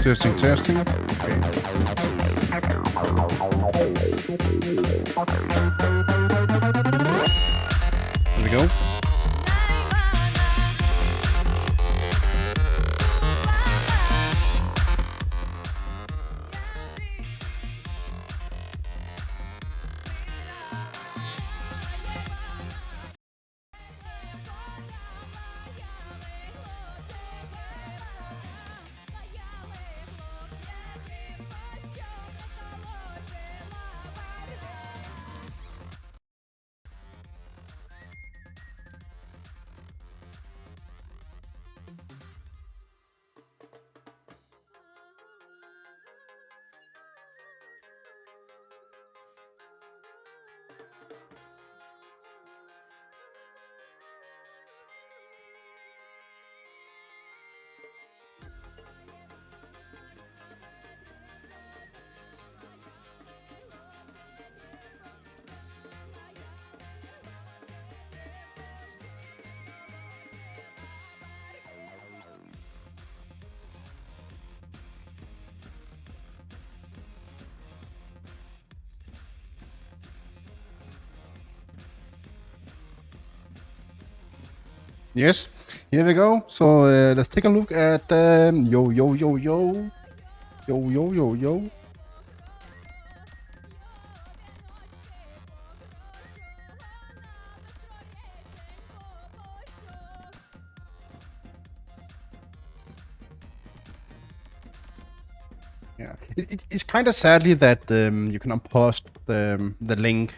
Testing. Okay. Here we go. Yes, here we go. So let's take a look at yo. Yeah, it's kind of sadly that you cannot post the link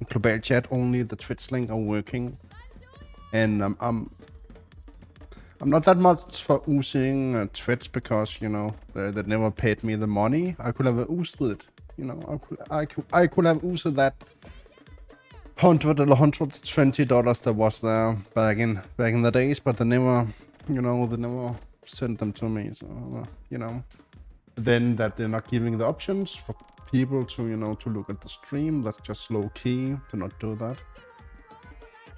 in global chat. Only the Twitch link are working, and I'm not that much for using Twitch because, you know, they never paid me the money. I could have used it, you know. I could have used that $100 or $120 that was there back in the days, but they never, you know, they never sent them to me. So you know, then that they're not giving the options for people to, you know, to look at the stream. That's just low key to not do that.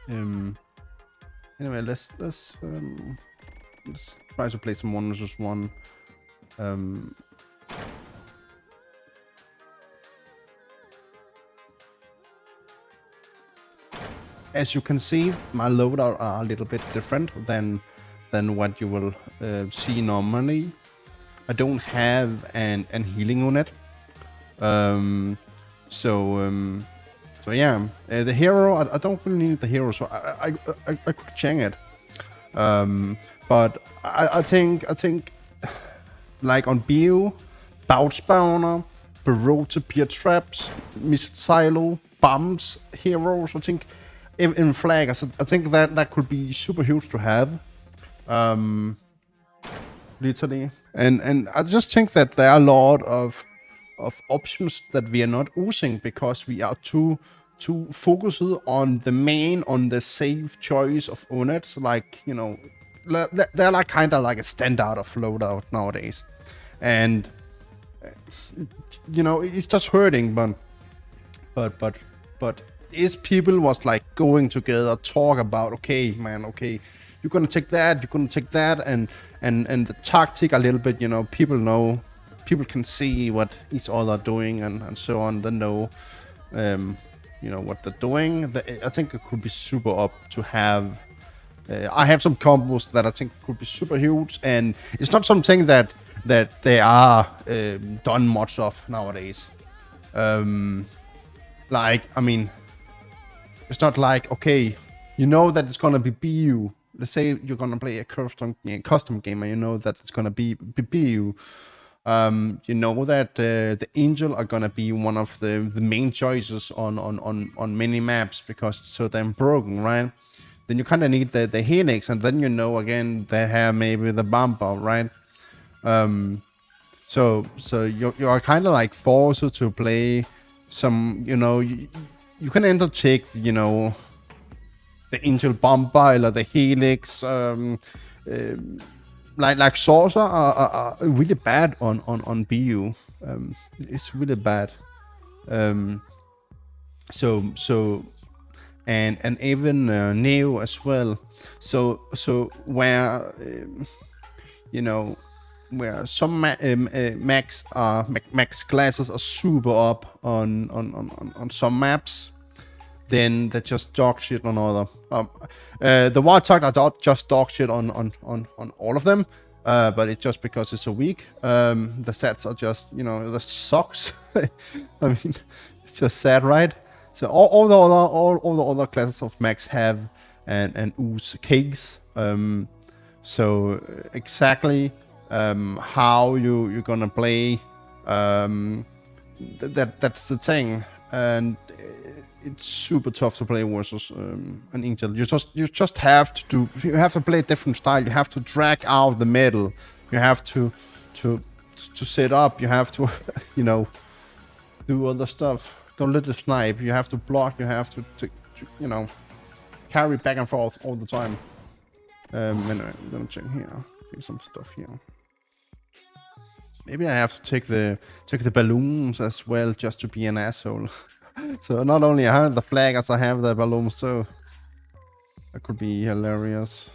Anyway, let's try to play some 1v1. As you can see, my loadout are a little bit different than what you will see normally. I don't have an healing unit. So yeah, the hero, I don't really need the hero, so I could change it. But I think like on BU, bout spawner, Barota peer traps, missile silo, bombs, heroes. I think in flag, I think that could be super huge to have. Literally, and I just think that there are a lot of options that we are not using because we are too focused on the safe choice of units. Like, you know, they're like kind of like a standard of loadout nowadays, and you know, it's just hurting. But if people was like going together, talk about, okay, man, okay, you're gonna take that, and the tactic a little bit, you know, people can see what each other are doing and so on. They know, you know, what they're doing. I think it could be super up to have. I have some combos that I think could be super huge, and it's not something that they are done much of nowadays. Like, I mean, it's not like, okay, you know that it's gonna be BU. Let's say you're gonna play a custom game, and you know that it's gonna be BU. You know that the Angel are gonna be one of the main choices on many maps because it's so damn broken, right? Then you kind of need the Helix, and then, you know, again they have maybe the Bumper, right? So you're kind of like forced to play some, you know, you can either take, you know, the Angel Bomber or the Helix. Like Saucer are really bad on BU. It's really bad. So and even Neo as well. So where you know, where some max classes are super up on some maps, then they're just dog shit on other. The Warthog are just dog shit on all of them, but it's just because it's so weak. The sets are just, you know, the sucks. I mean, it's just sad, right? So all the other classes of max have and ooze cakes. So exactly how you're gonna play, that's the thing, and it's super tough to play versus an Intel. You just have to play a different style. You have to drag out the metal. You have to set up. You have to you know, do other stuff. Don't let it snipe. You have to block. You have to you know, carry back and forth all the time. Anyway, I'm gonna check here. Take some stuff here. Maybe I have to take the balloons as well, just to be an asshole. So not only I have the flag, as I have the balloons too. That could be hilarious.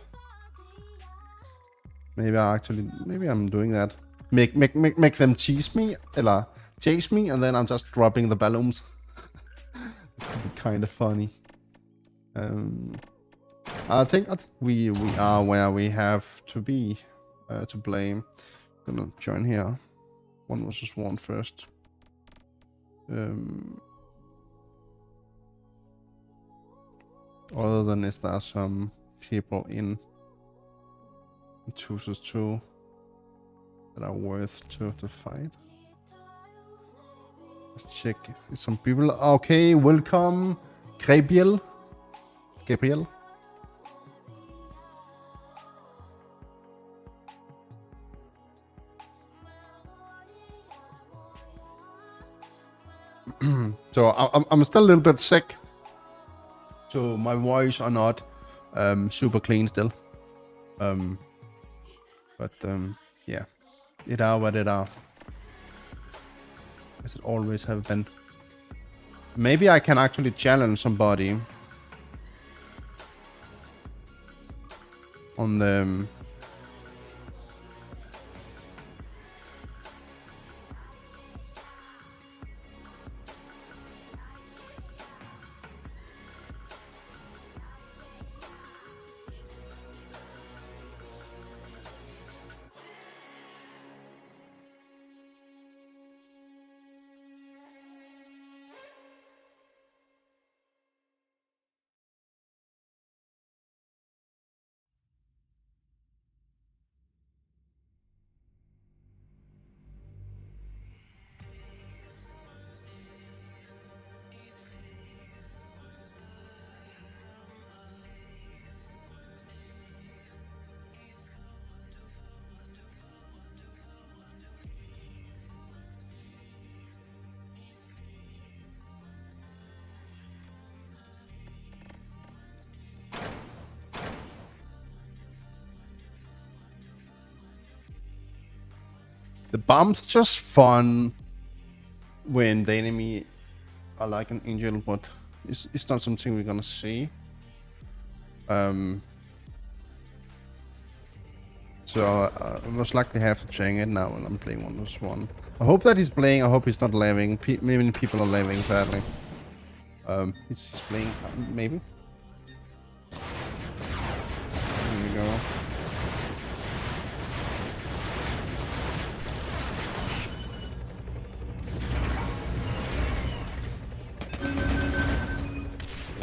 Maybe I'm doing that. Make them chase me, and then I'm just dropping the balloons. That could be kind of funny. I think we are where we have to be to play. I'm gonna join here. 1 versus 1 first. Other than is there some people in 2 versus 2 that are worth to fight? Let's check. Some people. Okay, welcome, Gabriel. So I'm still a little bit sick. So my voice are not super clean still. But yeah, it are what it are. As it always have been. Maybe I can actually challenge somebody on the bombs are just fun when the enemy are like an angel, but it's not something we're gonna see. So I most likely have to change it now when I'm playing 1 versus 1. I hope that he's playing. I hope he's not leaving. Maybe people are leaving, sadly. He's playing, maybe. Here we go.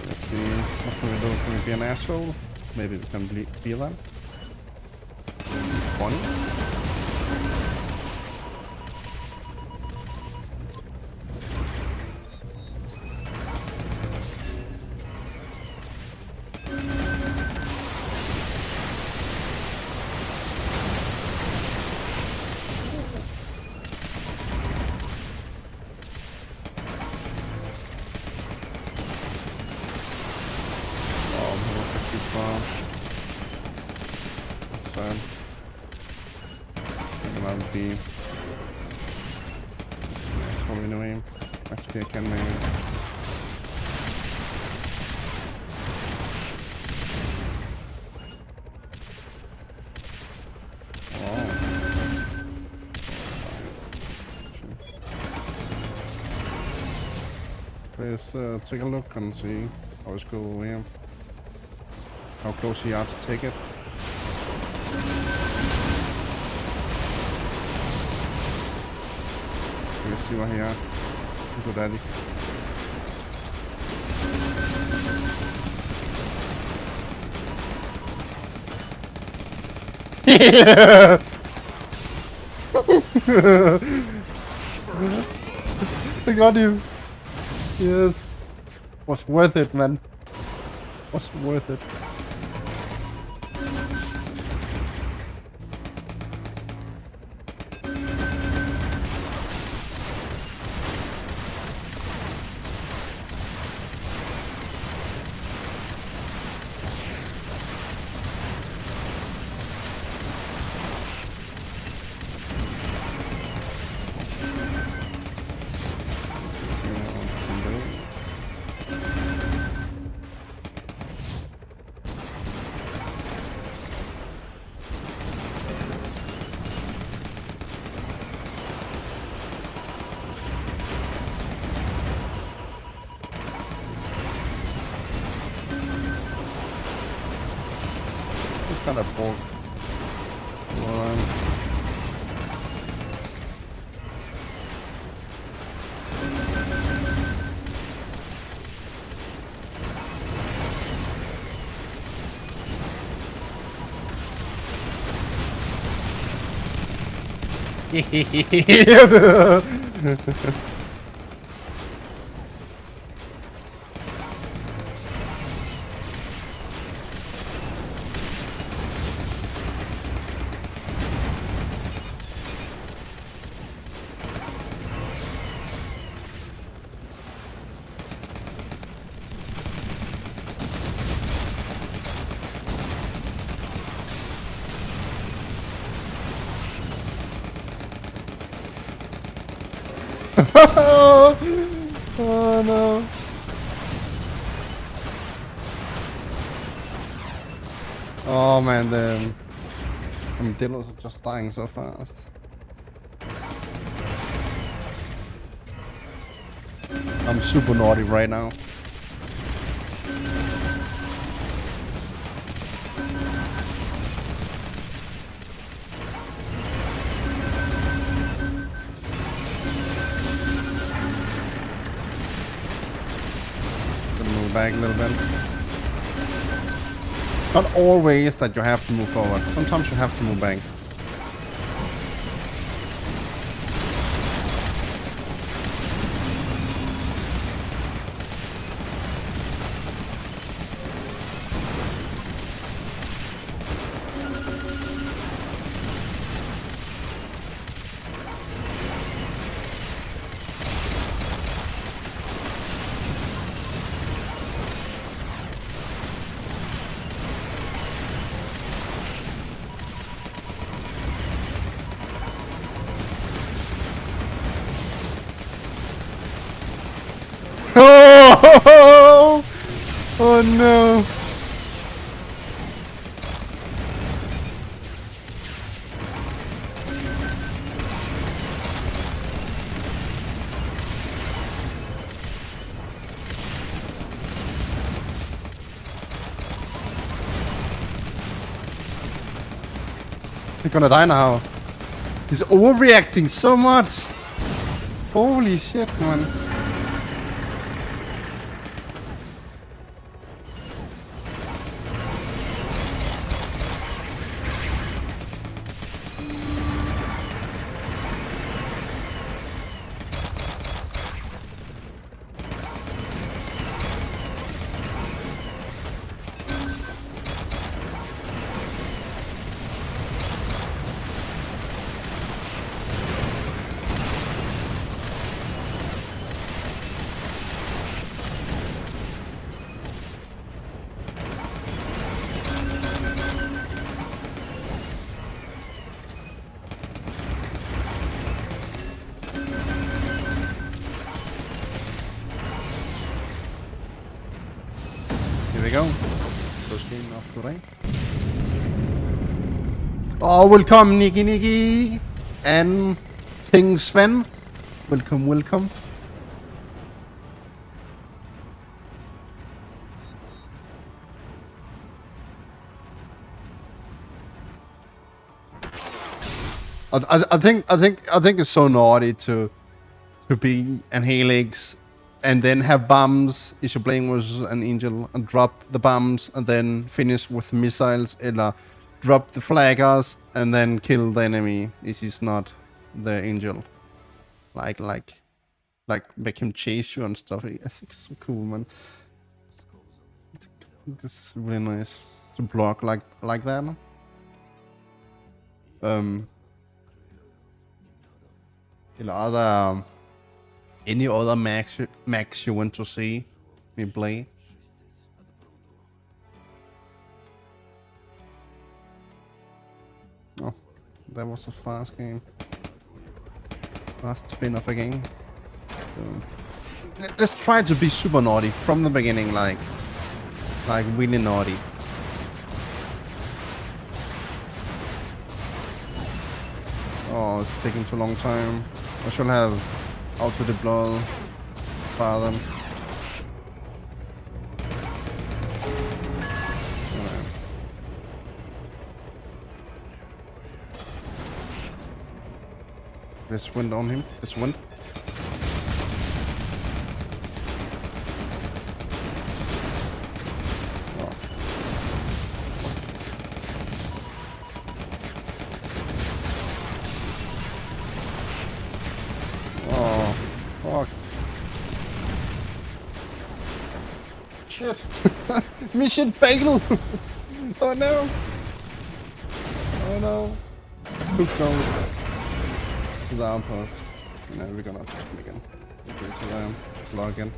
Let's see. What can we do? Can we be an asshole? Maybe we can be that. Funny. Actually, I can maybe. Oh. Let's take a look and see. Let's go over here. How close you are to take it. Let's see what he are. Look at daddy. Yeah! I got you. Yes. Was worth it, man. Was worth it. Kind of bold. Oh no. Oh man, the dildos are just dying so fast. I'm super naughty right now. Move back a little bit. Not always that you have to move forward. Sometimes you have to move back. Oh! Oh no! He's gonna die now. He's overreacting so much. Holy shit, man. Here we go. First game of the rank. Oh, welcome, Nikki. And King Sven. Welcome, welcome. I think it's so naughty to be an Helix and then have bombs if you're playing with an angel and drop the bombs and then finish with missiles or drop the flaggers and then kill the enemy. This is not the angel. Like make him chase you and stuff. I think it's so cool, man. I think this is really nice to block like that. Any other max you want to see me play? Oh, that was a fast game. Fast spin of a game. So, let's try to be super naughty from the beginning, like really naughty. Oh, it's taking too long time. I should have auto deploy fire them. Let's wind on him. Let's wind. Oh, fuck. Shit. Mission failed. Oh no. Oh no. Too strong. The outpost. No, we're gonna attack him again. Okay, so log in.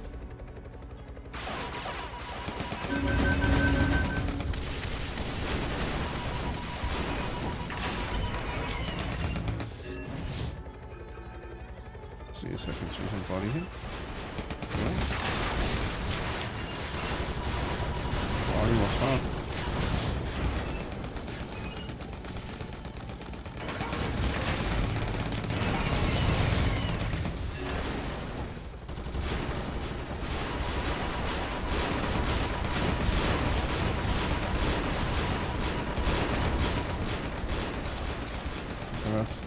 See if I can see some body here. Yeah. Body was hard.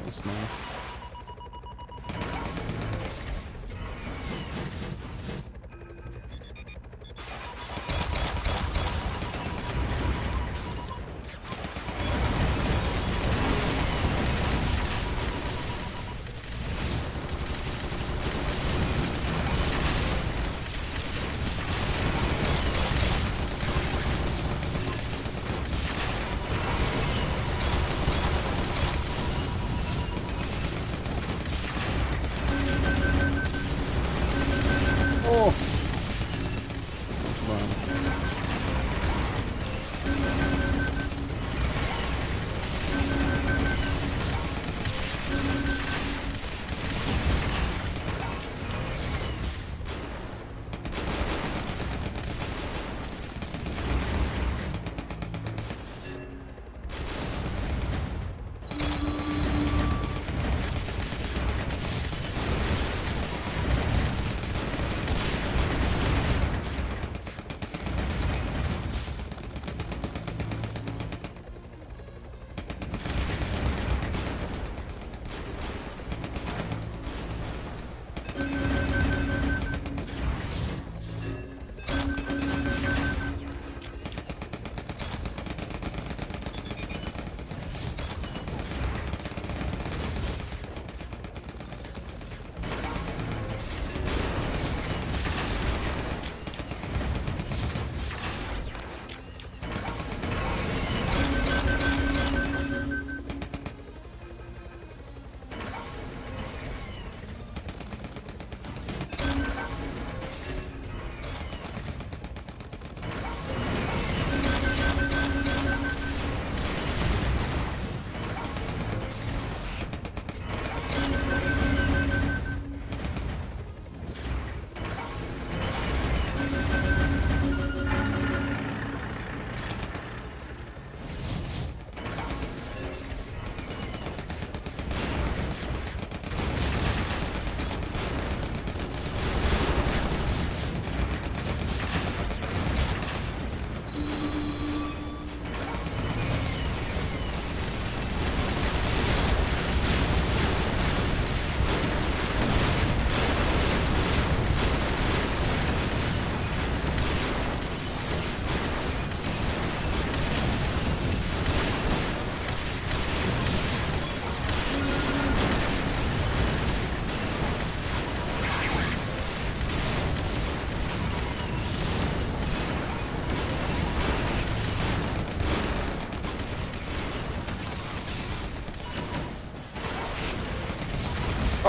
That's nice.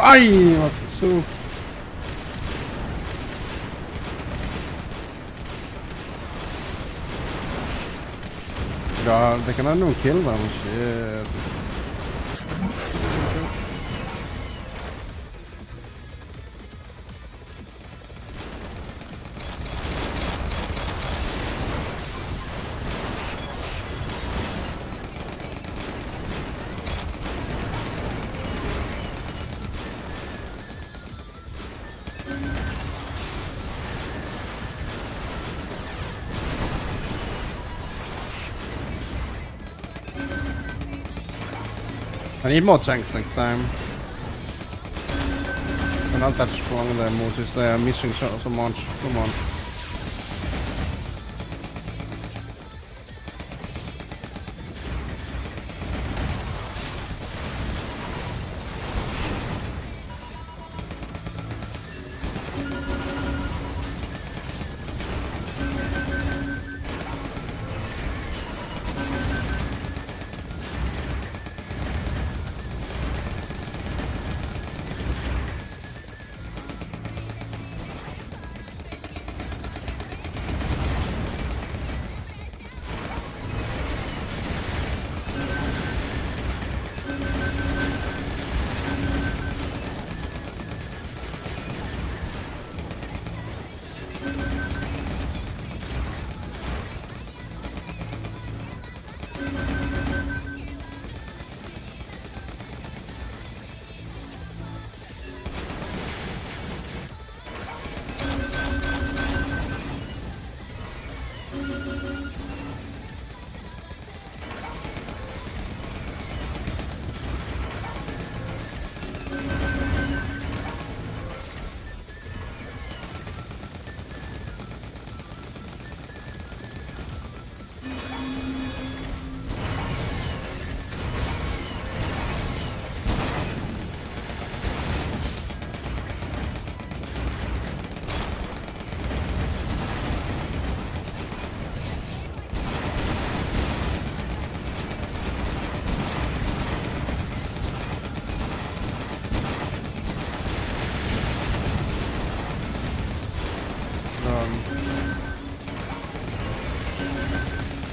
Ej, hvor su. God, they cannot even kill them. Shit. I need more tanks next time. They're not that strong, the multis. They are missing so much. Come on.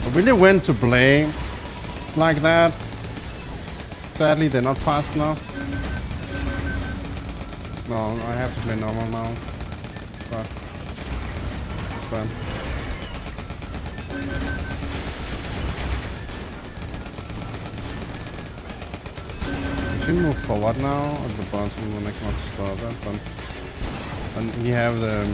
I really went to play like that. Sadly, they're not fast enough. No, I have to play normal now. But it's fine. You should move forward now at the bottom when I come to stop that. But and you have the.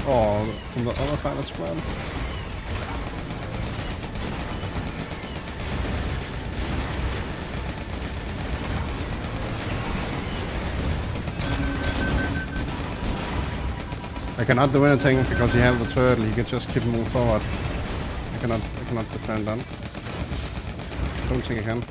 Oh, from the other side as well. I cannot do anything because you have the turtle. You can just keep moving forward. I cannot defend that. I don't think I can.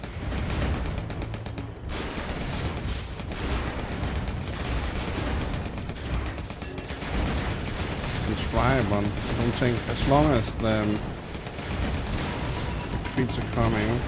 Try, but I don't think as long as the creeps are coming.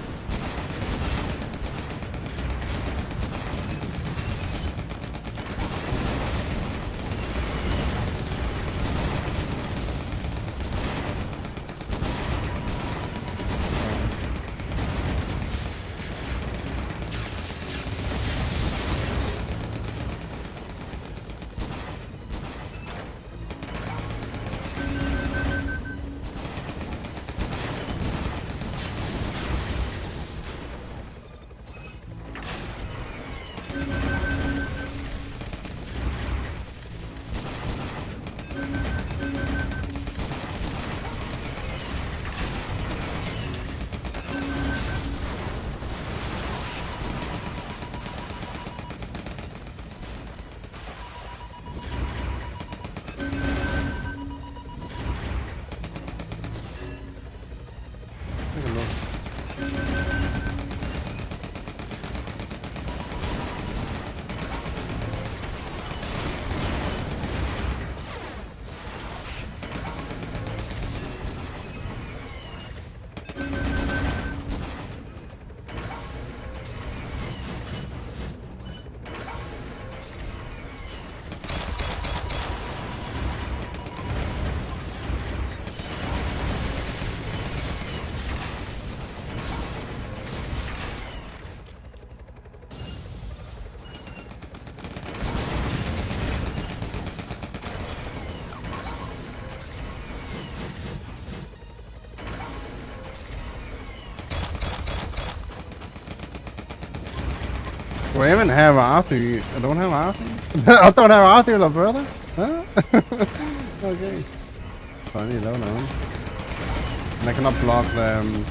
Do I even have Arthur? I don't have Arthur? I don't have Arthur or brother? Huh? Okay. Funny, I don't know. And I cannot block them.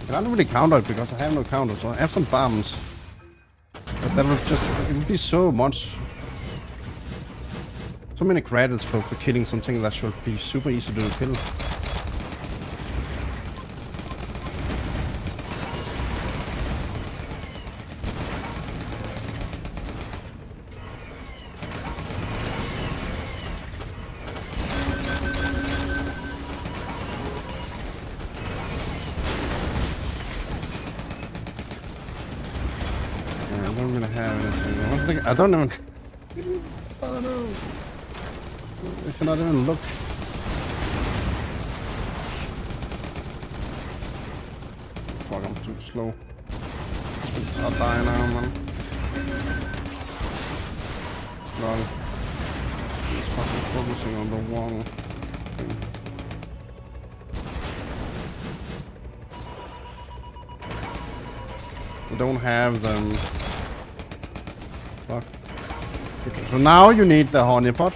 I don't really counter it because I have no counter, so I have some bombs. But that would just, it would be so much, so many credits for killing something that should be super easy to kill. I don't really have anything. I don't even. Oh no! I cannot even look. Fuck! I'm too slow. I'll die now, man. Lol. He's fucking focusing on the wrong thing. I don't have them. Fuck. Okay, so now you need the honeypot.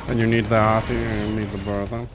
And you need the Arthur and you need the brother.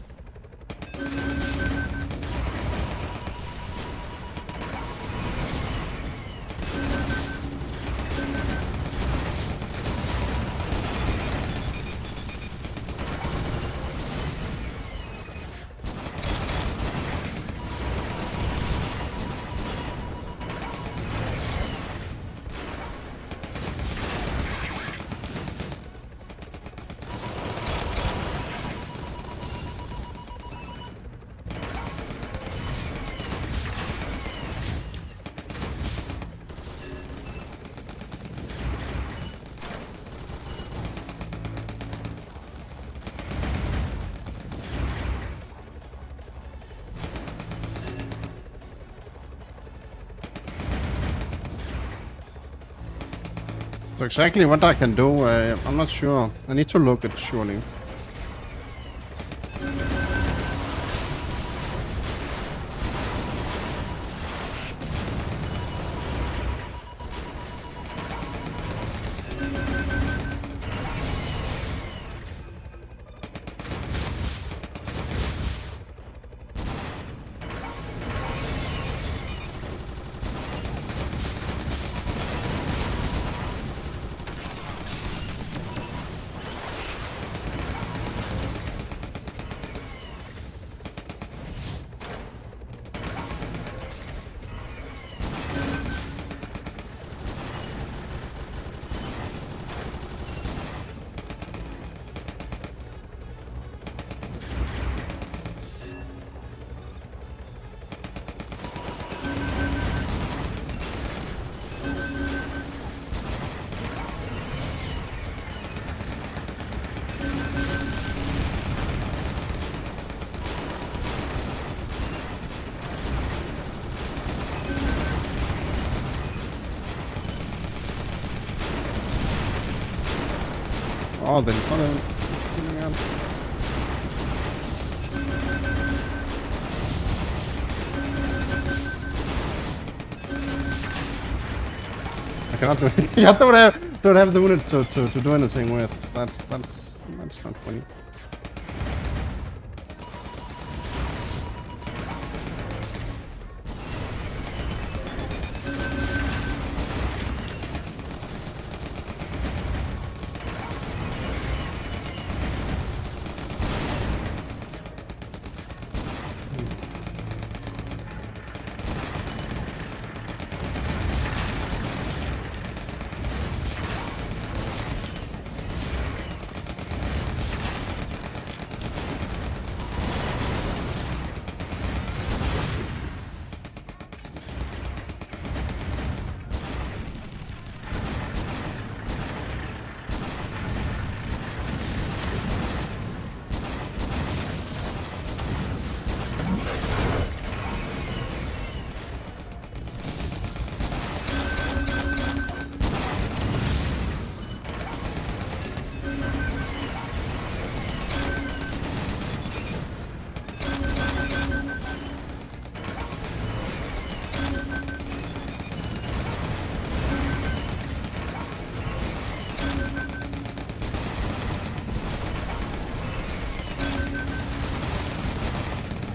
So exactly what I can do, I'm not sure. I need to look at surely. Oh, then it's not a... cannot do it. I don't have the units to do anything with. That's not funny.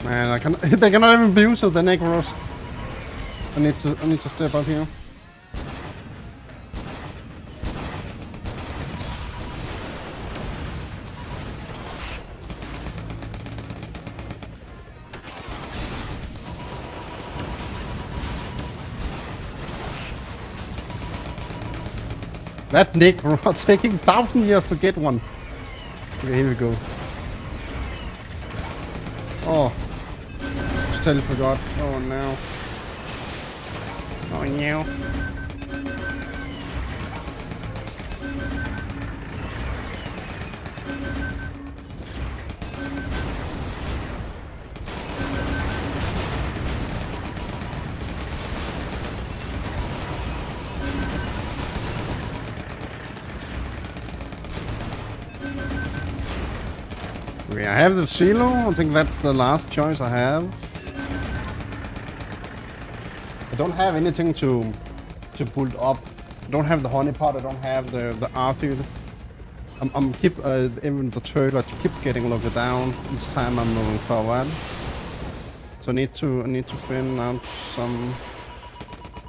Man, they cannot even be used with the Necros. I need to step up here. That Necro taking 1,000 years to get one. Okay, here we go. Oh. Totally forgot. Oh no. Oh no. Okay, I have the silo. I think that's the last choice I have. I don't have anything to build up. I don't have the honeypot. I don't have the Arthur. I'm keep even the turtle. I keep getting lower down each time I'm moving forward. So I need to find out some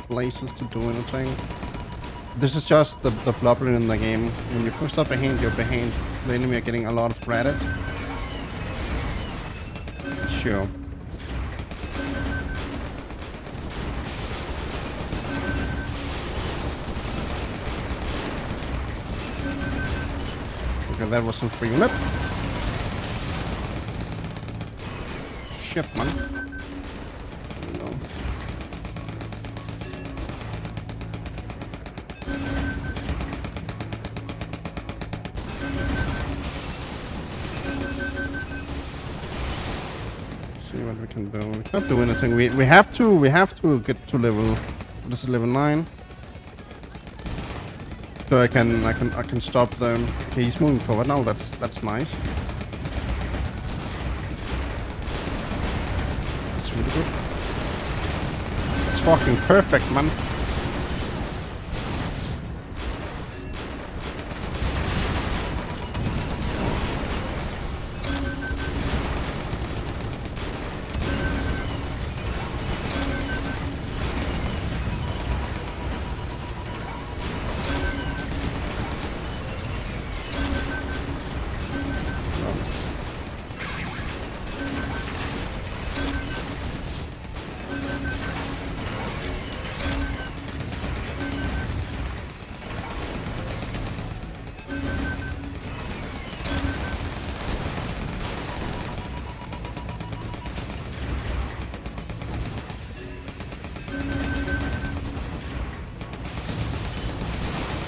places to do anything. This is just the blubbering in the game. When you first stop behind, you're behind. The enemy are getting a lot of credit. Sure. Okay, that was some free unit. Shit, man. No. See what we can do. We can't do anything. We have to get to level. This is level 9. So I can stop them. Okay, he's moving forward now. That's nice. That's really good. It's fucking perfect, man.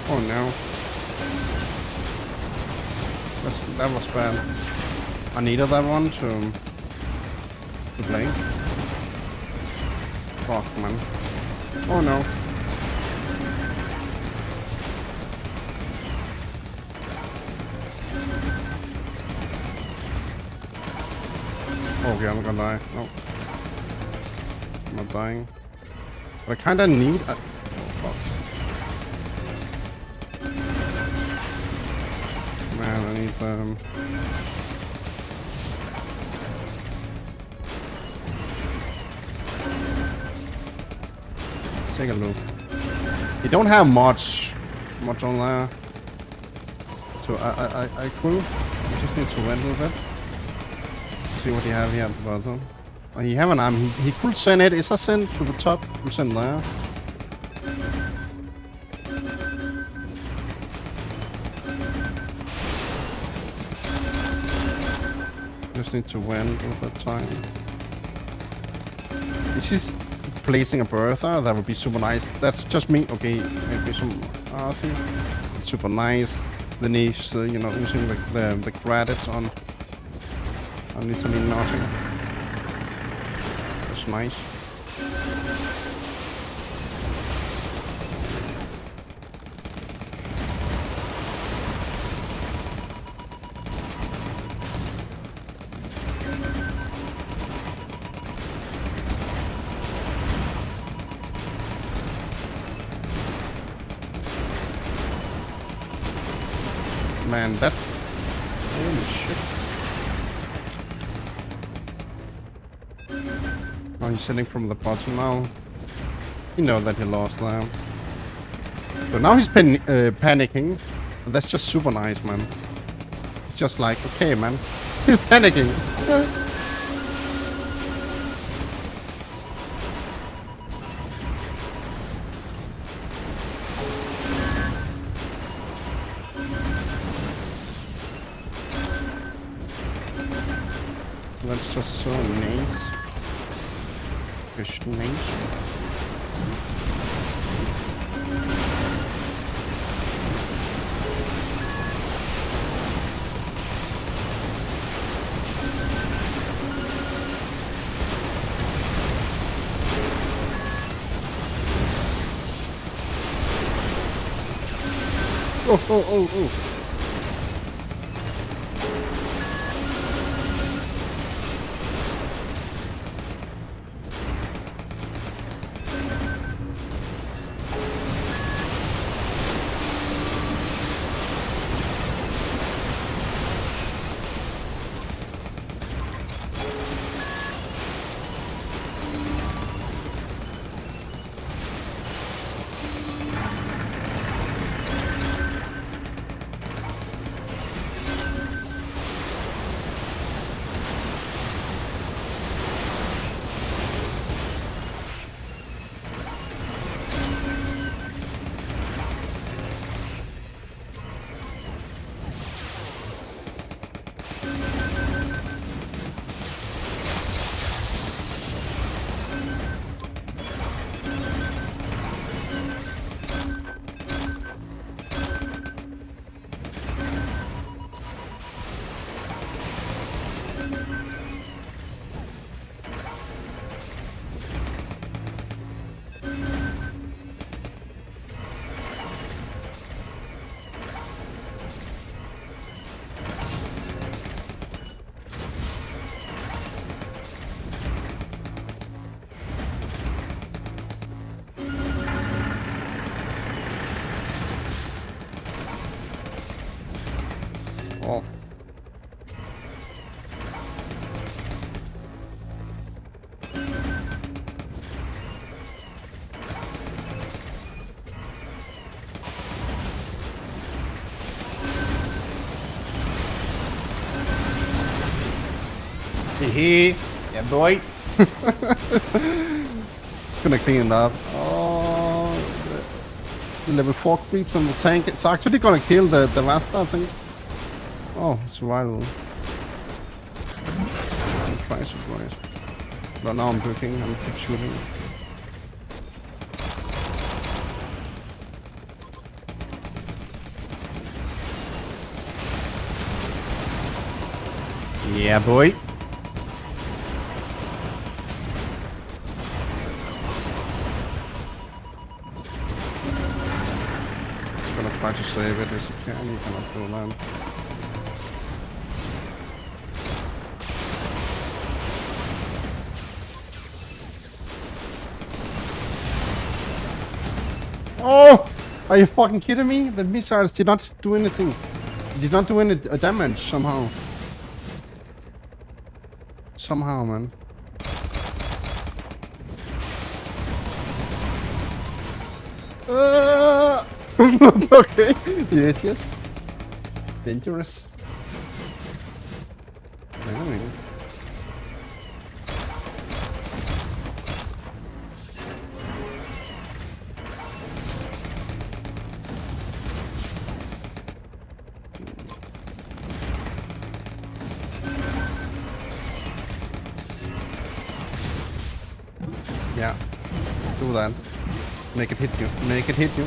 Oh no. That was bad. I needed that one to play. Fuck, man. Oh no. Okay, I'm gonna die. No. I'm not dying. But I kinda need... oh, fuck. man, I need them. Let's take a look. You don't have much on there. So I could. I just need to wait a little bit. See what you have here at the bottom. Oh, he have an arm. He could send it. Is I sent to the top? I'm send there. Just need to wait a little bit time. Is he placing a Bertha? That would be super nice. That's just me. Okay, maybe some Arthur. It's super nice. Then he's you know, using the credits on literally nothing. That's nice. Man, that's... Holy shit. Oh, he's sitting from the bottom now. You know that he lost there. But now he's panicking. That's just super nice, man. It's just like, okay, man. He's panicking. That's just so nice. Just nice. Oh. Oh. Hee yeah, boy. Gonna clean it up. Oh, the level 4 creeps on the tank. It's actually gonna kill the master, I think. Oh, survival. Try surprise. But now I'm cooking, I'm keep shooting. Yeah, boy. I'm gonna try to save it as you can. You cannot do that. Oh! Are you fucking kidding me? The missiles did not do anything. Did not do any damage somehow. Somehow, man. Okay. Yes. Dangerous. Yeah. Do that. Make it hit you. Make it hit you.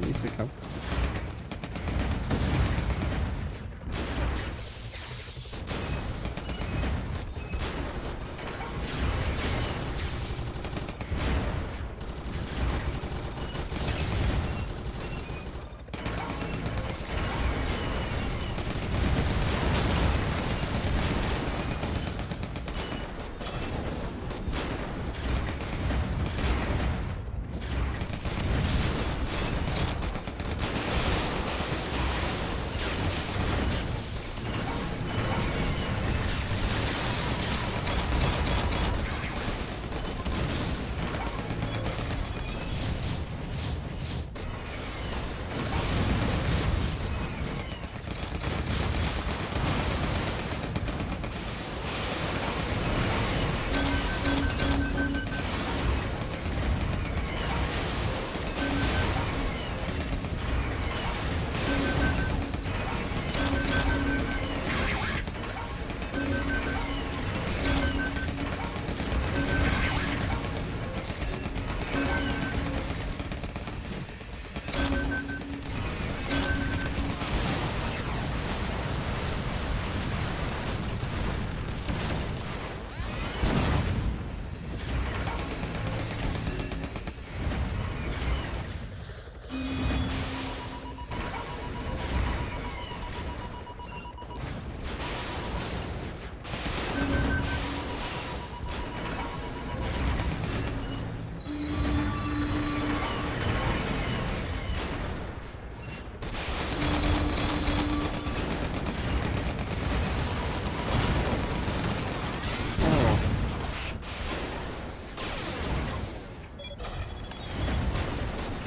Easy come.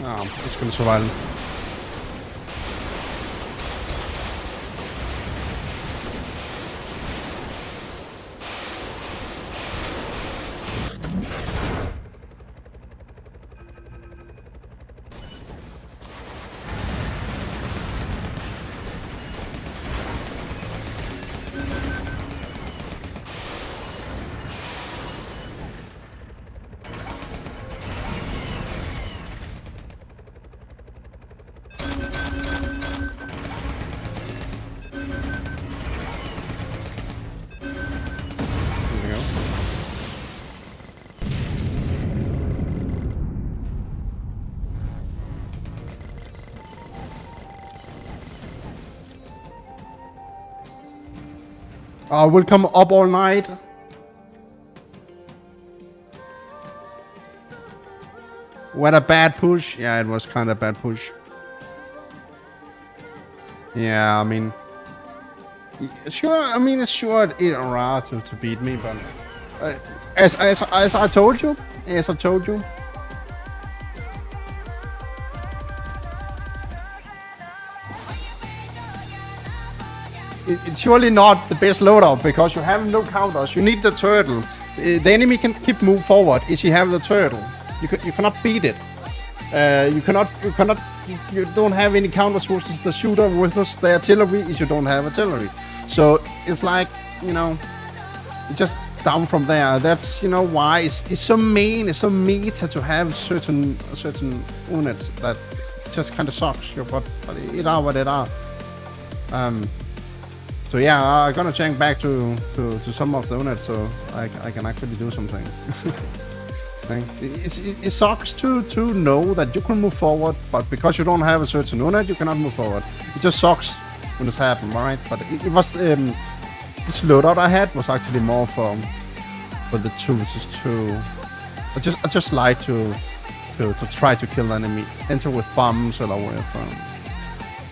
Oh, it's gonna survive. We'll come up all night. What a bad push. Yeah, it was kind of bad push. Yeah, I mean... Sure, I mean, it's sure it raw to beat me, but... As I told you, it's surely not the best loadout because you have no counters. You need the turtle. The enemy can keep move forward if you have the turtle. You cannot beat it. You don't have any counters versus the shooter versus the artillery if you don't have artillery. So it's like, you know, just down from there. That's, you know, why it's so main, it's so meta to have certain units that just kind of sucks. But it are what it are. So yeah, I'm gonna change back to some of the units so I can actually do something. It sucks to know that you can move forward, but because you don't have a certain unit, you cannot move forward. It just sucks when it's happened, right? But it was this loadout I had was actually more for the tools to. I just like to try to kill the enemy, enter with bombs or with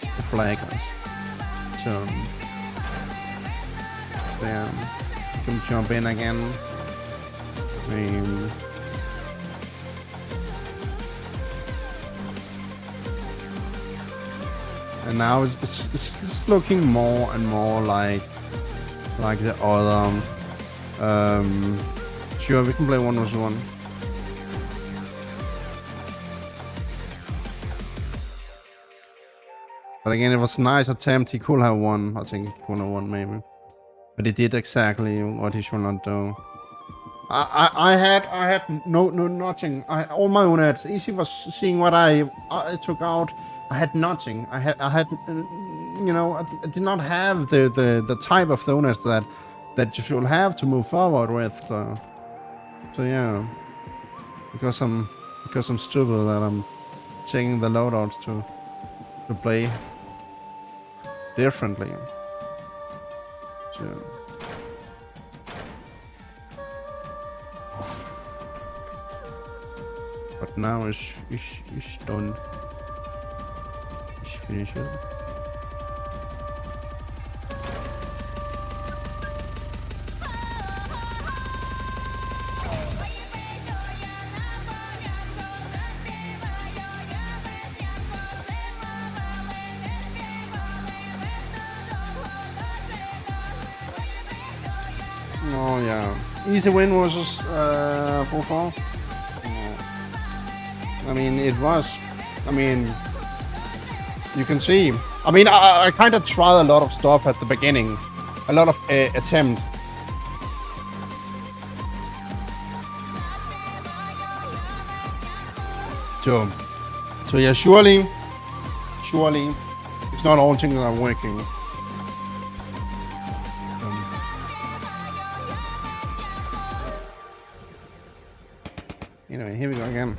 the flaggers. So. Damn. You can jump in again. And now it's looking more and more like the other. Sure, we can play 1v1. But again, it was a nice attempt. He could have won. I think he could have won maybe. But he did exactly what he should not do. I had no nothing. All my units. Easy was seeing what I took out. I had nothing. I had you know, I did not have the type of units that you should have to move forward with. So yeah, because I'm stupid that I'm changing the loadouts to play differently. So. But now it's done. It's finished. Oh yeah, easy win versus 4-4. I mean, it was. I mean, you can see. I mean, I kind of tried a lot of stuff at the beginning, a lot of attempt. So yeah, surely, it's not all things that are working. Anyway, here we go again.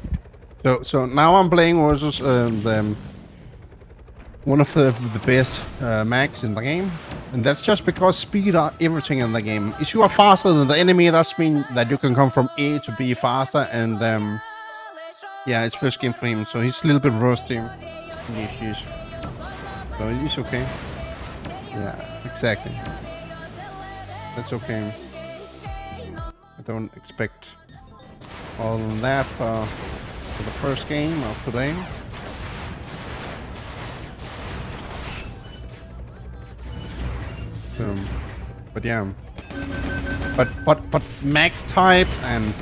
So now I'm playing versus one of the best mechs in the game, and that's just because speed are everything in the game. If you are faster than the enemy, that means that you can come from A to B faster, and yeah, it's first game for him, so he's a little bit rusty. So he's okay. Yeah, exactly. That's okay. I don't expect all that for the first game of today. So, but yeah, but max type and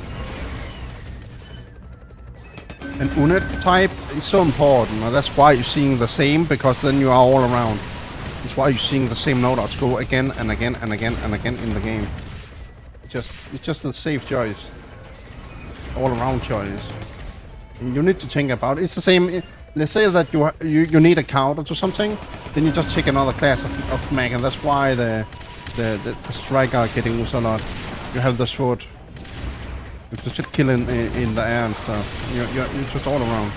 unit type is so important. That's why you're seeing the same, because then you are all around. That's why you're seeing the same loadouts go again and again and again and again in the game. It's just a safe choice, all around choice. And you need to think about it. It's the same. Let's say that you need a counter to something, then you just take another class of mech, and that's why the striker are getting used a lot. You have the sword. You just kill in the air and stuff. You're just all around.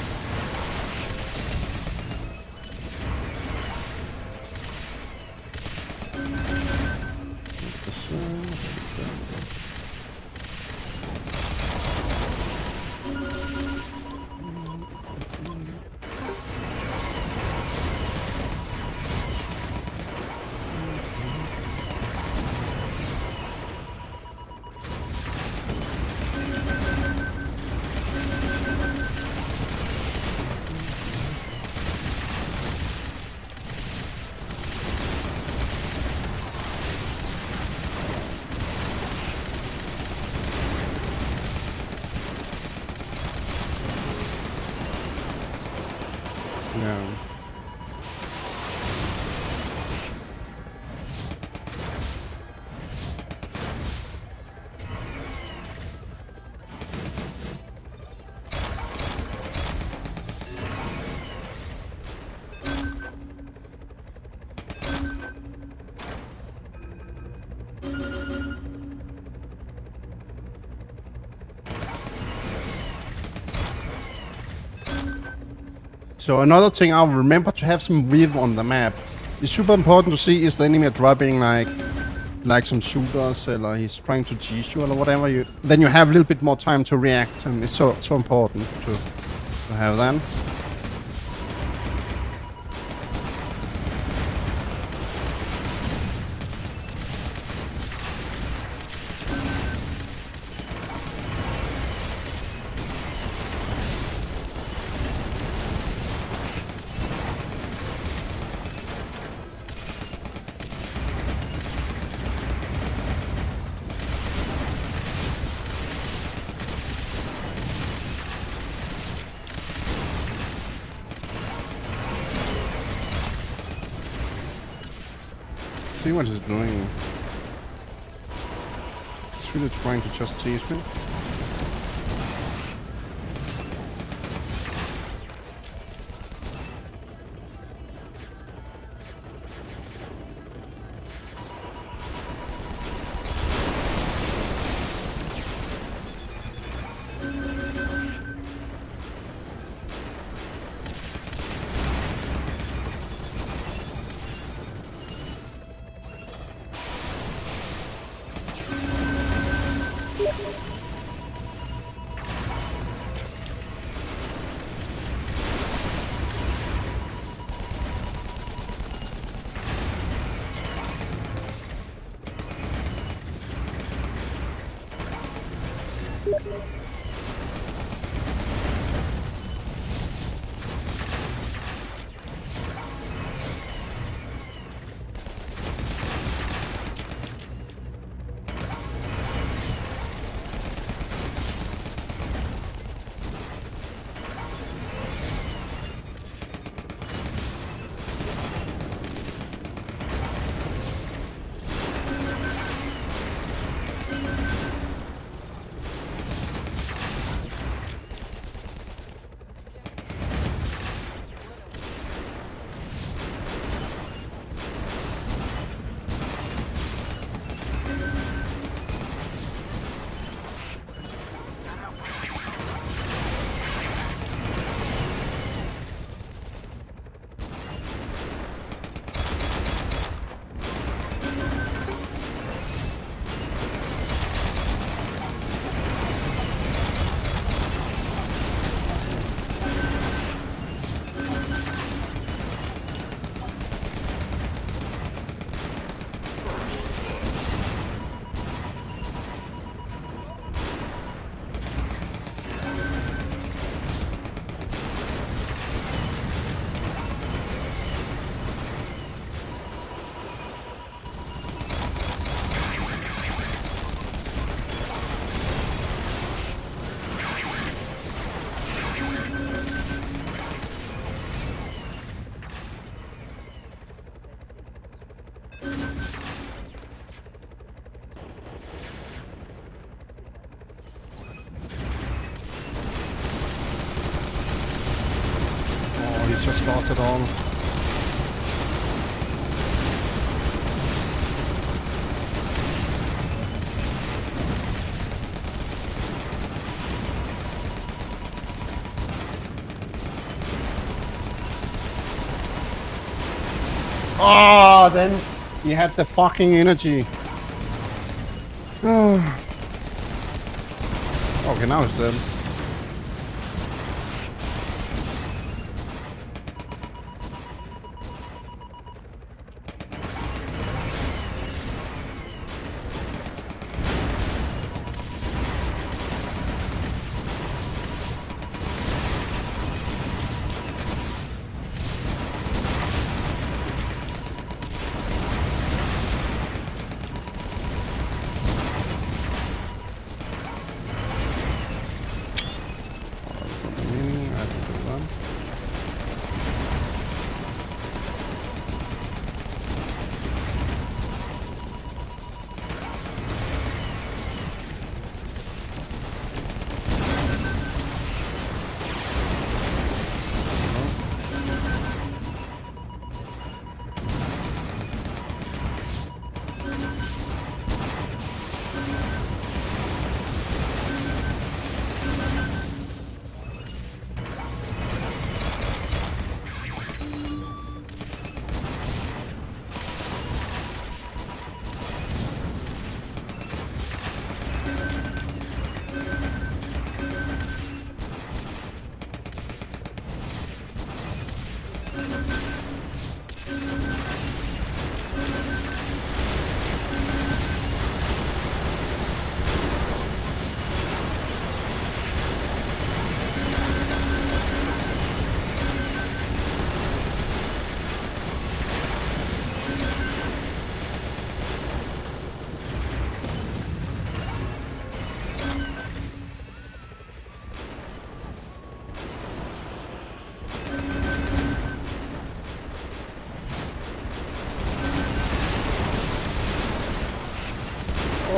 So another thing, I'll remember to have some width on the map. It's super important to see is the enemy are dropping like some shooters, or he's trying to cheese you or whatever. Then you have a little bit more time to react, and it's so important to have that. See what it's doing. It's really trying to just tease me. He's just lost it all. Oh, then he had the fucking energy. Okay, now it's dead.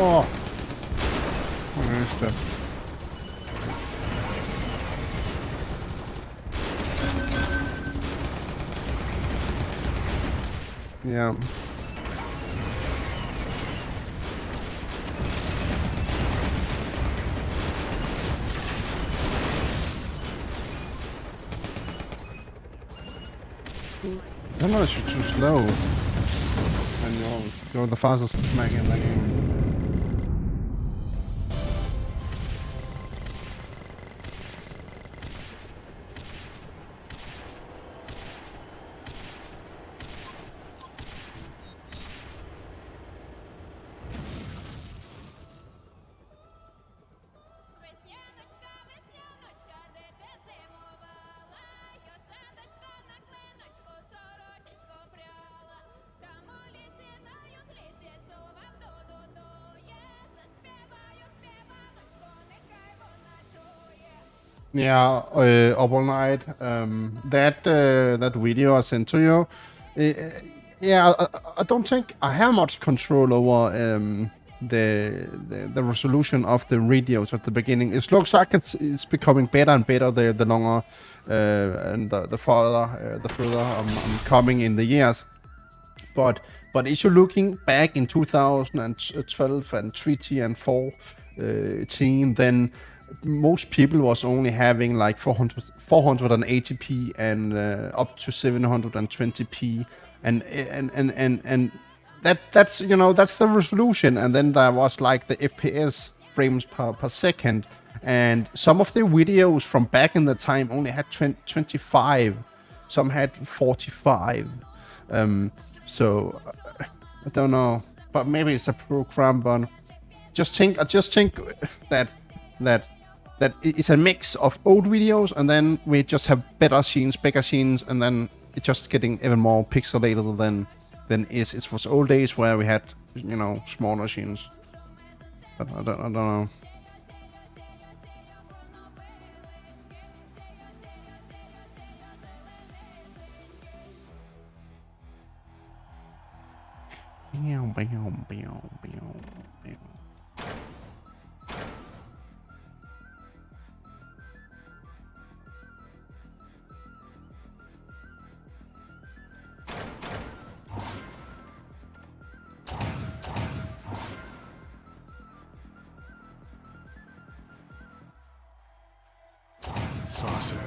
Oh, where is that? Yeah. I don't know if you're too slow. And you're the fastest smack in the game. Yeah, Up All Night. That video I sent to you. Yeah, I don't think I have much control over the resolution of the videos at the beginning. It looks like it's becoming better and better the longer and the further I'm coming in the years. But if you're looking back in 2012 and 3T and 14, then most people was only having like 480p and up to 720p, and that's that's the resolution. And then there was like the FPS frames per second, and some of the videos from back in the time only had 25, some had 45. So I don't know, but maybe it's a program. But I just think that it's a mix of old videos, and then we just have better scenes, bigger scenes, and then it's just getting even more pixelated than it was old days where we had smaller scenes. But I don't know. Saucer.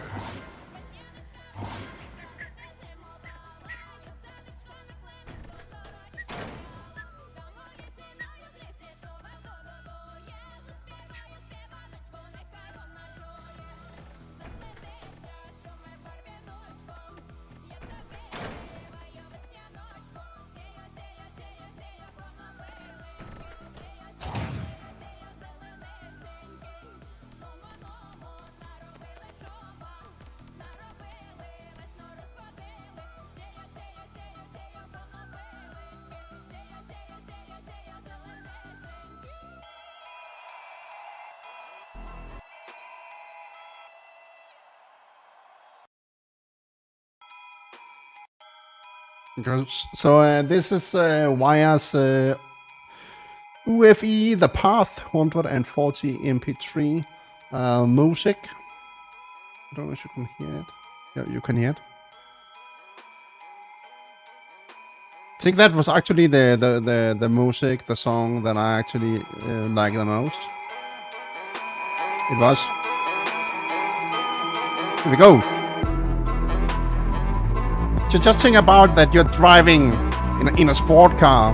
So this is Wire's UFE The Path 140 MP3 music. I don't know if you can hear it. Yeah, you can hear it. I think that was actually the music, the song that I actually like the most. It was. Here we go. Just think about that you're driving in a sport car,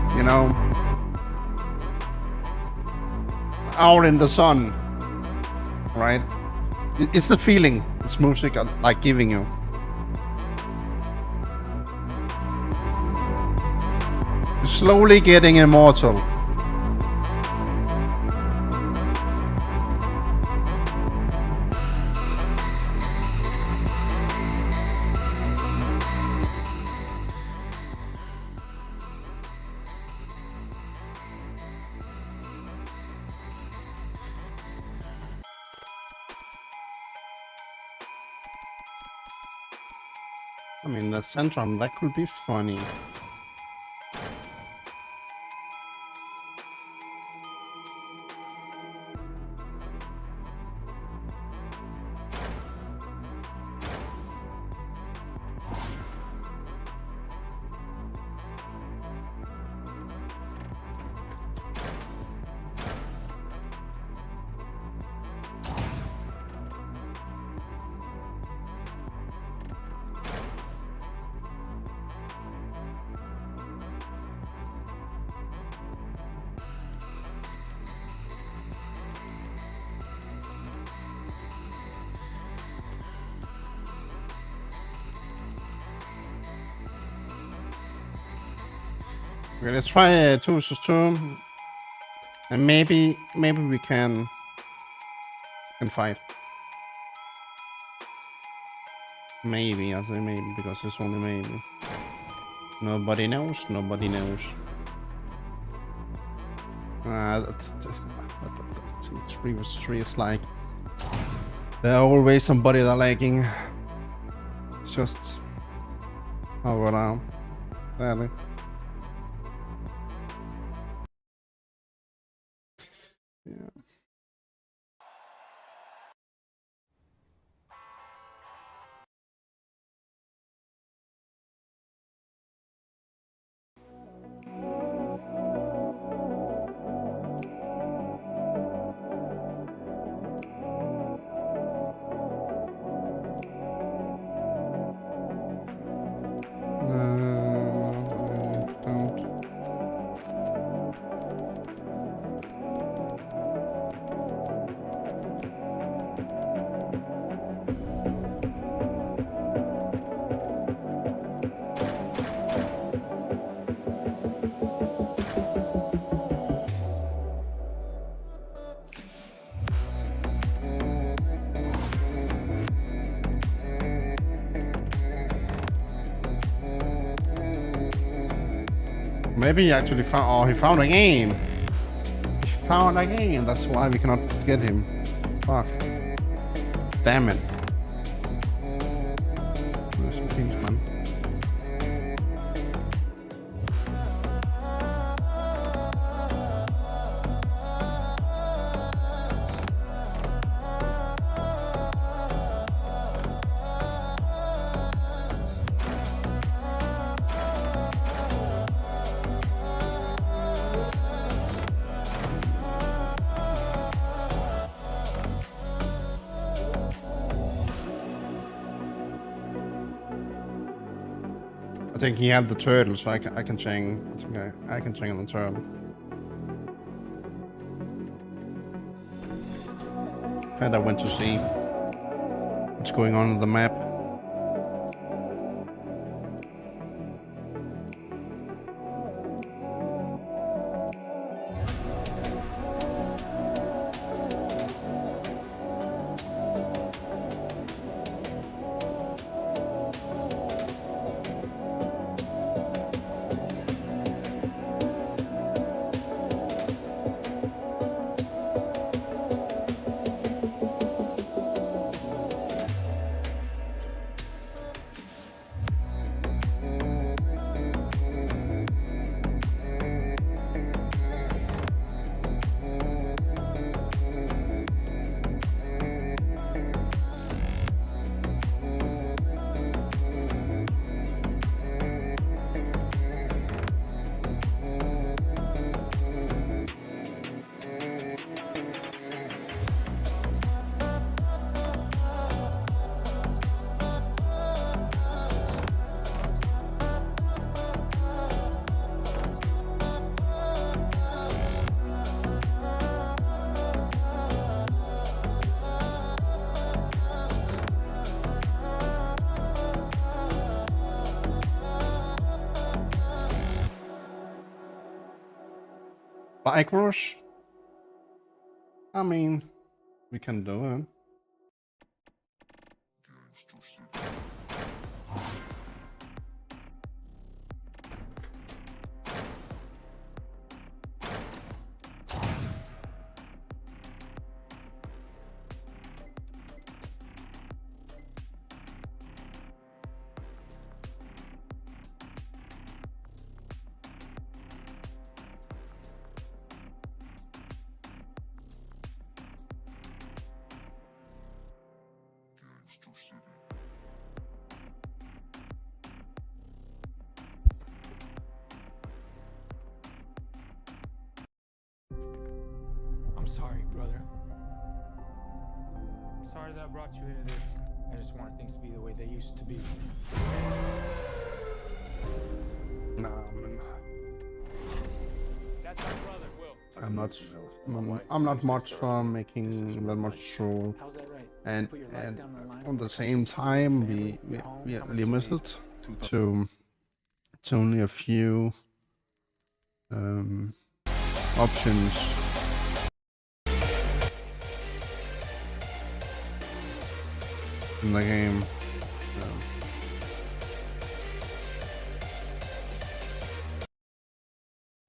out in the sun, right? It's the feeling this music like giving you. You're slowly getting immortal. I mean, the Centrum, that could be funny. Okay, let's try 2 versus 2. And maybe we can fight. Maybe, I say maybe, because it's only maybe. Nobody knows. That's 3 versus 3 is like there are always somebody that lagging. It's just how we're down, sadly. Yeah. Don't. Maybe he actually found. Oh, he found a game. He found a game. That's why we cannot get him. Fuck. Damn it. There's things, man. I think he had the turtle, so I can chain. I think I can chain on the turtle. And I went to see what's going on the map. Bike rush? I mean, we can do it. I'm sorry, brother. I'm sorry that I brought you into this. I just wanted things to be the way they used to be. Nah, man. That's my brother, Will. I'm not much for making that much troll. How's that right? And Put your life down the line. on the same time, we are limited to only a few Options. In the game.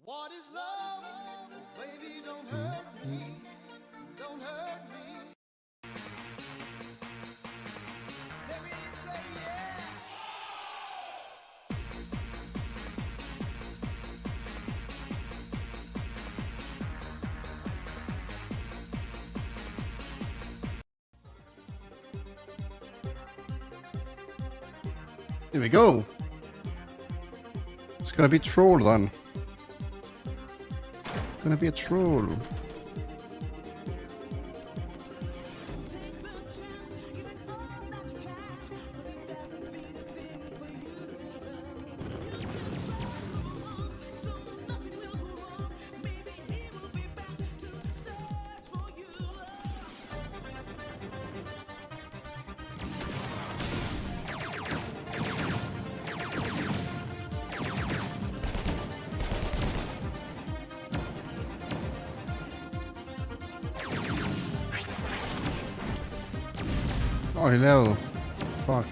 What is love? Baby, don't hurt me. Don't hurt me. Let me say yeah. Here we go. It's gonna be troll then. It's gonna be a troll. Oh, hello. Fuck.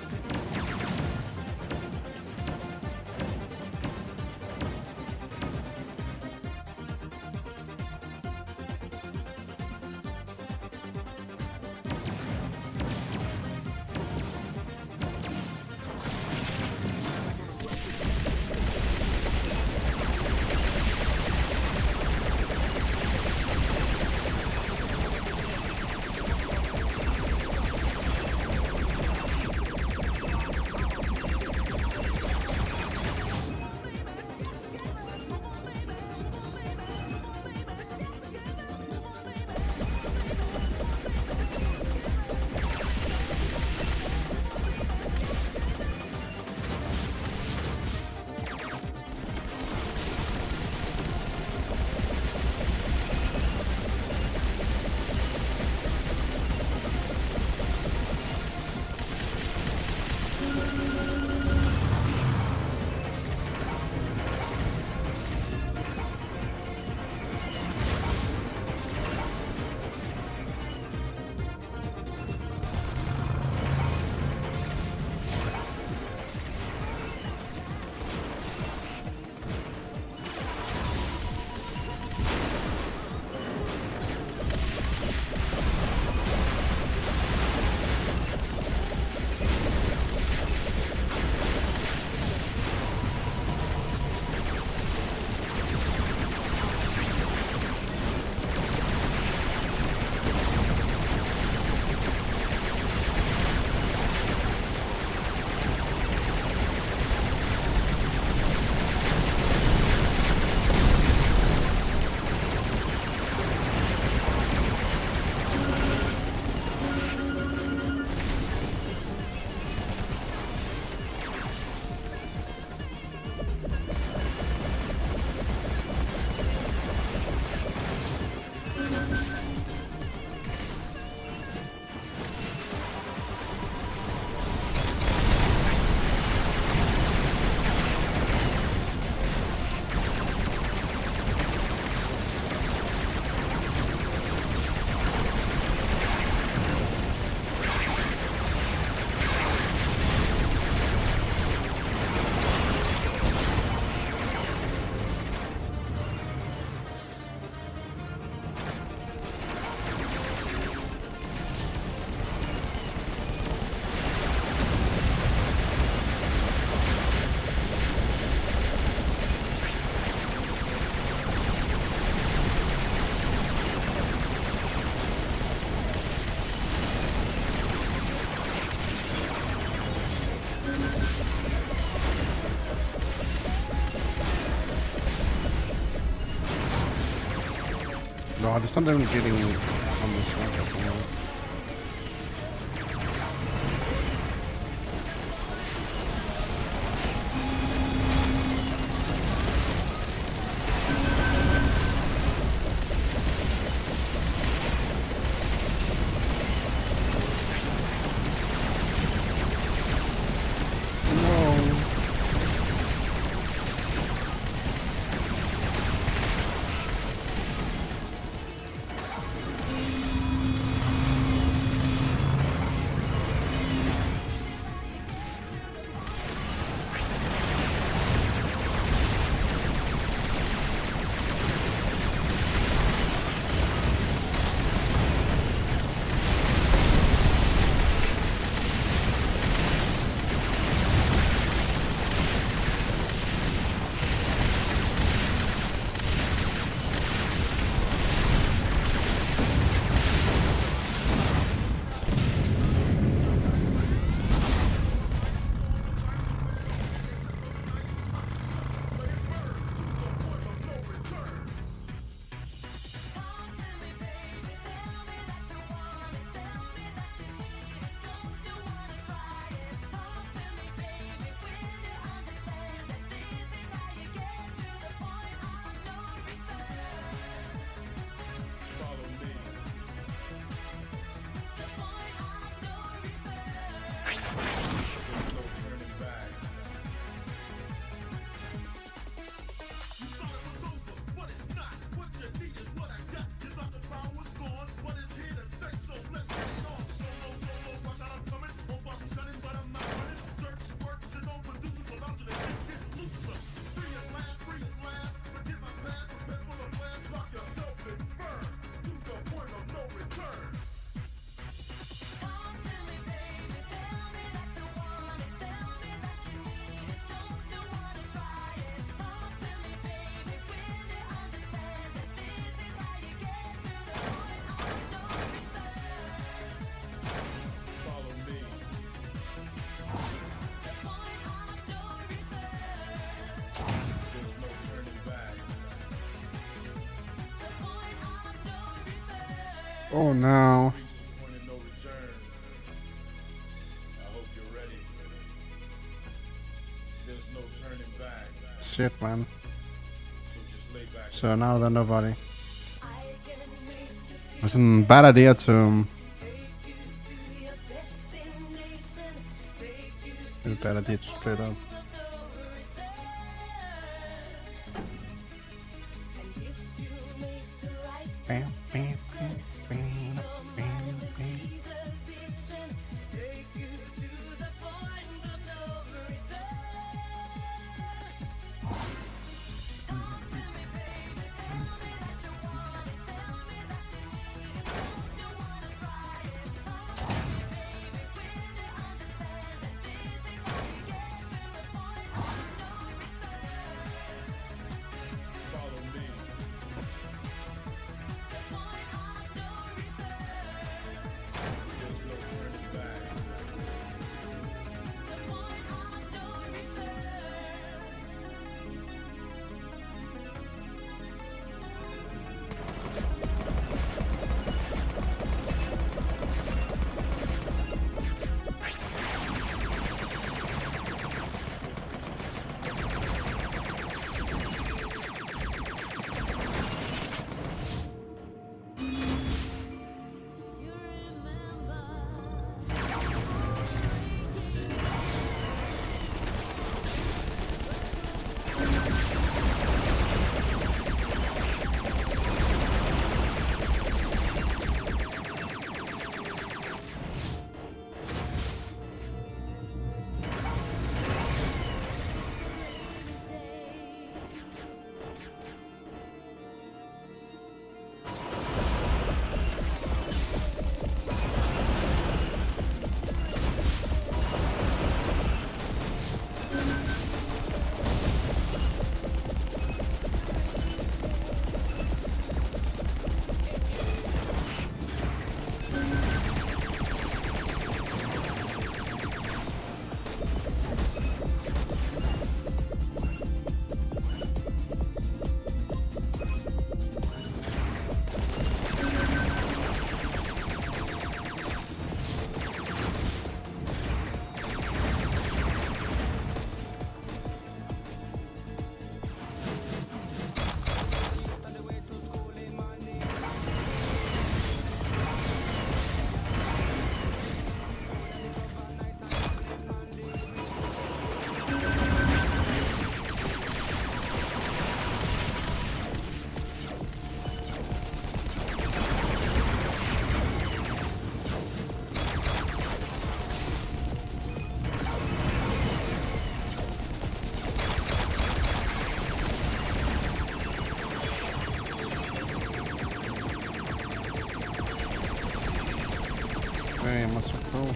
No, det står nemlig getting on the shot as well. Oh no. Reached the point of no return. I hope you're ready. There's no turning back. Shit, man. So just lay back. So now there's nobody. It's a bad idea to do bad idea to straight up. Bam, bam, bam, bam, bam, bam. Follow me. There's no turning back. Hey, must be close.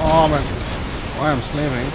Oh man, I am sleeping.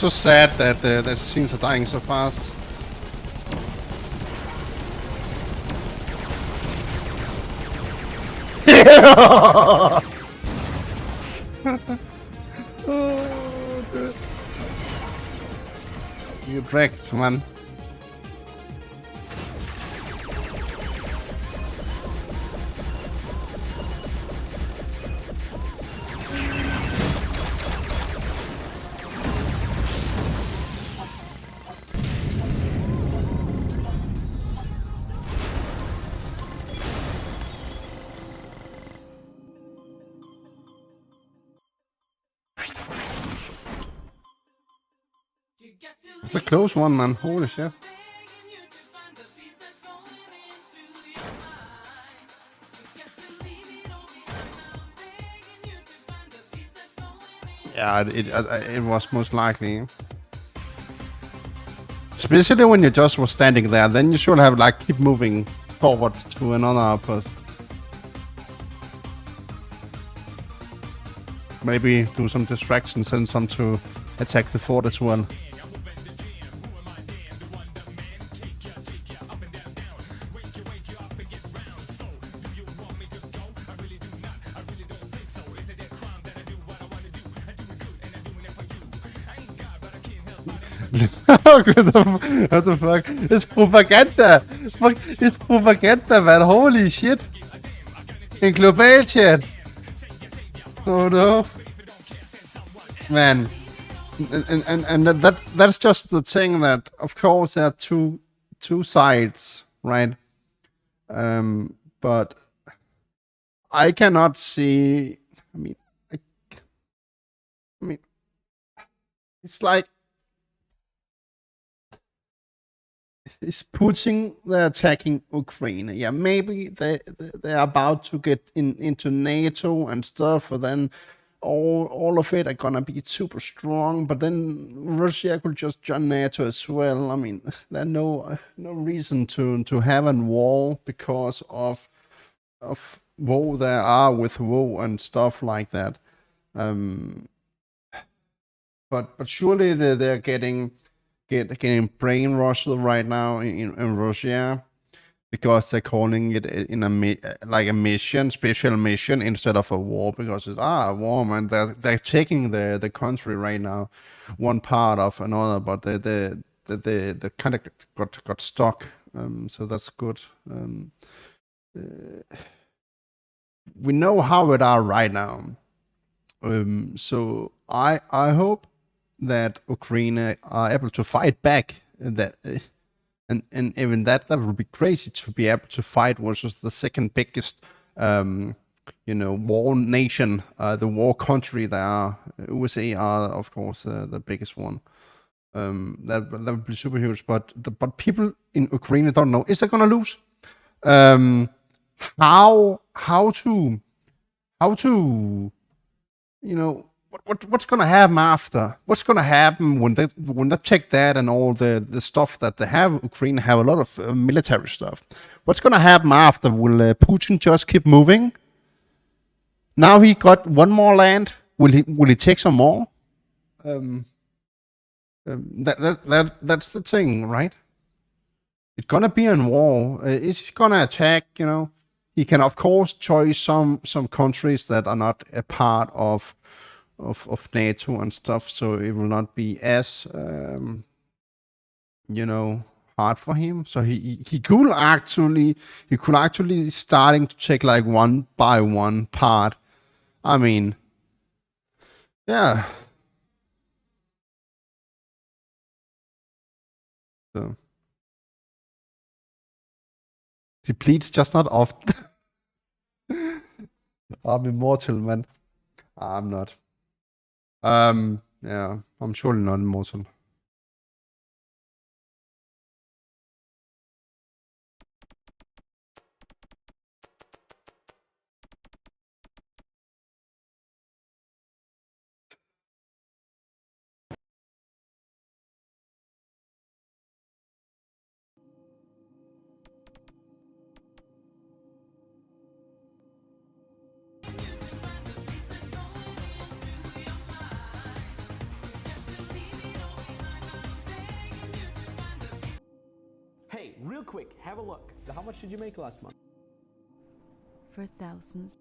It's so sad that the scenes are dying so fast. Oh, dude. You wrecked, man. It's a close one, man. Holy shit. Yeah, it was most likely. Especially when you just were standing there, then you should have like keep moving forward to another outpost. Maybe do some distractions and some to attack the fort as well. What the fuck? It's propaganda! Fuck, it's propaganda, man. Holy shit! In global chat! Oh no! Man. And that's just the thing that, of course, there are two sides, right? But I cannot see... I mean... It's like... Is Putin they're attacking Ukraine? Yeah, maybe they're about to get into NATO and stuff, and then all of it are gonna be super strong. But then Russia could just join NATO as well. I mean, there's no reason to have a war because of war there are with war and stuff like that. But surely they're getting brainwashed right now in Russia because they're calling it in a mission, special mission instead of a war, because it's a war, man. They're taking the country right now, one part of another, but they kind of got stuck. So that's good. We know how it are right now. So I hope that Ukraine are able to fight back, that and even that would be crazy to be able to fight versus the second biggest war nation, the war country there. USA are of course the biggest one. That would be super huge, but people in Ukraine don't know, is they gonna lose? How to what's gonna happen after? What's gonna happen when they take that and all the stuff that they have? Ukraine have a lot of military stuff. What's gonna happen after? Will Putin just keep moving? Now he got one more land. Will he take some more? That's the thing, right? It's gonna be in war. Is he gonna attack? He can of course choose some countries that are not a part of NATO and stuff, so it will not be as hard for him. So he could actually starting to take like one by one part. I mean, yeah. So he bleeds just not often. I'm immortal, man. I'm not. Yeah, I'm surely not immortal. real quick, have a look. How much did you make last month? For thousands.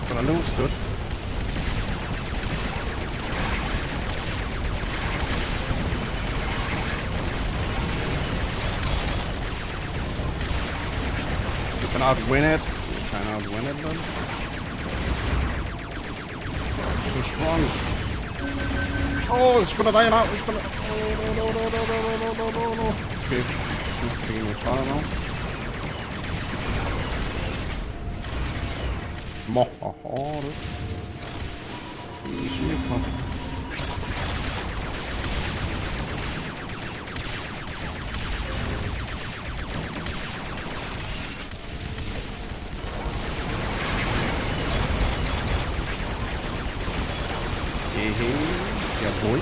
But I know it's good. You can outwin it. You can outwin it then. So strong. Oh, it's gonna die now. It's gonna. Oh, no, no, no, no, no, no, no, no, no. Okay, it's not taking much fire now. Har du? Det är så mycket. Yeah, boy.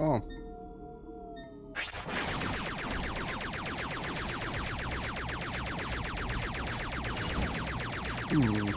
Oh. Hmm.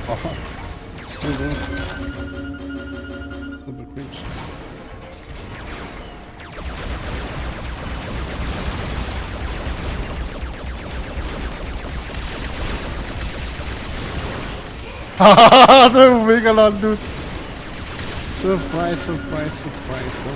Oh, still there. Little creeps. Haha, the Megalon, dude. Surprise, surprise, surprise, bro.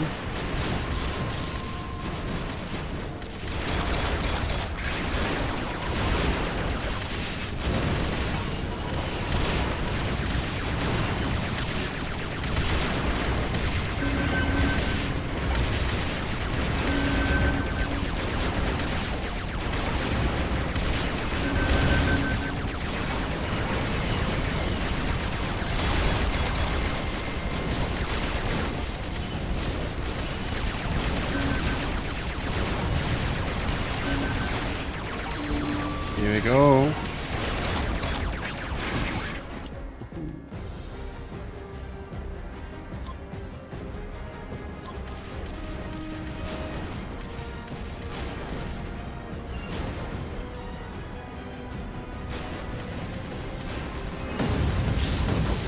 Here we go.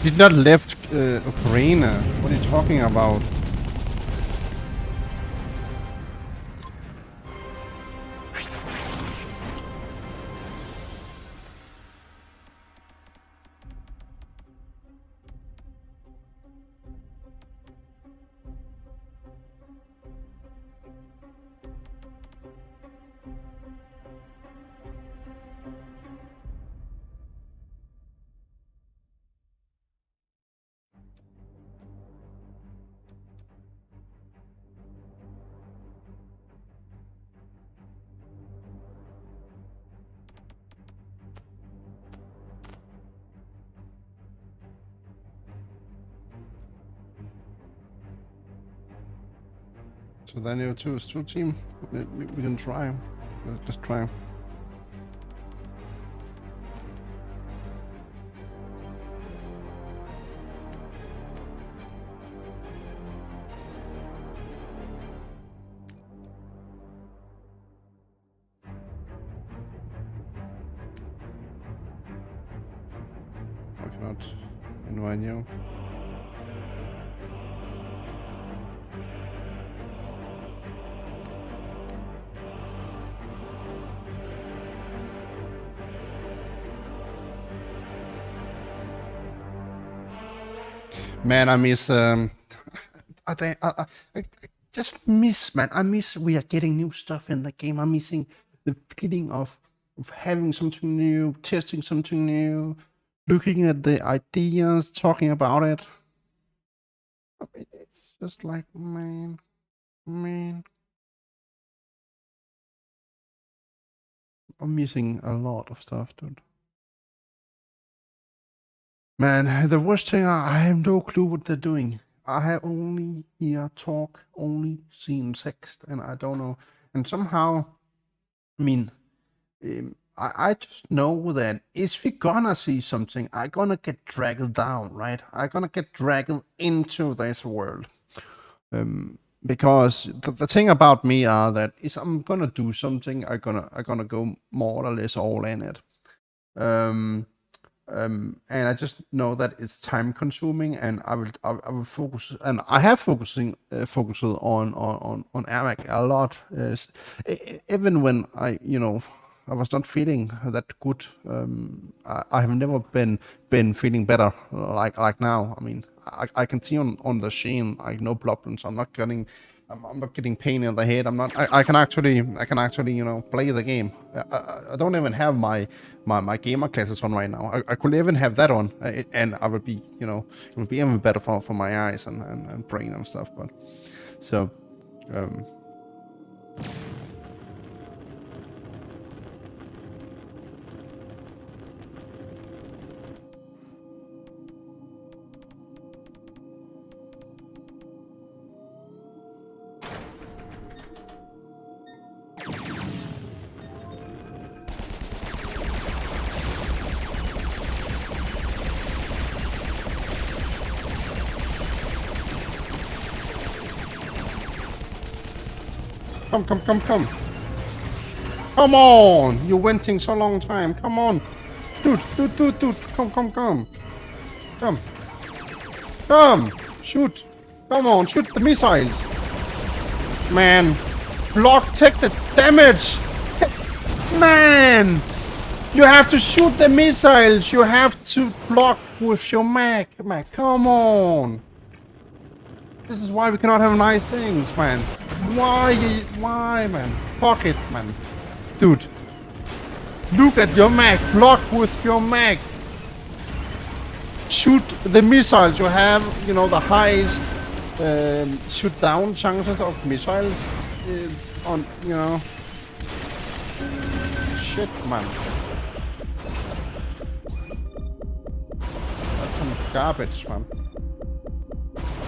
Did not left Ukraine. What are you talking about? So then you choose two team. We can try. Let's just try. I cannot invite you. Man, I miss. I just miss, man. I miss. We are getting new stuff in the game. I'm missing the feeling of having something new, testing something new, looking at the ideas, talking about it. I mean, it's just like, man. I'm missing a lot of stuff, dude. Man, the worst thing, I have no clue what they're doing. I have only hear talk, only seen text, and I don't know. And somehow, I mean, I just know that if we gonna see something, I gonna get dragged down, right? I gonna get dragged into this world. Because the thing about me are that is I'm gonna do something, I gonna go more or less all in it. Um, and I just know that it's time consuming, and I will focus, and I have focused on AirMech a lot, even when I was not feeling that good. I have never been feeling better like now. I mean, I can see on the scene like no problems. I'm not getting pain in the head. I can actually play the game. I don't even have my gamer classes on right now. I could even have that on, and I would be it would be even better for my eyes and brain and stuff. But so um, come. Come on! You're waiting so long time. Come on, dude. Come. Come. Shoot. Come on, shoot the missiles. Man. Block, take the damage. Man. You have to shoot the missiles. You have to block with your mech. Man, come on. This is why we cannot have nice things, man. Why, man? Pocket, man. Dude. Look at your mech. Block with your mech. Shoot the missiles. You have, the highest shoot down chances of missiles on, Shit, man. That's some garbage, man.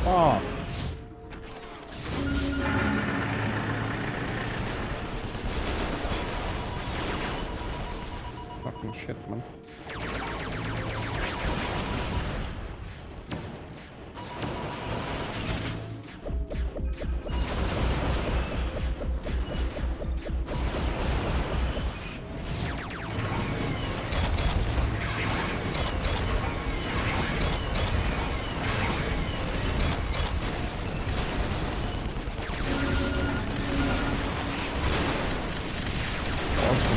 Oh. Fucking shit, man.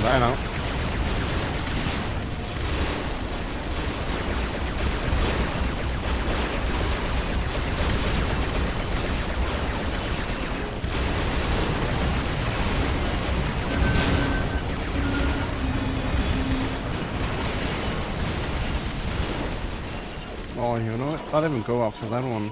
I know. Oh, you know what? I'll even go after that one.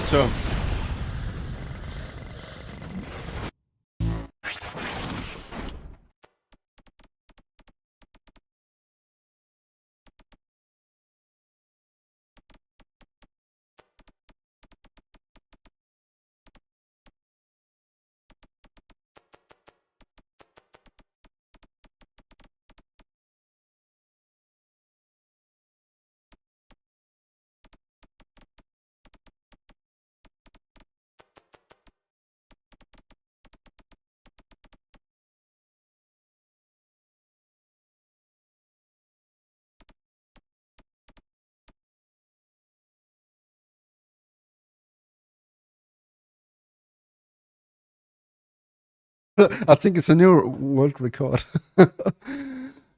So I think it's a new world record.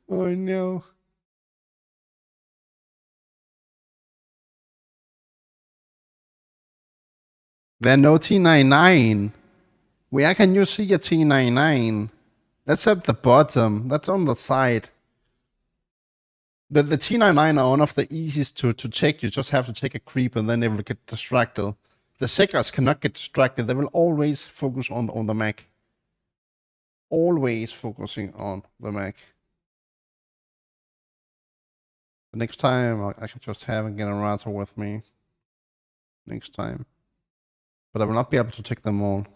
Oh no. There are no T99. Where can you see a T99? That's at the bottom. That's on the side. The T99 are one of the easiest to take. You just have to take a creep and then they will get distracted. The Seekers cannot get distracted. They will always focus on the mech. Always focusing on the mech. The next time I can just have a generator with me. Next time. But I will not be able to take them all.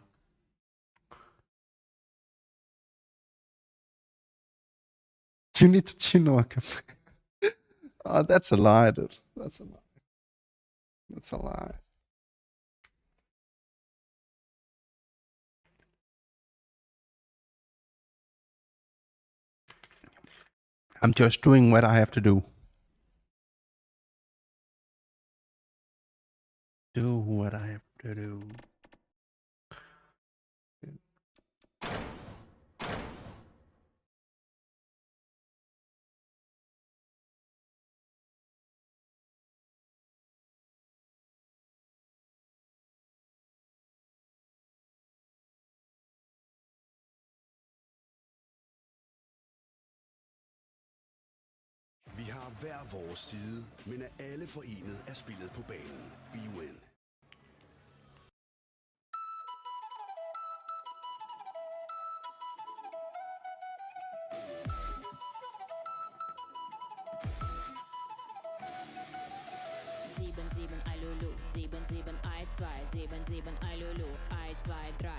You need to chin work. Oh, that's a lie, dude. That's a lie. That's a lie. I'm just doing what I have to do. Do what I have to do. Vi har hver vores side, men er alle forenet af spillet på banen. B-Win. Sieben, sieben, Alulu, 7712, 77, Alulu, 123,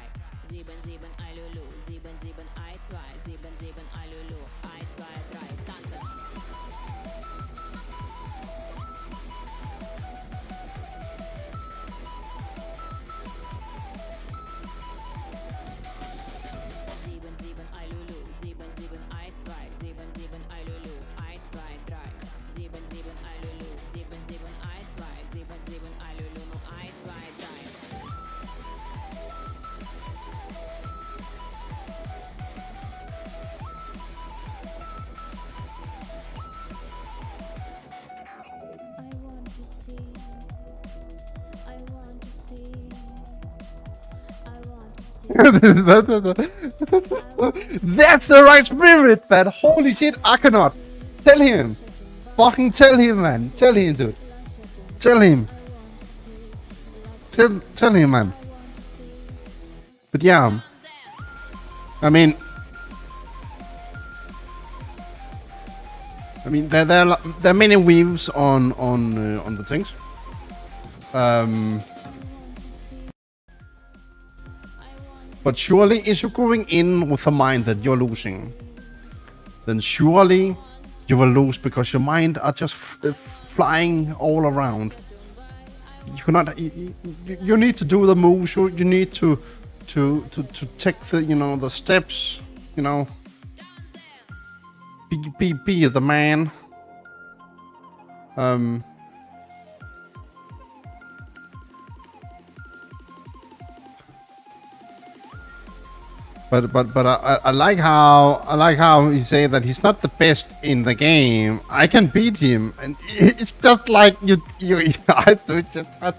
77, Alulu, 7712, 77, Alulu, 123, tanzen. Sieben, sieben, Alulu, 7712, 77, Alulu, 123, 77, Alulu, 7712, 77, Alulu, 123. I want to see. I want to see. I want to see. That's the right spirit, man. Holy shit, I cannot. Tell him. Fucking tell him, man. Tell him, dude. Tell him. Tell him, man. But yeah. I mean, there are many weaves on the things. But surely, if you're going in with a mind that you're losing, then surely you will lose because your mind are just flying all around. You cannot. You need to do the moves. You need to take the the steps. Be the man. But I like how he say that he's not the best in the game. I can beat him, and it's just like you I don't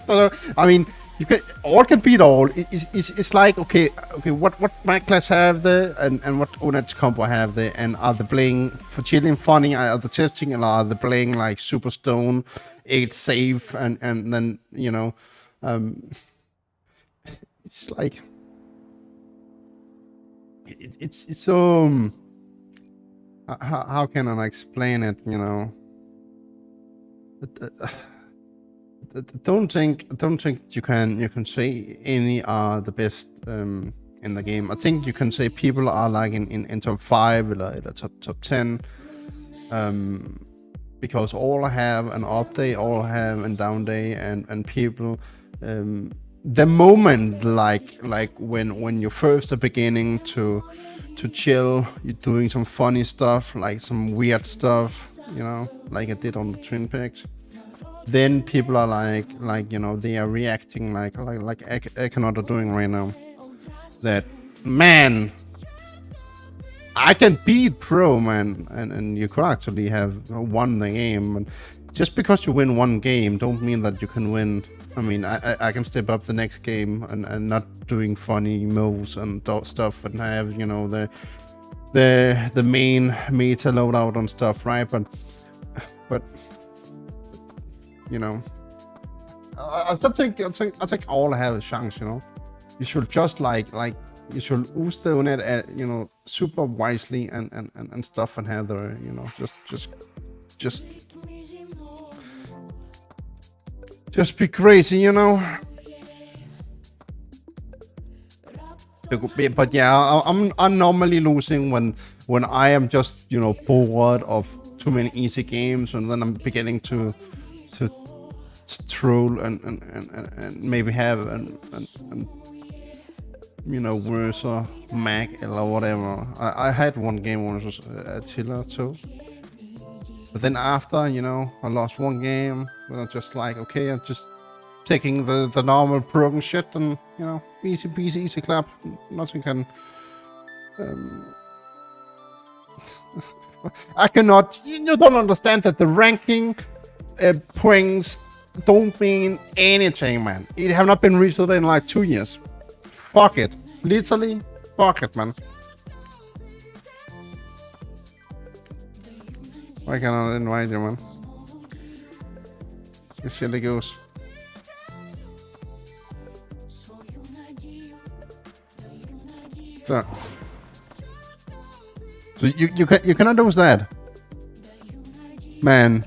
know. I mean, you can all can beat all. It's like okay, what my class have they, and what Onet's combo have they, and are they playing for chilling, funny? Are they testing, and are they playing like super stone, 8 safe, and then it's like. It's so how can I explain it? Don't think you can say any are the best in the game. I think you can say people are like in top 5 or top 10 because all have an up day, all have a down day, and people the moment like when you first are beginning to chill, you're doing some funny stuff, like some weird stuff, like I did on the Twin Peaks. Then people are like they are reacting like Econaut are doing right now. That man, I can beat pro, man, and you could actually have won the game. And just because you win one game, don't mean that you can win. I mean, I can step up the next game and not doing funny moves and stuff, and have, you know, the main meta loadout and stuff, right? But you know, I think all have a chance. You know, you should just like you should use the net, you know, super wisely and stuff, and have the, you know, just be crazy, you know. But yeah, I'm normally losing when I am just, you know, bored of too many easy games, and then I'm beginning to troll and maybe have an you know, worse or Mac or whatever. I had one game when it was Attila too. But then after, you know, I lost one game, and I'm just like, okay, I'm just taking the normal broken shit, and, you know, easy peasy, easy clap. Nothing can... I cannot... You don't understand that the ranking points don't mean anything, man. It have not been reached in like 2 years. Fuck it. Literally, fuck it, man. Why can't I invite you, man? You silly goose. So you cannot do that, man.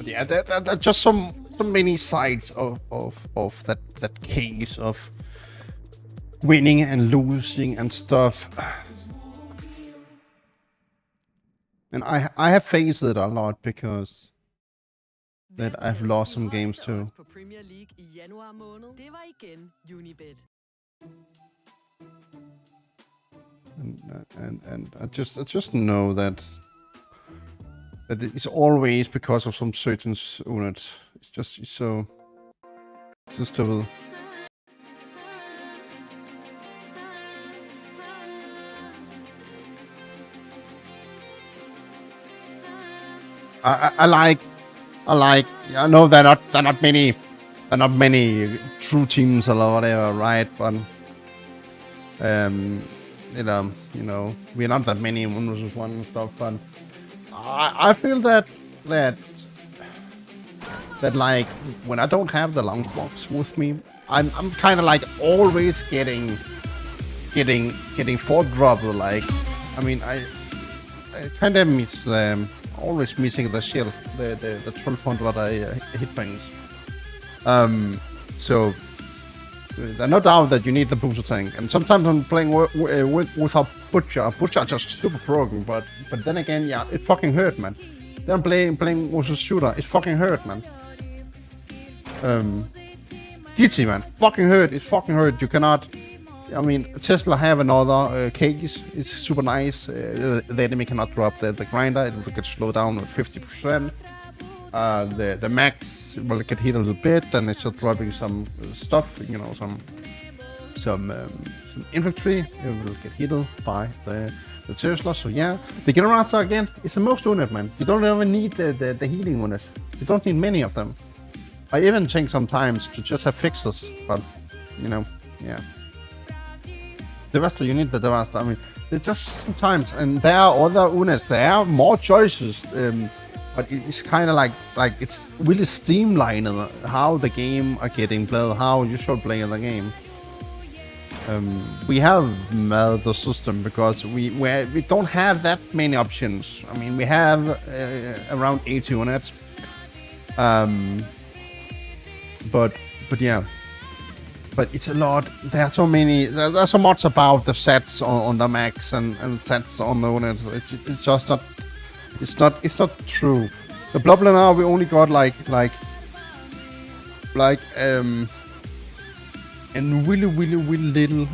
Yeah, there are just so many sides of that case of winning and losing and stuff. And I have faced it a lot because that I've lost some games too. På Premier League i januar måned, det var igen Unibet. And I just know that it's always because of some certain units. It's just so stupid. I like. I know they're not many true teams or whatever, right? But you know, we're not that many in 1v1 and stuff. But I feel that like when I don't have the long box with me, I'm kind of like always getting fort dropped. Like, I mean, I kind of miss always missing the shield, the 1200 hit points. So there's no doubt that you need the booster tank, and sometimes I'm playing without Butcher. Butcher just super broken, but then again, yeah, it fucking hurt, man. Then I'm playing with a shooter, it fucking hurt, man. GT, man, fucking hurt. It's fucking hurt. You cannot. I mean, Tesla have another case. It's super nice. The enemy cannot drop the grinder. It will get slowed down with 50%. The max will get hit a little bit, and it's just dropping some stuff. You know, some infantry. It will get hit by the Tesla. So yeah, the generator again is the most unit, man. You don't even need the healing unit. You don't need many of them. I even think sometimes to just have fixers, but you know, yeah. Devastator, you need the Devastator. I mean, it's just sometimes, and there are other units. There are more choices, but it's kind of like it's really streamlined how the game are getting played, how you should play the game. We have made the system because we don't have that many options. I mean, we have around 80 units. But yeah. But it's a lot. There are so many. There's so much about the sets on the max and sets on the units. It's just not. It's not true. The problem now we only got like and really little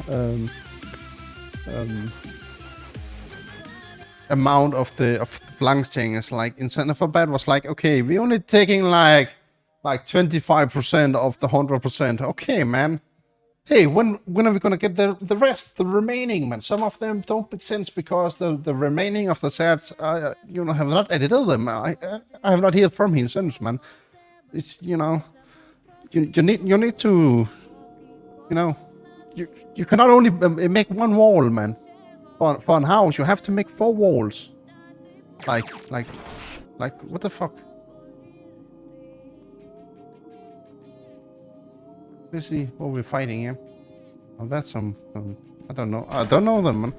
amount of the blanks changes. Like in Center for Bad was like, okay, we only taking like 25% of the 100%. Okay, man. Hey, when are we gonna get the rest, the remaining, man? Some of them don't make sense because the remaining of the sets, you know, have not edited them. I have not heard from him since, man. It's, you know, you need to, you know, you cannot only make one wall, man. For a house, you have to make 4 walls. Like what the fuck? Let's see what we're fighting here. Oh, that's some I don't know. I don't know them, man.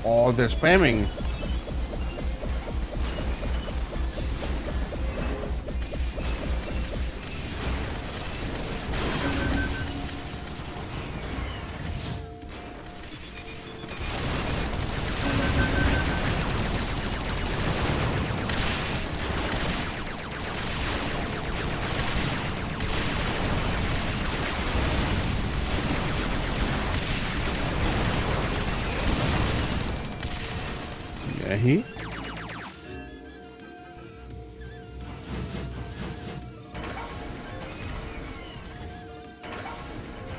Oh, they're spamming. Yeah, he.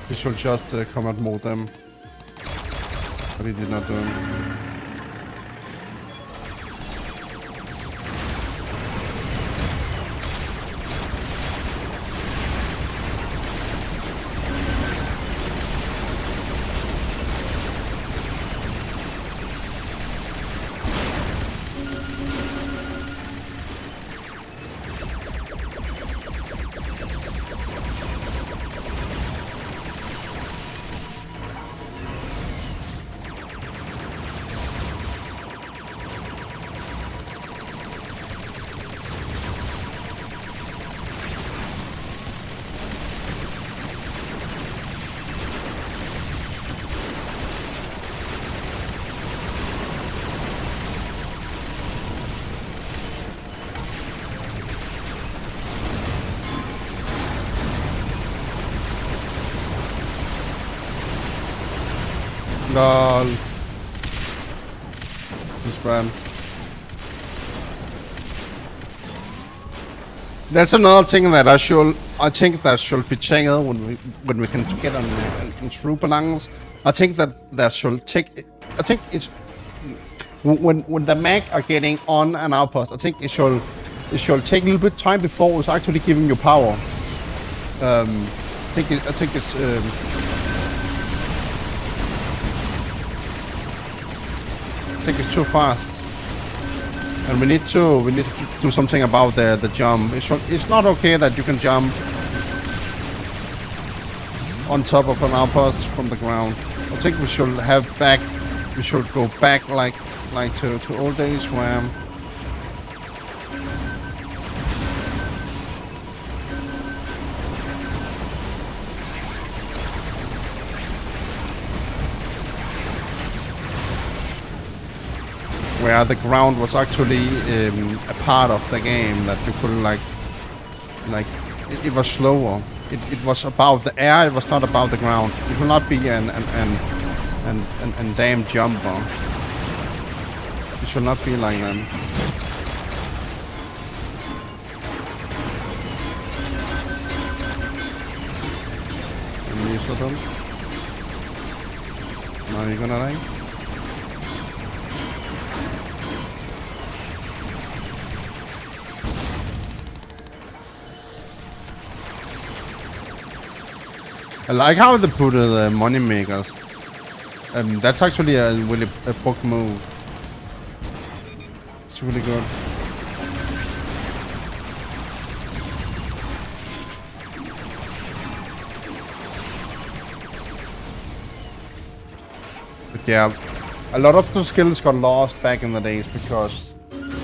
He should just come and mow them, but he did not do it. Lol. This brand. That's another thing that I think that should be checked when we can get on true balance. I think that should take. I think it's when the Mac are getting on an outpost. I think it should take a little bit time before it's actually giving you power. I think it's. I think it's too fast, and we need to do something about the jump. It's not okay that you can jump on top of an outpost from the ground. I think we should go back like to old days where the ground was actually a part of the game, that you could like it was slower. It was about the air. It was not about the ground. It will not be an damn jumper. It should not be like that. And you saw them. Now you're gonna die. I like how they put the money makers. That's actually a really broke move. It's really good. But yeah, a lot of the skills got lost back in the days because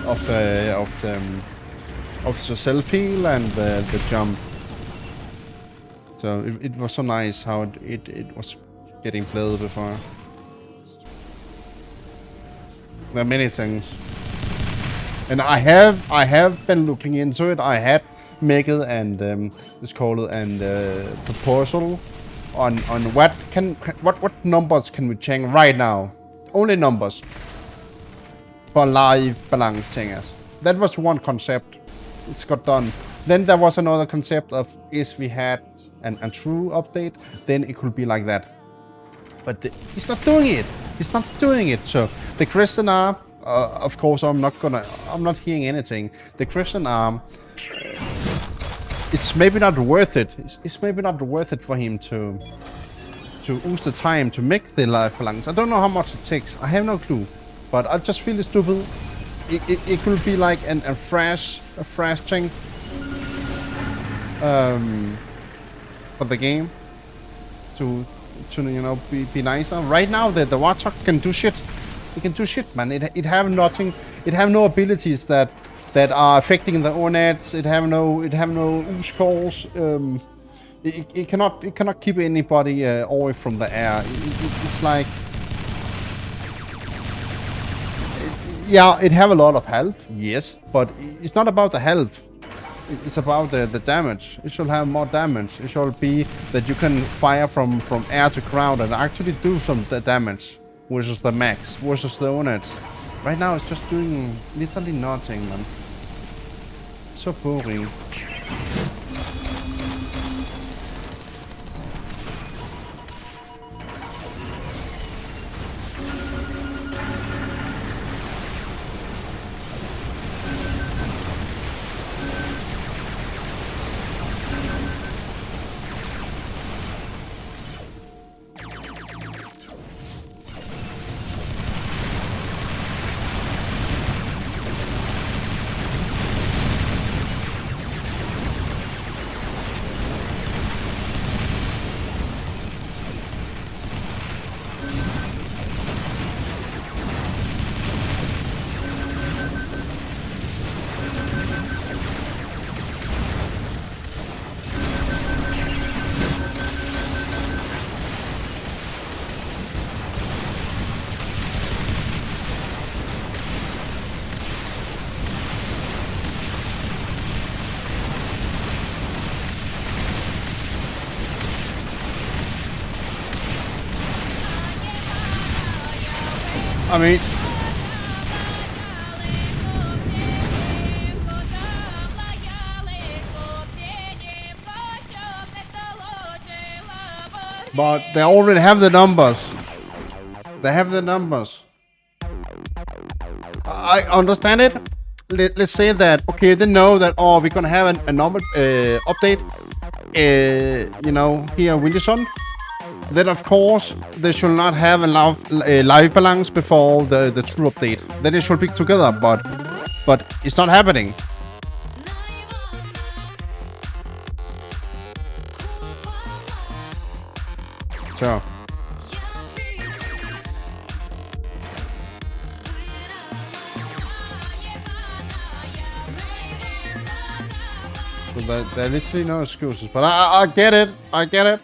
of the self heal and the jump. So it was so nice how it was getting played before. There are many things, and I have been looking into it. I had made it and it's called and proposal on what numbers can we change right now? Only numbers for live balance changes. That was one concept. It's got done. Then there was another concept of if we had a true update, then it could be like that. But he's not doing it. He's not doing it. So the Christian arm, of course, I'm not hearing anything. The Christian arm, it's maybe not worth it. It's maybe not worth it for him to use the time to make the live balance. I don't know how much it takes. I have no clue. But I just feel it's stupid. It could be like a fresh thing. For the game to be nicer. Right now the Warthog can do shit. It can do shit, man. It have nothing. It have no abilities that are affecting the ONETs. It have no ooze calls. It cannot keep anybody away from the air. It's like yeah, it have a lot of health, yes, but it's not about the health. It's about the damage. It should have more damage. It should be that you can fire from air to ground and actually do some damage versus the max, versus the ONETs. Right now it's just doing literally nothing, man. It's so boring. I mean, but they already have the numbers. They have the numbers. I understand it. Let's say that, okay, they know that, oh, we're gonna have a normal update, you know, here Wilson. Then, of course, they should not have a live balance before the true update. Then they should be together, but it's not happening. So. So there are literally no excuses, but I get it. I get it.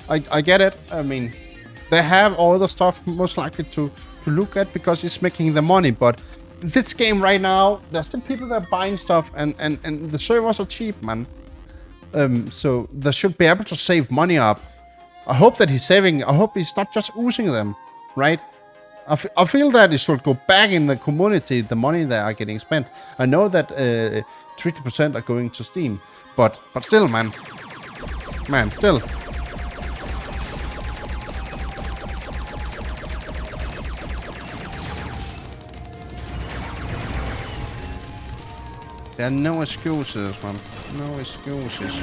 I get it. I mean, they have all the stuff most likely to look at because it's making the money. But this game right now, there's still people that are buying stuff, and the servers are cheap, man. So they should be able to save money up. I hope that he's saving. I hope he's not just oozing them, right? I feel that it should go back in the community, the money that are getting spent. I know that 30% are going to Steam, but still, man, still. There are no excuses, man. No excuses.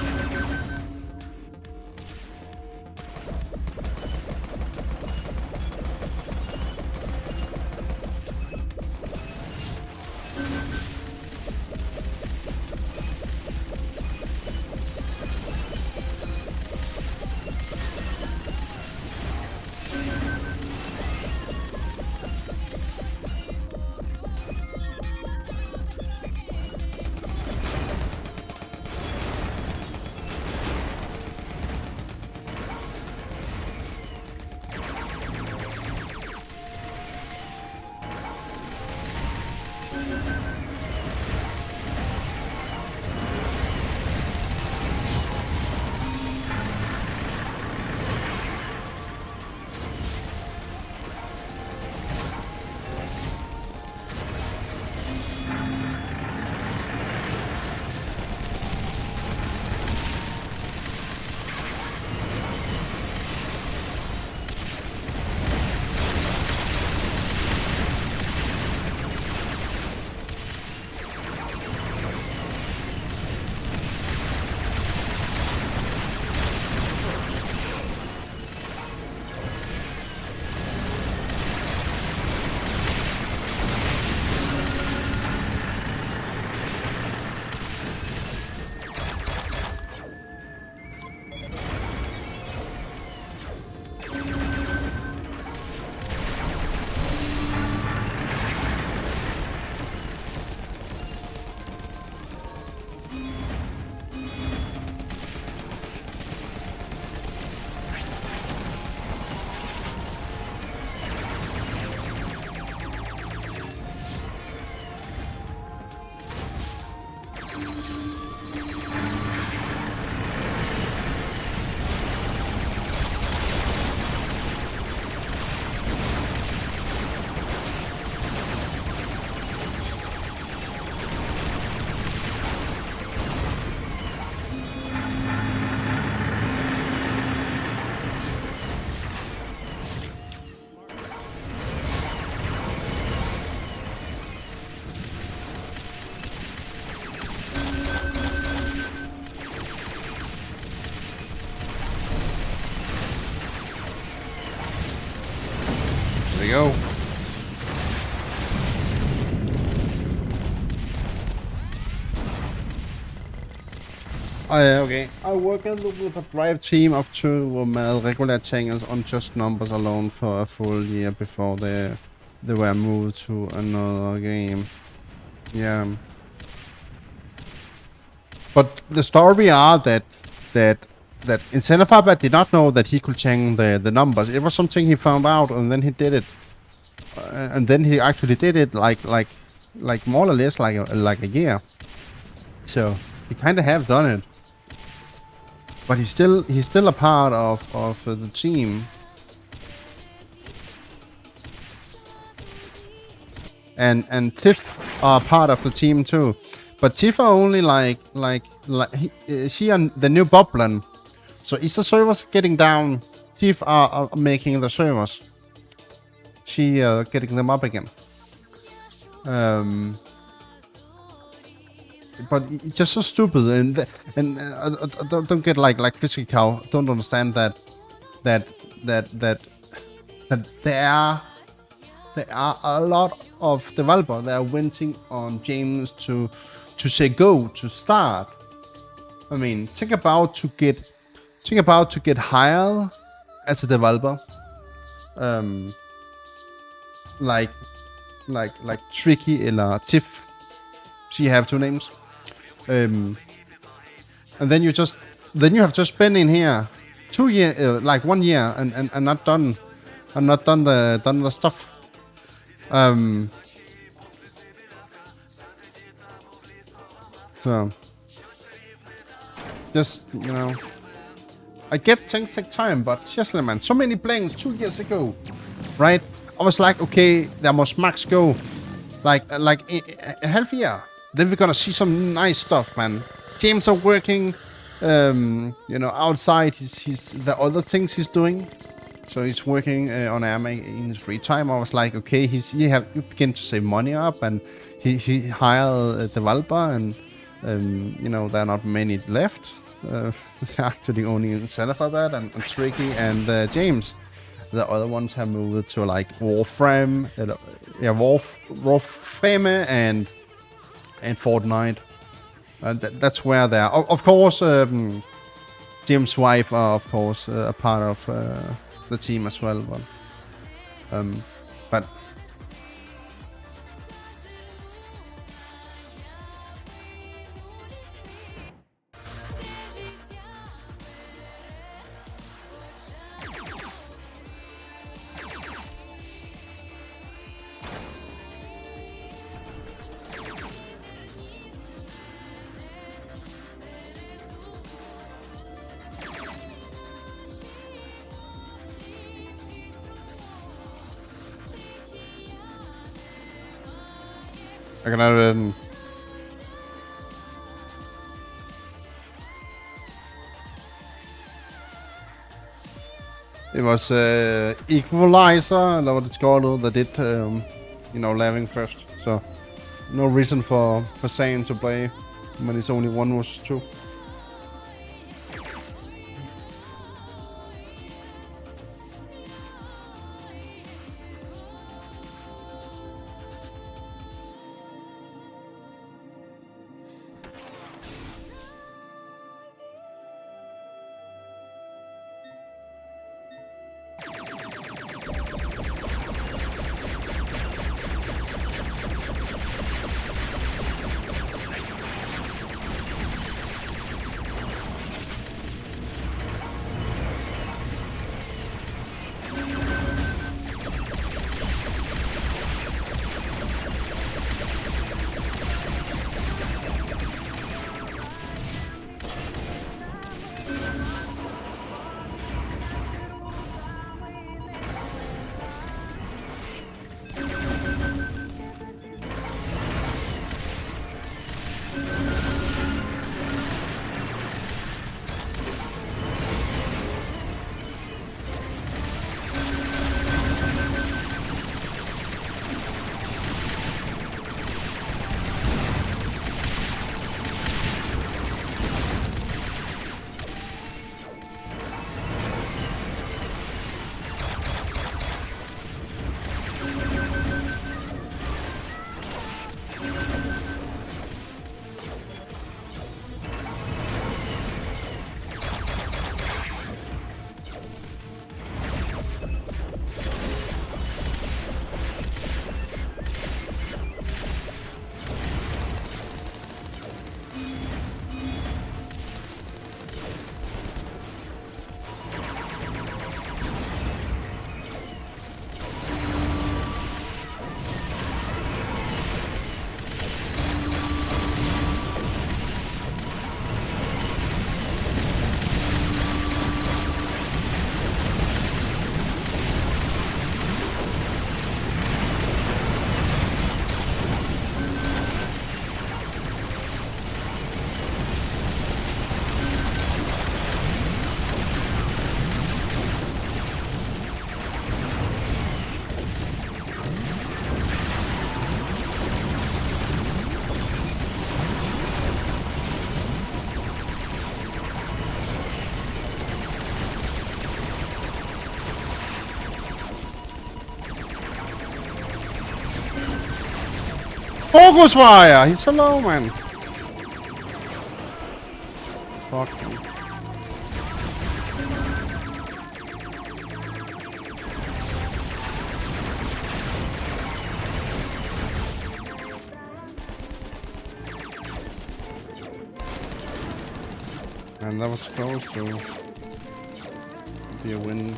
Go. Okay. I work with a drive team of 2 regular channels on just numbers alone for a full year before they were moved to another game. Yeah. But the story are that Incendifiber did not know that he could change the numbers. It was something he found out, and then he did it. And then he actually did it like more or less like a year. So he kind of have done it, but he's still a part of the team. and Tiff are part of the team too. But Tiff are only she and the new Boblin. So is the servers getting down? Tiff are making the servers. She getting them up again. But it's just so stupid, and don't get like physical. Don't understand that there are a lot of developers that are waiting on James to say go to start. I mean, think about to get hired as a developer. Like Tricky or Tiff. She have two names. And then you have just been in here 2 years, like 1 year, and not done the stuff. So just I get things take time, but seriously, man, so many blanks 2 years ago, right? I was like, okay, there must max go, like a half year. Then we're gonna see some nice stuff, man. James are working, outside. He's the other things he's doing. So he's working on AirMech in his free time. I was like, okay, you begin to save money up, and he hired a developer, and there are not many left. Actually, only Celebad and Tricky and James. The other ones have moved to like Warframe, Warframe and Fortnite. That's where they are. Of course, Jim's wife are of course a part of the team as well. But I can it was Equalizer, or what it's called, that did Laving first. So no reason for saying to play when it's only 1 versus 2. Focus fire! He's so low, man. Fuck him. And that was close to be a win.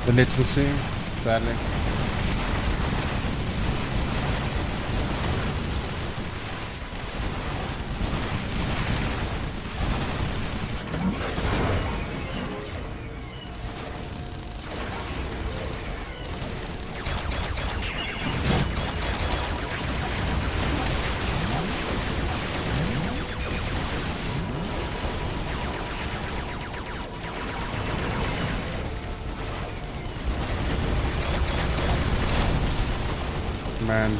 The latency, sadly. Man.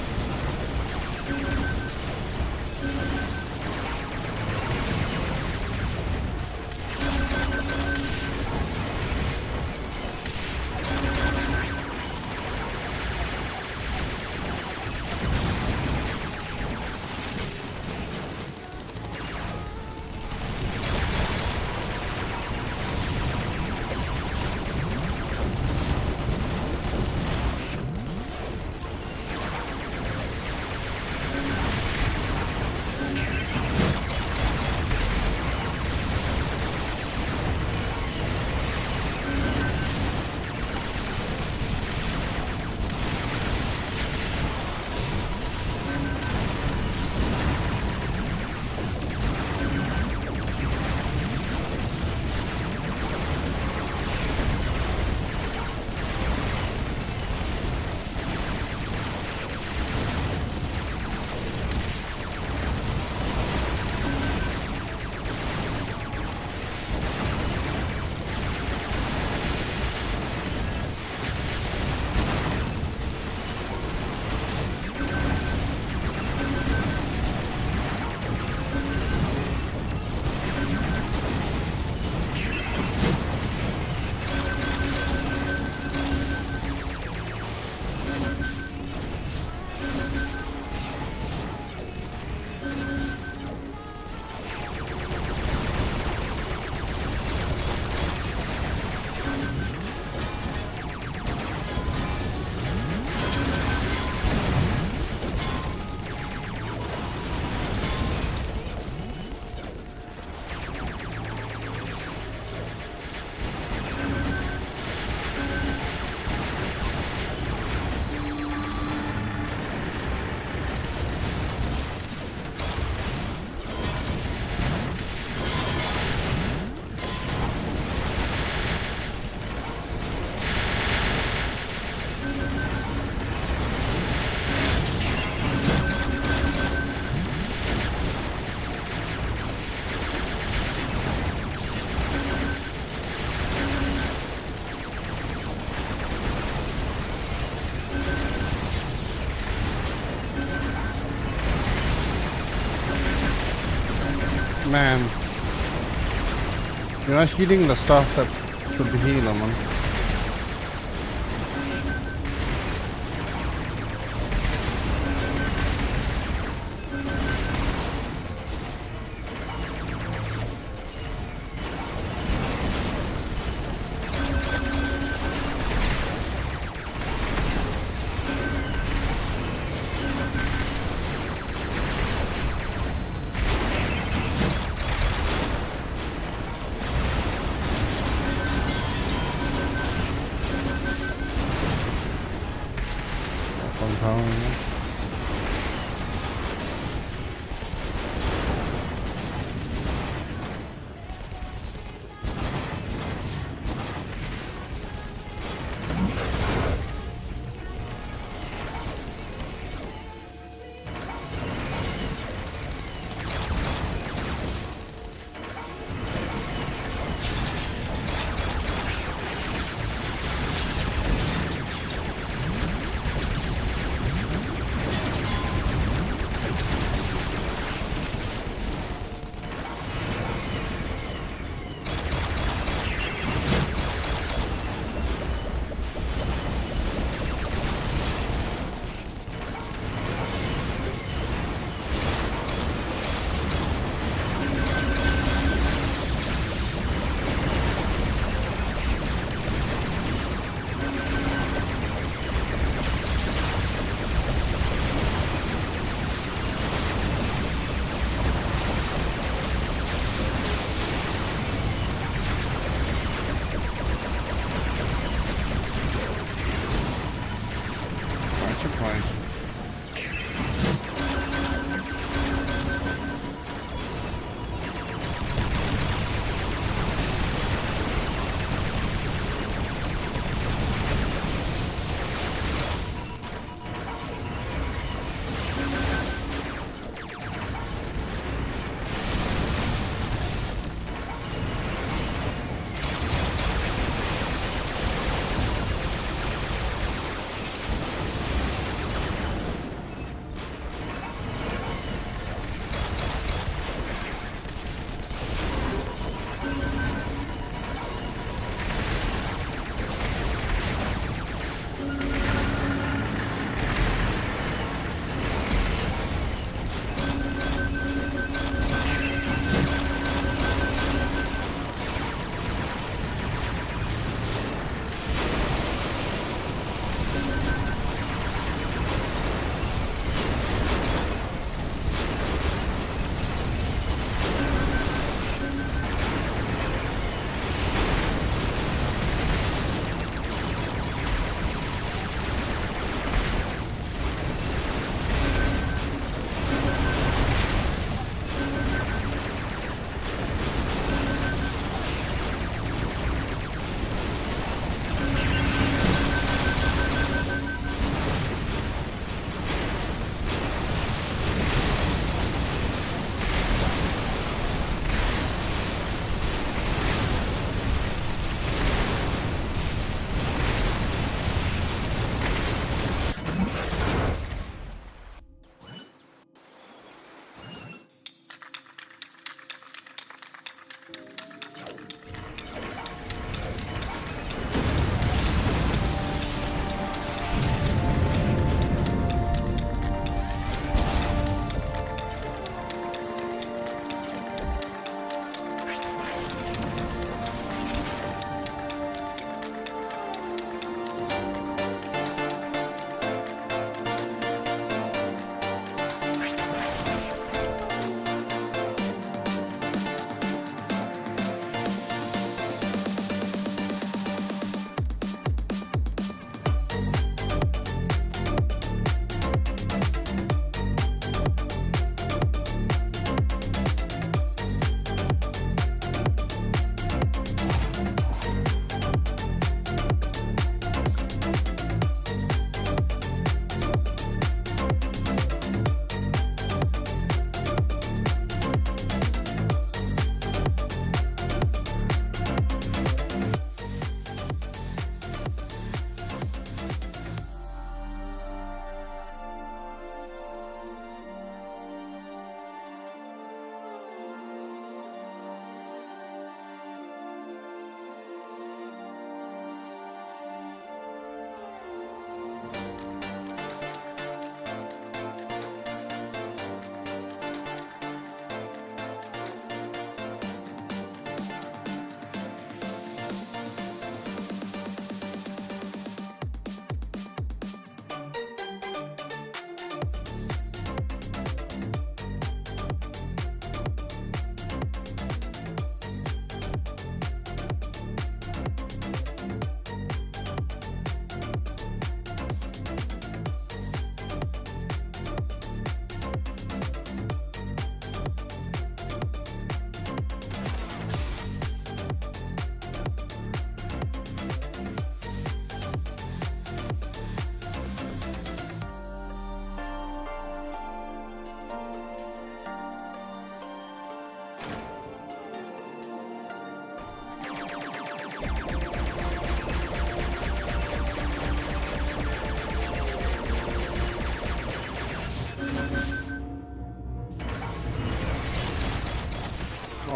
Man. You're not healing the stuff that should be healed, man.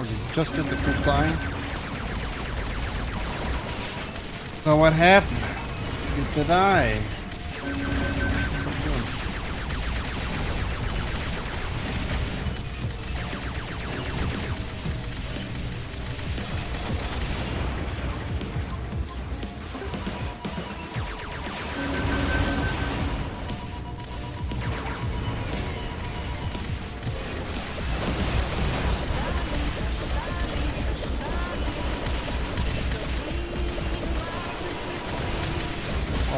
Oh, you just did the quick die. So what happened? Did they die?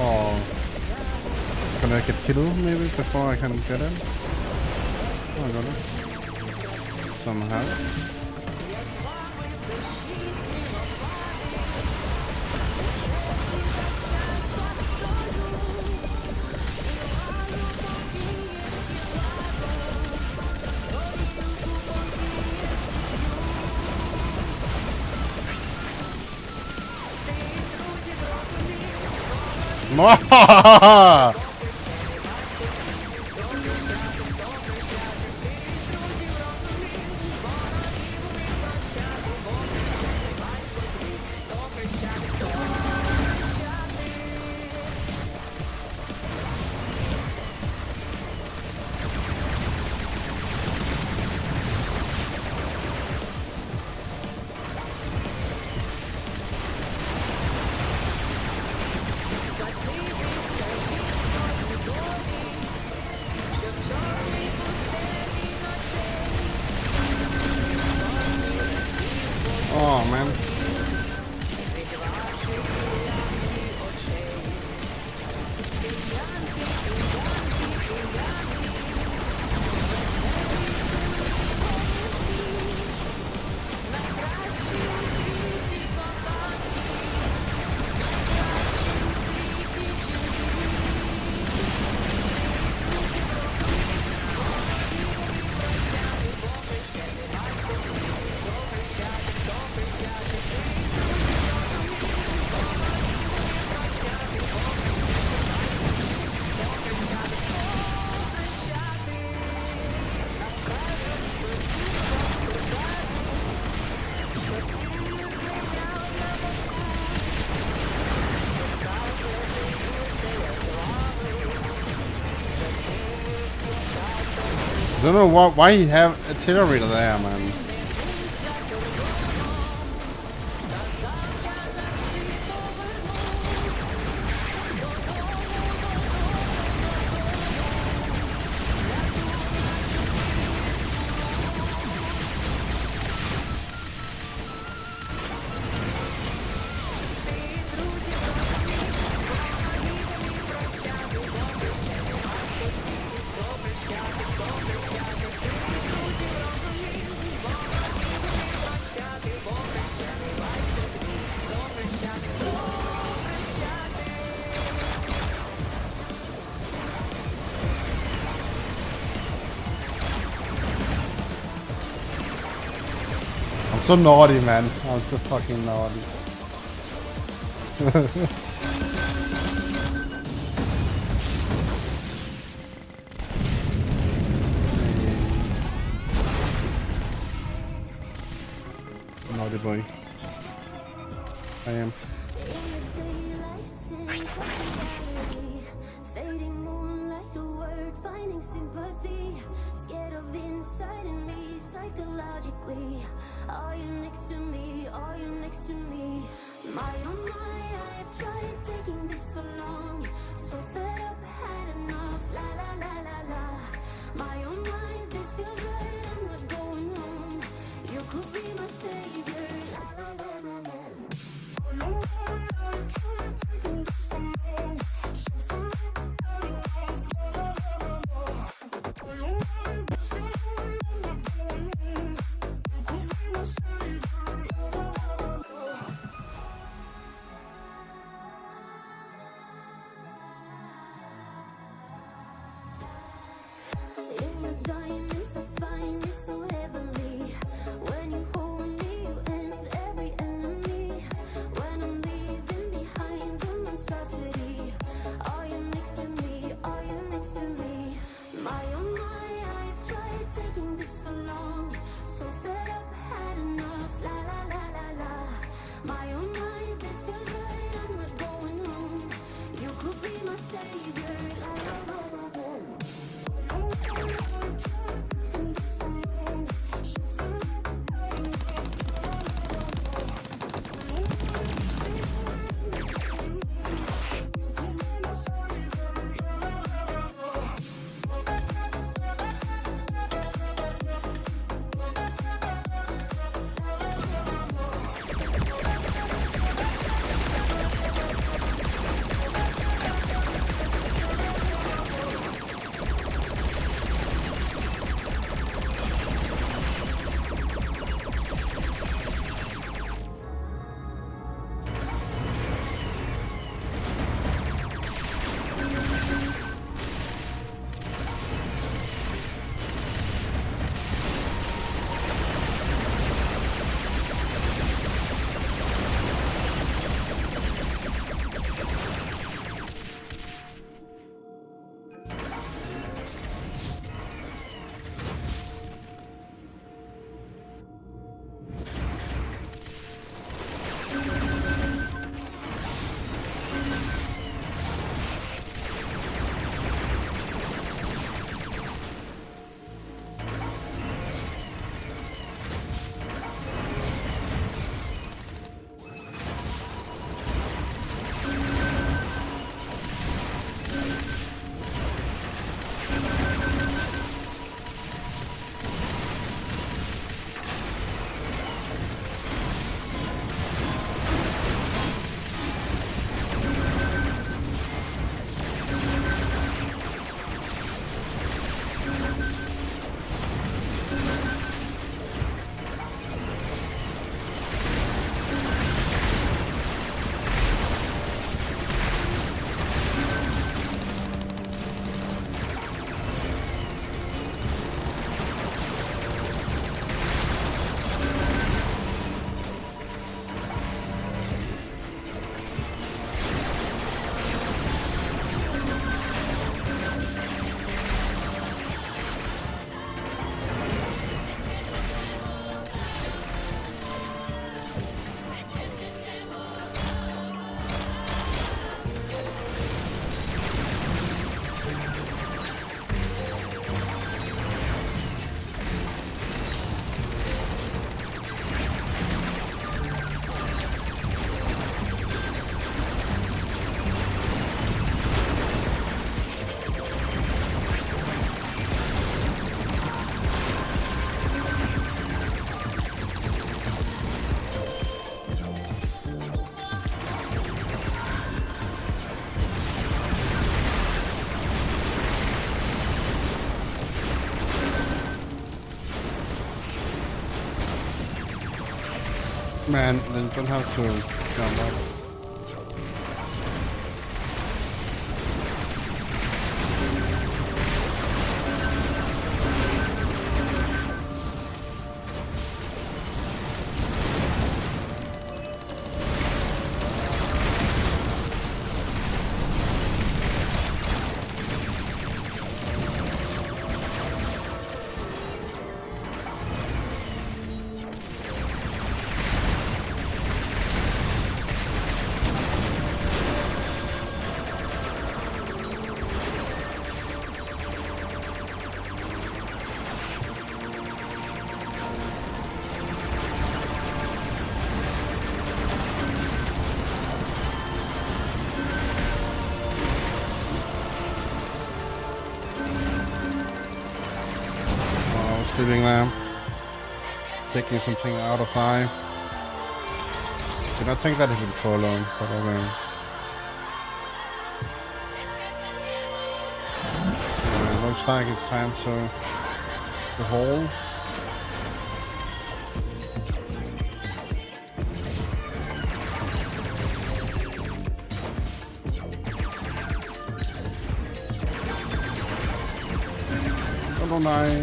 Oh, can I get killed maybe before I can get in? Oh, I got it. Somehow. Oh man. I don't know why you have artillery there, man. I'm so naughty, man. I'm so fucking naughty. Naughty boy. I am. Fading moonlight, a word finding sympathy. Scared of inside in me, psychologically. Are you next to me? Are you next to me? My oh my, I have tried taking this for long. So fed up, had enough. La la la la la. My oh my, this feels right. I'm not going home. You could be my savior. La la la la la. My oh my, I have tried taking this for long. So fed up, had enough. La la la la la. My oh my, this feels right. I'm not going home. You could be my savior. La la la la la. In the dark Man, then you don't have to jump up. Sleeping there. Taking something out of eye. Did not think that he would follow, but okay. Looks like it's time to haul. Don't die,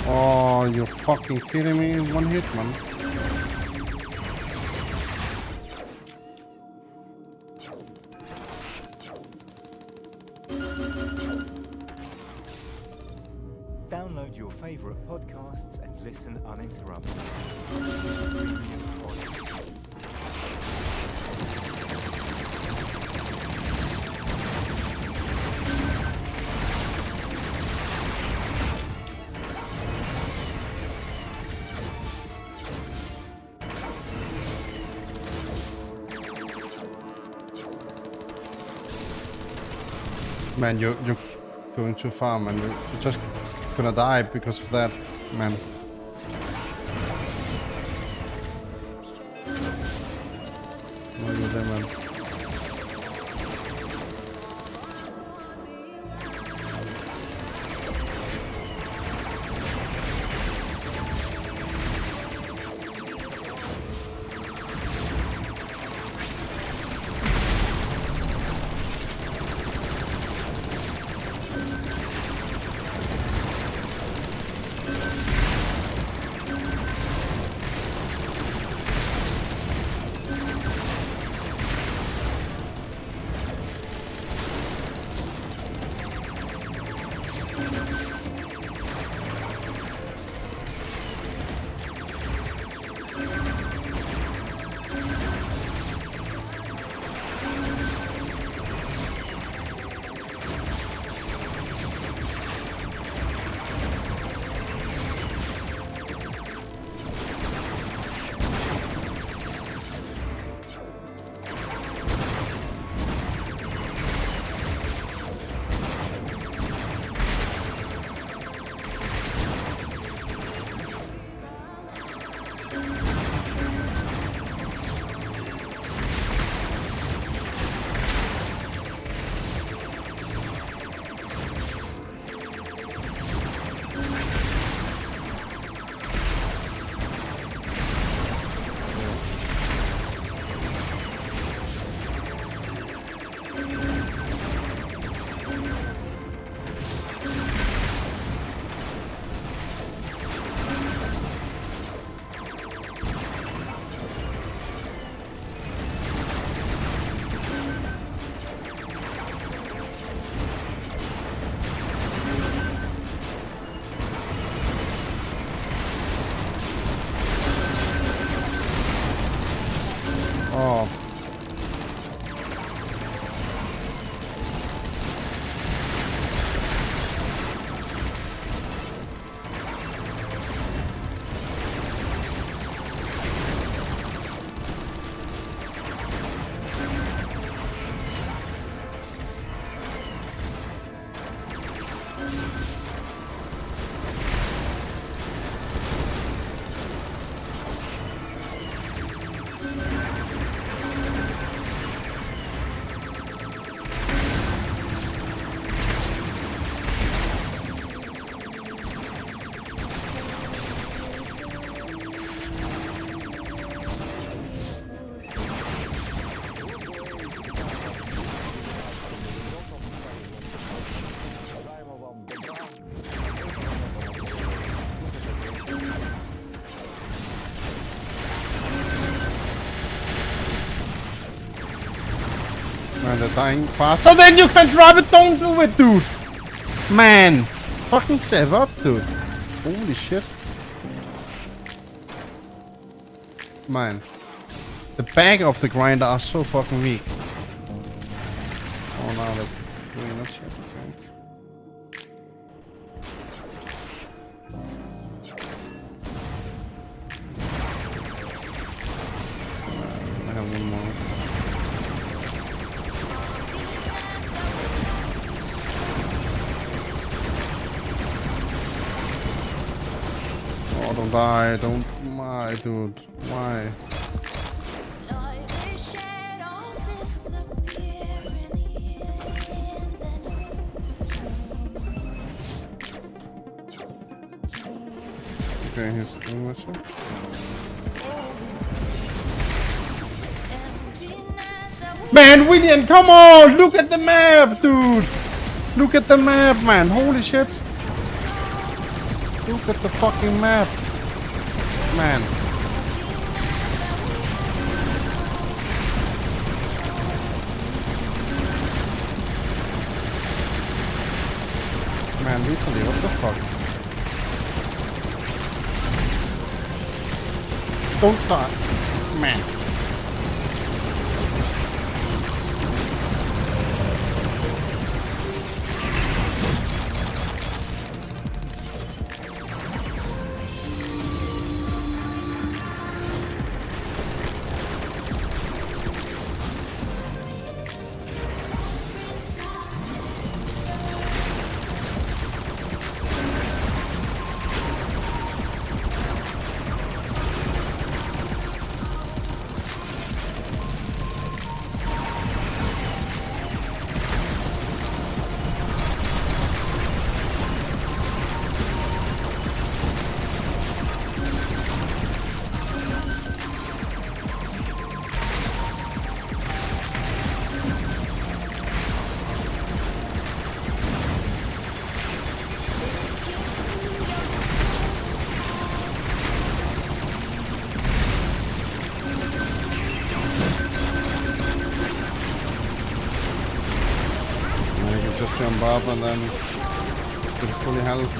Oh, you're fucking kidding me? One hit, man. Download your favorite podcasts and listen uninterrupted. Man, you're going too far, man. You're just gonna die because of that, man. What was that, man? they're dying fast. So then you can drop it. Don't do it, dude. Man. Fucking step up, dude. Holy shit. Man. The back of the grinder are so fucking weak. Oh, now they're doing that shit. I have one more. Oh, don't die. Don't. Why, dude? Why? Like the shadows disappear in the end, Okay, he's doing that shit. Man, William, come on! Look at the map, dude! Look at the map, man! Holy shit! Look at the fucking map! Man. Man, literally, what the fuck? Don't start. Man. Just jump up and then get fully health.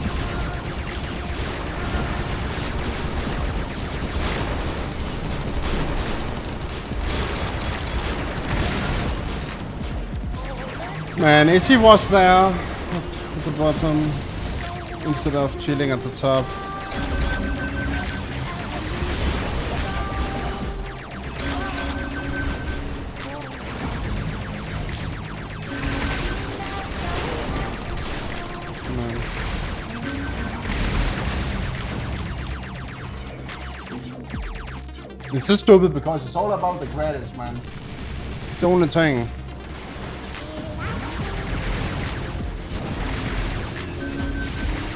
Man, Izzy was there at the bottom instead of chilling at the top. It's just stupid because it's all about the credits, man. It's the only thing.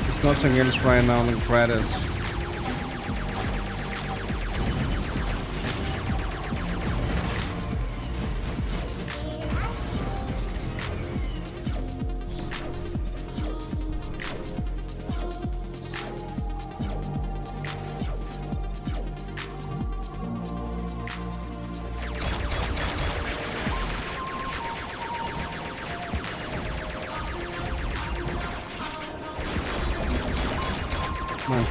There's nothing else right now than credits. Man.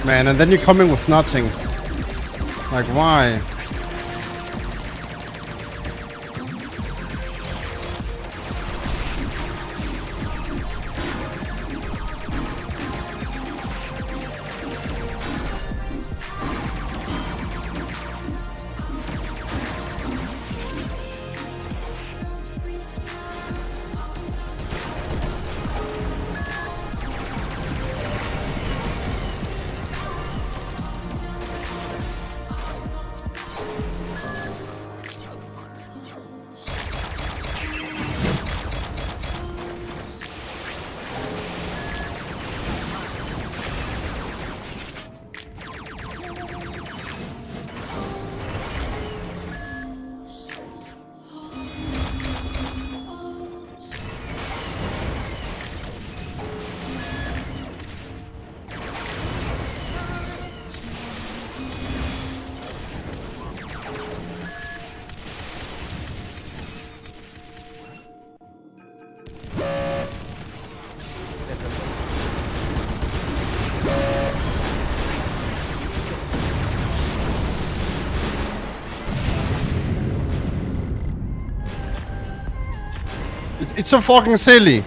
Man, and then you're coming with nothing. Like, why? it's so fucking silly.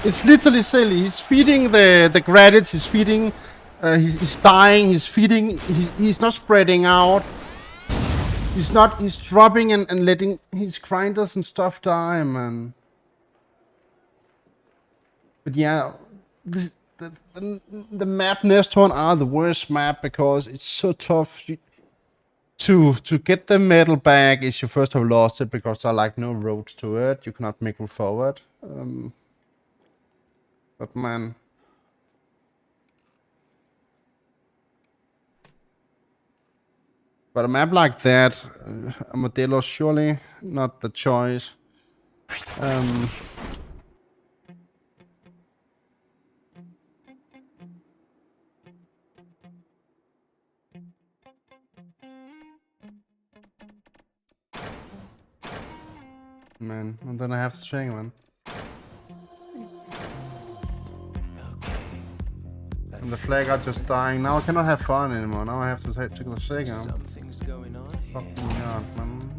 It's literally silly. He's feeding the gradients. He's feeding. He's dying. He's feeding. He's not spreading out. He's not. He's dropping and letting his grinders and stuff die, man. But yeah, the map Nestorn are the worst map because it's so tough. To get the metal back is you first have lost it because there are like no roads to it. You cannot make it forward. But man. But a map like that, a Modelo surely not the choice. Man, and then I have to change, man. And the flag are just dying. Now I cannot have fun anymore. Now I have to take the second. Something's going on here. Fuck me up, man.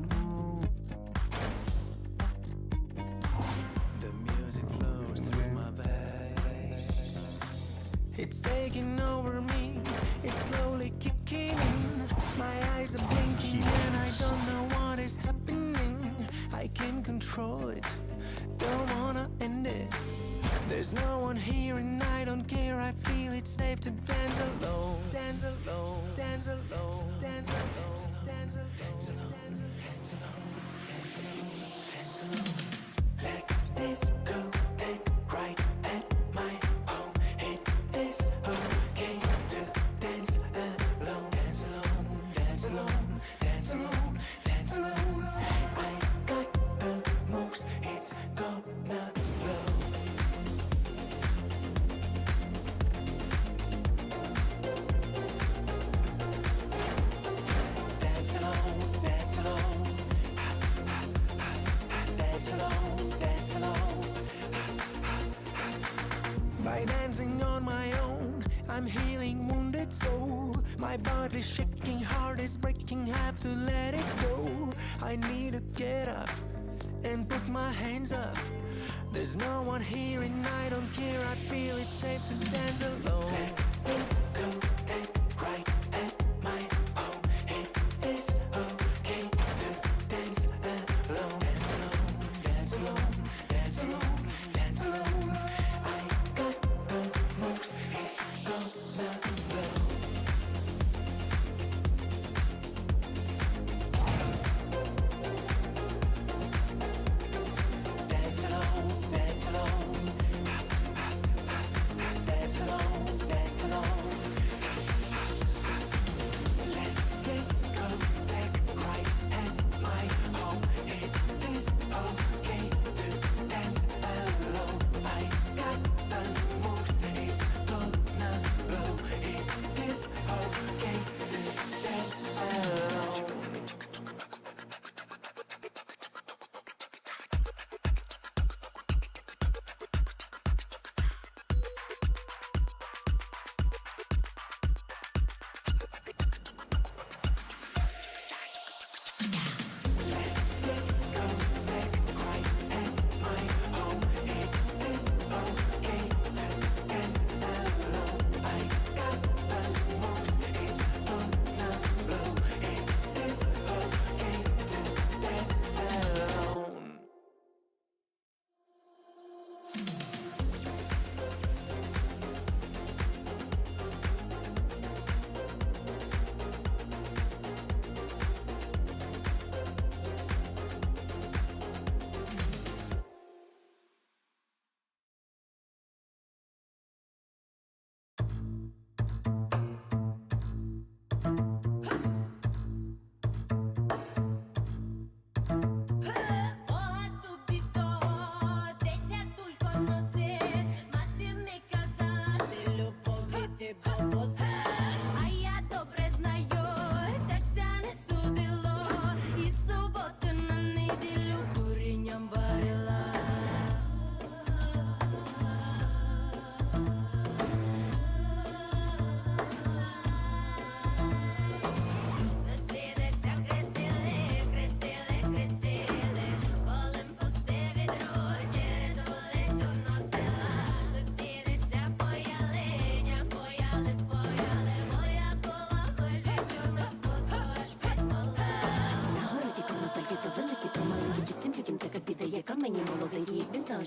The music flows through my veins. It's taking over me. It's slowly kicking in. My eyes are blinking and I don't know what is happening. I can control it. Don't wanna end it. There's no one here and I don't care. I feel it's safe to dance alone. Dance alone. Dance alone. Dance alone. Dance alone. Dance alone. Dance alone. Dance alone. Dance alone. Let this go back right at my home. Hit this okay to dance alone. Dance alone. Dance alone. Dance alone. Dance alone. I got the moves. It's gonna blow. By dancing on my own, I'm healing wounded soul. My body's shaking, heart is breaking, have to let it go. I need to get up and put my hands up. There's no one here and I don't care. I feel it's safe to dance alone. Let's go and right at my home. It is okay to dance alone. Dance alone, dance alone, dance alone, dance alone. I got the moves, it's gonna blow. Dance alone, dance alone. Dance alone, dance alone. Let's just go back right at my home. It is okay to dance alone. I got the moves, it's gonna blow.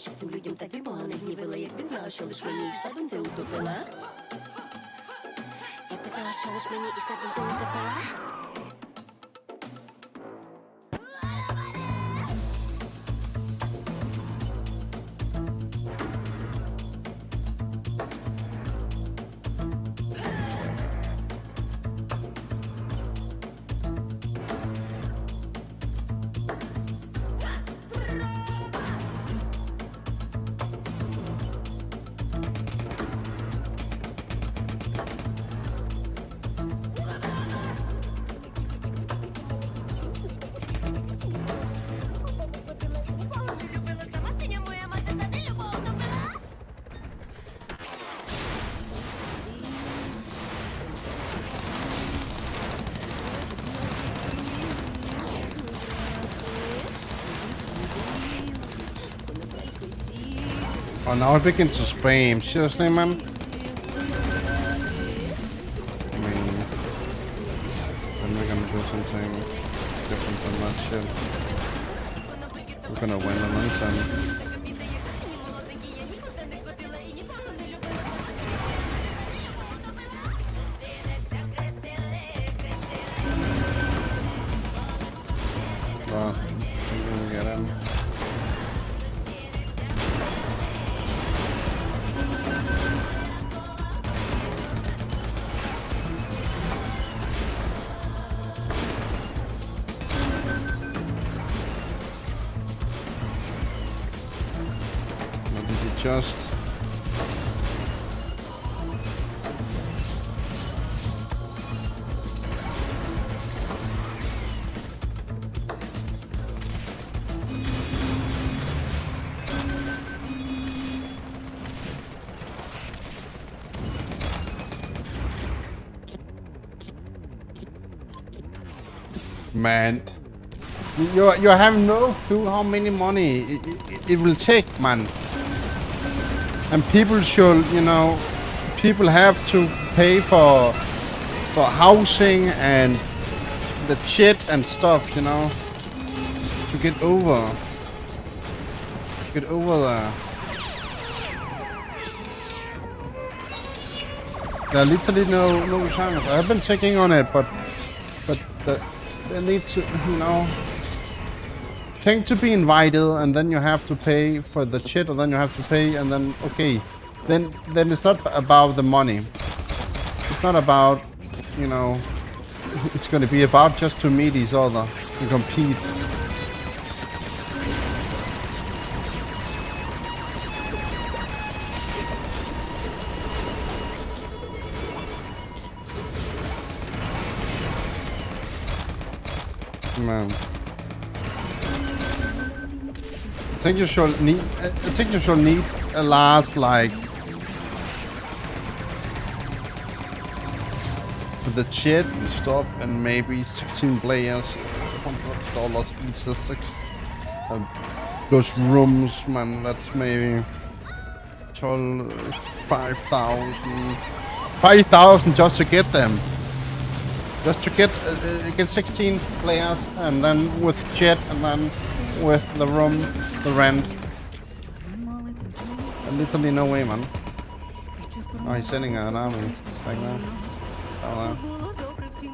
щоб всім людям так непогано гнівила. Якби знала, що лиш мені йшла б це утопила. Якби знала, що лиш мені йшла б це утопила. Oh, now I begin to spam. Seriously, man? I mean, then we're gonna do something different than that shit. We're gonna win and then some. Well, we're gonna get him. Just man, you have no clue how many money it will take, man. And people should, you know, people have to pay for housing and the shit and stuff, you know, to get over there. There are literally no chance. I've been checking on it, but they need to, you know, think to be invited, and then you have to pay for the shit, and then you have to pay, and then okay, then it's not about the money. It's not about, you know, it's going to be about just to meet each other and compete. Man. I think you should need a last, like, for the chat and stuff, and maybe 16 players, $100 each, the 6 those rooms, man. That's maybe 5,000 just to get them. Just to get 16 players, and then with chat, and then with the room, the rent. Literally no way, man. Oh, he's sending an army like that. Oh,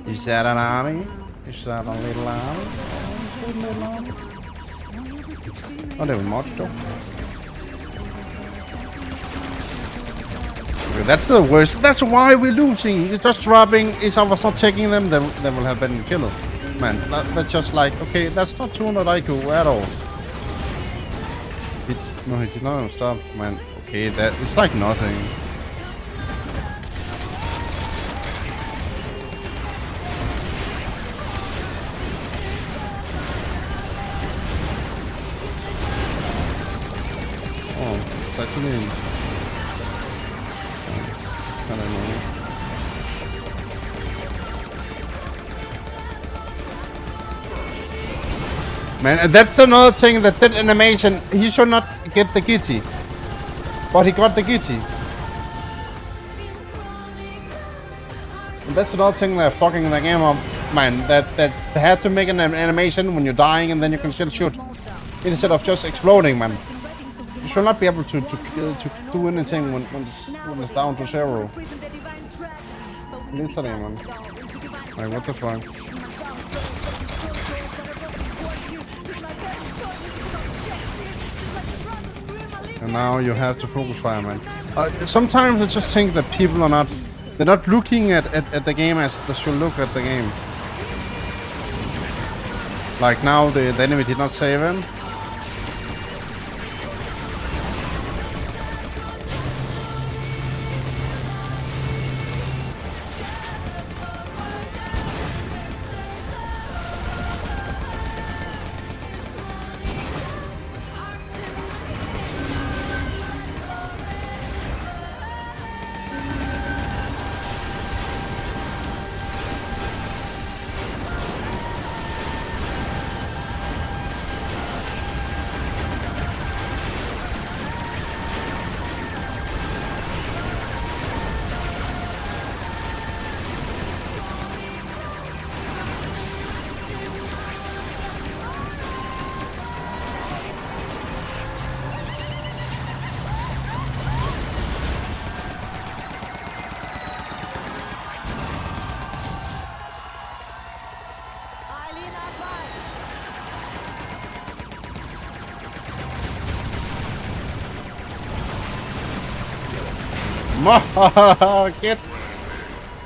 is that an army? Is that a little army? Oh, they were morto. That's the worst. That's why we're losing. You're just dropping. If I was not taking them, they will have been killed. Man, that's just like, okay, that's not 200 IQ at all. No, he did not stop, man. Okay, that it's like nothing. Oh, it's actually... it's kind of annoying. Man, and that's another thing that animation, he should not get the Gitty. But he got the Gitty. And that's another thing they're fucking the game up, man. That they had to make an animation when you're dying and then you can still shoot. Instead of just exploding, man. should not be able to do anything when it's down to 0. Literally, man. Like, what the fuck? And now you have to focus fire, man. Sometimes I just think that people are not... They're not looking at the game as they should look at the game. Like now, the enemy did not save him.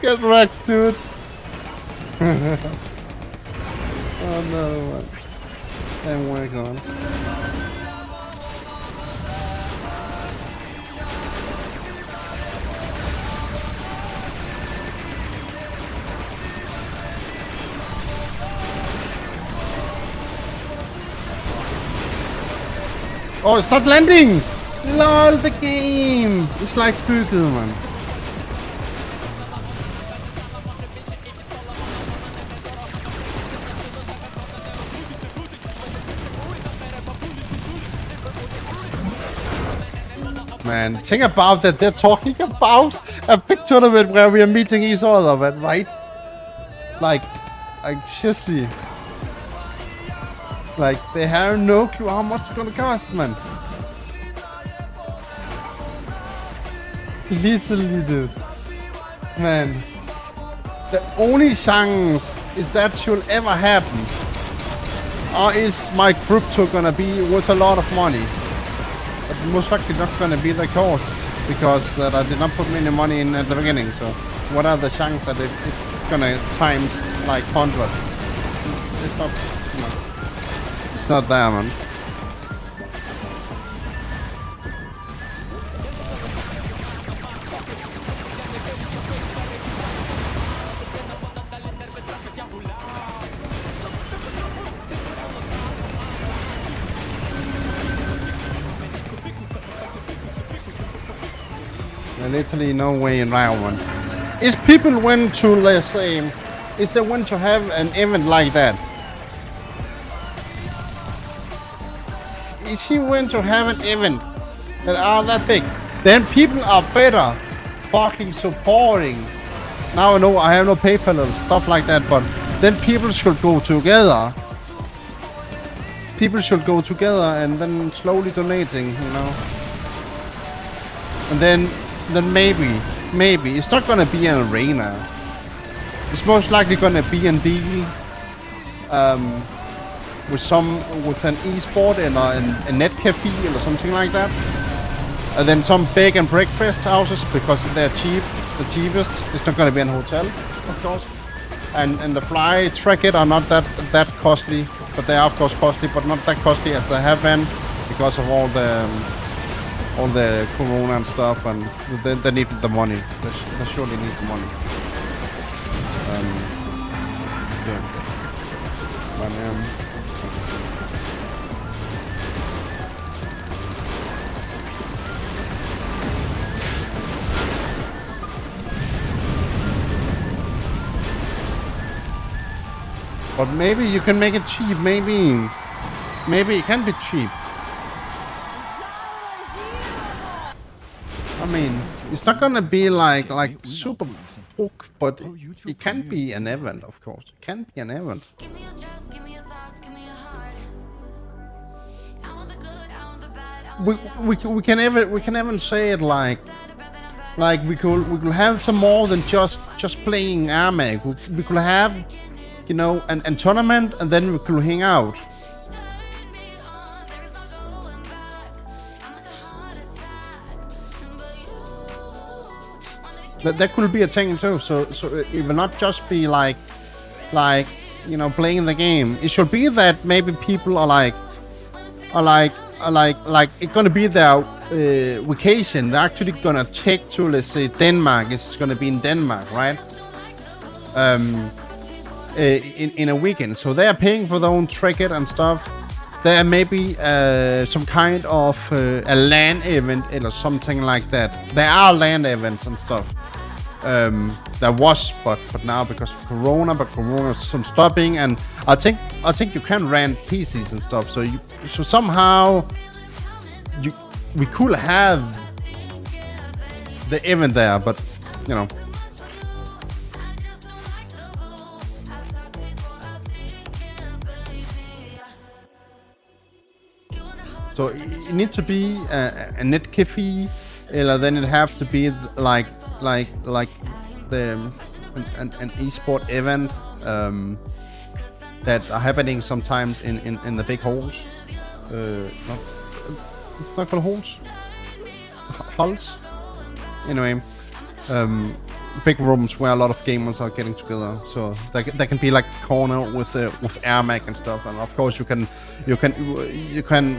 Get wrecked, dude. Oh no, man. And we're gone. Oh, it's not landing! LOL, the game! It's like Google, man. Man, think about that. They're talking about a big tournament where we are meeting each other, man, right? Like seriously. Like, they have no clue how much it's gonna cost, man. Literally, dude. Man. The only chance is that should ever happen. Or is my crypto gonna be worth a lot of money? But most likely not gonna be the case. Because that I did not put any money in at the beginning. So what are the chances that it's gonna times like 100? It's not, you know, it's not there, man. Literally no way in round one. Is people went to, let's say, is they want to have an event like that? Is he went to have an event that are that big? Then people are better fucking supporting. Now I know I have no PayPal and stuff like that, but then people should go together. People should go together and then slowly donating, you know. And then maybe it's not gonna be an arena. It's most likely gonna be a deal with an esport and a net cafe or something like that. And then some bed and breakfast houses because they're cheap, the cheapest. It's not gonna be an hotel, of course. And the fly ticket are not that costly, but they are of course costly, but not that costly as they have been because of all the corona and stuff, and they need the money. They surely need the money. Yeah. But, but maybe you can make it cheap. Maybe it can be cheap. I mean, it's not gonna be like super book, but it can be an event, of course. It can be an event. Give me your trust, give me your thoughts, give me your heart. I want the good, I want the bad, I we can even say it like we could have some more than just playing AirMech. We could have, you know, an tournament, and then we could hang out. That could be a thing too. So it will not just be like you know, playing the game. It should be that maybe people are like it's gonna be their vacation. They're actually gonna take to, let's say, Denmark. It's gonna be in Denmark, right? In a weekend. So they are paying for their own ticket and stuff. There may be some kind of a LAN event or something like that. There are LAN events and stuff. There was, but now because of Corona, but Corona is some stopping, and I think you can rent PCs and stuff. So somehow we could have the event there, but you know. So it needs to be a net cafe, or then it have to be like the an esport event that are happening sometimes in the big halls. It's not called halls. Anyway, big rooms where a lot of gamers are getting together. So there can be like a corner with AirMech and stuff, and of course you can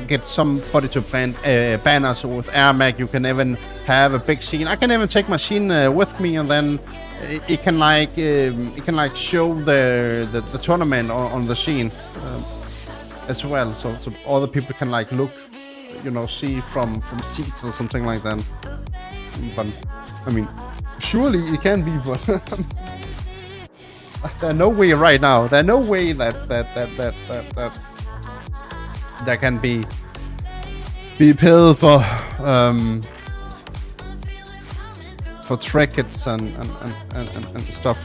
get somebody to brand banners with AirMech. You can even have a big scene. I can even take my scene with me, and then it can show the tournament on the scene as well. So other people can like look, you know, see from seats or something like that. But I mean, surely it can be, but there's no way right now. There's no way that can be paid for tickets and stuff.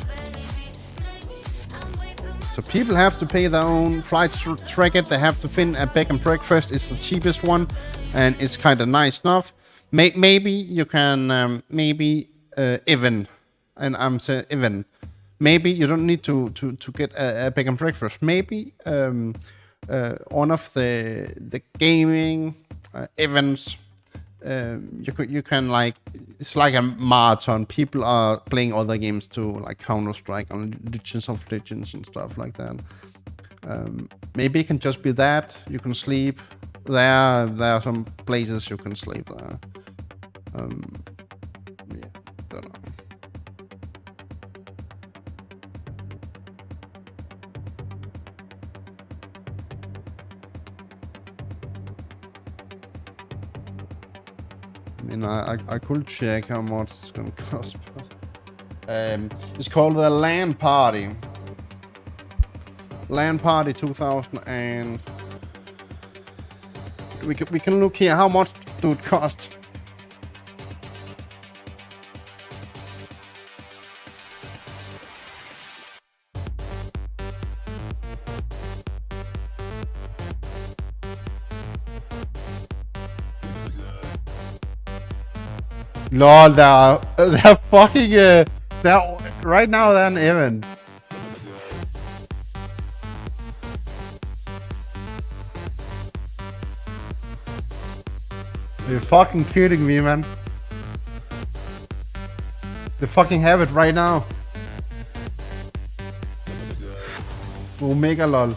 So people have to pay their own flights to ticket. They have to find a bed and breakfast. It's the cheapest one, and it's kind of nice enough. Maybe you can even, and I'm saying even, maybe you don't need to get a bed and breakfast. Maybe one of the gaming events, you can like, it's like a marathon. People are playing other games too, like Counter-Strike and Legends of Legends and stuff like that. Maybe it can just be that. You can sleep there. There are some places you can sleep there. Yeah, don't know. I mean, I could check how much it's gonna cost. It's called the LAN Party. LAN Party 2000, and we can look here. How much do it cost? Lol, they're fucking they're right now they're an event. You're fucking kidding me, man. They fucking have it right now. Omega lol.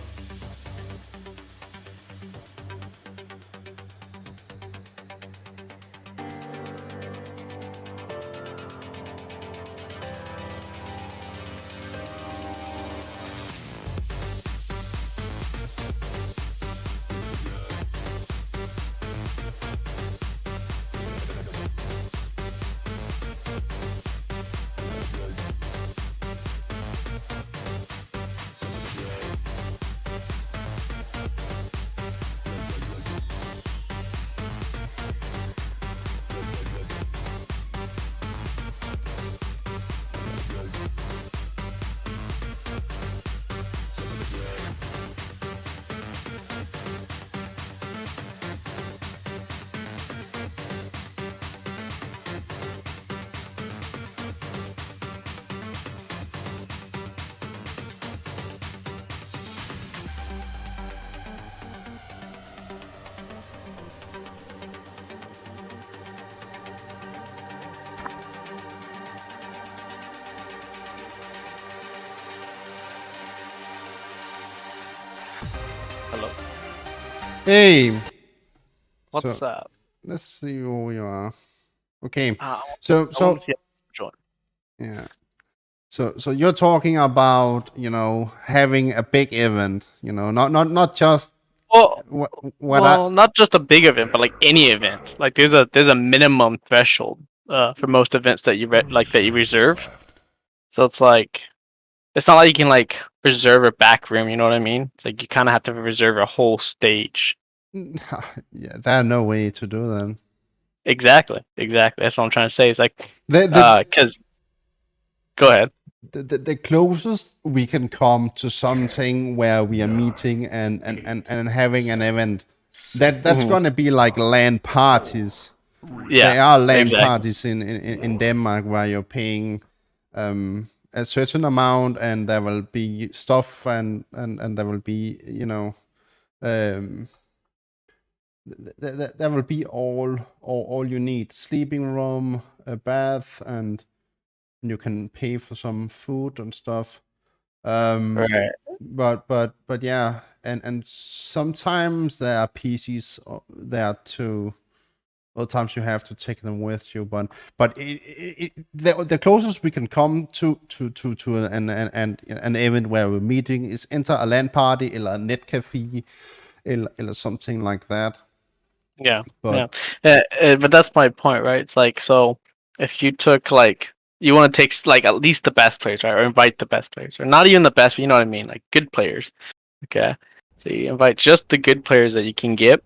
Hello. Hey. What's up? Let's see who you are. Okay. I So want to see join. yeah. So you're talking about, you know, having a big event, you know, not just Well, what not just a big event, but like any event. Like there's a minimum threshold for most events that that you reserve. So it's like it's not like you can like reserve a back room. You know what I mean? It's like you kind of have to reserve a whole stage. yeah, there's no way to do that. Exactly. That's what I'm trying to say. It's like The because go ahead. the closest we can come to something where we are meeting and having an event that's gonna be like LAN parties. Yeah, there are LAN exactly. parties in Denmark where you're paying a certain amount and there will be stuff and there will be, you know, there will be all you need: sleeping room, a bath, and you can pay for some food and stuff. Right. But yeah, and sometimes there are PCs there too. Other times you have to take them with you, but the closest we can come to an event where we're meeting is enter a LAN party or a net cafe or something like that. Yeah, But but that's my point, right? It's like, so if you took like you want to take like at least the best players, right, or invite the best players, or not even the best, but you know what I mean, like good players. Okay, so you invite just the good players that you can get.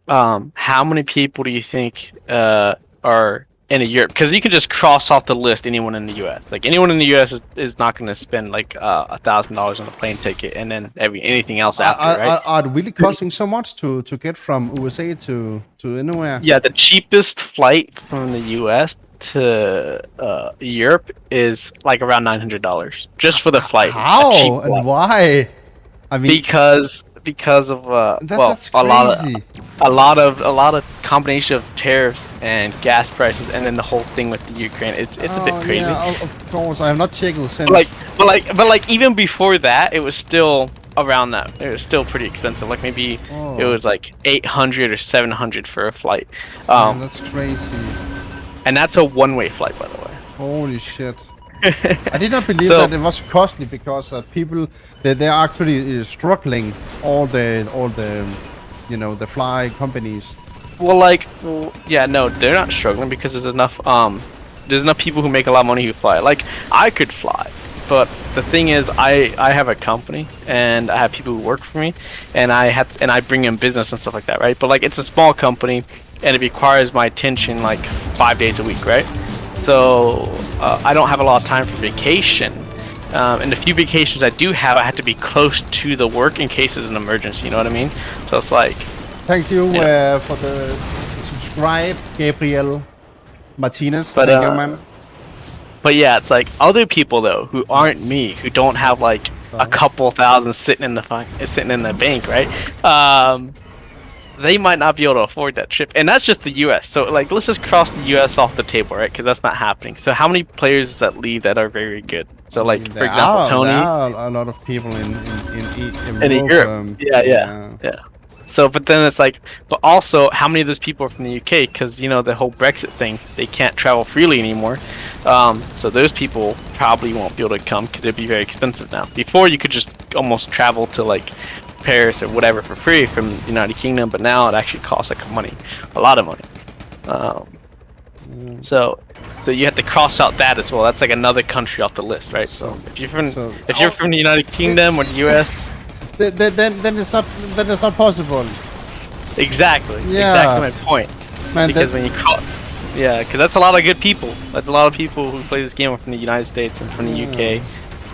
How many people do you think are in Europe? Because you can just cross off the list anyone in the U.S. Like anyone in the U.S. is not going to spend like $1,000 on a plane ticket and then anything else after, right? are really costing so much to get from USA to anywhere? Yeah, the cheapest flight from the U.S. to Europe is like around $900 just for the flight. How A cheap and flight. why? I mean, because of that's a crazy. lot of combination of tariffs and gas prices, and then the whole thing with the Ukraine. It's a bit crazy. Yeah, of course, I have not checked since. But like even before that, it was still around that. It was still pretty expensive. Like maybe it was like 800 or 700 for a flight. Man, that's crazy. And that's a one-way flight, by the way. Holy shit. I did not believe that it was costly because people they're actually struggling, all the you know, the fly companies. Well, yeah, no, they're not struggling because there's enough people who make a lot of money who fly. Like I could fly, but the thing is, I have a company and I have people who work for me, and I bring in business and stuff like that, right? But like it's a small company and it requires my attention like 5 days a week, right? So I don't have a lot of time for vacation. And the few vacations I do have, I have to be close to the work in case it's an emergency. You know what I mean? So it's like. Thank you for the subscribe, Gabriel Martinez. But, thank you, man. But yeah, it's like other people though who aren't me, who don't have like a couple thousand sitting in the bank, right? They might not be able to afford that trip, and that's just the U.S. So like, let's just cross the U.S. off the table, right? Because that's not happening. So how many players that leave that are very good? So like, for example, Tony. There are a lot of people in Europe. Yeah. So, but then it's like, but also, how many of those people are from the UK? Because you know the whole Brexit thing, they can't travel freely anymore. So those people probably won't be able to come because it'd be very expensive now. Before you could just almost travel to like Paris or whatever for free from the United Kingdom, but now it actually costs like a lot of money. So you have to cross out that as well. That's like another country off the list, right? So if you're from the United Kingdom or the US, then it's not possible. Exactly. Yeah. Exactly my point. Man, because when you cross, because that's a lot of good people. That's a lot of people who play this game are from the United States and from the UK,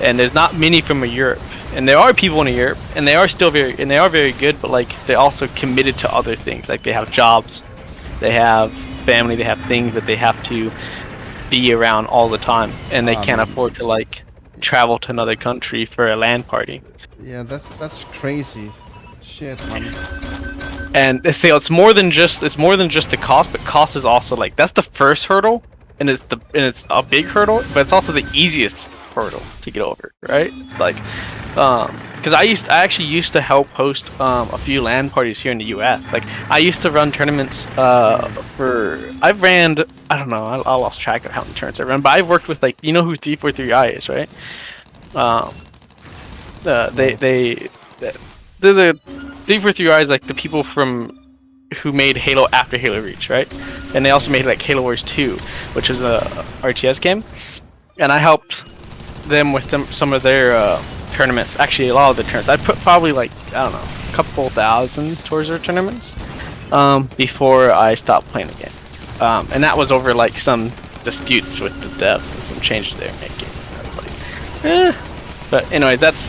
and there's not many from Europe. And there are people in Europe, and they are very good, but like they're also committed to other things. Like they have jobs, they have family, they have things that they have to be around all the time, and they can't afford to like travel to another country for a LAN party. Yeah, that's crazy. Shit, man. And they say it's more than just the cost, but cost is also like that's the first hurdle, and it's a big hurdle, but it's also the easiest hurdle to get over, right? It's like, because because I actually used to help host a few LAN parties here in the U.S. Like I used to run tournaments I don't know, I lost track of how many tournaments I ran, but I've worked with like, you know who 343i is, right? The 343i is like the people who made Halo after Halo Reach, right? And they also made like Halo Wars 2, which is a RTS game, and I helped them with some of their tournaments. Actually, a lot of the tournaments. I put probably like, I don't know, a couple thousand towards their tournaments before I stopped playing the game. And that was over like some disputes with the devs and some changes they were making. I was like, eh. But anyway, that's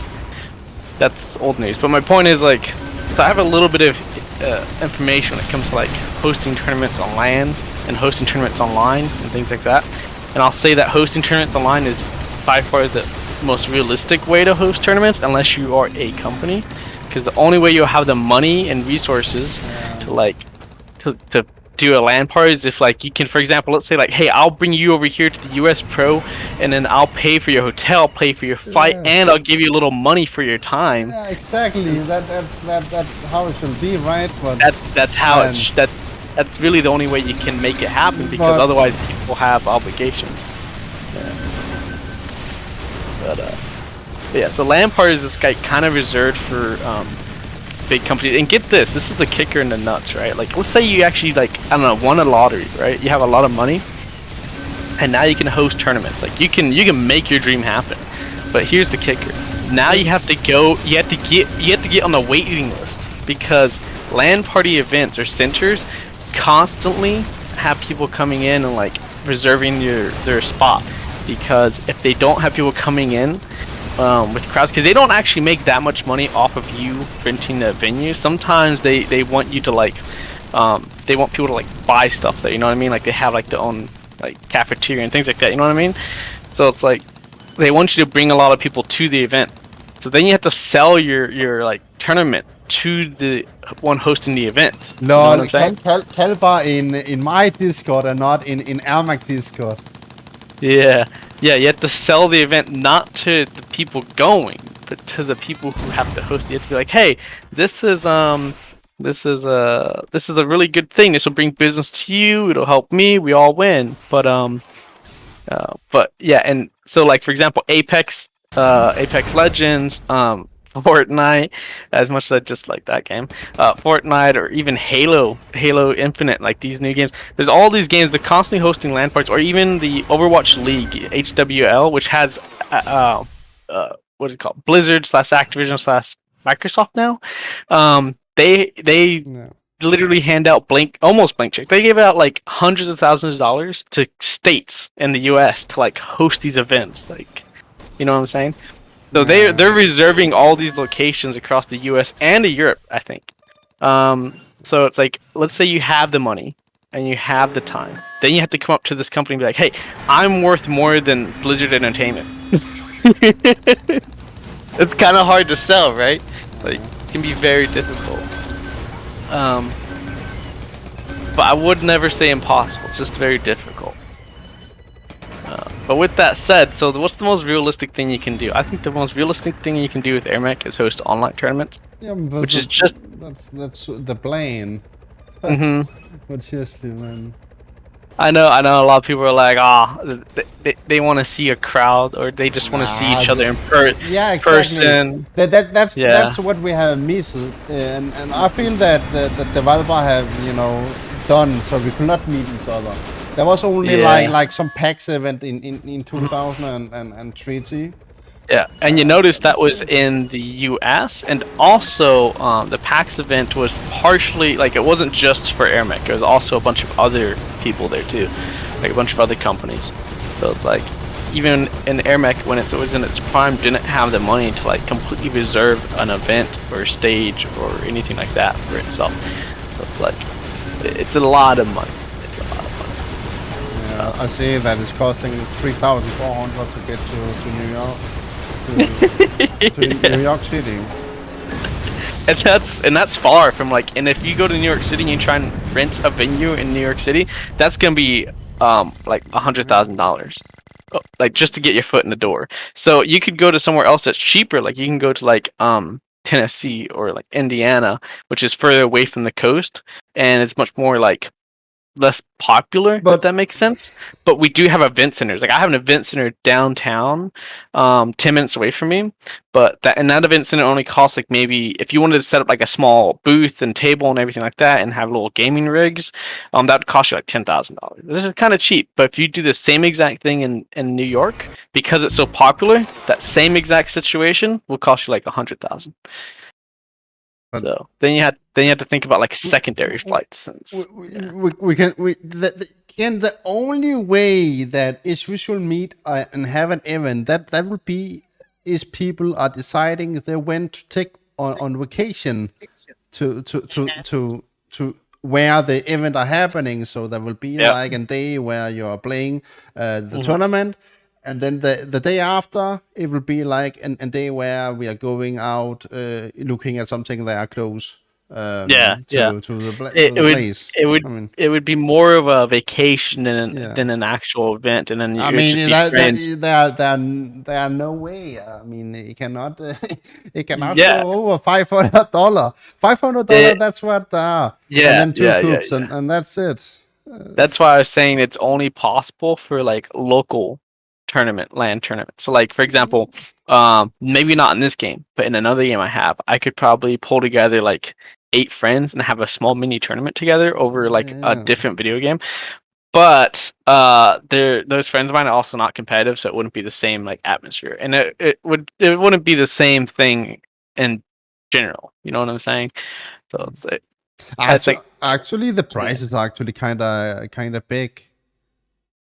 old news. But my point is like, so I have a little bit of information when it comes to like hosting tournaments on LAN and hosting tournaments online and things like that. And I'll say that hosting tournaments online is by far the most realistic way to host tournaments, unless you are a company, because the only way you'll have the money and resources to like to do a LAN party is if like you can, for example, let's say like, hey, I'll bring you over here to the US Pro, and then I'll pay for your hotel, pay for your flight, and I'll give you a little money for your time. Yeah, exactly. That's how it should be, right? But that's how that's really the only way you can make it happen, because otherwise people have obligations. Yeah. But yeah, so LAN parties is like kind of reserved for big companies. And get this is the kicker in the nuts, right? Like, let's say you actually, like, I don't know, won a lottery, right? You have a lot of money, and now you can host tournaments. Like, you can make your dream happen. But here's the kicker: now you have to get on the waiting list, because LAN party events or centers constantly have people coming in and like reserving their spot. Because if they don't have people coming in with crowds, because they don't actually make that much money off of you renting the venue. Sometimes they want you to like, they want people to like buy stuff there. You know what I mean? Like they have like their own like cafeteria and things like that. You know what I mean? So it's like they want you to bring a lot of people to the event. So then you have to sell your like tournament to the one hosting the event. No, you know Kalbar in my Discord and not in AirMech Discord. Yeah, you have to sell the event not to the people going, but to the people who have to host it. You have to be like, hey, this is a really good thing. This will bring business to you. It'll help me. We all win. But yeah, and so like for example, Apex Legends, Fortnite, as much as I dislike that game, Fortnite, or even Halo Infinite, like these new games. There's all these games that are constantly hosting LAN parties, or even the Overwatch League, HWL, which has what is it called? Blizzard / Activision / Microsoft now. They literally hand out almost blank check. They give out like hundreds of thousands of dollars to states in the US to like host these events. Like, you know what I'm saying? So they're reserving all these locations across the US and Europe, I think. So it's like, let's say you have the money and you have the time. Then you have to come up to this company and be like, hey, I'm worth more than Blizzard Entertainment. It's kind of hard to sell, right? Like, it can be very difficult. But I would never say impossible, just very difficult. But with that said, so what's the most realistic thing you can do? I think the most realistic thing you can do with AirMech is host online tournaments. Yeah, but which is just... That's the plan. But seriously, man. I know a lot of people are like, they want to see a crowd, or they just want to see each other in person. That's what we have missed, and I feel that the developer have, you know, done so we could not meet each other. There was only like some PAX event in 2020. Yeah, and you notice that was in the US, and also the PAX event was partially, like, it wasn't just for AirMech, there was also a bunch of other people there too, like a bunch of other companies. So it's like, even in AirMech, when it was in its prime, didn't have the money to like completely reserve an event or a stage or anything like that for itself. So it's like, it's a lot of money. I see that it's costing 3,400 to get to New York, to New York City. And that's far from like. And if you go to New York City and you try and rent a venue in New York City, that's gonna be like $100,000. like just to get your foot in the door. So you could go to somewhere else that's cheaper. Like you can go to like Tennessee or like Indiana, which is further away from the coast, and it's much more like less popular, if But that makes sense. But we do have event centers. Like I have an event center downtown, 10 minutes away from me. But that event center only costs like maybe if you wanted to set up like a small booth and table and everything like that, and have little gaming rigs, that would cost you like $10,000. This is kind of cheap. But if you do the same exact thing in New York, because it's so popular, that same exact situation will cost you like 100,000. But- So then you have to think about like secondary flights. The only way that is we should meet and have an event that would be is people are deciding they went to take on vacation to where the event are happening. So there will be like a day where you are playing the tournament. And then the day after, it will be like a day where we are going out, looking at something that are close. To the place. It would be more of a vacation than an actual event, and then there are no way. I mean, it cannot go over $500. $500. That's what. And then two groups, and that's it. That's why I was saying it's only possible for like local land tournament. So like for example, maybe not in this game, but in another game I could probably pull together like 8 friends and have a small mini tournament together over like a different video game. But those friends of mine are also not competitive, so it wouldn't be the same like atmosphere, and it wouldn't be the same thing in general. You know what I'm saying? So it's like actually the price is actually kind of big.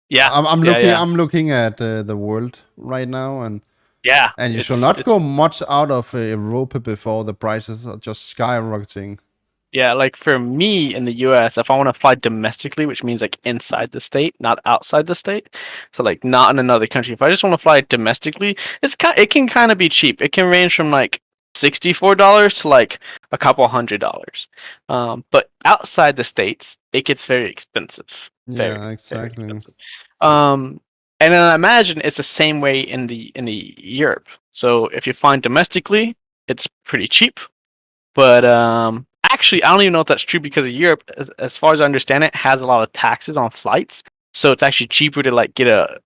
Yeah, I'm looking at the world right now, and you shall not go much out of Europa before the prices are just skyrocketing. Yeah, like for me in the US, if I want to fly domestically, which means like inside the state, not outside the state, so like not in another country. If I just want to fly domestically, it can kind of be cheap. It can range from like $64 to like a couple $100. But outside the states, it gets very expensive. Exactly. Very expensive. And then I imagine it's the same way in the Europe. So if you fly domestically, it's pretty cheap. But actually, I don't even know if that's true because of Europe. As far as I understand it, has a lot of taxes on flights. So it's actually cheaper to like get a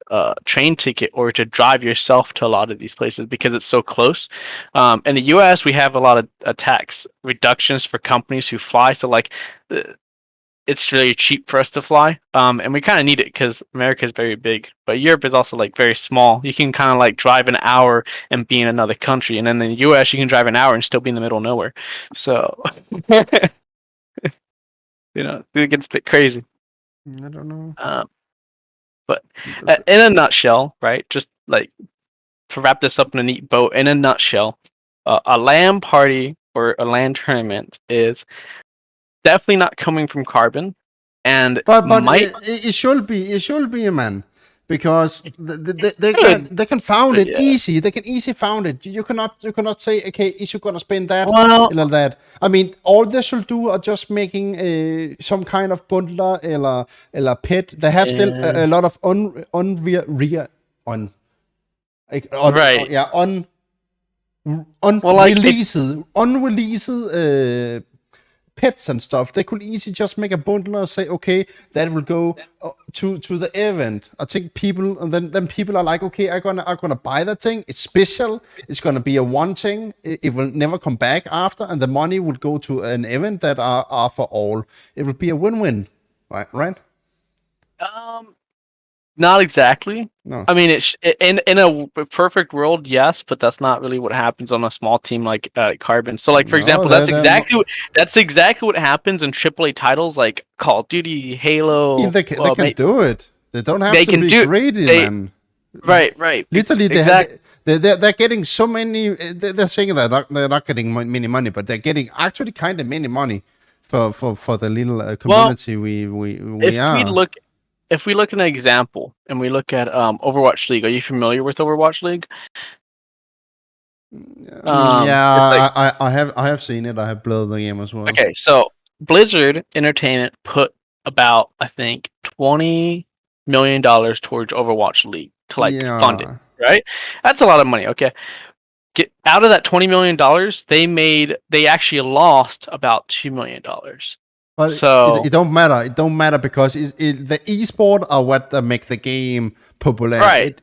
train ticket or to drive yourself to a lot of these places because it's so close. In the U.S., we have a lot of tax reductions for companies who fly. So like, it's really cheap for us to fly. And we kind of need it because America is very big, but Europe is also like very small. You can kind of like drive an hour and be in another country, and then in the U.S. you can drive an hour and still be in the middle of nowhere. So, it gets a bit crazy. I don't know. But in a nutshell, right? Just like to wrap this up in a neat bow, in a nutshell, a LAN party or a LAN tournament is definitely not coming from Carbon, and but it should be, man, because they can found it easy. They can easily found it. You cannot say, okay, is you gonna spend that or that. I mean, all they should do are just making some kind of bundler or pet. They have still a lot of unreleased pets and stuff. They could easily just make a bundle and say, okay, that will go to the event. I think people, and then people are like, okay, I'm gonna buy that thing. It's special. It's gonna be a one thing. It will never come back after, and the money will go to an event that are for all. It will be a win-win, right? Not exactly. No. I mean, in a perfect world, yes, but that's not really what happens on a small team like Carbon. So, like for example, that's exactly what happens in AAA titles like Call of Duty, Halo. Yeah, they can do it. They don't have to be greedy, man. Right. Literally, they're getting so many. They're saying that they're not getting many money, but they're getting actually kind of many money for the little community we are. If we look at an example and we look at Overwatch League, are you familiar with Overwatch League? I have seen it. I have played the game as well. Okay, so Blizzard Entertainment put about, I think, $20 million towards Overwatch League. to like fund it, right? That's a lot of money. Okay, get out of that $20 million. They actually lost about $2 million. But So it don't matter. It don't matter because the esport are what make the game popular. right,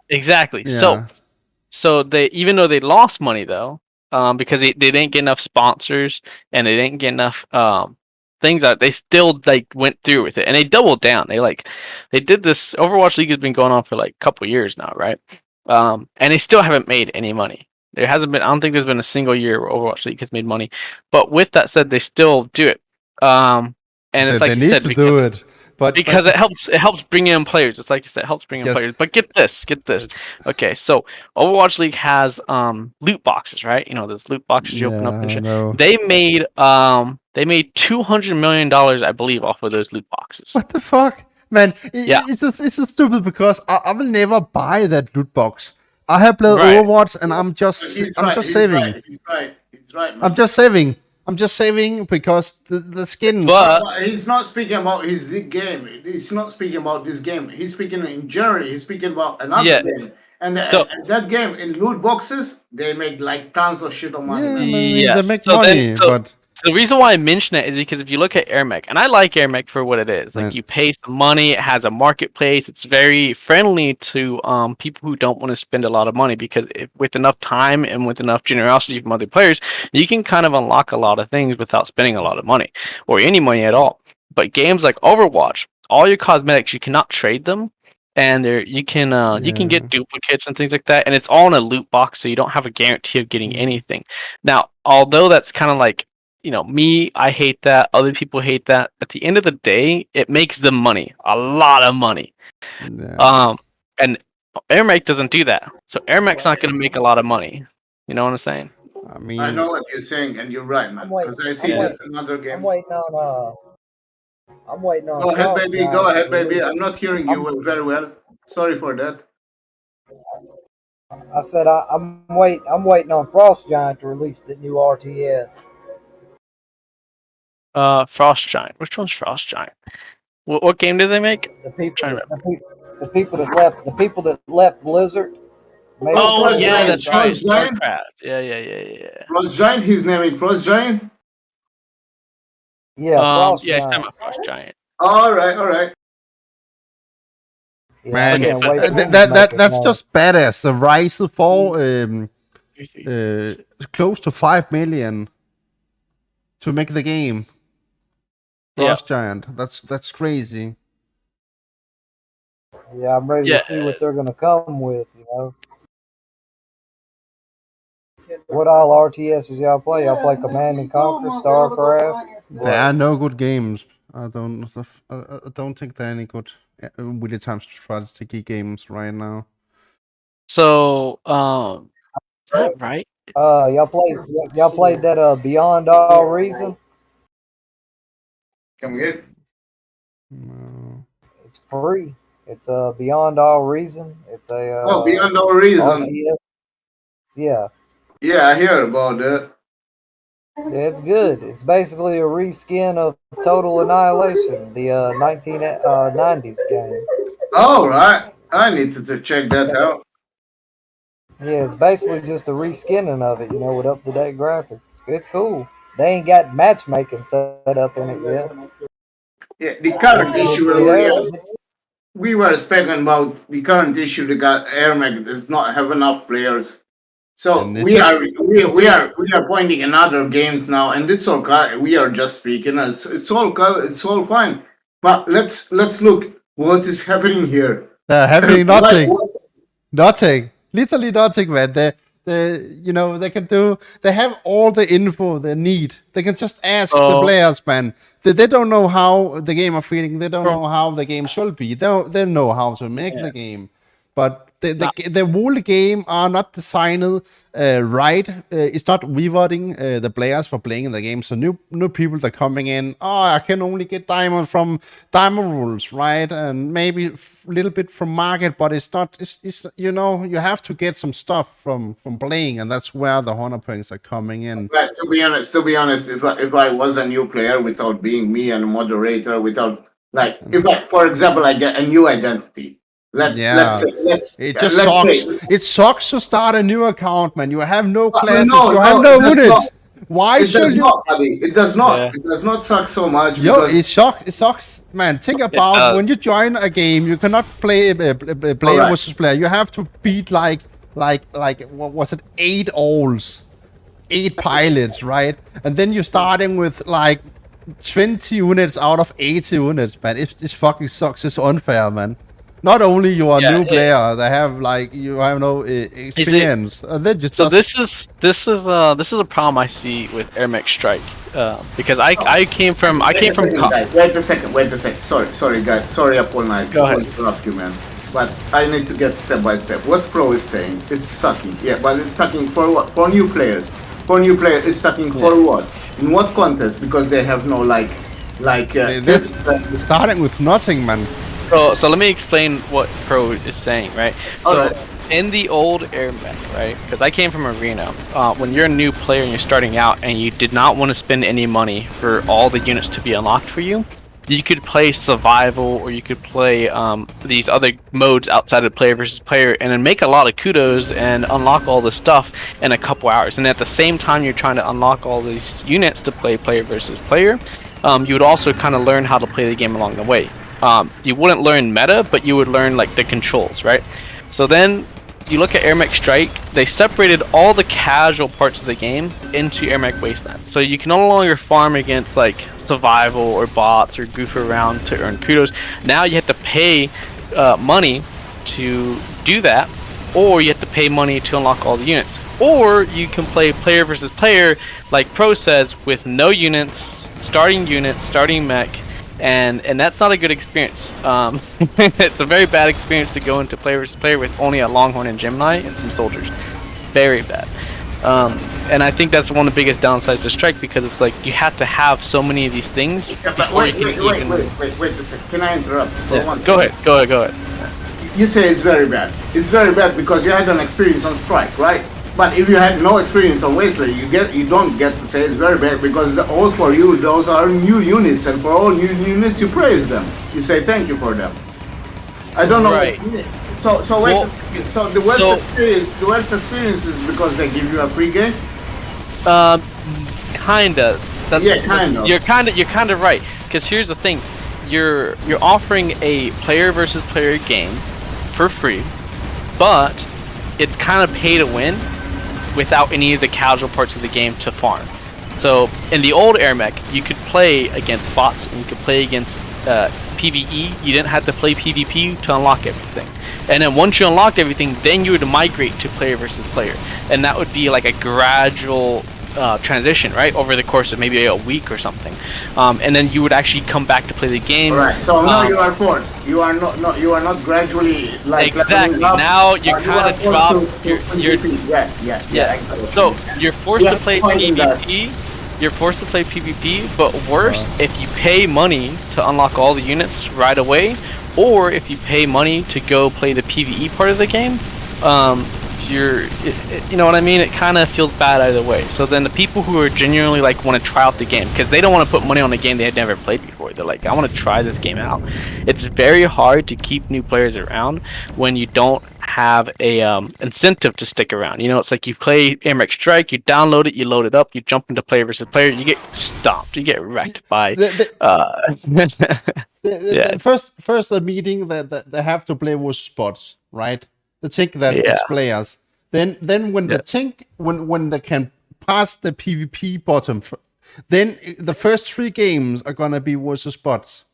exactly. Yeah. So they, even though they lost money though, because they didn't get enough sponsors and they didn't get enough things out, they still like went through with it and they doubled down. They did this. Overwatch League has been going on for like a couple years now, right? And they still haven't made any money. There hasn't been. I don't think there's been a single year where Overwatch League has made money. But with that said, they still do it. And it's like they you need said, to do it. But it helps bring in players. It's like you said, it helps bring in players. But get this. Okay, so Overwatch League has loot boxes, right? You know, those loot boxes you open up and shit. They made $200 million, I believe, off of those loot boxes. What the fuck, man? It's so stupid because I will never buy that loot box. I have played Overwatch and I'm just saving. He's right, man. I'm just saving because the skins. But he's not speaking about his game. He's not speaking about this game. He's speaking in general. He's speaking about another game. And that game in loot boxes, they make like tons of shit on money. They make money, but the reason why I mention it is because if you look at AirMech, and I like AirMech for what it is, like you pay some money, it has a marketplace, it's very friendly to people who don't want to spend a lot of money, because with enough time and with enough generosity from other players, you can kind of unlock a lot of things without spending a lot of money or any money at all. But games like Overwatch, all your cosmetics, you cannot trade them. And you can get duplicates and things like that, and it's all in a loot box, so you don't have a guarantee of getting anything. Now, although that's kind of like, you know, me, I hate that. Other people hate that. At the end of the day, it makes them money, a lot of money. Yeah. And AirMech doesn't do that, so AirMech's not going to make a lot of money. You know what I'm saying? I mean, I know what you're saying, and you're right, man. Because I see this in other games. I'm waiting on. Go ahead, baby. Go ahead, baby. I'm not hearing you very well. Sorry for that. I said I'm waiting on Frost Giant to release the new RTS. Frost Giant. Which one's Frost Giant? What game did they make? The people that left Blizzard. Oh yeah, that's right. Giant? Yeah. Frost Giant. His name is Frost Giant. Yeah, Frost yeah, Giant. it's Frost Giant. All right. Man, that's just badass. The Rise for close to 5 million to make the game. Frost Giant. That's crazy. Yeah, I'm ready to see what they're gonna come with. You know, what all RTSs y'all play? Y'all play Command and Conquer, StarCraft? There are no good games. I don't think there are any good real-time strategy games right now. So, right? Y'all played that Beyond All Reason? Come again? No. It's free. It's Beyond All Reason. It's a Beyond All Reason. RTS. Yeah. Yeah, I hear about that. Yeah, it's good. It's basically a reskin of Total Annihilation, the 1990s game. All right. I need to check that out. Yeah, it's basically just a reskinning of it, you know, with up-to-date graphics. It's cool. They ain't got matchmaking set up in it yet. Yeah, the current issue we were speaking about the current issue. They got AirMech does not have enough players. So we are pointing in other games now, and it's okay. We are just speaking. It's all fine. But let's look what is happening here. Happening nothing, nothing, literally nothing, man. They can do. They have all the info they need. They can just ask the players, man. They don't know how the game are feeling. They don't know how the game should be. They know how to make the game, but the whole game are not designed right. It's not rewarding the players for playing the game. So new people that are coming in. I can only get diamond from diamond rules, right? And maybe a little bit from market, but it's not. It's you have to get some stuff from playing, and that's where the honor points are coming in. But to be honest, if I was a new player without being me and a moderator, without if for example I get a new identity. Let's It just let's sucks. say. It sucks to start a new account, man. You have no classes. No, you have no, no it does units. not. Why It should does you? not, buddy. It does not. Yeah. It does not suck so much Yo, because it sucks, man. Think about when you join a game, you cannot play player Alright. versus player. You have to beat like what was it, 8 alls, 8 pilots, right? And then you're starting with like 20 units out of 80 units, man. It fucking sucks. It's unfair, man. Not only you are a new player, they have like you have no experience, and then just this is a problem I see with AirMech Strike, because I came from Wait a second. Sorry, guys. Sorry, Apollonite. Go ahead. To interrupt you, man. But I need to get step by step. What Pro is saying, it's sucking. Yeah, but it's sucking for what? For new players. For new player, it's sucking for what? In what contest? Because they have no tips. Starting with nothing, man. So let me explain what Pro is saying, right? So in the old AirMech, right? Because I came from Arena. When you're a new player and you're starting out and you did not want to spend any money for all the units to be unlocked for you, you could play survival or you could play these other modes outside of player versus player and then make a lot of kudos and unlock all the stuff in a couple hours. And at the same time you're trying to unlock all these units to play player versus player, you would also kind of learn how to play the game along the way. You wouldn't learn meta, but you would learn like the controls, right? So then you look at AirMech Strike, they separated all the casual parts of the game into AirMech Wasteland. So you can no longer farm against like survival or bots or goof around to earn kudos. Now you have to pay money to do that, or you have to pay money to unlock all the units. Or you can play player versus player, like Pro says, with no units, starting mech, and that's not a good experience. It's a very bad experience to go into player versus player with only a Longhorn and Gemini and some soldiers. Very bad. And I think that's one of the biggest downsides to Strike, because it's like you have to have so many of these things. Wait a second. Can I interrupt? Go ahead. You say it's very bad. It's very bad because you had an experience on Strike, right? But if you had no experience on Wasteland, you don't get to say it's very bad, because those for you, those are new units, and for all new units you praise them. You say thank you for them. I don't know. Right. So wait a second. So the worst experience is because they give you a free game? Kinda. Kind of. You're kind of right. Because here's the thing, you're offering a player versus player game for free, but it's kind of pay to win without any of the casual parts of the game to farm. So in the old AirMech, you could play against bots and you could play against PvE. You didn't have to play PvP to unlock everything. And then once you unlocked everything, then you would migrate to player versus player. And that would be like a gradual transition, right, over the course of maybe a week or something. And then you would actually come back to play the game. Right. So now you are forced. You are not gradually like exactly. Now you're kind of dropped. So you're forced to play PvP. You're forced to play PvP, but worse, if you pay money to unlock all the units right away, or if you pay money to go play the PvE part of the game, you know what I mean? It kind of feels bad either way. So then the people who are genuinely like want to try out the game, because they don't want to put money on a game they had never played before. They're like, I want to try this game out. It's very hard to keep new players around when you don't have a incentive to stick around. You know, it's like you play AirMech Strike, you download it, you load it up, you jump into player versus player, you get stomped, you get wrecked by. First the meeting that they have to play with spots, right? The tank that is players. Then when the tank when they can pass the PvP bottom, then the first 3 games are gonna be versus bots.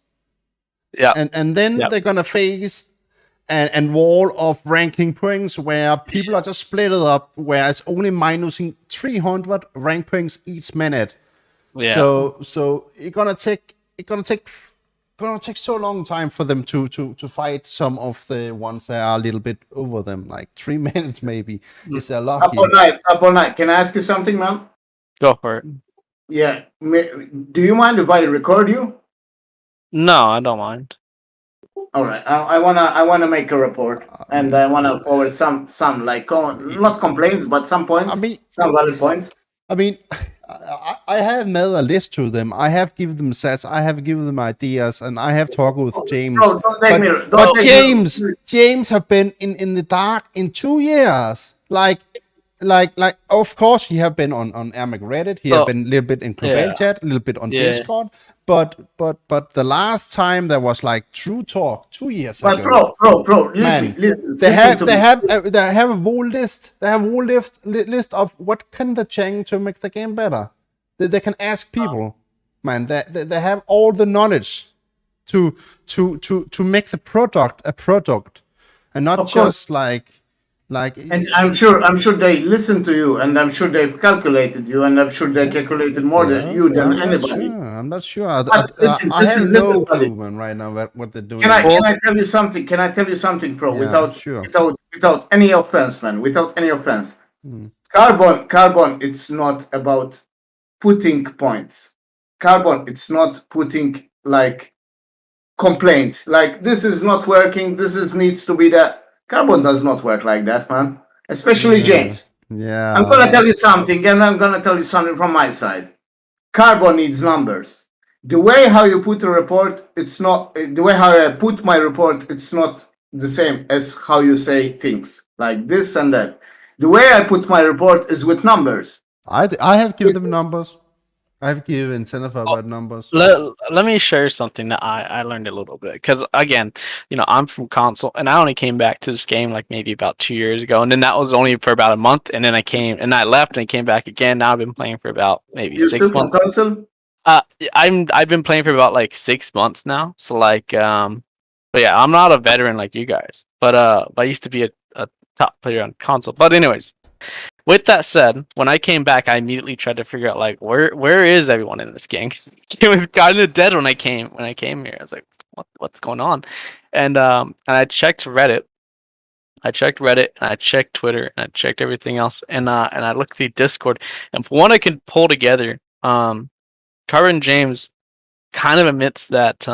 Yeah. And then they're gonna face and wall of ranking points where people are just split up, where it's only minusing 300 rank points each minute. Yeah. So it's gonna take so long time for them to fight some of the ones that are a little bit over them, like 3 minutes maybe. Is they're lucky. Up all night. Can I ask you something, man? Go for it. Yeah. Do you mind if I record you? No, I don't mind. All right. I wanna make a report, and I wanna forward some like not complaints, but some points. Some valid points. I mean, I have made a list to them. I have given them sets. I have given them ideas, and I have talked with James. No, don't take me. But James have been in the dark in 2 years. Like, of course, he have been on AirMech Reddit. He have been a little bit in global chat, a little bit on Discord. But the last time there was like true talk 2 years ago. Bro, listen. They have a whole list. They have a whole list of what can they change to make the game better. They can ask people, man. They have all the knowledge to make the product a product, and not just like. And I'm sure they listened to you, and I'm sure they've calculated you, and I'm sure they calculated more than you than anybody. I'm not sure. Listen, I have no buddy. clue, man, right now what they're doing. Can I tell you something? Can I tell you something, bro? Without any offense, man. Without any offense. Carbon. It's not about putting points. Carbon. It's not putting like complaints. Like this is not working. This needs to be that. Carbon does not work like that, man. Especially James. Yeah. I'm gonna tell you something, and I'm gonna tell you something from my side. Carbon needs numbers. The way how you put a report, it's not the way how I put my report. It's not the same as how you say things like this and that. The way I put my report is with numbers. I have given them numbers. I have given incentive about numbers. Let me share something that I learned a little bit, because again, I'm from console, and I only came back to this game like maybe about 2 years ago, and then that was only for about a month, and then I left and came back again. Now I've been playing for about maybe 6 months. From console? I've been playing for about like 6 months now. So like but yeah, I'm not a veteran like you guys, but I used to be a top player on console. But anyways, with that said, when I came back, I immediately tried to figure out like where is everyone in this game? It was kind of dead when I came here. I was like, what's going on? And I checked Reddit. I checked Twitter, and I checked everything else, and I looked through Discord, and for one I could pull together, Carbon James kind of admits that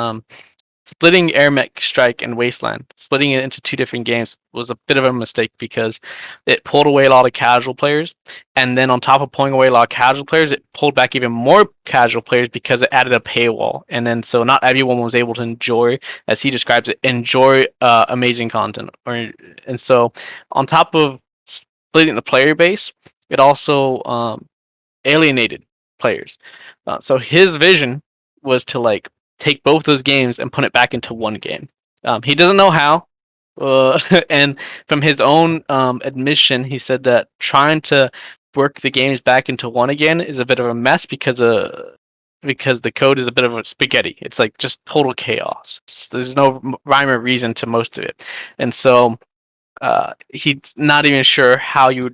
splitting AirMech Strike and Wasteland, splitting it into 2 different games, was a bit of a mistake because it pulled away a lot of casual players, and then on top of pulling away a lot of casual players, it pulled back even more casual players because it added a paywall, and then so not everyone was able to enjoy, as he describes it, amazing content. And so on top of splitting the player base, it also alienated players. So his vision was to like take both those games and put it back into one game. He doesn't know how, and from his own admission, he said that trying to work the games back into one again is a bit of a mess because the code is a bit of a spaghetti. It's like just total chaos. There's no rhyme or reason to most of it, and so he's not even sure how to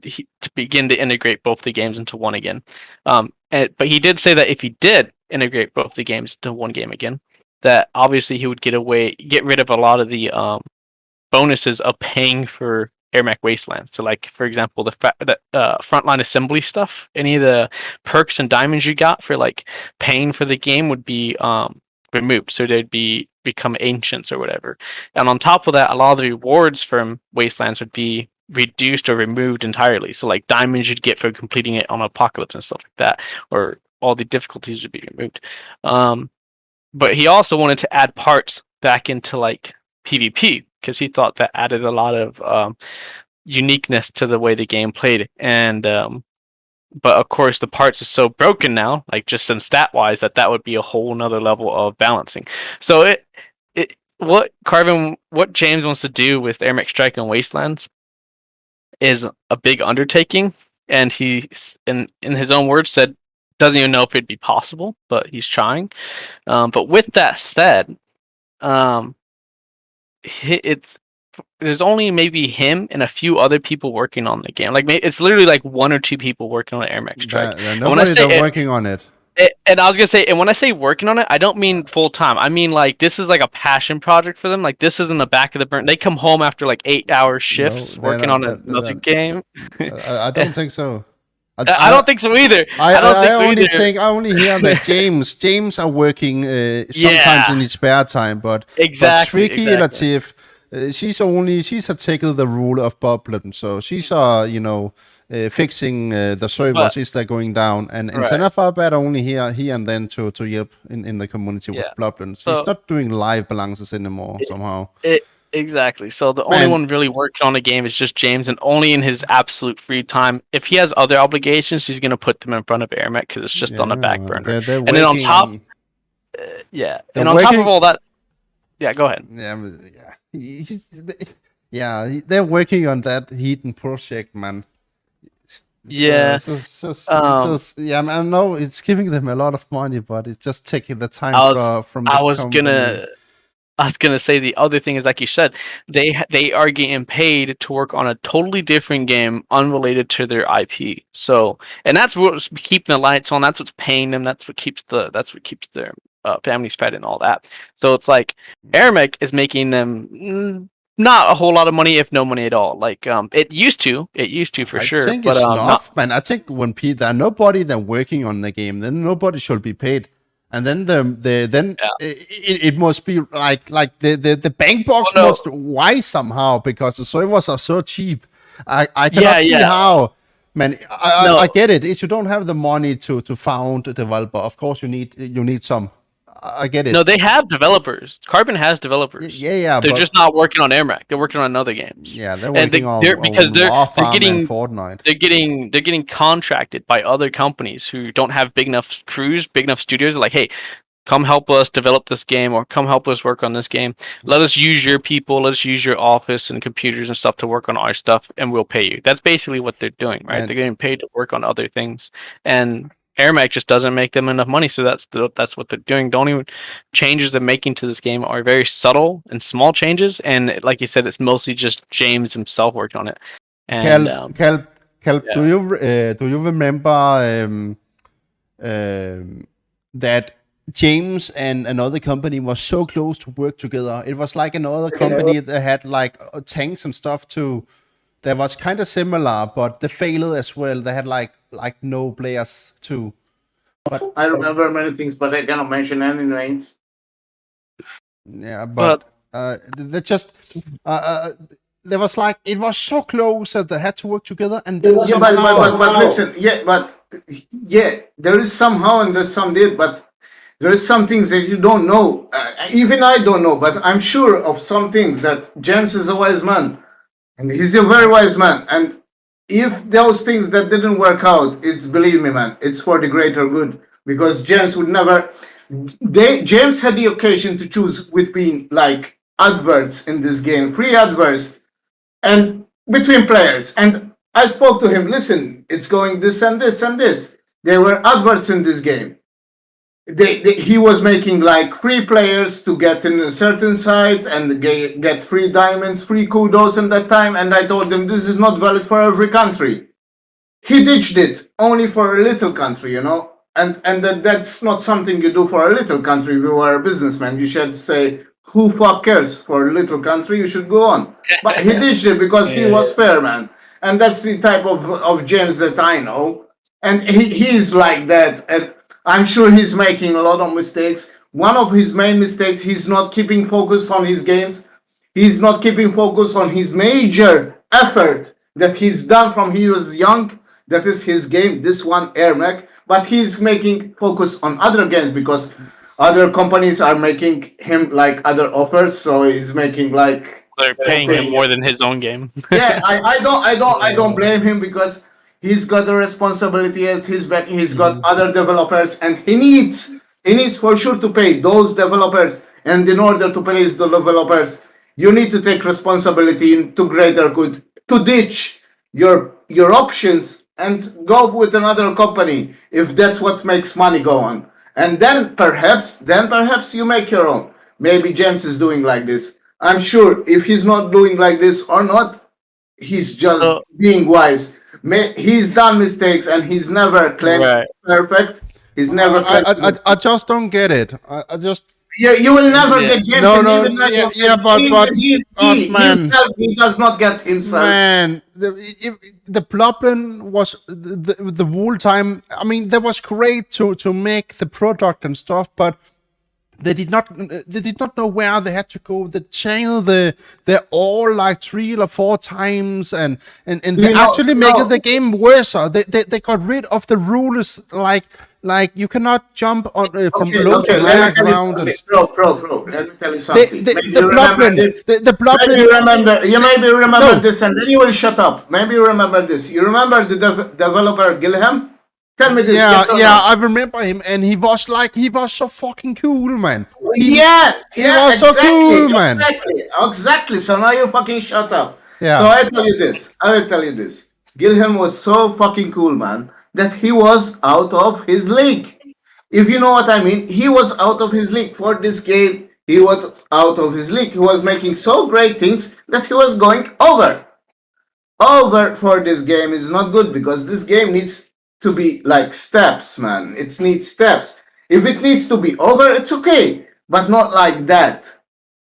begin to integrate both the games into one again. But he did say that if he did integrate both the games into one game again, that obviously he would get rid of a lot of the bonuses of paying for AirMech Wasteland. So like, for example, the frontline assembly stuff, any of the perks and diamonds you got for like paying for the game would be removed. So they'd become ancients or whatever. And on top of that, a lot of the rewards from Wastelands would be reduced or removed entirely. So like diamonds you'd get for completing it on Apocalypse and stuff like that, or all the difficulties would be removed. But he also wanted to add parts back into like PvP, because he thought that added a lot of uniqueness to the way the game played. And but of course the parts are so broken now, like just in stat wise, that would be a whole nother level of balancing. So what James wants to do with AirMech Strike and Wastelands is a big undertaking, and he in his own words said doesn't even know if it'd be possible, but he's trying. But with that said, there's only maybe him and a few other people working on the game. Like it's literally like 1 or 2 people working on AirMech Strike. Nobody's working on it. And I was gonna say, and when I say working on it, I don't mean full time. I mean like this is like a passion project for them. Like this is in the back of the burn. They come home after like 8-hour shifts working on another game. I don't think so. I don't think so either. I only hear that James are working sometimes in his spare time, but Tricky Latif, she's taken the rule of Bubblen, so she's fixing the servers is they're going down, and Zenafab are only here and then to help in the community with Bubblen. So she's not doing live balances anymore somehow. Exactly. So the only one really working on the game is just James, and only in his absolute free time. If he has other obligations, he's gonna put them in front of AirMech because it's just on the back burner. They're and then on top, and on top of all that, go ahead. They're working on that hidden project, man. I know it's giving them a lot of money, but it's just taking the time from the company. I was gonna say the other thing is, like you said, they are getting paid to work on a totally different game unrelated to their IP. So, and that's what's keeping the lights on. That's what's paying them. That's what keeps their families fed and all that. So it's like AirMech is making them not a whole lot of money, if no money at all. Like it used to for sure. I think it's enough, man. I think when there nobody that working on the game, then nobody should be paid. And then it must be like the bank box must wise somehow, because the servers are so cheap. I cannot see how. Man, I get it. If you don't have the money to found a developer, of course you need some. I get it. No, they have developers. Carbon has developers. Yeah. They're just not working on AirMech. They're working on other games. Yeah, they're working on getting Fortnite. They're getting contracted by other companies who don't have big enough crews, big enough studios. They're like, hey, come help us develop this game, or come help us work on this game. Let us use your people. Let us use your office and computers and stuff to work on our stuff, and we'll pay you. That's basically what they're doing, right? They're getting paid to work on other things, and AirMech just doesn't make them enough money, so that's what they're doing. The only changes they're making to this game are very subtle and small changes, and like you said, it's mostly just James himself working on it. And Kelp, do you remember that James and another company was so close to work together? It was like another company that had like tanks and stuff too. That was kind of similar, but they failed as well. They had like no players too. But I remember many things, but I cannot mention any names. Yeah, but they just there was like, it was so close that they had to work together, and then but listen, there is somehow and there's some did, but there is some things that you don't know. Even I don't know, but I'm sure of some things that James is a wise man. And he's a very wise man. And if those things that didn't work out, believe me, man, it's for the greater good. Because James would never... James had the occasion to choose between, like, adverts in this game, free adverts, and between players. And I spoke to him, listen, it's going this and this and this. There were adverts in this game. He was making like free players to get in a certain site and get free diamonds, free kudos in that time, and I told him this is not valid for every country. He ditched it only for a little country, and that's not something you do for a little country. If you are a businessman, you should say, who fuck cares? For a little country, you should go on. But he ditched it because he was fair, man. And that's the type of James that I know. And he's like that. And I'm sure he's making a lot of mistakes. One of his main mistakes, he's not keeping focus on his games. He's not keeping focus on his major effort that he's done from he was young. That is his game, this one, AirMech. But he's making focus on other games because other companies are making him like other offers. So he's making like... They're paying him more than his own game. Yeah, I don't blame him because... He's got the responsibility at his back. He's got other developers, and he needs for sure to pay those developers. And in order to pay the developers, you need to take responsibility into greater good to ditch your options and go with another company if that's what makes money go on. And then perhaps you make your own. Maybe James is doing like this. I'm sure if he's not doing like this or not, he's just being wise. He's done mistakes and he's never claimed perfect. He's never. I just don't get it. I just. Yeah, you will never get James. But he does not get himself. Man, the problem was the whole time. I mean, that was great to make the product and stuff, but they did not know where they had to go. They changed the all like 3 or 4 times, and they actually make the game worse. They got rid of the rules like you cannot jump on from low to high ground. Bro, let me tell you something. The Bloblin, the Bloblin. You maybe remember this, and then you will shut up. Maybe you remember this. You remember the developer Gilham? Tell me this. I remember him, and he was so fucking cool, man. He was exactly, so cool, man. Exactly. So now you fucking shut up. Yeah. So I will tell you this. Gilham was so fucking cool, man, that he was out of his league. If you know what I mean, he was out of his league for this game. He was out of his league. He was making so great things that he was going over for this game is not good, because this game needs to be like steps, man. It needs steps. If it needs to be over, it's okay, but not like that.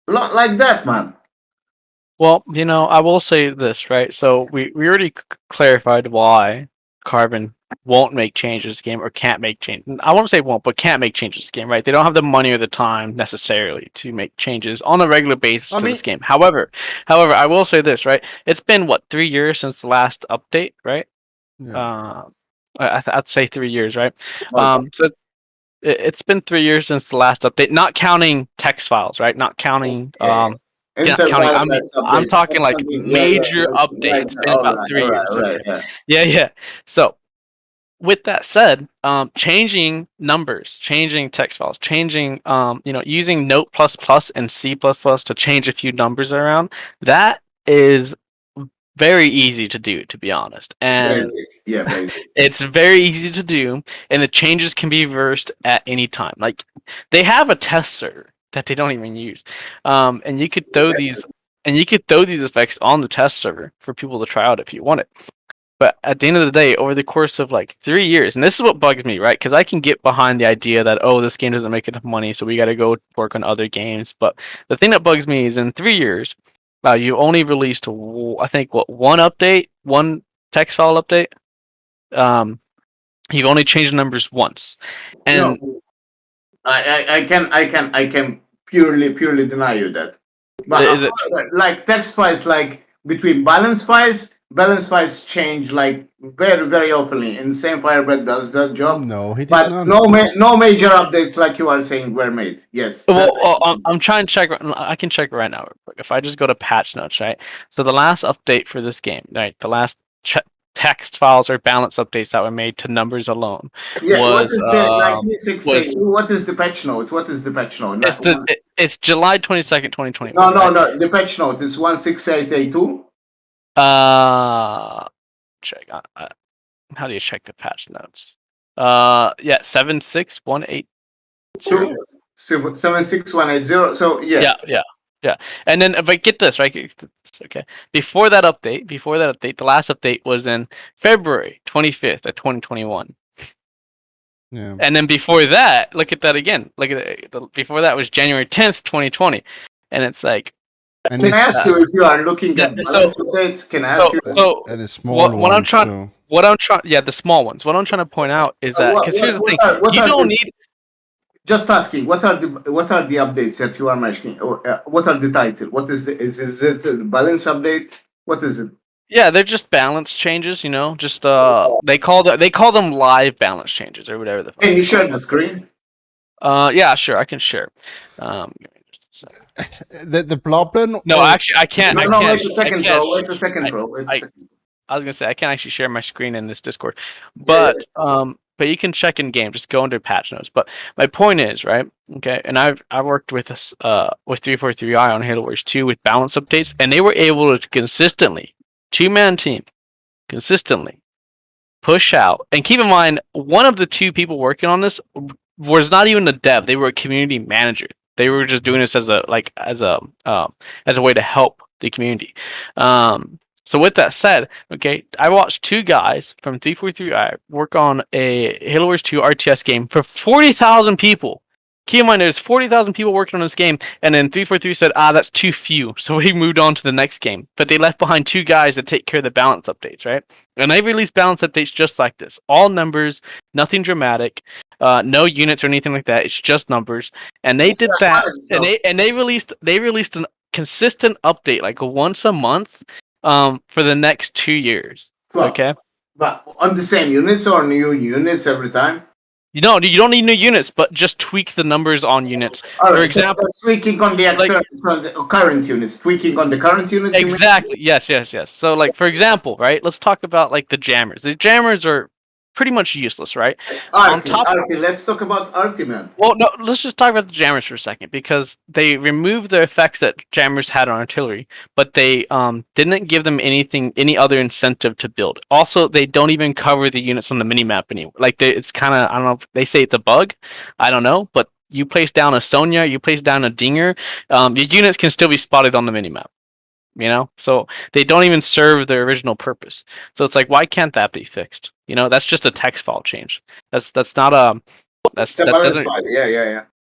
Not like that, man. Well, I will say this, right? So we already clarified why Carbon won't make changes to the game, or can't make changes. I won't say won't, but can't make changes to the game, right? They don't have the money or the time necessarily to make changes on a regular basis to this game. However, I will say this, right? It's been 3 years since the last update, right? Yeah. I'd say 3 years, right? So it's been 3 years since the last update, not counting text files, right? Not counting I'm talking like major updates. It's been about 3 years. Right. Yeah. So with that said, changing numbers, changing text files, changing using Note++ and C++ to change a few numbers around, that is very easy to do, to be honest. And basic. It's very easy to do, and the changes can be reversed at any time. Like, they have a test server that they don't even use, and you could throw these effects on the test server for people to try out if you want it. But at the end of the day, over the course of 3 years, and this is what bugs me, right? Because I can get behind the idea that, this game doesn't make enough money, so we got to go work on other games. But the thing that bugs me is in 3 years, you only released, I think, one update, one text file update. You've only changed the numbers once, and I can purely deny you that. But is it like text files, like between balance files change very, very often. And same Firebread does that job. No, he did but not. No major updates like you are saying were made. Yes. Well, I'm trying to check. I can check right now real quick. If I just go to patch notes, right? So the last update for this game, right? The last text files or balance updates that were made to numbers alone. Yeah. Was, what is the patch note? What is the patch note? It's July 22nd, 2020. No. The patch note is 16882. Check. How do you check the patch notes? 76180. 76180. So yeah. And then, but get this right. Okay. Before that update, the last update was in February 25th of 2021. Yeah. And then before that, look at that again. Look at it. Before that was January 10th, 2020, and it's like. Can I ask you if you are looking at balance updates? Can I ask you? And the small what I'm trying. The small ones. What I'm trying to point out is that, because here's the thing, you don't need. Just asking, what are the updates that you are mentioning? Or what are the title? What is is it a balance update? What is it? Yeah, they're just balance changes. Just they call them live balance changes or whatever the fuck. Can you share the screen? Yeah, sure, I can share. The Bloblin. No, actually, I can't. No, wait a second, bro. Wait a second. I was gonna say I can't actually share my screen in this Discord, but but you can check in game. Just go under patch notes. But my point is, right? Okay, and I worked with 343i on Halo Wars 2 with balance updates, and they were able to consistently, 2-man team, consistently push out. And keep in mind, one of the 2 people working on this was not even a dev; they were a community manager. They were just doing this as a way to help the community. So with that said, okay, I watched 2 guys from 343i work on a Halo Wars 2 RTS game for 40,000 people. Keep in mind, there's 40,000 people working on this game, and then 343 said, that's too few, so we moved on to the next game. But they left behind 2 guys that take care of the balance updates, right? And they released balance updates just like this. All numbers, nothing dramatic. no units or anything like that. It's just numbers, and they did that, and they released a consistent update like once a month, for the next 2 years. Okay. But on the same units or new units every time? You don't need new units, but just tweak the numbers on units. For example, so tweaking on the external, so the current units, tweaking on the current units. Exactly. Yes. So, like, for example, right? Let's talk about like the jammers. The jammers are pretty much useless, right? Let's talk about Arty, man. Well, no, let's just talk about the jammers for a second, because they removed the effects that jammers had on artillery, but they didn't give them any other incentive to build. Also, they don't even cover the units on the minimap anymore. Like, it's kind of, I don't know if they say it's a bug, I don't know, but you place down a Sonya, you place down a Dinger, your units can still be spotted on the minimap. You know, so they don't even serve their original purpose. So it's like, why can't that be fixed? You know, that's just a text file change. That's not a that doesn't.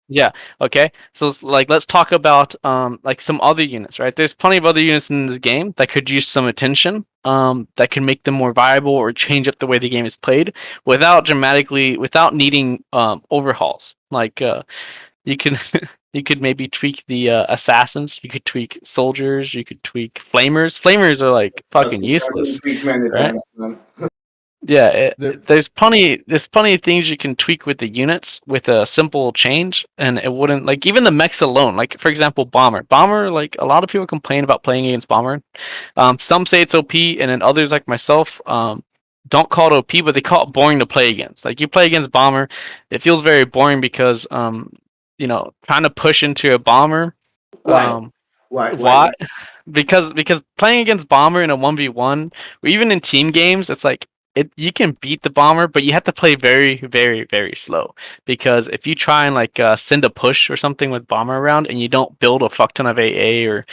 Yeah. Okay. So it's like, let's talk about like some other units, right? There's plenty of other units in this game that could use some attention, that can make them more viable or change up the way the game is played without needing overhauls. Like, you can you could maybe tweak the assassins. You could tweak soldiers. You could tweak flamers. Flamers are like fucking useless, right? Yeah, there's plenty of things you can tweak with the units with a simple change, and it wouldn't, like, even the mechs alone. Like, for example, Bomber, like, a lot of people complain about playing against Bomber. Some say it's OP, and then others like myself don't call it OP, but they call it boring to play against. Like, you play against Bomber, it feels very boring because you know, trying to push into a Bomber. Why? Because playing against Bomber in a 1v1 or even in team games, it's like, you can beat the Bomber, but you have to play very, very, very slow. Because if you try and like send a push or something with Bomber around, and you don't build a fuck ton of AA or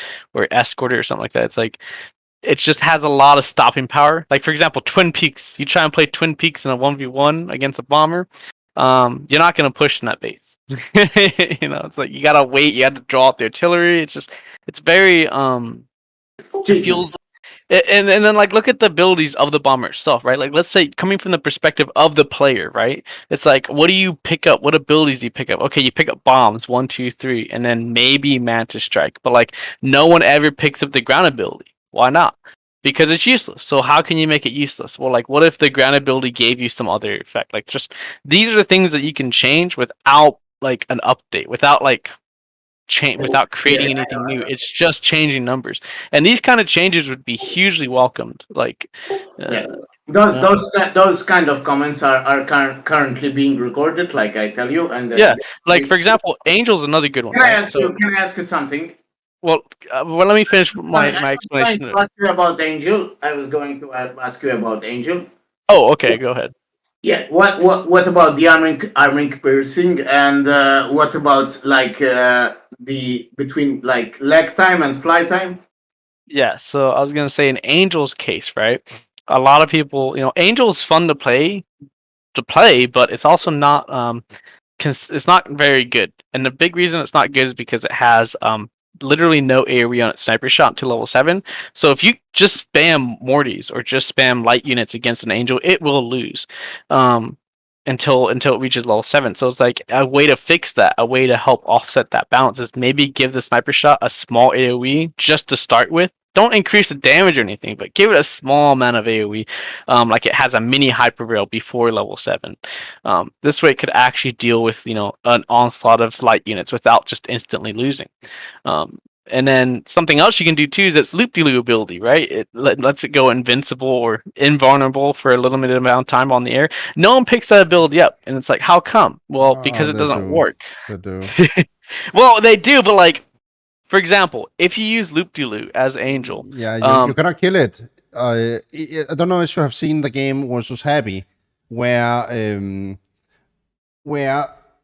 escorter or something like that, it's like, it just has a lot of stopping power. Like, for example, Twin Peaks. You try and play Twin Peaks in a 1v1 against a Bomber, you're not gonna push in that base. You know, it's like, you gotta wait. You have to draw out the artillery. It's very it feels. And then, like, look at the abilities of the Bomber itself, right? Like, let's say, coming from the perspective of the player, right? It's like, what do you pick up? What abilities do you pick up? Okay, you pick up bombs, 1, 2, 3, and then maybe Mantis Strike. But like, no one ever picks up the ground ability. Why not? Because it's useless. So how can you make it useless? Well, like, what if the ground ability gave you some other effect? Like, just, these are the things that you can change without like an update, without like without creating anything new. It's just changing numbers, and these kind of changes would be hugely welcomed. Like, those kind of comments are currently being recorded, like I tell you, and like, for example, Angel's another good one. Can I ask you something? Well, let me finish my explanation. I was going to ask you about Angel. I was going to ask you about Angel. Oh, okay, go ahead. Yeah, what about the arming piercing, and what about like the between like lag time and fly time? Yeah, so I was gonna say, in Angel's case, right? A lot of people, you know, Angel's fun to play, but it's also not it's not very good. And the big reason it's not good is because it has literally no AoE on its sniper shot until level 7. So if you just spam Mortys or just spam light units against an Angel, it will lose until it reaches level 7. So it's like, a way to fix that, a way to help offset that balance, is maybe give the sniper shot a small AoE just to start with. Don't increase the damage or anything, but give it a small amount of AoE, like it has a mini hyper rail before level 7. This way it could actually deal with, you know, an onslaught of light units without just instantly losing. And then something else you can do too is its loop-de-loop ability, right? It lets it go invincible or invulnerable for a limited amount of time on the air. No one picks that ability up, and it's like, how come? Well, because it doesn't work. They do. Well, they do, but like, for example, if you use loop-de-loop as Angel, you cannot kill it. I don't know if you have seen the game versus Happy, where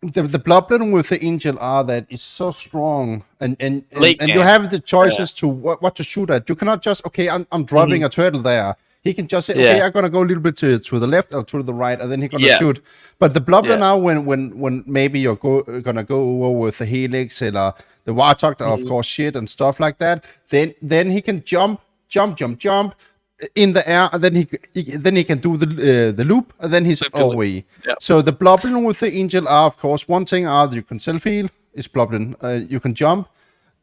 the problem with the Angel are that it's so strong, and you have the choices to what to shoot at. You cannot just, okay, I'm dropping a turtle there. He can just say, okay, I'm gonna go a little bit to the left or to the right, and then he's gonna shoot. But the problem now, when maybe you're gonna go over with the Helix or the Warthog, of course, shit and stuff like that, then he can jump, in the air, and then he can do the loop, and then he's away. Yeah. So the blobbling with the angel are, of course, one thing are that you can self-heal, is blobbling. You can jump,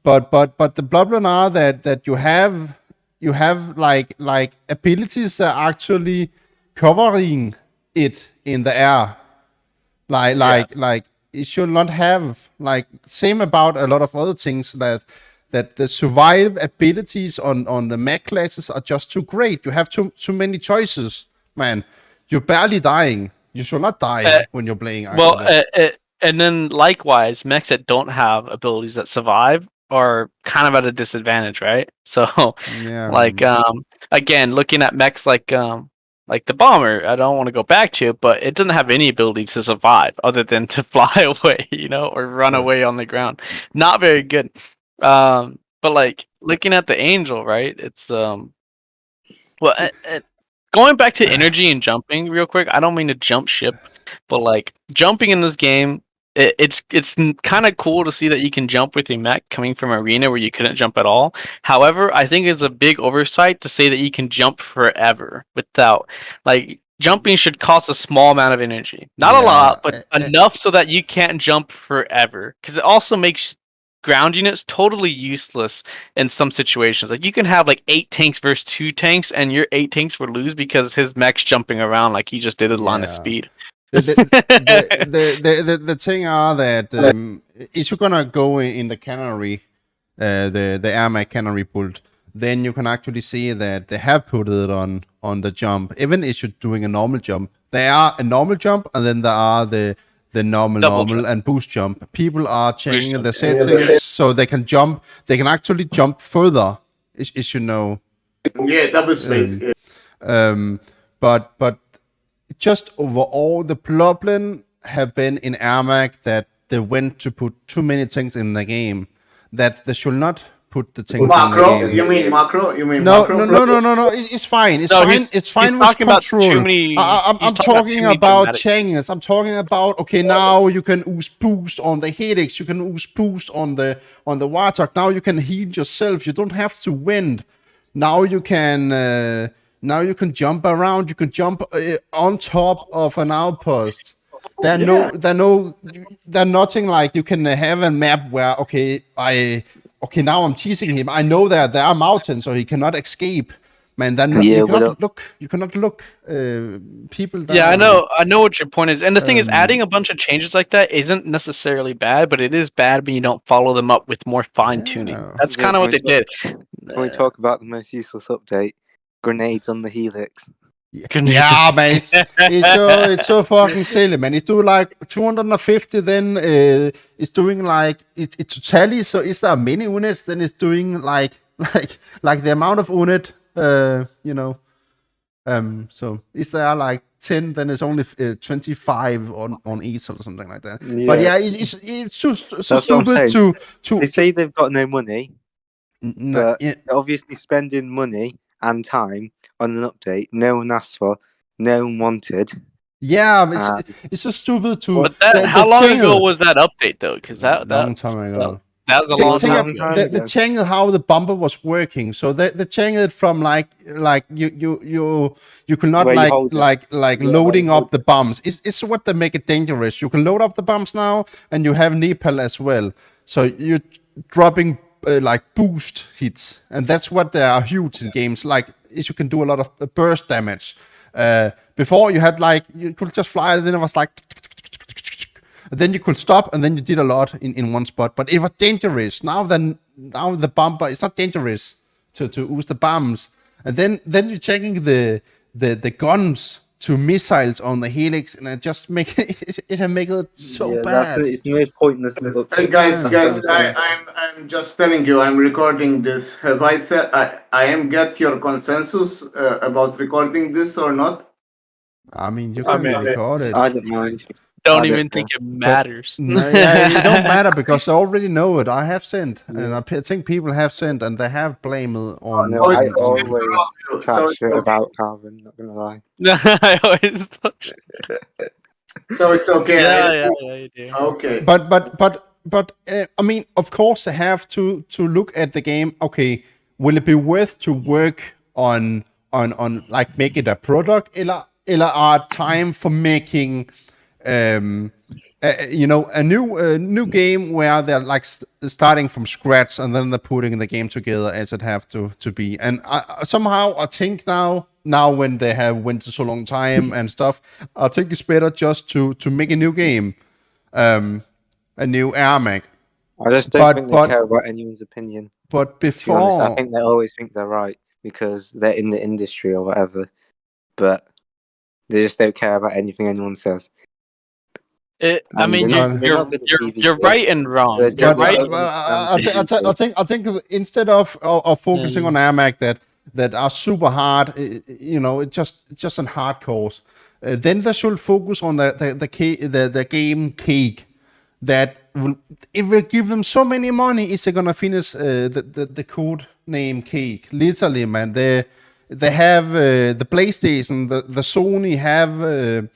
but the blobbling are that you have like abilities that are actually covering it in the air. Like it should not have, like, same about a lot of other things, that the survive abilities on the mech classes are just too great. You have too many choices, man. You're barely dying. You should not die when you're playing. And then likewise, mechs that don't have abilities that survive are kind of at a disadvantage, right? So, like, again, looking at mechs like the bomber, I don't want to go back to it, but it doesn't have any ability to survive other than to fly away, or run away on the ground. Not very good. But like looking at the angel, right? It's going back to energy and jumping real quick. I don't mean to jump ship, but like jumping in this game, it's kind of cool to see that you can jump with your mech coming from arena where you couldn't jump at all. However, I think it's a big oversight to say that you can jump forever without, like, jumping should cost a small amount of energy, not a lot, but enough so that you can't jump forever. Because it also makes ground units totally useless in some situations. Like, you can have like 8 tanks versus 2 tanks, and your 8 tanks would lose because his mech's jumping around like he just did at line of speed. The thing are that if you're gonna go in the cannery, the AirMech cannery build, then you can actually see that they have put it on the jump. Even if you're doing a normal jump, there are a normal jump, and then there are the normal and boost jump. People are changing the settings so they can jump. They can actually jump further, as you know. Yeah, double space. But just overall, the problem have been in AirMech that they went to put too many things in the game that they should not put the things macro? in the game. You mean macro? You mean no, macro? No. It's fine. It's fine. It's fine with control. I'm talking about changes. I'm talking about, okay, now you can use boost on the Helix. You can use boost on the Warthog. Now you can heal yourself. You don't have to wind. Now you can jump around. You can jump on top of an outpost. There's nothing like you can have a map where, okay, now I'm teasing him. I know that there are mountains, so he cannot escape. Man, then you cannot look people down. Yeah, I know what your point is. And the thing is, adding a bunch of changes like that isn't necessarily bad, but it is bad when you don't follow them up with more fine-tuning. That's kind of what they did. Can we talk about the most useless update? Grenades on the Helix. Yeah, man, it's so fucking silly, man. It's doing like 250, then it's doing like it's tally. So is there many units? Then it's doing like the amount of unit, So is there like 10? Then it's only 25 on each or something like that. Yeah. But yeah, it's so stupid to. They say they've got no money, but obviously spending money and time on an update no one asked for, no one wanted. Yeah, it's just stupid to. How long ago was that update though? Because that long time ago. That was a long time ago. The change of how the bumper was working. So they changed it from like you could not loading up the bombs. It's what they make it dangerous. You can load up the bombs now, and you have Nepal as well. So you're dropping like boost hits, and that's what they are huge in games. Like, is you can do a lot of burst damage. Before you had you could just fly, and then it was like, and then you could stop, and then you did a lot in one spot. But it was dangerous. Now the bumper is not dangerous to use the bombs, and then you're checking the guns to missiles on the Helix, and it just make it so bad. It's the most pointless. Guys, I'm just telling you, I'm recording this. Have I said I am get your consensus about recording this or not? I mean, you can record it. I don't mind. Don't even think it matters. It don't matter because I already know it. I have sent, and I think people have sent, and they have blamed on. I always chat shit about Calvin. Not gonna lie. I always talk shit. So it's okay. Yeah, you do. Okay. But I mean, of course, they have to look at the game. Okay, will it be worth to work on on like make it a product, eller er time for making a new game where they're like starting from scratch and then they're putting the game together as it have to be. And somehow I think now when they have went so long time and stuff, I think it's better just to make a new game, a new AirMech. I just don't think they care about anyone's opinion. But before, to be honest, I think they always think they're right because they're in the industry or whatever. But they just don't care about anything anyone says. I mean, you're right and wrong. You're right. I think instead of focusing on AirMech that are super hard, it's just on hardcores, then they should focus on the game Cake. That it will give them so many money. Is they gonna finish the code name Cake? Literally, man. They have the PlayStation, the Sony have.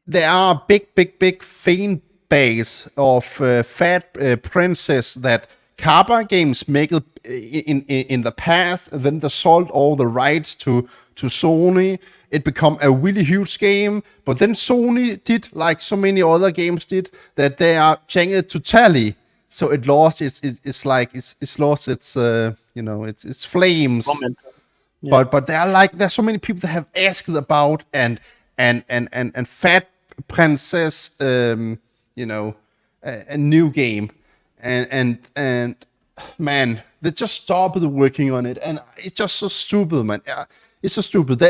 There are big fan base of fat princess that Kappa Games make it in the past. And then they sold all the rights to Sony. It become a really huge game, but then Sony did, like so many other games did, that they are changed to tally. So it lost it's lost its its flames. Yeah. But there's so many people that have asked about and Fat Princess, a new game, and man, they just stopped working on it, and it's just so stupid, man. It's so stupid.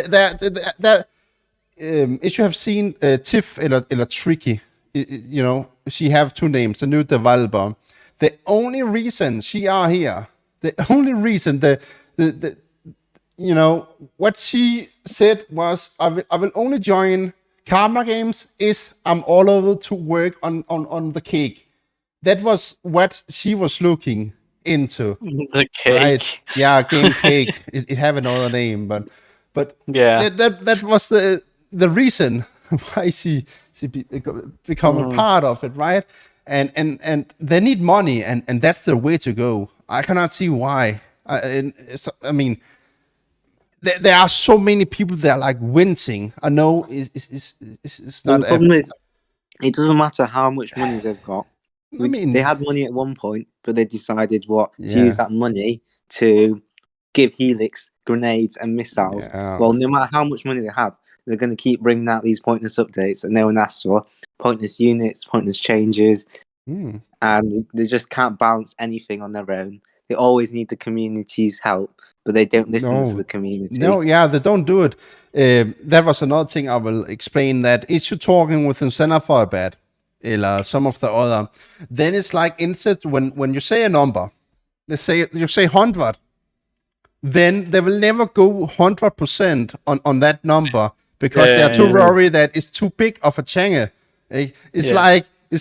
If you have seen Tiff eller Tricky, she have two names, the new developer. The only reason she are here, the only reason what she said was, I will only join Karma Games is I'm all over to work on the Cake. That was what she was looking into. The Cake. Right? Yeah, game Cake. It have another name, but yeah, that was the reason why she become a part of it, right? And they need money, and that's the way to go. I cannot see why. I mean, there are so many people that are like wincing. I know it's not. The problem is, it doesn't matter how much money they've got. I mean, they had money at one point, but they decided to use that money to give Helix grenades and missiles. Yeah. Well, no matter how much money they have, they're going to keep bringing out these pointless updates that no one asks for, pointless units, pointless changes, and they just can't balance anything on their own. They always need the community's help, but they don't listen to the community. No, yeah, they don't do it. That was another thing I will explain, that if you're talking with Incentive bad, or some of the other, then it's like instead when you say a number, let's say you say 100, then they will never go 100% on that number because they are too worried that it's too big of a channel. It's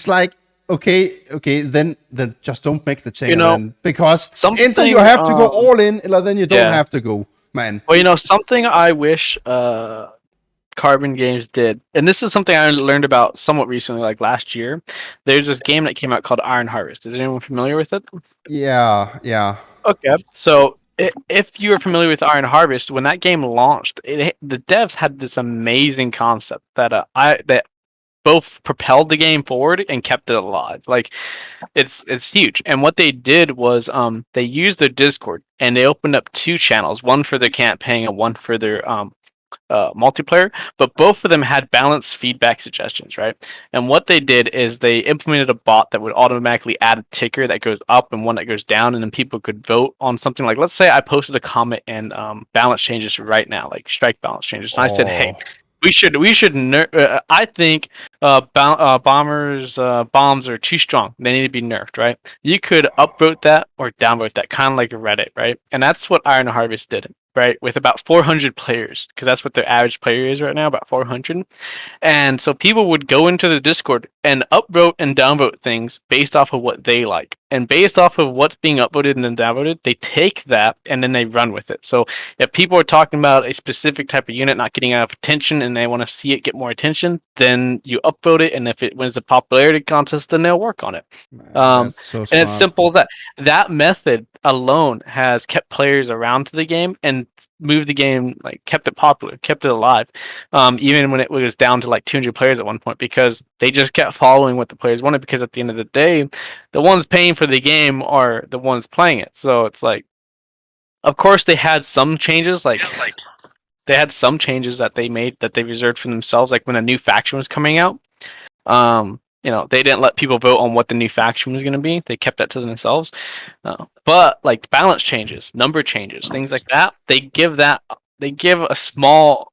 like okay, then just don't make the change, because either you have to go all in, or then you don't have to go, man. Well, something I wish Carbon Games did, and this is something I learned about somewhat recently, like last year. There's this game that came out called Iron Harvest. Is anyone familiar with it? Yeah. Okay, so if you are familiar with Iron Harvest, when that game launched, the devs had this amazing concept that both propelled the game forward and kept it alive. Like, it's huge. And what they did was they used their Discord and they opened up 2 channels, one for their campaign and one for their multiplayer, but both of them had balanced feedback suggestions, right? And what they did is they implemented a bot that would automatically add a ticker that goes up and one that goes down, and then people could vote on something. Like, let's say I posted a comment and balance changes right now, like strike balance changes, and I said, hey, we should I think bombs are too strong. They need to be nerfed, right? You could upvote that or downvote that, kind of like Reddit, right? And that's what Iron Harvest did, right? With about 400 players, because that's what their average player is right now, about 400. And so people would go into the Discord and upvote and downvote things based off of what they like. And based off of what's being upvoted and then downvoted, they take that and then they run with it. So if people are talking about a specific type of unit not getting enough attention and they want to see it get more attention, then you upvote it, and if it wins the popularity contest, then they'll work on it. That's so smart. And it's simple as that. That method alone has kept players around to the game, and and moved the game, like kept it popular, kept it alive, even when it was down to like 200 players at one point, because they just kept following what the players wanted. Because at the end of the day, the ones paying for the game are the ones playing it. So it's like, of course, they had some changes, like they had some changes that they made that they reserved for themselves, like when a new faction was coming out. You know, they didn't let people vote on what the new faction was going to be. They kept that to themselves. But like balance changes, number changes, things like that, they give a small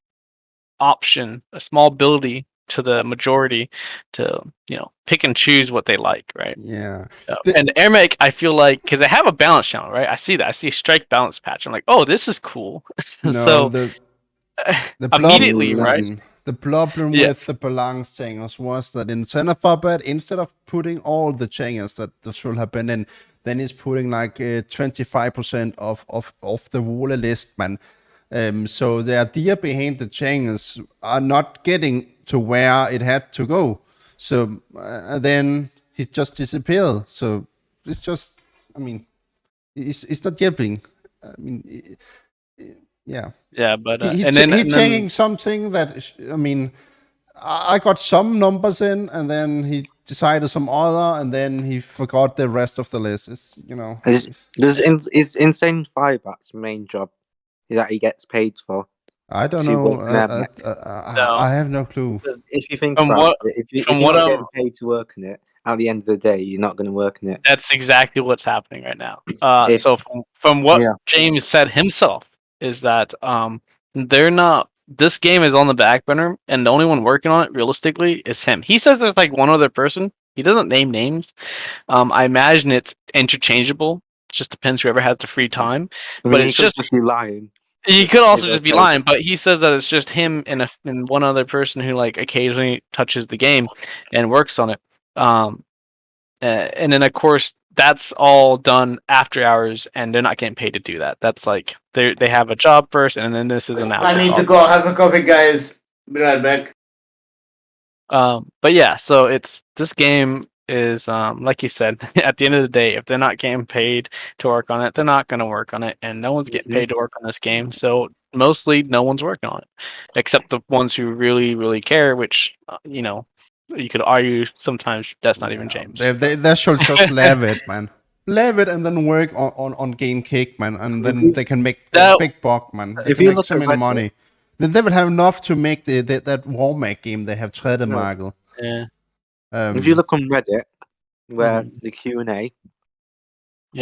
option, a small ability to the majority to, you know, pick and choose what they like, right? Yeah. And AirMech, I feel like, because I have a balance channel, right? I see that. I see a strike balance patch. I'm like, oh, this is cool. No, so the immediately, problem, right? the problem Yeah. with the balance changes was that in Center Puppet, instead of putting all the changes that there should have been in, then he's putting like 25% of the whole list, man. So the idea behind the changes are not getting to where it had to go. So then he just disappeared. So it's just, I mean, it's not helping. I mean, yeah. Yeah, but he and then changing something that, I mean, I got some numbers in, and then he decided some other, and then he forgot the rest of the list. It's, you know, Is Insane Fireback's main job is that he gets paid for? I don't to know. work in AirMech? I have no clue. Because if you think From about what- it, if from you're what not I'm- getting paid to work in it, at the end of the day, you're not going to work in it. That's exactly what's happening right now. If- So from what Yeah. James said himself is that they're not. This game is on the back burner, and the only one working on it realistically is him. He says there's like one other person. He doesn't name names. I imagine it's interchangeable. It just depends whoever has the free time. I mean, But he it's could just be lying. he could also Yeah, just be that's lying, but he says that it's just him and one other person who like occasionally touches the game and works on it. And then of course that's all done after hours, and they're not getting paid to do that. That's like they have a job first, and then this is an after. I need to go have a coffee, guys. Be right back. But yeah, so this game is like you said, at the end of the day, if they're not getting paid to work on it, they're not going to work on it, and no one's getting paid to work on this game. So mostly no one's working on it, except the ones who really, really care. Which you know, you could argue sometimes that's not even James. They should just leave it, man. Leave it and then work on Game Cake, man, and then they can make a big buck, man. They If can you make look so at many Reddit- money. Then they will have enough to make that Warmac game they have trademarked. Yeah. If you look on Reddit, where the Q&A,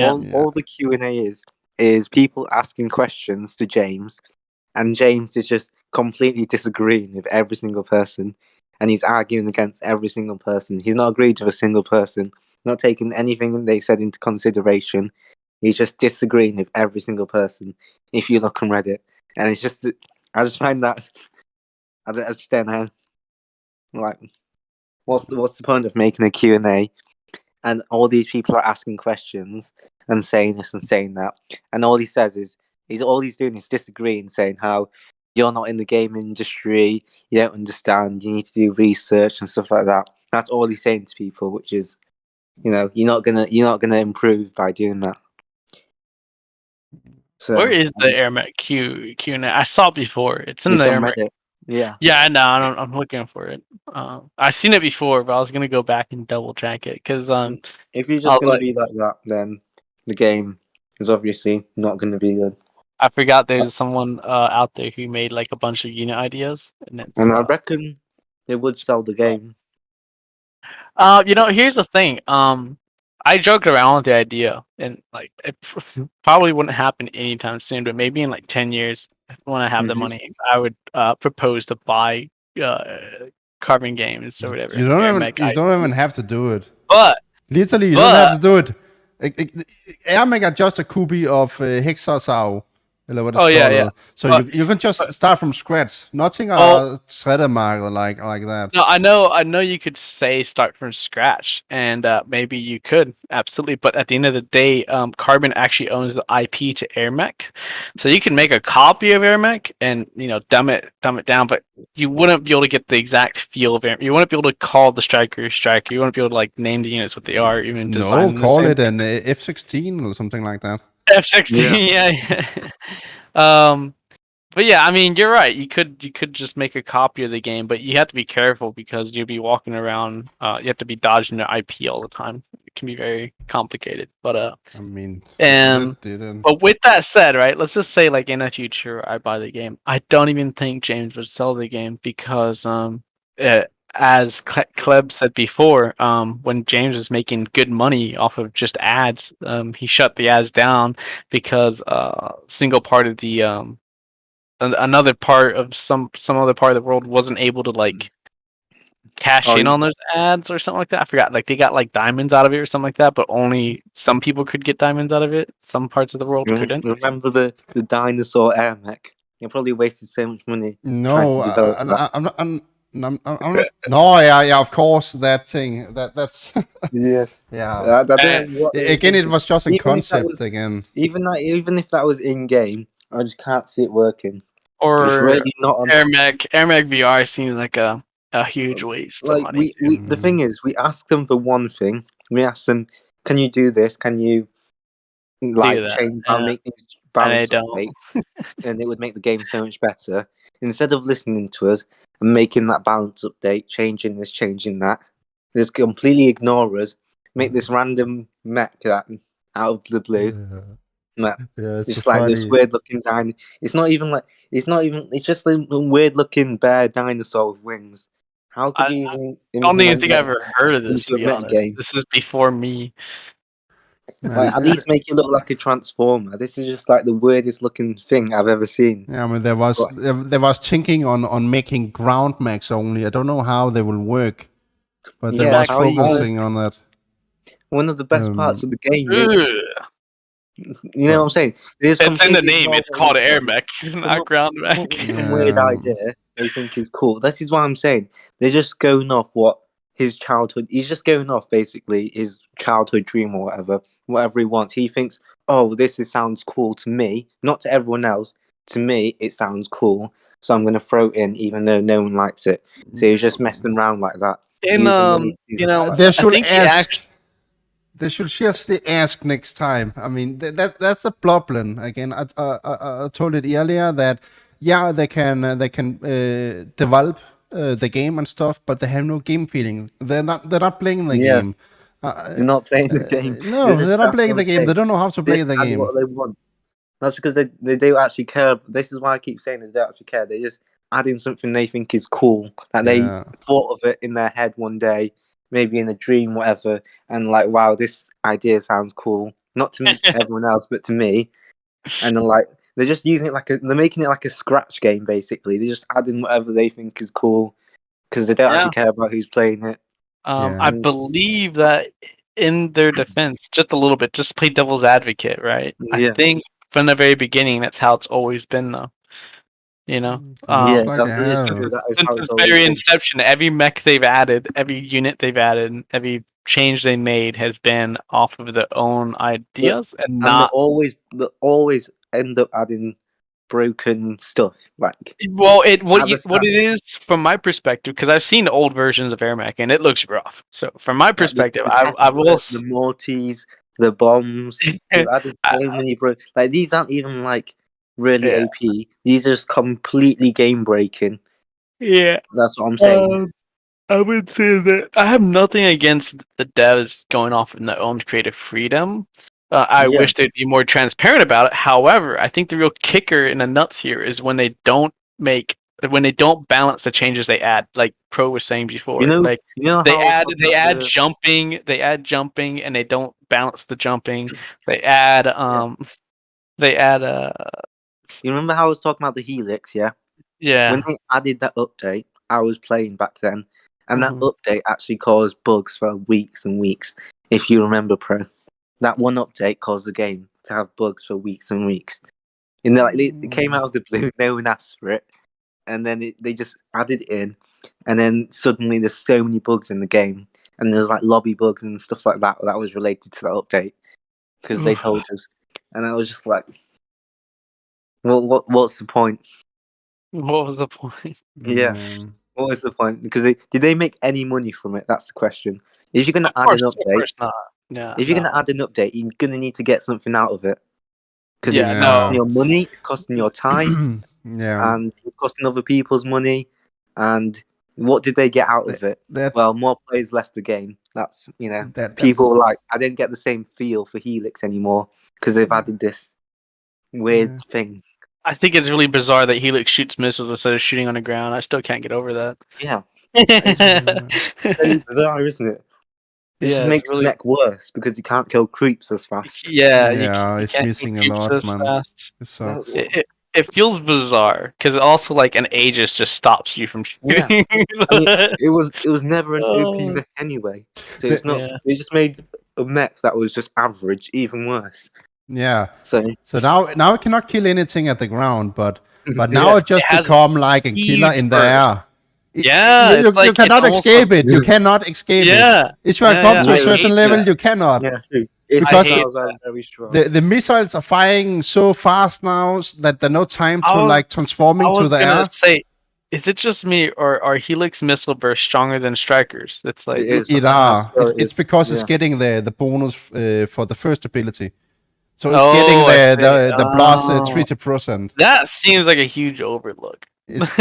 all the Q&A is people asking questions to James, and James is just completely disagreeing with every single person, and he's arguing against every single person. He's not agreed with a single person, not taking anything they said into consideration. He's just disagreeing with every single person. If you look on Reddit, and it's just, I just find that I just don't know, like, what's the point of making a Q&A, and all these people are asking questions and saying this and saying that, and all he says is all he's doing is disagreeing, saying how you're not in the game industry, you don't understand, you need to do research and stuff like that. That's all he's saying to people, which is, you know, you're not gonna improve by doing that. So Where is the AirMech Q&A? I saw it before. It's in the on AirMech. Reddit. Yeah. Yeah, I know. I'm looking for it. I've seen it before, but I was gonna go back and double check it because if you're just gonna be like that, then the game is obviously not gonna be good. I forgot there's someone out there who made like a bunch of unit ideas, and it's, And I reckon they would sell the game. you know, here's the thing. I joked around with the idea, and like it probably wouldn't happen anytime soon, but maybe in like 10 years, when I have the money, I would propose to buy Carbon Games or whatever. You don't even have to do it. But literally, you don't have to do it. AirMech are just a copy of Hexasau. Yeah. So you can just start from scratch. Nothing trademark like that. No, I know you could say start from scratch, and maybe you could, absolutely. But at the end of the day, Carbon actually owns the IP to AirMech, so you can make a copy of AirMech and, you know, dumb it down. But you wouldn't be able to get the exact feel of AirMech. You wouldn't be able to call the striker. You wouldn't be able to like name the units what they are, even design. No, call it an F-16 or something like that. F16, yeah. But yeah, I mean, you're right. You could just make a copy of the game, but you have to be careful because you'll be walking around. You have to be dodging the IP all the time. It can be very complicated. But I mean, and that didn't. but with that said, right? Let's just say like in the future, I buy the game. I don't even think James would sell the game because as Kleb said before, when James was making good money off of just ads, he shut the ads down because single part of the another part of some other part of the world wasn't able to like cash in on those ads or something like that. I forgot. Like they got like diamonds out of it or something like that, but only some people could get diamonds out of it. Some parts of the world couldn't. Remember the dinosaur AirMech? You probably wasted so much money trying No, to develop that. I'm not. No, yeah, of course, that thing. That's Yeah. yeah. I don't know what they were Again, it thinking. was just a Even if that concept was- again. Even if that was in game, I just can't see it working. Or It's really not on. AirMech VR seems like a huge waste of Like money. the thing is, we ask them for one thing. We ask them, "Can you do this? Can you like that, change yeah. make things And they balance don't. update?" And it would make the game so much better. Instead of listening to us and making that balance update, changing this, changing that, they just completely ignore us. Make this random mech that out of the blue. Yeah, it's It's so like this funny. weird looking dinosaur. It's not even like it's just a weird looking bear dinosaur with wings. How could you even I don't even implement think I've that ever heard of this, to into a be meta honest. game? This is before me. Like, at least make it look like a transformer. This is just like the weirdest looking thing I've ever seen. Yeah, I mean, there was thinking on making ground mechs only. I don't know how they will work, but there Yeah, was how are you gonna- focusing on that. One of the best parts of the game is, Ugh. you know what I'm saying? They just It's in the completely name. ignore It's what called we say. AirMech, not ground mech. Some weird idea they think is cool. This is what I'm saying. They're just going off what his childhood. He's just going off basically his childhood dream or whatever he wants. He thinks, oh, sounds cool to me, not to everyone else. To me, it sounds cool, so I'm going to throw it in, even though no one likes it. So he's just messing around like that. And They I should think he ask. They should just ask next time. I mean, that's a problem. Again, I told it earlier that yeah, they can develop the game and stuff, but they have no game feeling. They're not playing the game. They're not playing the game. No, they're not playing the game. They don't know how to play the game. What they want. That's because they don't actually care. This is why I keep saying they don't actually care. They just add in something they think is cool. Like they thought of it in their head one day, maybe in a dream, whatever, and like, wow, this idea sounds cool. Not to everyone else, but to me. And then like they're just using it they're making it like a scratch game basically. They're just adding whatever they think is cool because they don't actually care about who's playing it. I believe that in their defense, just a little bit, just play devil's advocate, right? I think from the very beginning, that's how it's always been, though. You know, Yeah, since its very inception, every mech they've added, every unit they've added, every change they made has been off of their own ideas and not. They always end up adding broken stuff. Like, well, what it is from my perspective, because I've seen the old versions of AirMech and it looks rough. So from my perspective, I will the Mortys, the bombs. They've added so many like these aren't even like really OP. These are just completely game breaking. Yeah, that's what I'm saying. I would say that I have nothing against the devs going off in their own creative freedom. I wish they'd be more transparent about it. However, I think the real kicker in the nuts here is when they don't balance the changes they add. Like Pro was saying before, they add jumping, and they don't balance the jumping. They add You remember how I was talking about the Helix? Yeah. When they added that update, I was playing back then, and that update actually caused bugs for weeks and weeks. If you remember, Pro, that one update caused the game to have bugs for weeks and weeks. And it came out of the blue, no one asked for it, and then they just added it in, and then suddenly there's so many bugs in the game, and there's like lobby bugs and stuff like that was related to that update because they told us, and I was just like, well, what's the point? What was the point? Yeah. What was the point? Because did they make any money from it? That's the question. If you're gonna add an update, of course not. Yeah. If you're gonna add an update, you're gonna need to get something out of it. because it's costing your money, it's costing your time, and it's costing other people's money. And what did they get out of it? Well, more players left the game. That's people were like, I didn't get the same feel for Helix anymore because they've added this weird thing. I think it's really bizarre that Helix shoots missiles instead of shooting on the ground. I still can't get over that. Yeah. It's very bizarre, isn't it? It just makes the mech worse because you can't kill creeps as fast. Yeah, it's missing a lot, man. So it feels bizarre because also like an Aegis just stops you from shooting. It was never an OP mech anyway. So it's not. They just made a mech that was just average, even worse. Yeah. So now it cannot kill anything at the ground, but now it just become like a killer in the air. You cannot escape it. You cannot escape it. If you come to a certain level, you cannot. Because the missiles are firing so fast now that there's no time to like transform into the air. Say, is it just me or are Helix missile bursts stronger than Strikers? It's like it's because it's getting the bonus for the first ability. So it's getting the plus 30%. That seems like a huge overlook. It's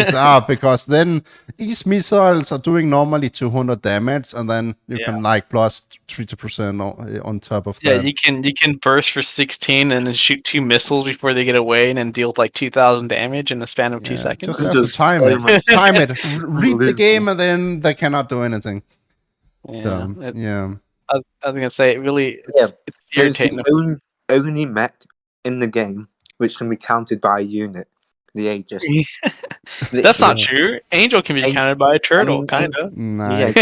because then these missiles are doing normally 200 damage, and then you can like plus 30% on top of that. Yeah, you can burst for 16 and then shoot 2 missiles before they get away, and then deal like 2,000 damage in the span of 2 seconds. Just have to time it. Read the game, and then they cannot do anything. Yeah, I was gonna say it really. It's irritating. It's the only mech in the game which can be counted by a unit. The Aegis. That's not true. Angel can be counted by a turtle, kind of. Nah, it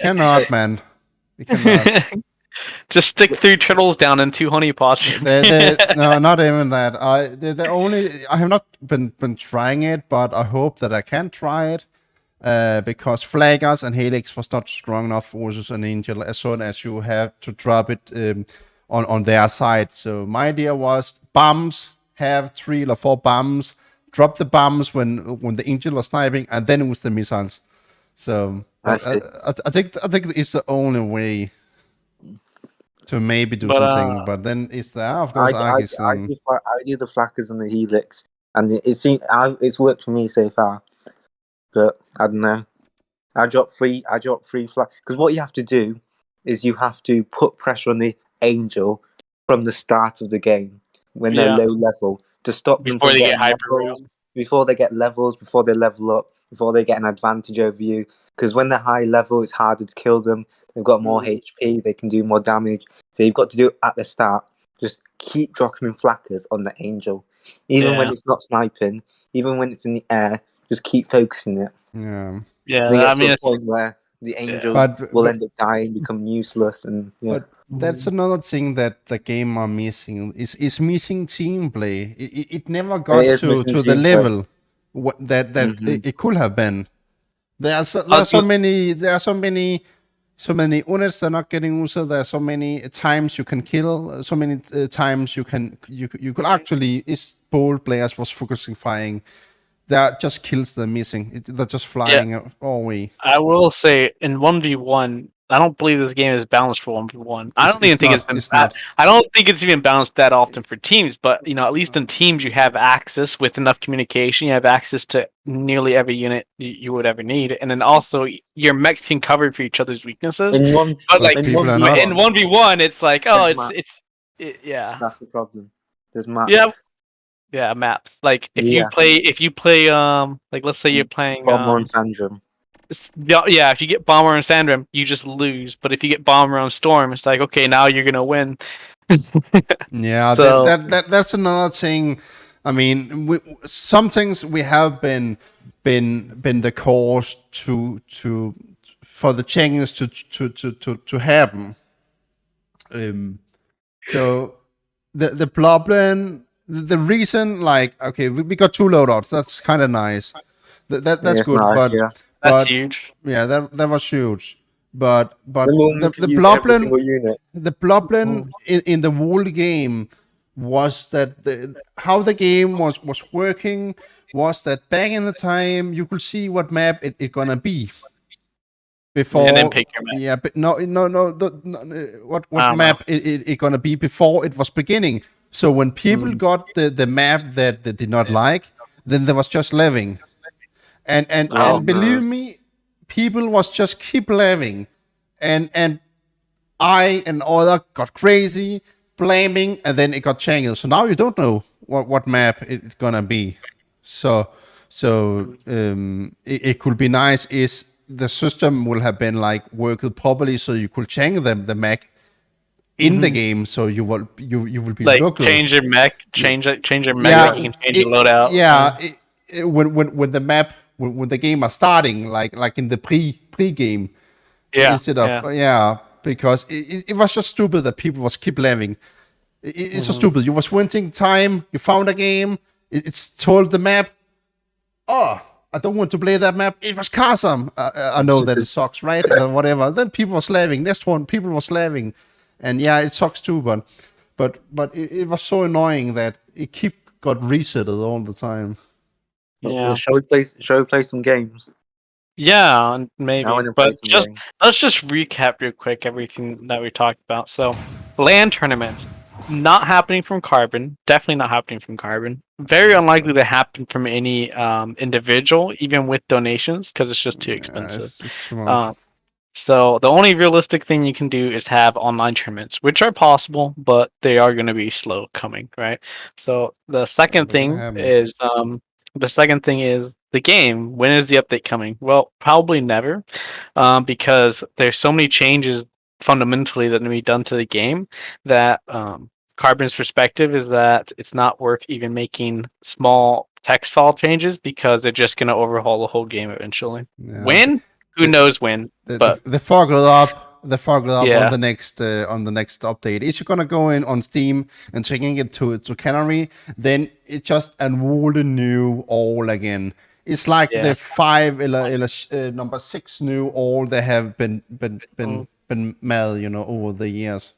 cannot, man. It cannot. Just stick 3 turtles down and 2 honeypots. No, not even that. I have not been trying it, but I hope that I can try it. Because Flaggers and Helix was not strong enough versus an Angel as soon as you have to drop it on their side. So my idea was bombs, have 3 or 4 bombs, drop the bombs when the Angel is sniping, and then it was the missiles. So I think it's the only way to maybe do something. But then it's there, of course. I do the Flackers and the Helix, and it's worked for me so far. But I don't know. I drop 3 flack because what you have to do is you have to put pressure on the Angel from the start of the game when they're low level to stop them before they get levels, before they get levels, before they level up, before they get an advantage over you. Because when they're high level, it's harder to kill them. They've got more HP, they can do more damage. So you've got to do it at the start. Just keep dropping flackers on the Angel, even when it's not sniping, even when it's in the air. Just keep focusing it. Yeah. I mean, a point where the Angel will end up dying, become useless, and But that's another thing that the game are missing is missing team play. It never got to the level that it could have been. There are so many units that are not getting used. There are so many times you can kill. So many times you could actually bold players was focusing firing. There are just kills they're missing. They're just flying away. I will say in 1v1, I don't believe this game is balanced for 1v1. I don't even think it's been bad. I don't think it's even balanced that often for teams, but at least in teams you have access with enough communication, you have access to nearly every unit you would ever need, and then also your mechs can cover for each other's weaknesses. But like in 1v1, it's like it's that's the problem. There's maps. Yeah, maps. Like if you play like let's say you're playing Bomber and Sandrum. Yeah, if you get Bomber and Sandrum, you just lose. But if you get Bomber on Storm, it's like okay, now you're gonna win. Yeah, so, that's another thing. I mean, some things we have been the cause for the changes to happen. So the problem. The reason, like, okay, we got 2 loadouts. That's kind of nice. That's good. Nice, but that's huge. Yeah, that was huge. But the problem in the whole game was that how the game was working was that back in the time you could see what map it gonna be. Before, and then pick your map. Yeah, but no. What map it gonna be before it was beginning? So when people got the map that they did not like, then there was just living. And believe me, people was just keep living. And I and other got crazy, blaming, and then it got changed. So now you don't know what map it's gonna be. So it could be nice is the system will have been like worked properly, so you could change the map in the game, so you will be like local. change your mech, change your mech, like you can change your loadout. When the map when the game are starting, like in the pre game, instead of because it was just stupid that people was keep living. It's so stupid. You was wasting time. You found a game. It's told the map. Oh, I don't want to play that map. It was awesome. I know that it sucks, right? Or whatever. Then people were slaving. Next one, people were slaving, and yeah, it sucks too. But it was so annoying that it got resetted all the time. Yeah. Shall we play some games? Yeah, maybe. But let's just recap real quick everything that we talked about. So, LAN tournaments not happening from Carbon. Definitely not happening from Carbon. Very unlikely to happen from any individual, even with donations, because it's just too expensive. It's just too much. So the only realistic thing you can do is have online tournaments, which are possible, but they are going to be slow coming, right? So the second thing is the game. When is the update coming? Well, probably never, because there's so many changes fundamentally that need to be done to the game that Carbon's perspective is that it's not worth even making small text file changes because they're just going to overhaul the whole game eventually. Yeah. When? Who knows when? But the fog it up on the next update. If you're gonna go in on Steam and checking it to Canary, then it's just a whole new all again. It's like the 5 number 6 new all that have been made, over the years.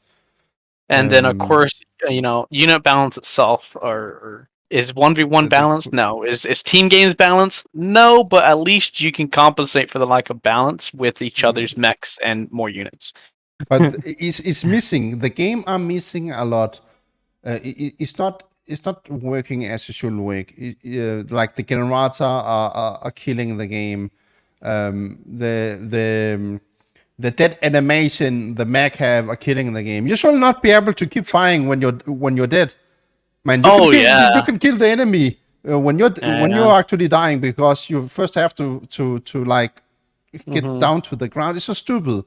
And then of course, unit balance itself or is 1v1 balance? No. Is team games balance? No, but at least you can compensate for the lack of balance with each other's mechs and more units. But it's missing. The game are missing a lot. It's not working as it should work. Like the generator are killing the game. The dead animation the mech have are killing the game. You should not be able to keep firing when you're dead. Man, you can kill the enemy when you're actually dying because you first have to like get down to the ground. It's so stupid.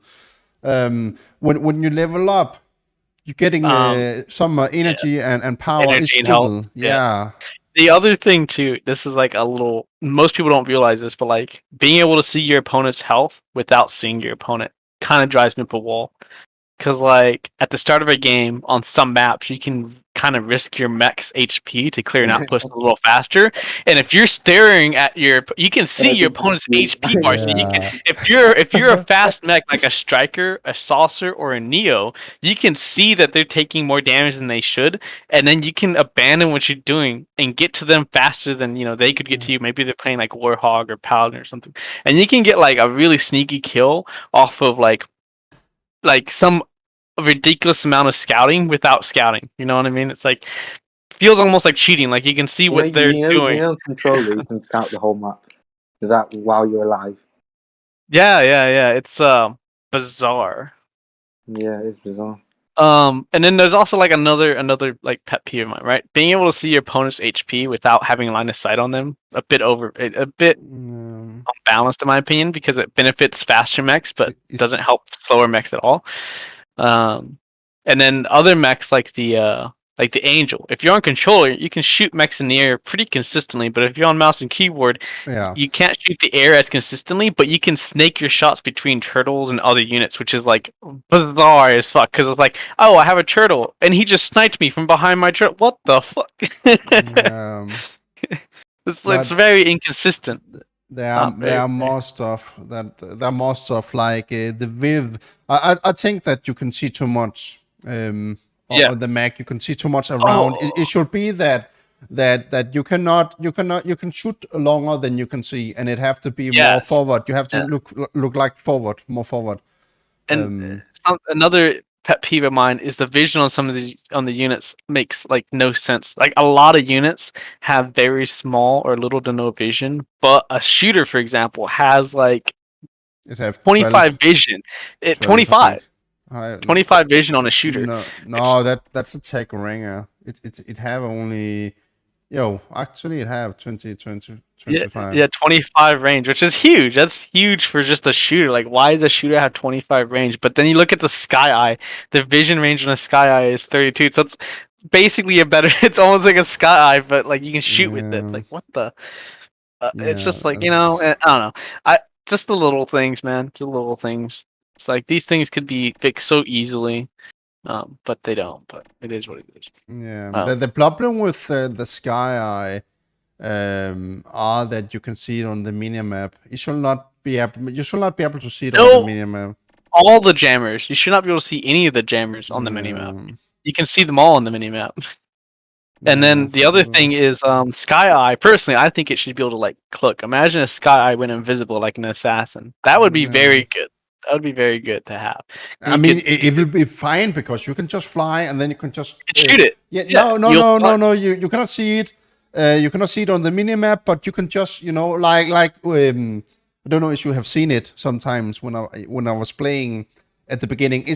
When you level up, you're getting some energy and power. Energy it's and stupid. health. Yeah. The other thing too, this is like a little. Most people don't realize this, but like being able to see your opponent's health without seeing your opponent kind of drives me up a wall. Because like at the start of a game on some maps, you can kind of risk your mech's HP to clear an outpost a little faster. And if you're staring at you can see your opponent's HP bar. So you can, if you're a fast mech like a striker, a saucer, or a neo, you can see that they're taking more damage than they should, and then you can abandon what you're doing and get to them faster than they could get to you. Maybe they're playing like Warhog or Paladin or something, and you can get like a really sneaky kill off of like some ridiculous amount of scouting without scouting. You know what I mean? It's like feels almost like cheating. Like you can see what they're doing. You controller, you can scout the whole map without while you're alive. Yeah. It's bizarre. Yeah, it's bizarre. And then there's also like another like pet peeve of mine, right? Being able to see your opponent's HP without having a line of sight on them, a bit unbalanced in my opinion, because it benefits faster mechs but doesn't help slower mechs at all. And then other mechs like the Angel. If you're on controller, you can shoot mechs in the air pretty consistently, but if you're on mouse and keyboard, you can't shoot the air as consistently, but you can snake your shots between turtles and other units, which is like bizarre as fuck, because it's like, oh, I have a turtle, and he just sniped me from behind my turtle. What the fuck? It's very inconsistent. There are more stuff like the Viv. I think that you can see too much on the Mac. You can see too much around. It should be that you can shoot longer than you can see, and it have to be more forward. You have to look like more forward. And another pet peeve of mine is the vision on some of the units makes like no sense. Like a lot of units have very small or little to no vision, but a shooter, for example, has like It have 25 vision. 25. 25 vision on a shooter. No, that's a tech ringer. It have only, actually it have 25. Yeah, 25 range, which is huge. That's huge for just a shooter. Like, why does a shooter have 25 range? But then you look at the Sky Eye. The vision range on a Sky Eye is 32. So it's basically a better. It's almost like a Sky Eye, but like you can shoot with it. It's like what the? It's just like I don't know. Just the little things, man. Just the little things. It's like these things could be fixed so easily, but they don't. But it is what it is. Yeah. The problem with the Sky Eye are that you can see it on the minimap. You should not be able to see it on the minimap. All the jammers. You should not be able to see any of the jammers on the minimap. You can see them all on the minimap. And then the other thing is Sky Eye. Personally, I think it should be able to like look. Imagine a Sky Eye went invisible like an assassin. That would be very good. That would be very good to have. I mean, it will be fine because you can just fly and then you can just shoot it. No. You cannot see it. You cannot see it on the minimap, but you can just, I don't know if you have seen it sometimes when I was playing at the beginning.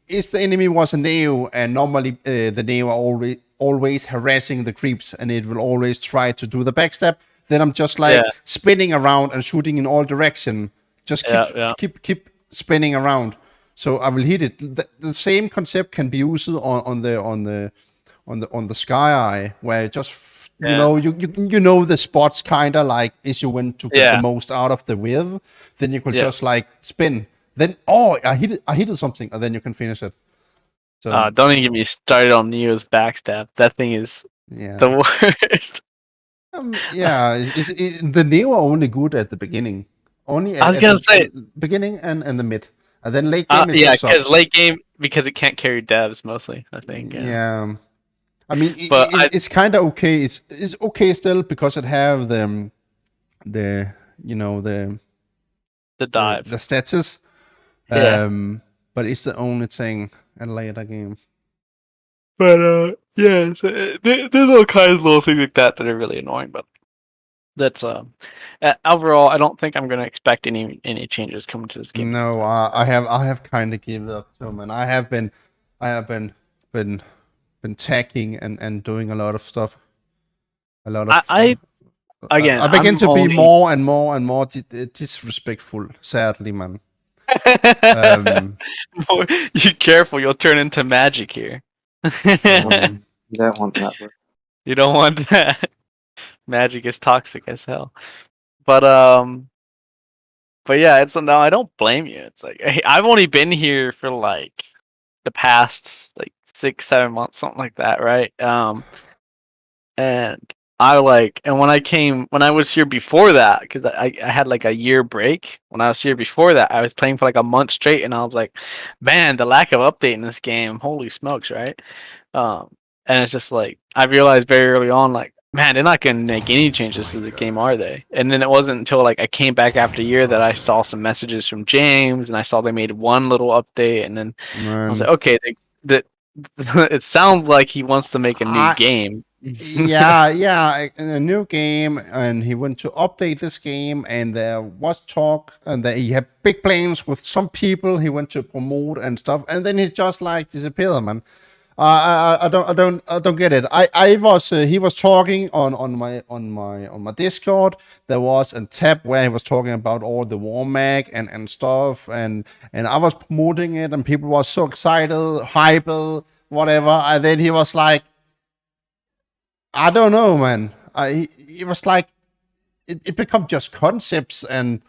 Is the enemy was a Neo, and normally the Neo are always harassing the creeps, and it will always try to do the backstab. Then I'm just like spinning around and shooting in all direction. Just keep spinning around, so I will hit it. The same concept can be used on the Sky Eye, where it just you know the spots kind of like is you want to get the most out of the wave. Then you could just like spin. Then I hit something, and then you can finish it. So don't even get me started on Neo's backstab. That thing is the worst. The Neo are only good at the beginning. Only I was gonna say beginning and the mid, and then late game. Because late game it can't carry devs mostly. I think. Yeah. I mean, it's kind of okay. It's okay still because it have the dive, the status. But it's the only thing in later game. But there's all kinds of little things like that are really annoying. But that's overall, I don't think I'm gonna expect any changes coming to this game. No, I have kind of given up to them, and I have been tacking and doing a lot of stuff. I begin to be more and more disrespectful. Sadly, man. You careful, you'll turn into magic here. You don't want that. Bro. You don't want that. Magic is toxic as hell. But yeah, no, I don't blame you. It's like I've only been here for like the past like 6-7 months, something like that, right? And when I was here before that, because I had like a year break. When I was here before that, I was playing for like a month straight, and I was like, man, the lack of update in this game, holy smokes, right? And it's just like I realized very early on, like, man, they're not gonna make any changes to the game, are they? And then it wasn't until like I came back after a year that I saw some messages from James, and I saw they made one little update, and then I was like, okay, it sounds like he wants to make a new game. a new game, and he went to update this game, and there was talk, and that he had big plans with some people he went to promote and stuff, and then he just like disappeared, man. I don't get it. He was talking on my Discord. There was a tab where he was talking about all the AirMech and stuff, and I was promoting it, and people were so excited, hyper, whatever, and then he was like, I don't know, man. It was like it become just concepts and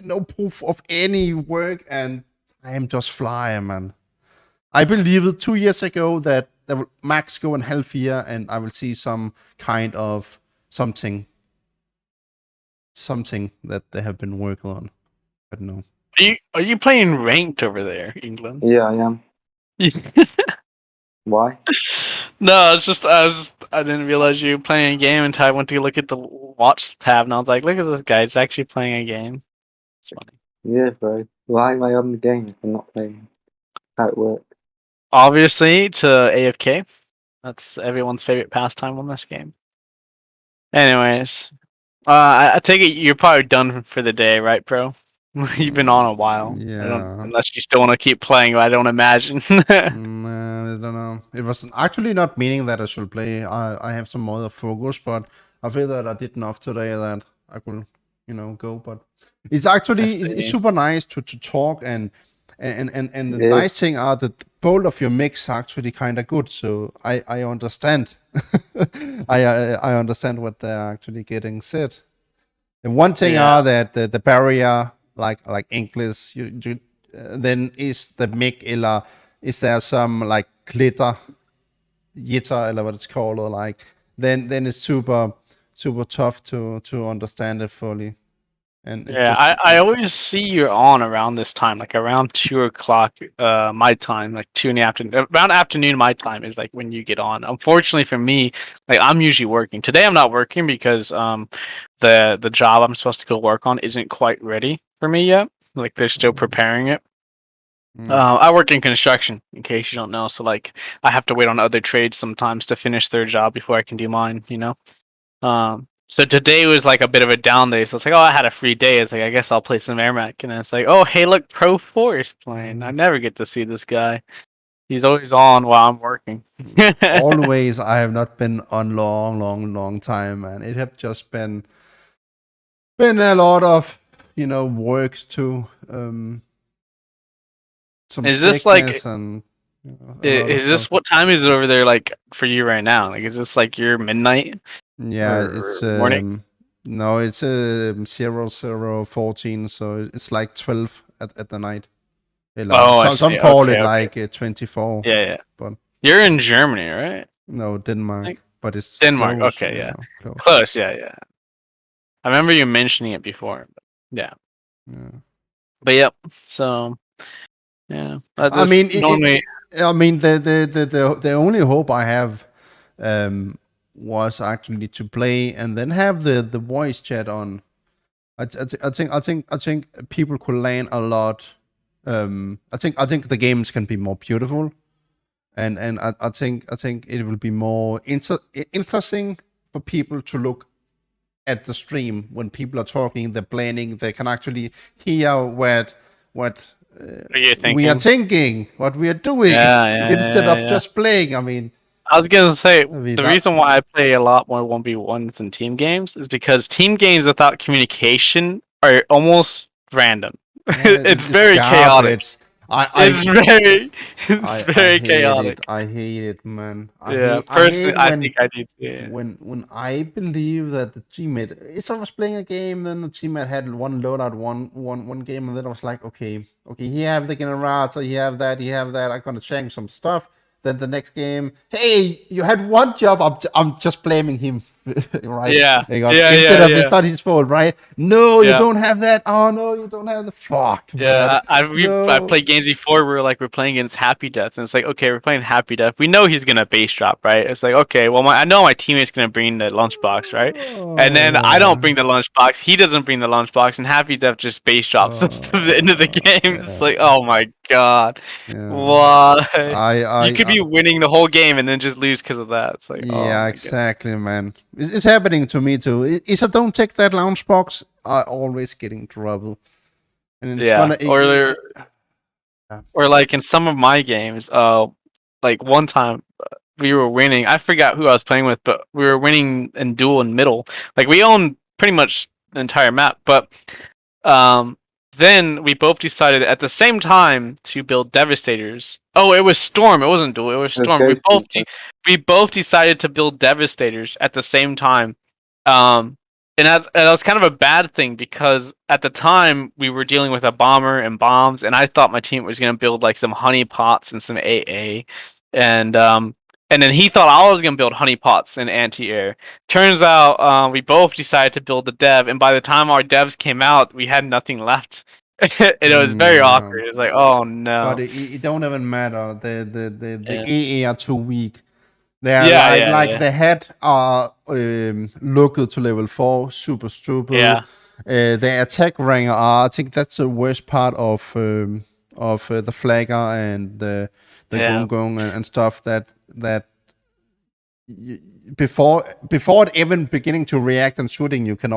no proof of any work, and I am just flying, man. I believed 2 years ago that there will max go in healthier, and I will see some kind of something that they have been working on. I don't know. Are you playing ranked over there, England? Yeah, I am. Why? No, I didn't realize you were playing a game until I went to look at the watch tab, and I was like, look at this guy, he's actually playing a game. It's funny. Yeah, bro. Why am I on the game if I'm not playing? How it works? Obviously, to AFK. That's everyone's favorite pastime on this game. Anyways, I take it you're probably done for the day, right, bro? You've been on a while. Yeah. Unless you still want to keep playing, I don't imagine. I don't know. It was actually not meaning that I should play. I have some other focus, but I feel that I did enough today that I could, go. But it's actually it's super nice to talk and the nice thing are that both of your mix are actually kind of good. So I understand. I understand what they're actually getting said. And one thing are that the barrier like English, you then is the mic eller is there some like glitter jitter or what it's called, or like then it's super tough to understand it fully. And I always see you're on around this time, like around 2 o'clock my time, like 2 in the afternoon. Around afternoon my time is like when you get on. Unfortunately for me, like I'm usually working. Today I'm not working because the job I'm supposed to go work on isn't quite ready for me yet. Like they're still preparing it. I work in construction, in case you don't know. So like I have to wait on other trades sometimes to finish their job before I can do mine. So today was like a bit of a down day. So it's like, oh, I had a free day. It's like, I guess I'll play some AirMech. And it's like, oh, hey, look, Pro 4 is playing. I never get to see this guy. He's always on while I'm working. Always, I have not been on long time, and it have just been a lot of works too. Some is this like? And, is this what time is it over there like for you right now? Like, is this like your midnight? Yeah, it's morning. No, it's 0014, so it's like 12 at the night. Some call it like 24. Yeah. But you're in Germany, right? No, Denmark. But it's Denmark. Close, okay, yeah, close. Yeah. I remember you mentioning it before. But yeah. But yep. So yeah. I mean, the only hope I have was actually to play and then have the voice chat on. I think people could learn a lot. I think the games can be more beautiful, and I think it will be more interesting for people to look at the stream when people are talking, they're planning, they can actually hear what we are thinking, what we are doing, instead of just playing. I mean, I was gonna say the reason why I play a lot more 1v1s and team games is because team games without communication are almost random. It's very chaotic. It's very chaotic. I hate it, man. Personally, I think I do too. Yeah. When I believe that the teammate, if I was playing a game, then the teammate had one loadout, one game, and then I was like, okay, he have the generator, he have that, I'm gonna change some stuff. Then the next game, hey, you had one job. I'm just blaming him, right? Yeah. Instead of it's not his fault, right? No, you don't have that. Oh no, you don't have the fuck. Yeah, I played games before where we're playing against Happy Death, and it's like, okay, we're playing Happy Death. We know he's gonna base drop, right? It's like, okay, well, I know my teammate's gonna bring the lunchbox, right? And then I don't bring the lunchbox. He doesn't bring the lunchbox, and Happy Death just base drops us to the end of the game. It's like, oh my god, why? You could be winning the whole game and then just lose because of that. It's like, exactly, man. It's happening to me too. If I don't take that lunchbox, I always get in trouble. And it's or like in some of my games, like one time we were winning. I forgot who I was playing with, but we were winning in duel in middle. Like we owned pretty much the entire map, but then we both decided at the same time to build Devastators. Oh, it was Storm. It wasn't Duel. It was Storm. We both decided to build Devastators at the same time. And that was kind of a bad thing because at the time we were dealing with a bomber and bombs, and I thought my team was going to build like some honey pots and some AA, and then he thought I was going to build honey pots and anti-air. Turns out we both decided to build the dev, and by the time our devs came out, we had nothing left. It was very awkward. It was like, oh no. But it don't even matter. The AA are too weak. They are the head are local to level 4, super stupid. Yeah. The attack rank are, I think that's the worst part of the flagger and the gung and stuff that before it even beginning to react and shooting, you can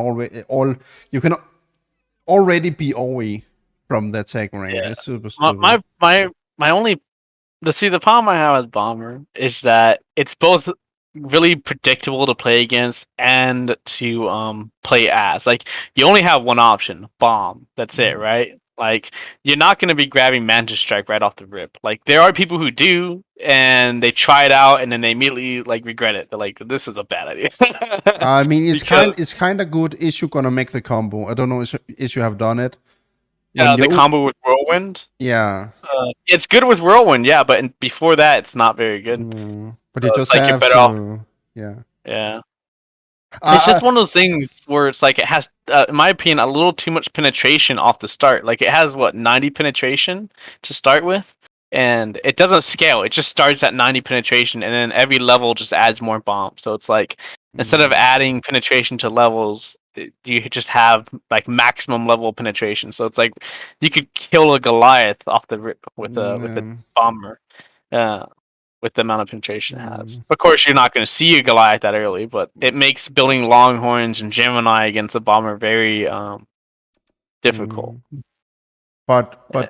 already be away from the attack range. It's super stupid. My only the problem I have with Bomber is that it's both really predictable to play against and to play as. Like, you only have one option, bomb. That's it, right? Like, you're not going to be grabbing Mantis Strike right off the rip. Like, there are people who do, and they try it out, and then they immediately like regret it. They're like, "This is a bad idea." I mean, it's kind of good. Is you gonna make the combo? I don't know if you have done it. Yeah, the combo with Whirlwind. Yeah, it's good with Whirlwind. Yeah, but before that, it's not very good. But you just like have you're better to. off. Yeah. Yeah. It's just one of those things where it's like it has, in my opinion, a little too much penetration off the start. Like, it has 90 penetration to start with, and it doesn't scale. It just starts at 90 penetration, and then every level just adds more bombs. So it's like, instead of adding penetration to levels, you just have like maximum level penetration. So it's like you could kill a Goliath off the rip with a bomber. With the amount of penetration it has. Of course, you're not going to see a Goliath that early, but it makes building Longhorns and Gemini against a bomber very difficult. But I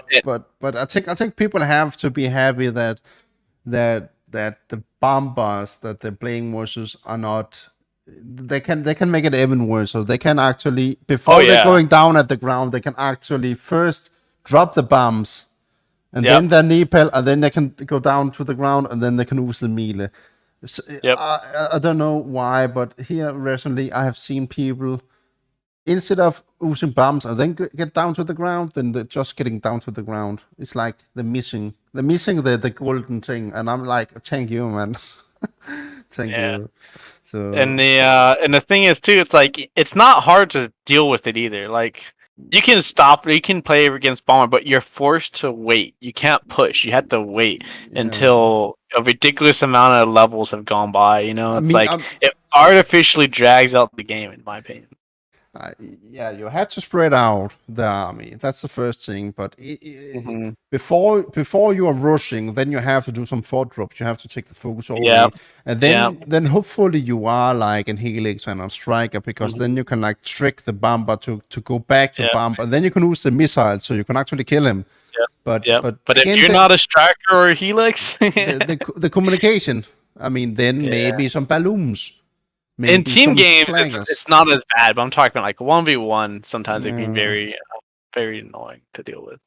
think people have to be happy that the bombers that they're playing versus are not. They can make it even worse. So they can actually, before they're going down at the ground, they can actually first drop the bombs. And then their Nepal, and then they can go down to the ground, and then they can use the melee. So, I don't know why, but here recently I have seen people, instead of using bombs and then get down to the ground, then they're just getting down to the ground. It's like they're missing the golden thing, and I'm like, thank you, man. Thank you. So, and the thing is too, it's like it's not hard to deal with it either. Like, you can stop, you can play against Bomber, but you're forced to wait. You can't push. You have to wait until a ridiculous amount of levels have gone by. You know, it artificially drags out the game, in my opinion. You had to spread out the army. That's the first thing. But before you are rushing, then you have to do some fort drops. You have to take the focus away, and then hopefully you are like in Helix and a Striker, because then you can like trick the bomber to go back to bomb, and then you can use the missile, so you can actually kill him. But if you're not a Striker or a Helix, the communication. I mean, then maybe some balloons. Maybe in team games, it's not as bad, but I'm talking about like 1v1. Sometimes it can be very, very annoying to deal with.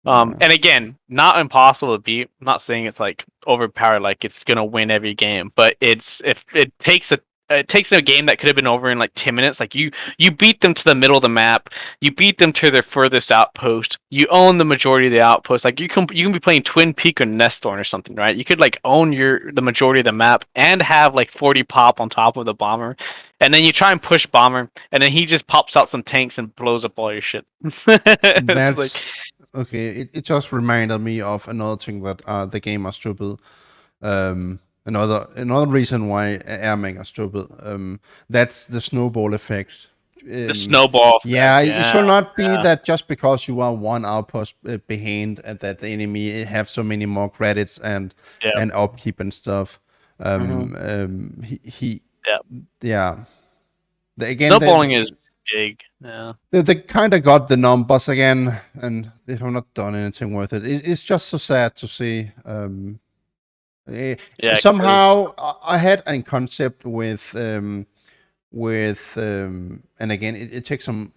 And again, not impossible to beat. I'm not saying it's like overpowered, like it's gonna win every game, but it takes a game that could have been over in like 10 minutes. Like you beat them to the middle of the map, you beat them to their furthest outpost, you own the majority of the outpost. Like you can be playing Twin Peak or Nestorn or something, right? You could like own the majority of the map and have like 40 pop on top of the bomber, and then you try and push Bomber, and then he just pops out some tanks and blows up all your shit. That's like, okay. It just reminded me of another thing that the game are stupid. Another reason why AirMech are stupid. That's the snowball effect. The snowball effect. It should not be that just because you are one outpost behind, that the enemy have so many more credits and upkeep and stuff. Snowballing is big. Yeah. They kind of got the numbers again, and they have not done anything with it. It's just so sad to see. Somehow I had a concept with and again it takes some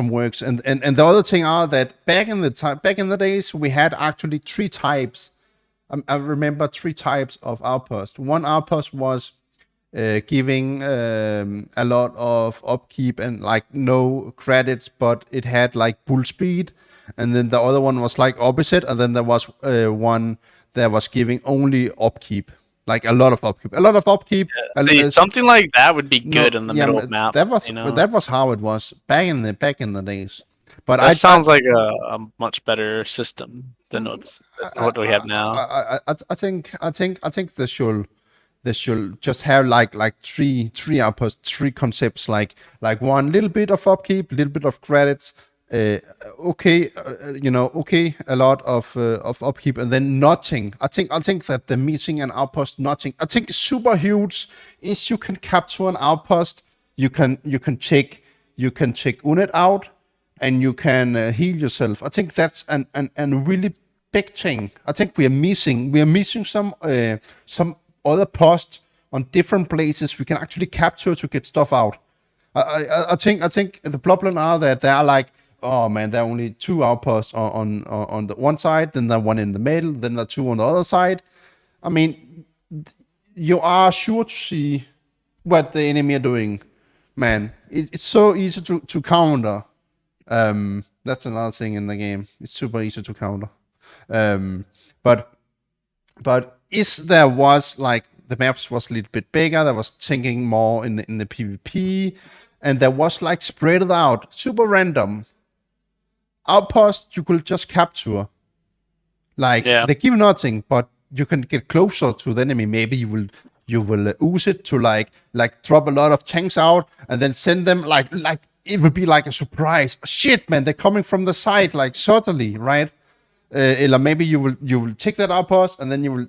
works, and the other thing are that back in the days we had actually three types. I remember three types of outpost. One outpost was giving a lot of upkeep and like no credits, but it had like bull speed, and then the other one was like opposite, and then there was one that was giving only upkeep, like a lot of upkeep. Something like that would be good in the middle of the map. That was how it was back in the days. But that sounds like a much better system than what we have now. I think they should just have like three outposts, three concepts, like one little bit of upkeep, little bit of credits, okay, okay, a lot of upkeep, and then nothing. I think that the missing an outpost, nothing. I think super huge is you can capture an outpost. You can check unit out, and you can heal yourself. I think that's an really big thing. I think we are missing some other posts on different places we can actually capture to get stuff out. I think the problem are that they are like, oh man, there are only 2 outposts on the one side, then there are 1 in the middle, then there are 2 on the other side. I mean, you are sure to see what the enemy are doing, man. It's so easy to counter. That's another thing in the game. It's super easy to counter. But if there was like the maps was a little bit bigger, there was thinking more in the PvP, and there was like spread it out, super random outpost you could just capture. Like they give nothing, but you can get closer to the enemy. Maybe you will use it to like drop a lot of tanks out and then send them like it would be like a surprise. Shit, man, they're coming from the side like subtly, right? Or maybe you will take that outpost and then you will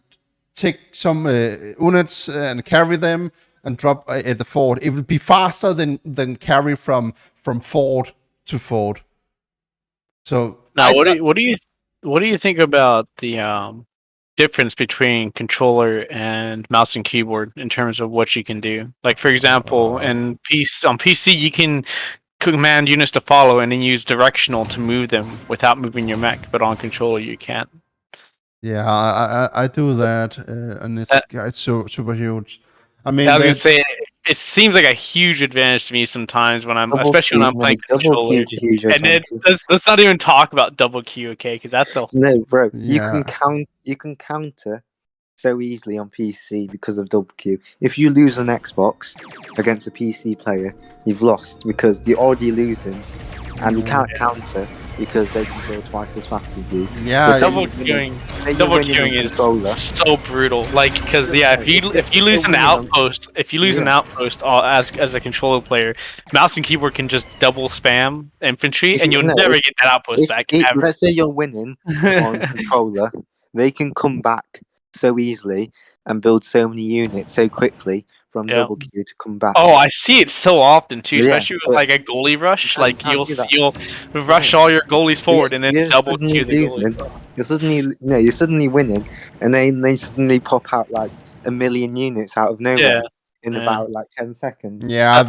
take some units and carry them and drop at the fort. It will be faster than carry from fort to fort. So now, what do you think about the difference between controller and mouse and keyboard in terms of what you can do? Like, for example, on PC you can command units to follow and then use directional to move them without moving your mech, but on controller you can't. Yeah, I do that, and it's so super huge. I mean, I was gonna say it seems like a huge advantage to me sometimes when especially when I'm playing controller. And then let's not even talk about double Q, okay? Because that's so no, bro. Yeah. You can counter so easily on PC because of double Q. If you lose on Xbox against a PC player, you've lost because you're already losing, and you can't counter because they can go twice as fast as you. Yeah, double queuing is so brutal. Like, because if you lose an outpost, as a controller player, mouse and keyboard can just double spam infantry, and you'll never get that outpost back. Let's say you're winning on controller, they can come back so easily and build so many units so quickly from double Q to come back. Oh, I see it so often too, especially with like a goalie rush. Like you'll rush all your goalies forward and then double Q the goalie. You're suddenly winning, and then they suddenly pop out like 1 million units out of nowhere in about like 10 seconds. Yeah,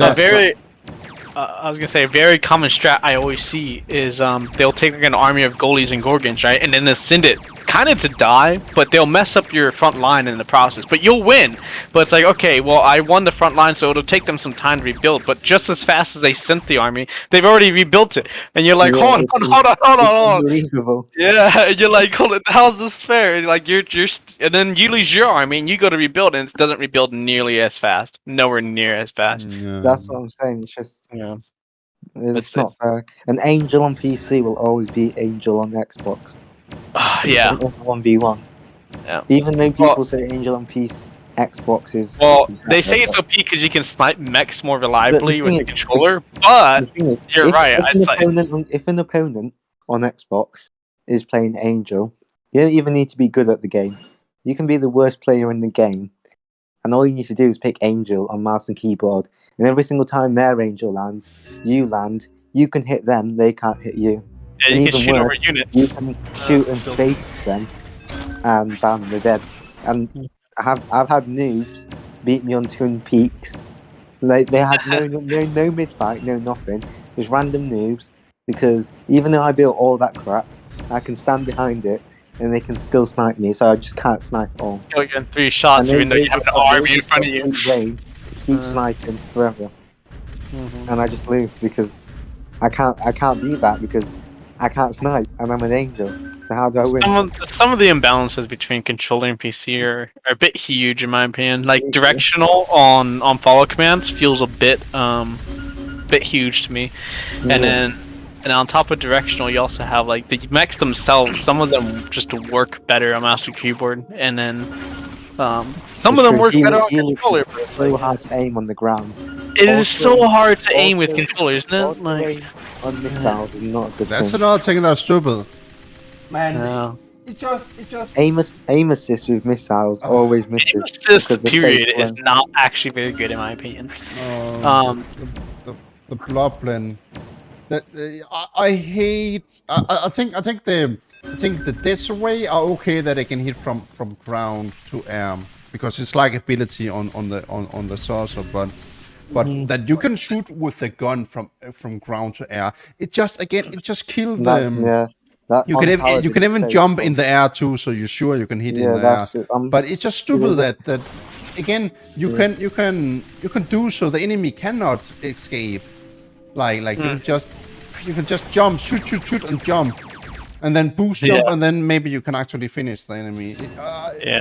I was gonna say a very common strat I always see is they'll take like an army of goalies and gorgons, right, and then they'll send it kind of to die, but they'll mess up your front line in the process. But you'll win. But it's like, okay, well, I won the front line, so it'll take them some time to rebuild. But just as fast as they sent the army, they've already rebuilt it, and you're like, hold on. Yeah, and you're like, hold on, how's this fair? Like and then you lose your army and you go to rebuild, and it doesn't rebuild nearly as fast, nowhere near as fast. Yeah. That's what I'm saying. It's just it's not fair. An Angel on PC will always be Angel on Xbox. Yeah. 1v1. Yeah. Even though people say Angel on PC, Xbox is. Well, they say it's OP because you can snipe mechs more reliably with the controller, but you're right. If an opponent on Xbox is playing Angel, you don't even need to be good at the game. You can be the worst player in the game, and all you need to do is pick Angel on mouse and keyboard, and every single time their Angel lands, you can hit them, they can't hit you. Yeah, you can shoot over units. You can shoot and status them, and bam, they're dead. And I've had noobs beat me on Twin Peaks. Like they had no mid fight, no nothing, just random noobs. Because even though I built all that crap, I can stand behind it, and they can still snipe me. So I just can't snipe at all. You're getting 3 shots, even though you have an army in front of you. Keep sniping forever, and I just lose because I can't beat that because I can't snipe, and I'm an Angel. So how do I win? Some of the imbalances between controller and PC are a bit huge, in my opinion. Like directional on follow commands feels a bit huge to me, and on top of directional, you also have like the mechs themselves. Some of them just work better on mouse and keyboard, and then some of them work better on controller. It's so hard to aim on the ground. It is so hard to aim with controllers, isn't it? Like on missiles is not a good That's thing. another thing that's stupid. Man, it just Aim assist with missiles always misses. aim assist because of period face is length. not actually very good in my opinion. The blob blend. That I hate. I think the this way are okay that they can hit from ground to air because it's like ability on the saucer, but that you can shoot with the gun from ground to air. It just kills them. You can even jump in the air too, so you're sure you can hit in the air. But it's just stupid that again you can do so the enemy cannot escape. Like you can just jump, shoot, and jump, and then boost jump, and then maybe you can actually finish the enemy.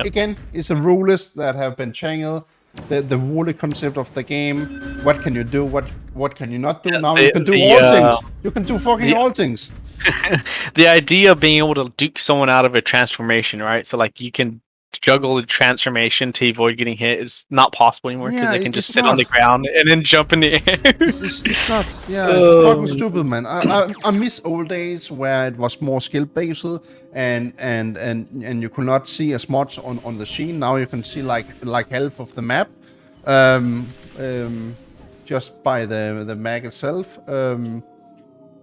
Again, it's a rules that have been changed. The whole concept of the game. What can you do? What can you not do? Now you can do all things. You can do fucking all things. The idea of being able to duke someone out of a transformation, right? So like you can juggle the transformation to avoid getting hit is not possible anymore because they can just sit on the ground and then jump in the air. It's not. Yeah, it's fucking stupid, man. I miss old days where it was more skill based and you could not see as much on the scene. Now you can see like half of the map, just by the map itself.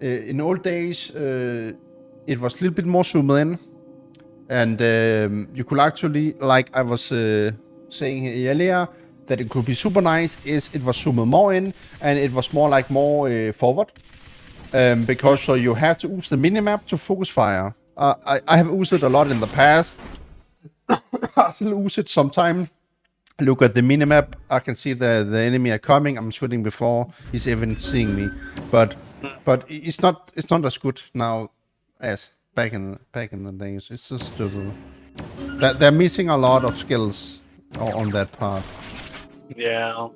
In old days, it was a little bit more zoomed in. And you could actually, like I was saying earlier, that it could be super nice is it was zoomed more in and it was more forward. Because so you have to use the minimap to focus fire. I have used it a lot in the past. I still use it sometimes. Look at the minimap. I can see the enemy are coming. I'm shooting before he's even seeing me. But it's not as good now as back in the days. It's just stupid. They're missing a lot of skills on that part. Yeah.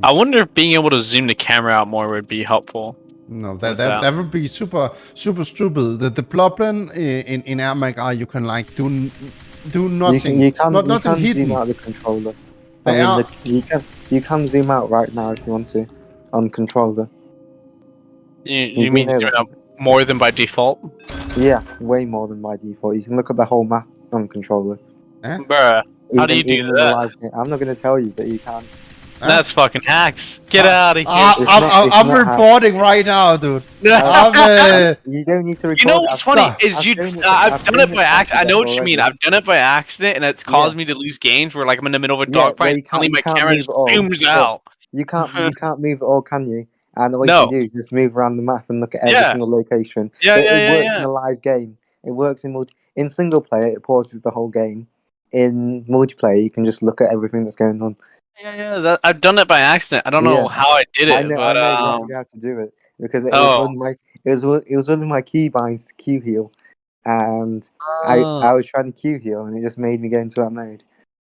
I wonder if being able to zoom the camera out more would be helpful. No, that would be super stupid. The problem in AirMech are you can like do nothing. You can nothing hidden. Zoom out the controller. You can zoom out right now if you want to on controller. You mean zoom out more than by default? Yeah, way more than by default. You can look at the whole map on controller. Bruh, how do you do that? I'm not going to tell you, but you can. That's fucking hacks. Get out of here. I'm reporting right now, dude. You don't need to report. You know what's funny is I've done it by accident. I know what you mean. I've done it by accident, and it's caused me to lose games where like I'm in the middle of a dogfight. Suddenly my camera just zooms out. You can't move at all, can you? And all you can do is just move around the map and look at every single location. It works in a live game. It works in single player. It pauses the whole game. In multiplayer, you can just look at everything that's going on. Yeah. I've done it by accident. I don't know how I did it, I know exactly how to do it because it was one of my keybinds to Q heal, and I was trying to Q heal, and it just made me get into that mode.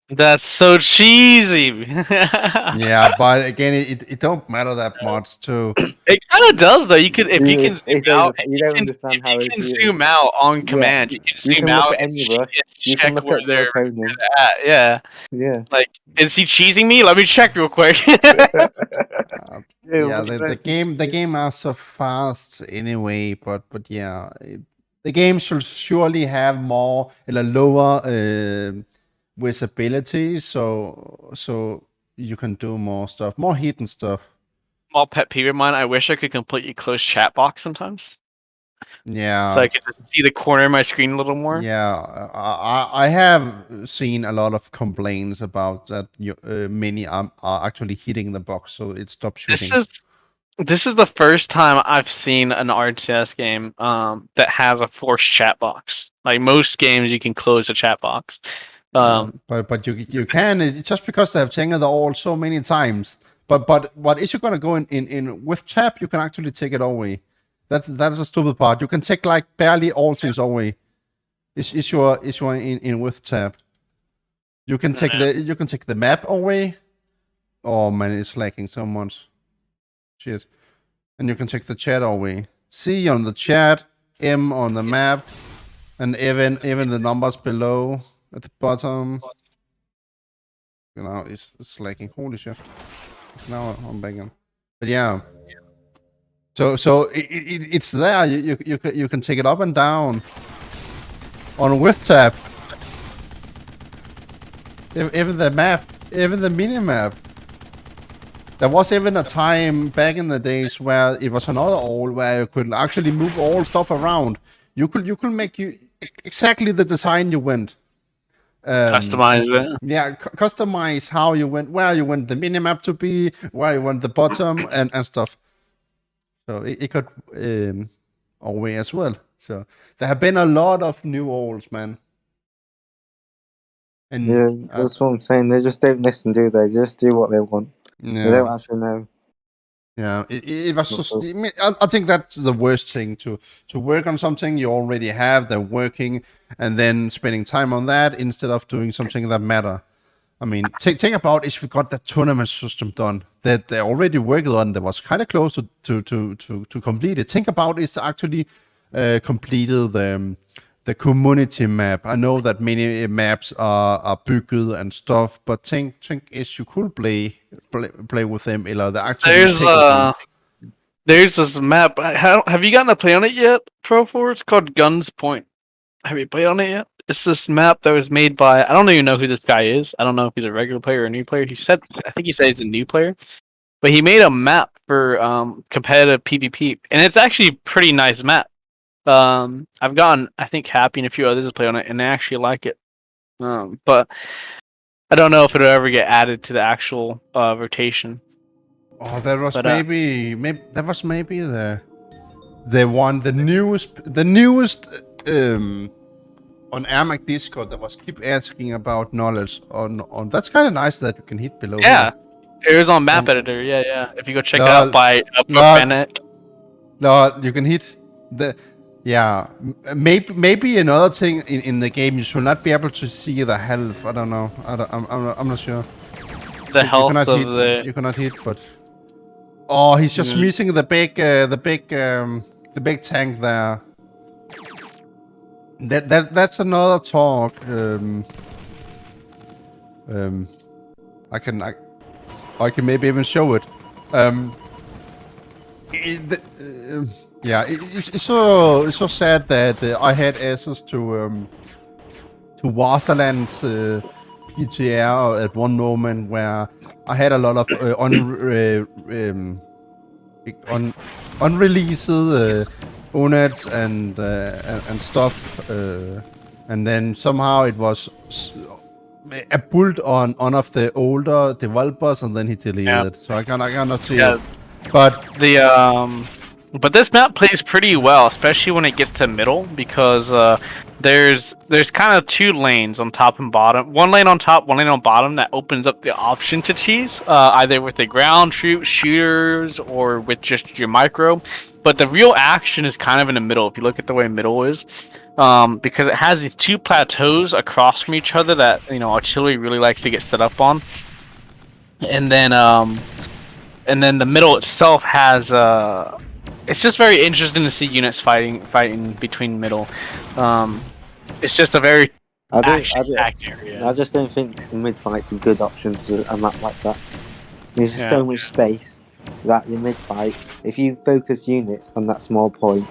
That's so cheesy. Yeah, but again, it don't matter that much too. It kind of does though. You could if you can zoom out. You don't understand how you can zoom out on command. You can zoom out and check where they're at. Yeah. Like, is he cheesing me? Let me check real quick. The game are so fast anyway, but yeah, the game should surely have more lower visibility, so you can do more stuff, more hidden stuff. Small pet peeve of mine. I wish I could completely close chat box sometimes. Yeah. So I could just see the corner of my screen a little more. Yeah, I have seen a lot of complaints about that. Many are actually hitting the box, so it stops shooting. This is the first time I've seen an RTS game that has a forced chat box. Like most games, you can close a chat box. But you can. It's just because they have changed the all so many times. But if you're gonna go in with tab, you can actually take it away. That's a stupid part. You can take like barely all things away. Is you in with tab. You can take the map away. Oh man, it's lagging so much. Shit. And you can take the chat away. C on the chat, M on the map, and even the numbers below at the bottom. You know, it's lagging. Holy shit. Now I'm banging. But yeah. So it's there. You can take it up and down on a width tab. Even the map, even the mini map. There was even a time back in the days where it was another all where you could actually move all stuff around. You could make exactly the design you went. Customize it. Yeah, customize how you went, where you want the minimap to be, where you want the bottom and stuff. So it could away as well. So there have been a lot of new alls, man. And yeah, that's what I'm saying. They just don't listen, do they? They just do what they want. Yeah. They don't actually know. Yeah, it was just. I think that's the worst thing to work on something you already have, they're working, and then spending time on that instead of doing something that matter. I mean, think about if we got that tournament system done that they already worked on, that was kind of close to complete it. Think about it's actually completed the community map. I know that many maps are bugged and stuff, but think if you could play with them, or the actually there's this map. Have you gotten to play on it yet, Pro4? It's called Guns Point. Have you played on it yet? It's this map that was made by, I don't even know who this guy is. I don't know if he's a regular player or a new player. I think he said he's a new player, but he made a map for competitive PvP, and it's actually a pretty nice map. I've gotten, I think, Happy and a few others to play on it, and they actually like it. But I don't know if it'll ever get added to the actual rotation. Oh, there was maybe the newest on AirMech Discord that was keep asking about knowledge on. That's kind of nice that you can hit below. Yeah, it was on Map Editor. Yeah. If you go check it out by Bennett. No, you can hit the. Yeah, maybe another thing in the game, you should not be able to see the health. I don't know. I'm not sure. The health you cannot hit, but oh, he's just missing the big tank there. That's another talk. I can maybe even show it. Yeah, it's so sad that I had access to Waterland's PTR at one moment where I had a lot of unreleased units and stuff, and then somehow it was a build on one of the older developers, and then he deleted it. So I cannot see it. But this map plays pretty well, especially when it gets to middle, because there's kind of two lanes on top and bottom. One lane on top, one lane on bottom that opens up the option to cheese, either with the ground troops, shooters, or with just your micro. But the real action is kind of in the middle, if you look at the way middle is. Because it has these two plateaus across from each other that, artillery really likes to get set up on. And then the middle itself has... it's just very interesting to see units fighting between middle. It's just a very action-packed area. I just don't think the mid fight's a good option for a map like that. There's just so much space that your mid fight, if you focus units on that small point,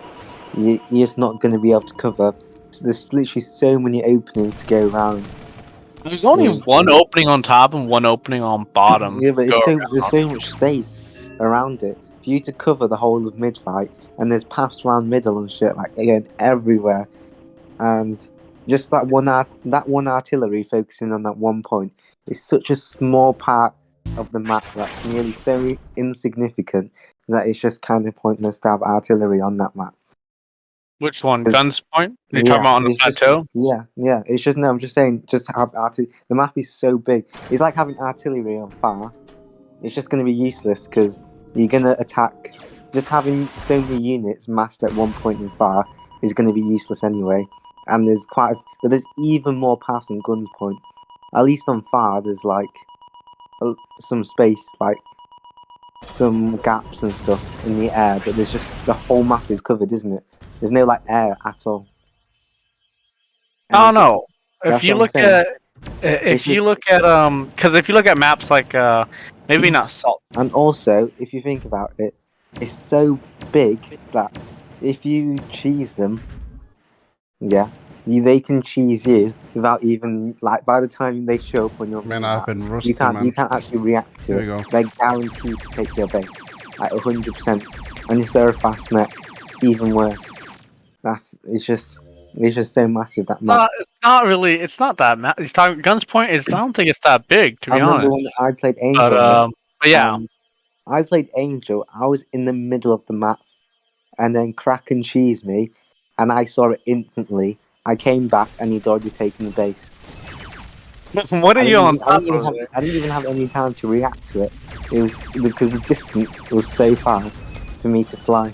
you're just not going to be able to cover. There's literally so many openings to go around. There's only one opening on top and one opening on bottom. Yeah, but there's so much space around it for you to cover the whole of mid fight, and there's paths around middle and shit like again everywhere, and just that one artillery focusing on that one point is such a small part of the map that's nearly so insignificant that it's just kind of pointless to have artillery on that map. Which one? Guns Point? You're talking about on the plateau? Yeah. It's just I'm just saying, just have artillery. The map is so big. It's like having artillery on far. It's just going to be useless because you're going to attack. Just having so many units massed at one point in far is going to be useless anyway. And but there's even more paths on Guns Point. At least on far, there's like some space, like some gaps and stuff in the air. But there's just the whole map is covered, isn't it? There's no like air at all. Oh no! If you look at If you look at because if you look at maps like maybe not Salt. And also, if you think about it, it's so big that if you cheese them, yeah, they can cheese you without even like. By the time they show up on your I've been rusty, you can't actually react to Here it. we go. They're guaranteed to take your base, like 100%. And if they're a fast mech, even worse. It's just so massive that map. It's not really. It's not that. He's talking Guns Point. I don't think it's that big, to be I remember honest. when I played Angel. But yeah. I played Angel. I was in the middle of the map, and then Kraken cheesed me, and I saw it instantly. I came back, and he'd already taken the base. What are you on top of? I didn't even have any time to react to it. It was because the distance was so far for me to fly.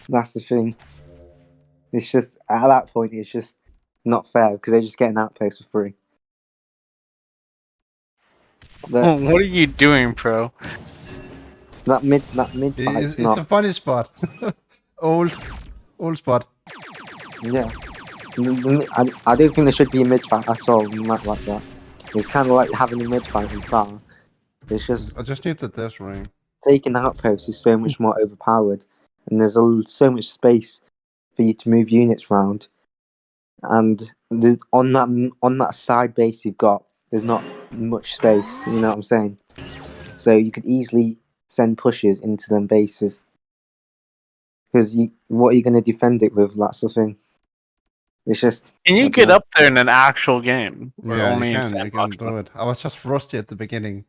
That's the thing. It's just at that point, it's just not fair because they're just getting outposts for free. What are you doing, pro? That mid fight. It's a funny spot. old spot. Yeah. I don't think there should be a mid fight at all in a map like that. It's kind of like having a mid fight in far. It's just. I just need the death ring. Taking outposts is so much more overpowered, and there's so much space for you to move units around. And on that side base you've got, there's not much space. You know what I'm saying? So you could easily send pushes into them bases. Because what are you going to defend it with? That sort of thing. It's just. Can you get up there in an actual game? Yeah, you can do it. I was just rusty at the beginning.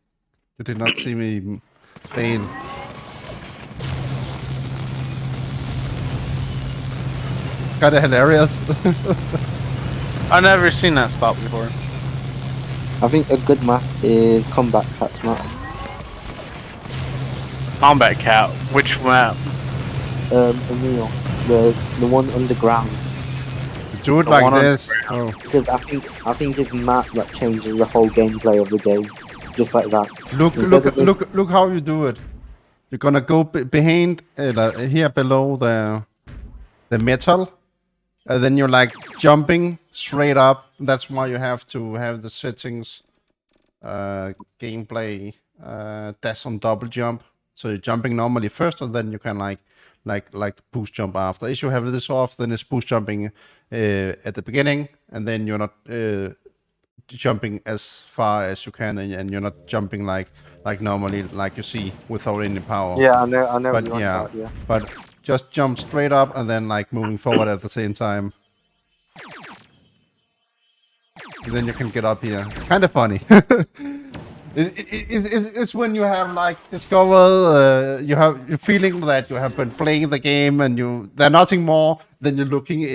You did not see me fail. Kind of hilarious. I've never seen that spot before. I think a good map is Combat Cat's map. Combat Cat? Which map? Emil. The one underground. Do it like this. Oh. Because I think his map that changes the whole gameplay of the game. Just like that. Look how you do it. You're gonna go behind here below the metal, and then you're like jumping straight up. That's why you have to have the settings, gameplay, dash on double jump. So you're jumping normally first, and then you can like boost jump after. If you have this off, then it's boost jumping at the beginning, and then you're not jumping as far as you can, and you're not jumping like normally, like you see, without any power. Yeah, I know. But yeah, but just jump straight up and then like moving forward at the same time. And then you can get up here. It's kind of funny. It's when you have like discovered, you're feeling that you have been playing the game and there's nothing more than you're looking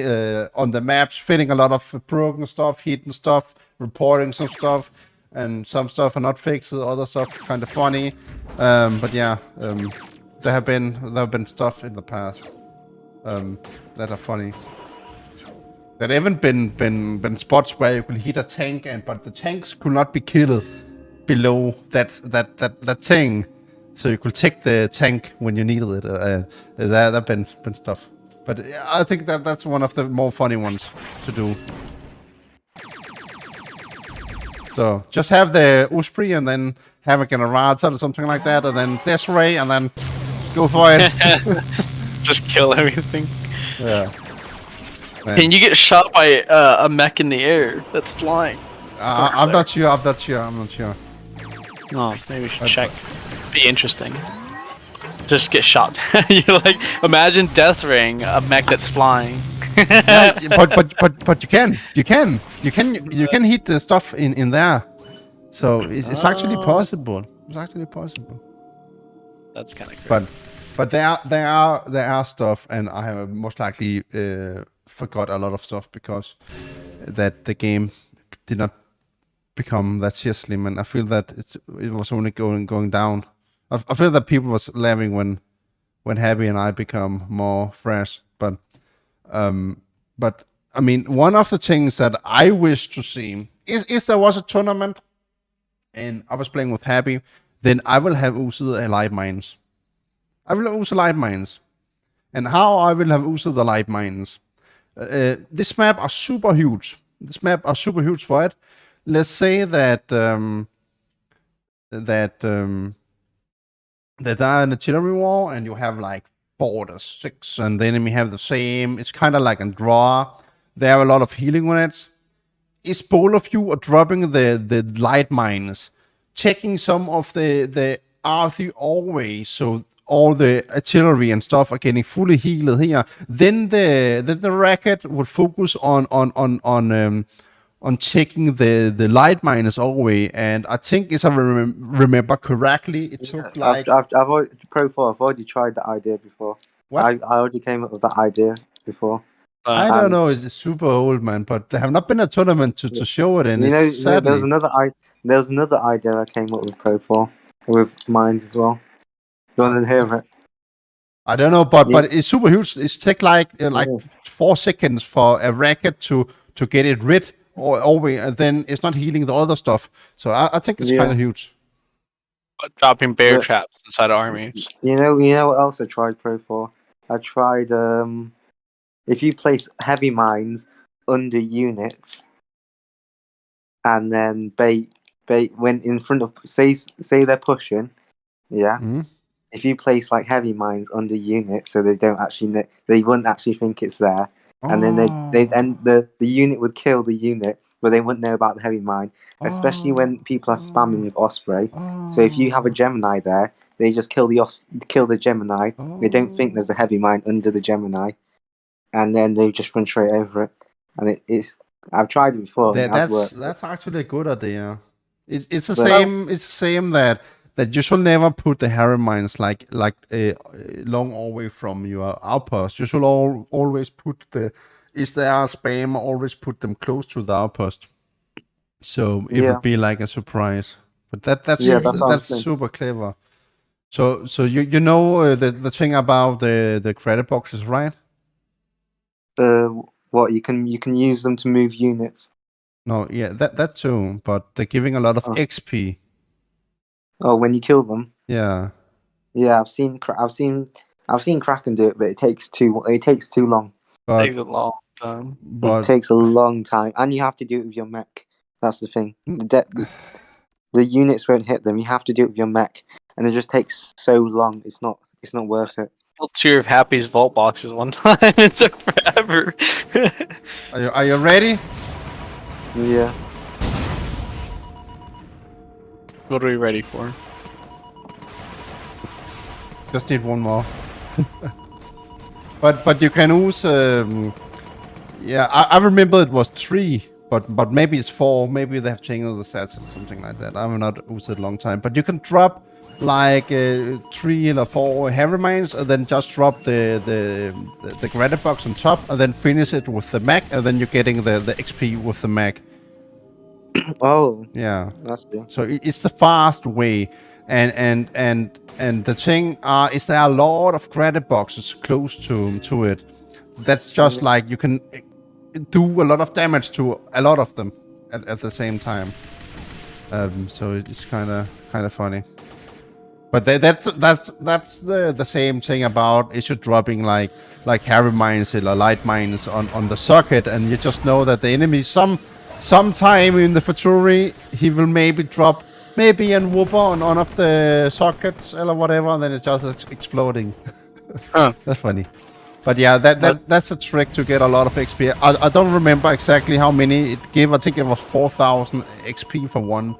on the maps, finding a lot of broken stuff, hidden stuff, reporting some stuff, and some stuff are not fixed, other stuff kind of funny. But yeah, there have been stuff in the past that are funny. There have even been spots where you could hit a tank, but the tanks could not be killed below that thing, so you could take the tank when you needed it. There have been stuff, but I think that's one of the more funny ones to do. So just have the Osprey and then have a Generata or something like that, and then Desiree, and then go for it. Just kill everything. Yeah. Man. Can you get shot by a mech in the air that's flying? I'm not sure. No, maybe we should check. Be interesting. Just get shot. You like imagine Death Ring, a mech that's flying. Yeah, but you can hit the stuff in there, so it's actually possible. It's actually possible. That's kind of crazy. But there are stuff, and I have most likely forgot a lot of stuff because that the game did not become that sheer slim, and I feel that it was only going down. I feel that people was laughing when Happy and I become more fresh, but I mean, one of the things that I wish to see is there was a tournament and I was playing with Happy, then I will have used the light mines. I will use light mines. And how I will have used the light mines. This map are super huge. this map are super huge for it. Let's say that that there are an artillery war, and you have like 4 to 6, and the enemy have the same. It's kind of like a draw. There are a lot of healing units. Is both of you are dropping the light mines, checking some of the RC always, so all the artillery and stuff are getting fully healed here. Then the racket would focus on checking the light miners always, and I think if I remember correctly, it took like I've already, I've already tried that idea before. What? I already came up with that idea before. I don't know, it's super old, man, but there have not been a tournament to show it in. You know, Sadly. there was another idea I came up with Pro 4 with mines as well. You want to hear it? I don't know, but it's super huge. It's take like 4 seconds for a racket to get it rid, or always, and then it's not healing the other stuff. So I think it's kind of huge. Dropping bear traps inside armies. You know what else I tried Pro 4? I tried if you place heavy mines under units, and then bait when in front of say they're pushing, yeah. Mm-hmm. If you place like heavy mines under units, so they don't actually they wouldn't actually think it's there, and then the unit would kill the unit, but they wouldn't know about the heavy mine. Especially when people are spamming with Osprey. So if you have a Gemini there, they just kill the Gemini. They don't think there's the heavy mine under the Gemini, and then they just run straight over it. And it's I've tried it before. That's actually a good idea. It's the same. It's the same that you should never put the Harry mines like long away from your outpost. You should always put is there a spam? Always put them close to the outpost. So it would be like a surprise. But that's super clever. So you know the thing about the credit boxes, right? What you can use them to move units. No, yeah, that too. But they're giving a lot of XP. Oh, when you kill them. Yeah. Yeah, I've seen Kraken do it, but it takes too long. It takes a long time. It takes a long time, and you have to do it with your mech. That's the thing. The units won't hit them. You have to do it with your mech, and it just takes so long. It's not worth it. Killed 2 of Happy's vault boxes one time. It took forever. Are you ready? Yeah. What are we ready for? Just need one more. but you can use. I remember it was 3. But maybe it's 4. Maybe they have changed the sets or something like that. I have not used it a long time. But you can drop like 3 or 4 heavy mines, and then just drop the granite box on top, and then finish it with the mech, and then you're getting the XP with the mech. Oh. Yeah. That's good. So it's the fast way, and the thing is there are a lot of granite boxes close to it. That's just like you can do a lot of damage to a lot of them at the same time. So it's kind of funny. But that's the same thing about issue dropping like heavy mines or light mines on the socket, and you just know that the enemy sometime in the future he will maybe drop a whooper on one of the sockets or whatever, and then it's just exploding. That's funny. But yeah, that's a trick to get a lot of XP. I don't remember exactly how many it gave. I think it was 4,000 XP for one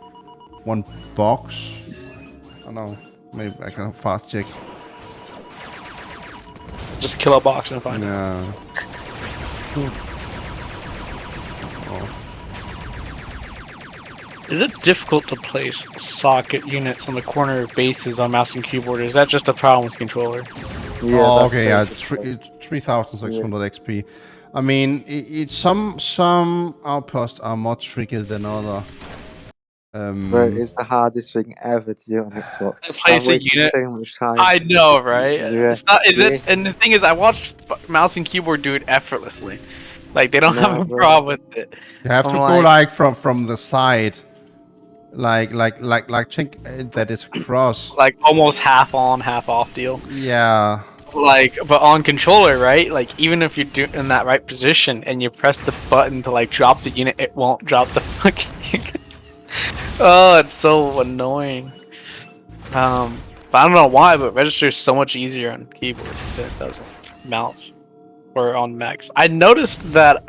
box. I don't know. Maybe I can fast check. Just kill a box and find it. Is it difficult to place socket units on the corner of bases on mouse and keyboard? Or is that just a problem with controller? Yeah, 3,600 XP. I mean, some outposts are more tricky than other. Bro, it's the hardest thing ever to do on Xbox. Place a unit. So much time. I know, right? Yeah. It's not. Is it? And the thing is, I watched mouse and keyboard do it effortlessly. Like they don't have a problem with it. You have to go like from the side. Like think that is across. Like almost half on, half off deal. Yeah. like, but on controller, right? Like, even if you're in that right position and you press the button to like drop the unit, it won't drop the fucking. Oh, it's so annoying. But I don't know why, but register is so much easier on keyboard than it does on mouse or on Macs. I noticed that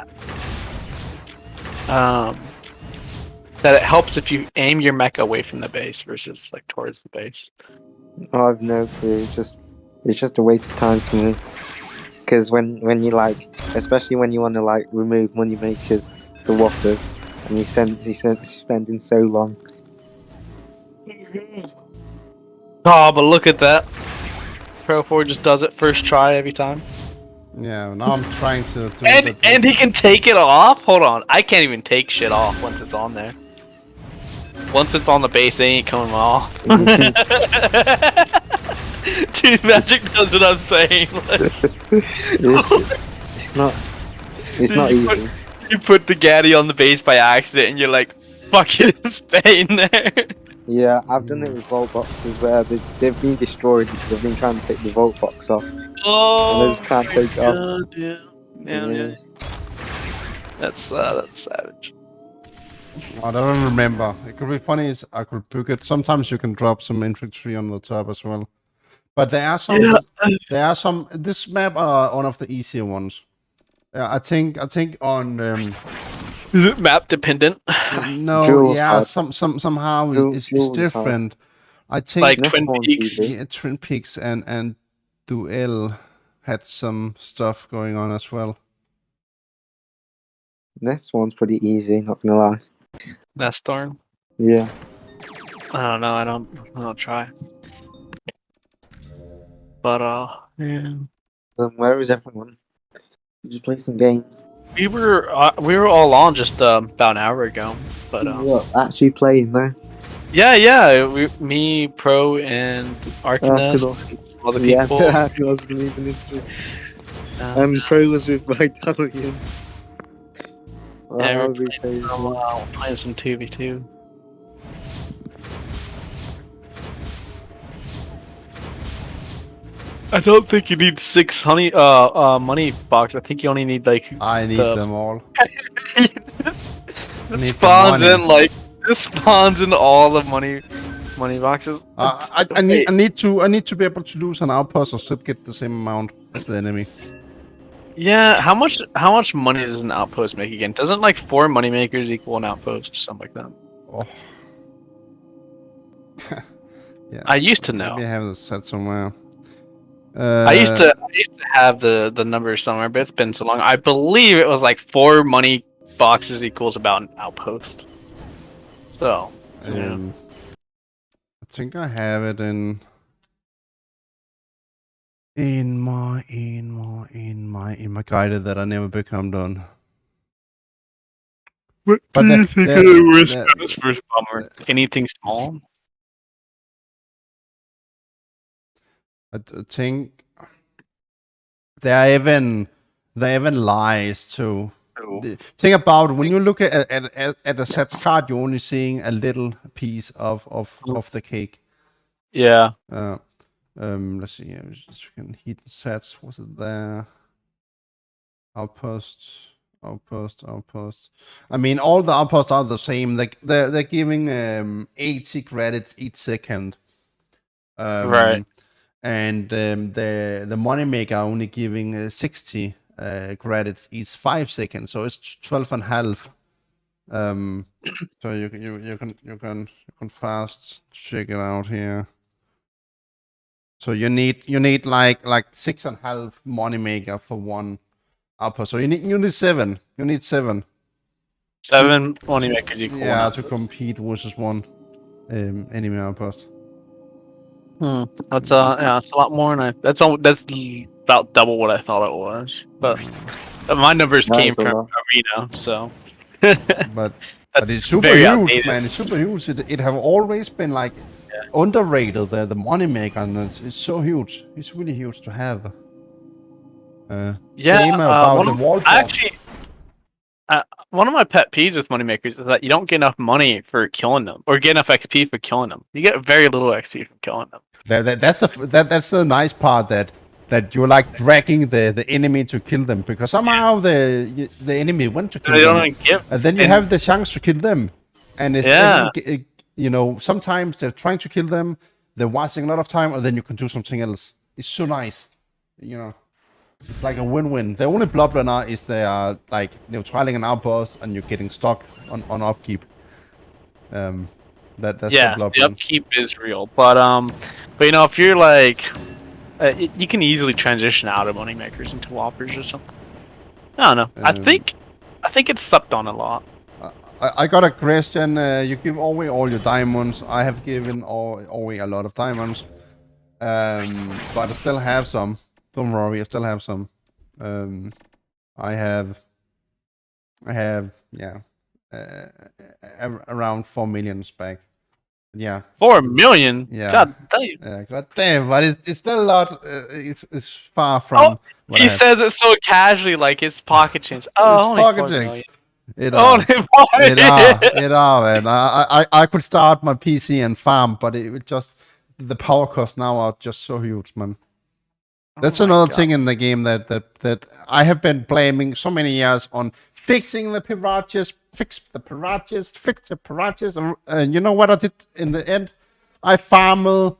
that it helps if you aim your mech away from the base versus like towards the base. Oh, I've no clue. It's just a waste of time for me. Because when you like, especially when you want to like remove money makers, the whoppers, and he's spending so long. Oh, but look at that. Pro 4 just does it first try every time. Yeah, now I'm trying to do and he can take it off? Hold on. I can't even take shit off once it's on there. Once it's on the base, they ain't coming off. Dude, Magic knows what I'm saying. Like, it's not easy. You put the Gaddy on the base by accident and you're like, fuck it, it's staying there. Yeah, I've done it with vault boxes where they've been destroyed because I've been trying to take the vault box off. Oh, and I just can't take it off. Yeah. That's savage. I don't remember. It could be funny is I could book it. Sometimes you can drop some infantry on the top as well. But there are some. This map are one of the easier ones. I think on. Is it map dependent? No, Jules yeah, somehow it's different. I think like Twin Peaks. Yeah, Twin Peaks and Duel had some stuff going on as well. Next one's pretty easy, not gonna lie. Nestorn? Yeah. I don't know, I don't try. But yeah. Where is everyone? Did you play some games? We were all on just about an hour ago, but What, actually playing there? Yeah, me, Pro, and Arcanist, and some other people. Yeah, I wasn't even into it. Pro was with Vitalian. Yeah, we're playing some 2v2. I don't think you need 6 money box. I think you only need like. I need them all. This spawns in all the money boxes. I need to be able to lose an outpost or still get the same amount as the enemy. Yeah, how much money does an outpost make again? Doesn't like 4 money makers equal an outpost, something like that? Oh. Yeah. I used to know. Maybe I have this set somewhere. I used to have the number somewhere, but it's been so long. I believe it was like 4 money boxes equals about an outpost. So, yeah. I think I have it in my guided that I never become done. What do you think of the worst first bomber? Anything small? I think there even lies too. The thing about when you look at a set card, you're only seeing a little piece of the cake. Yeah. Let's see. We can hit sets. Was it there? Outpost. I mean, all the outposts are the same. Like they're giving 80 credits each second. Right. And the moneymaker only giving 60 credits each 5 seconds, so it's 12.5. So you can fast check it out here. So you need like 6.5 moneymaker for one outpost. So you need 7. You need 7. 7 moneymakers equal. Yeah, to compete versus one enemy outpost. That's it's a lot more, and that's about double what I thought it was. But my numbers came from Arena, so. but it's super huge, man. It's super huge. It have always been like underrated. The moneymaker, and it's so huge. It's really huge to have. Same about the wall. Actually, one of my pet peeves with moneymakers is that you don't get enough money for killing them, or get enough XP for killing them. You get very little XP from killing them. That's the nice part, that that you're like dragging the enemy to kill them because somehow the enemy went to kill They them, don't give, and then you have the chance to kill them, and it's sometimes they're trying to kill them, they're wasting a lot of time, and then you can do something else. It's so nice, It's like a win-win. The only problem now is they are like trialing an outpost and you're getting stuck on upkeep. That's the problem. The upkeep is real, but if you're like, you can easily transition out of moneymakers into whoppers or something. I don't know. I think it's slept on a lot. I got a question. You give away all your diamonds. I have given away a lot of diamonds, but I still have some. Don't worry, I still have some. I have around 4 million back. Yeah. 4 million. Yeah. God damn. God damn. But it's still a lot. It's far from. He says it so casually, like it's pocket change. Oh, it's pocket change. It man. I could start my PC and farm, but it would just the power costs now are just so huge, man. That's another thing in the game that I have been blaming so many years on fixing the pirates, fix the pirates, and you know what I did in the end? I farmed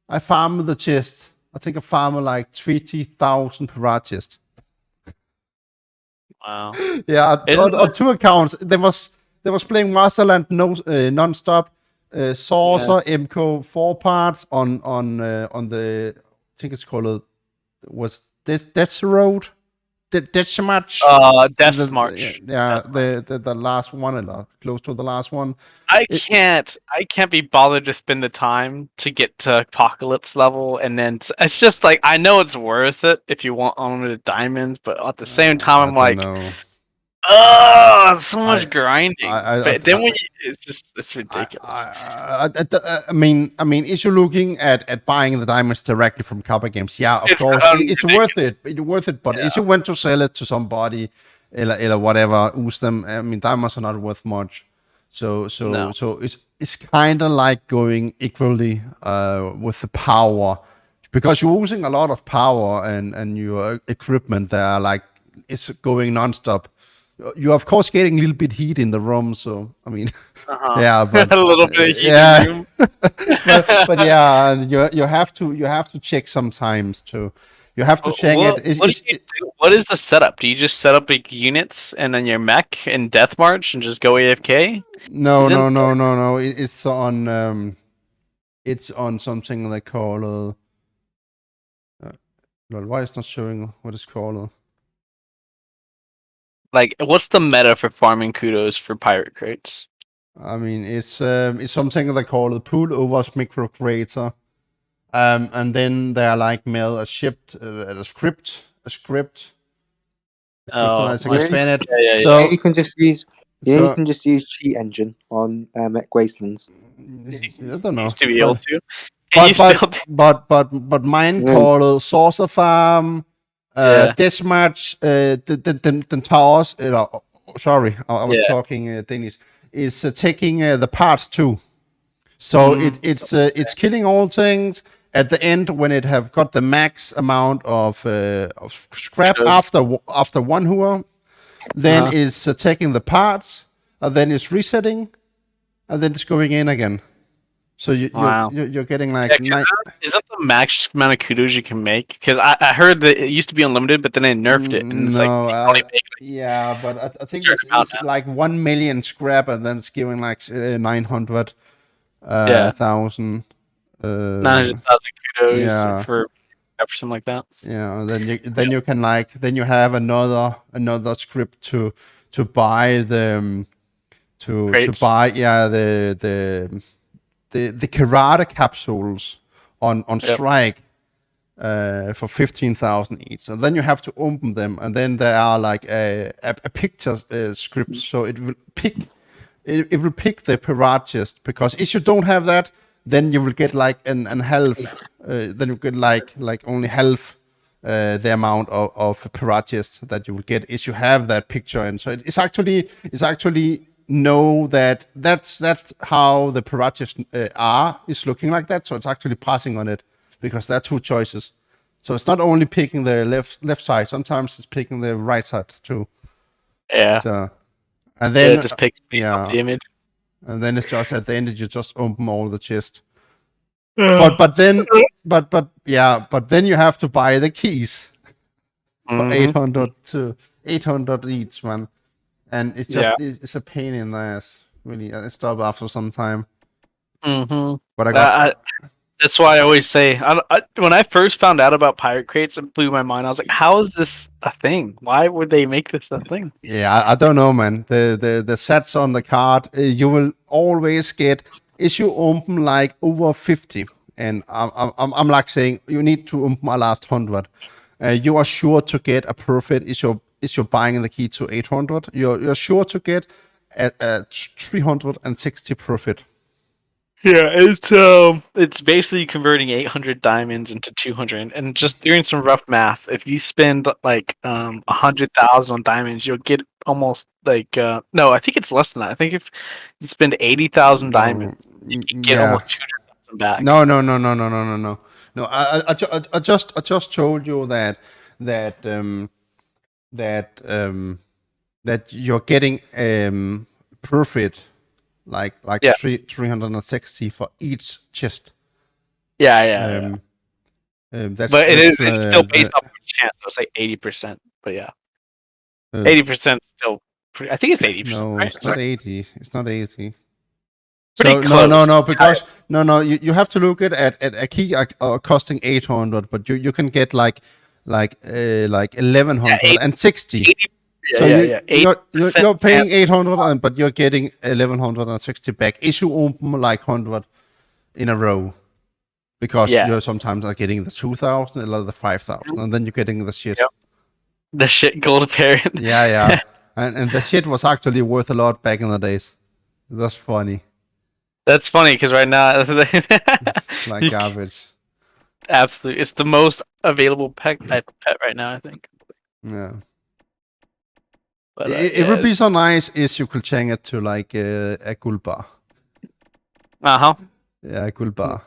the chest. I think I farmed like 20,000 pirates. Wow. Yeah, on 2 accounts. There was playing Masterland non-stop. Saucer, MCO 4 parts on the I think it's called Death Road, Death March. Death March. Yeah, the last one, or close to the last one. I can't be bothered to spend the time to get to Apocalypse level, and then it's just like I know it's worth it if you want unlimited diamonds, but at the same time I'm like, so much grinding. Then it's ridiculous. I mean, if you're looking at buying the diamonds directly from Copper Games, yeah, of course, it's worth it. It's worth it. But if you went to sell it to somebody, or whatever, use them. I mean, diamonds are not worth much. So it's kind of like going equally with the power, because you're using a lot of power and your equipment there, like it's going non-stop. You're of course getting a little bit heat in the room, so I mean, yeah, but a little bit of heat yeah, in the room. but yeah, you have to check sometimes too. You have to check it. What is the setup? Do you just set up big units and then your mech in Death March and just go AFK? No. It's on something they call. Why is not showing what it's called? Like, what's the meta for farming kudos for pirate crates? I mean, it's something they call the pool overs micro creator, and then they are like mail a script. Crystallizing expanded. Yeah. So you can just use. Yeah, you can just use cheat engine on Mech Wastelands. I don't know. Used to be able to. But mine called Saucer Farm. Death March, the towers. Sorry, I was talking Danish. Is taking the parts too. So it's killing all things at the end when it have got the max amount of scrap after one hour. Then it's taking the parts, and then it's resetting, and then it's going in again. So you're getting like... Isn't the max amount of kudos you can make? Because I heard that it used to be unlimited, but then they nerfed it. And it's but I think it's like 1 million scrap, and then it's giving like 900,000. 900,000 kudos for something like that. Yeah, then you can then you have another script to buy the the karate capsules on strike for 15,000 each. So then you have to open them, and then there are like a picture script, so it will pick the pirates, because if you don't have that, then you will get like an half. Then you get like only half the amount of pirates that you will get if you have that picture. And so it's actually know that's how the pirates is looking like that. So it's actually passing on it, because there are 2 choices. So it's not only picking the left side. Sometimes it's picking the right side too. Yeah. So, and then it just picks up the image. And then it's just at the end you just open all the chest. But then you have to buy the keys for 800 each, man. And it's just it's a pain in the ass. Really, I stop after some time. But I got. That's why I always say, when I first found out about pirate crates, it blew my mind. I was like, "How is this a thing? Why would they make this a thing?" Yeah, I don't know, man. The sets on the card, you will always get issue open like over 50, and I'm like saying you need to open my last 100. You are sure to get a profit if you're buying the key to 800. You're sure to get a 360 profit. Yeah, it's basically converting 800 diamonds into 200, and just doing some rough math. If you spend like 100,000 on diamonds, you'll get almost like no, I think it's less than that. I think if you spend 80,000 diamonds, you can get almost 200,000 back. No. No, I just told you that you're getting profit. Like 360 for each chest. Yeah. It's still based off of chance. So it's like 80%. But yeah, 80% still. I think it's 80%. No, right? it's not 80. It's not 80. Pretty So close. no, because you have to look at a key costing 800, but you can get like 1160. So you're paying 800, but you're getting 1160 back. Issue open like 100 in a row, because you sometimes are getting the 2,000, a lot of the 5,000, and then you're getting the shit. Yep. The shit gold apparent. Yeah. and the shit was actually worth a lot back in the days. That's funny. That's funny because right now it's like garbage. Absolutely, it's the most available pet right now, I think. Yeah. But, it would be so nice if you could change it to like a gold bar. Yeah, a gold bar.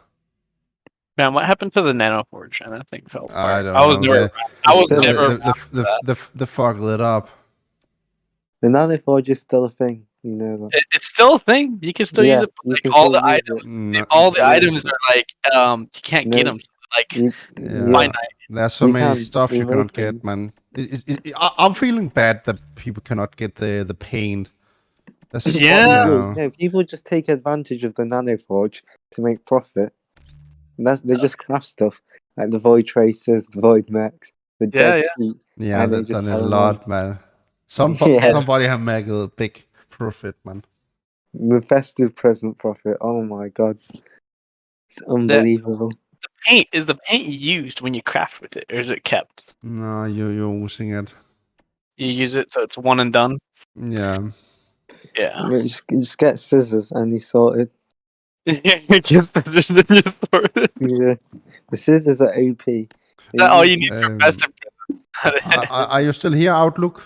Man, what happened to the Nano Forge? And that thing fell apart. I don't know. I was never. The fucked it up. The Nano Forge is still a thing, you know. It's still a thing. You can still use it. But, like, all the items, items are like you can't get them. Like finite. There's so many stuff you cannot get, man. I'm feeling bad that people cannot get the paint. Yeah, people just take advantage of the Nano Forge to make profit. And they just craft stuff like the Void Tracers, the Void Mechs, the Dead Heat. Yeah, they've done a lot, man. Somebody have made a big profit, man. The festive present profit. Oh my god, it's unbelievable. Is the paint used when you craft with it, or is it kept? No, you're using it. You use it, so it's one and done. Yeah. You just get scissors and you sort it. just sorted. Yeah, the scissors are OP. That's all you need for best are you still here, Outlook?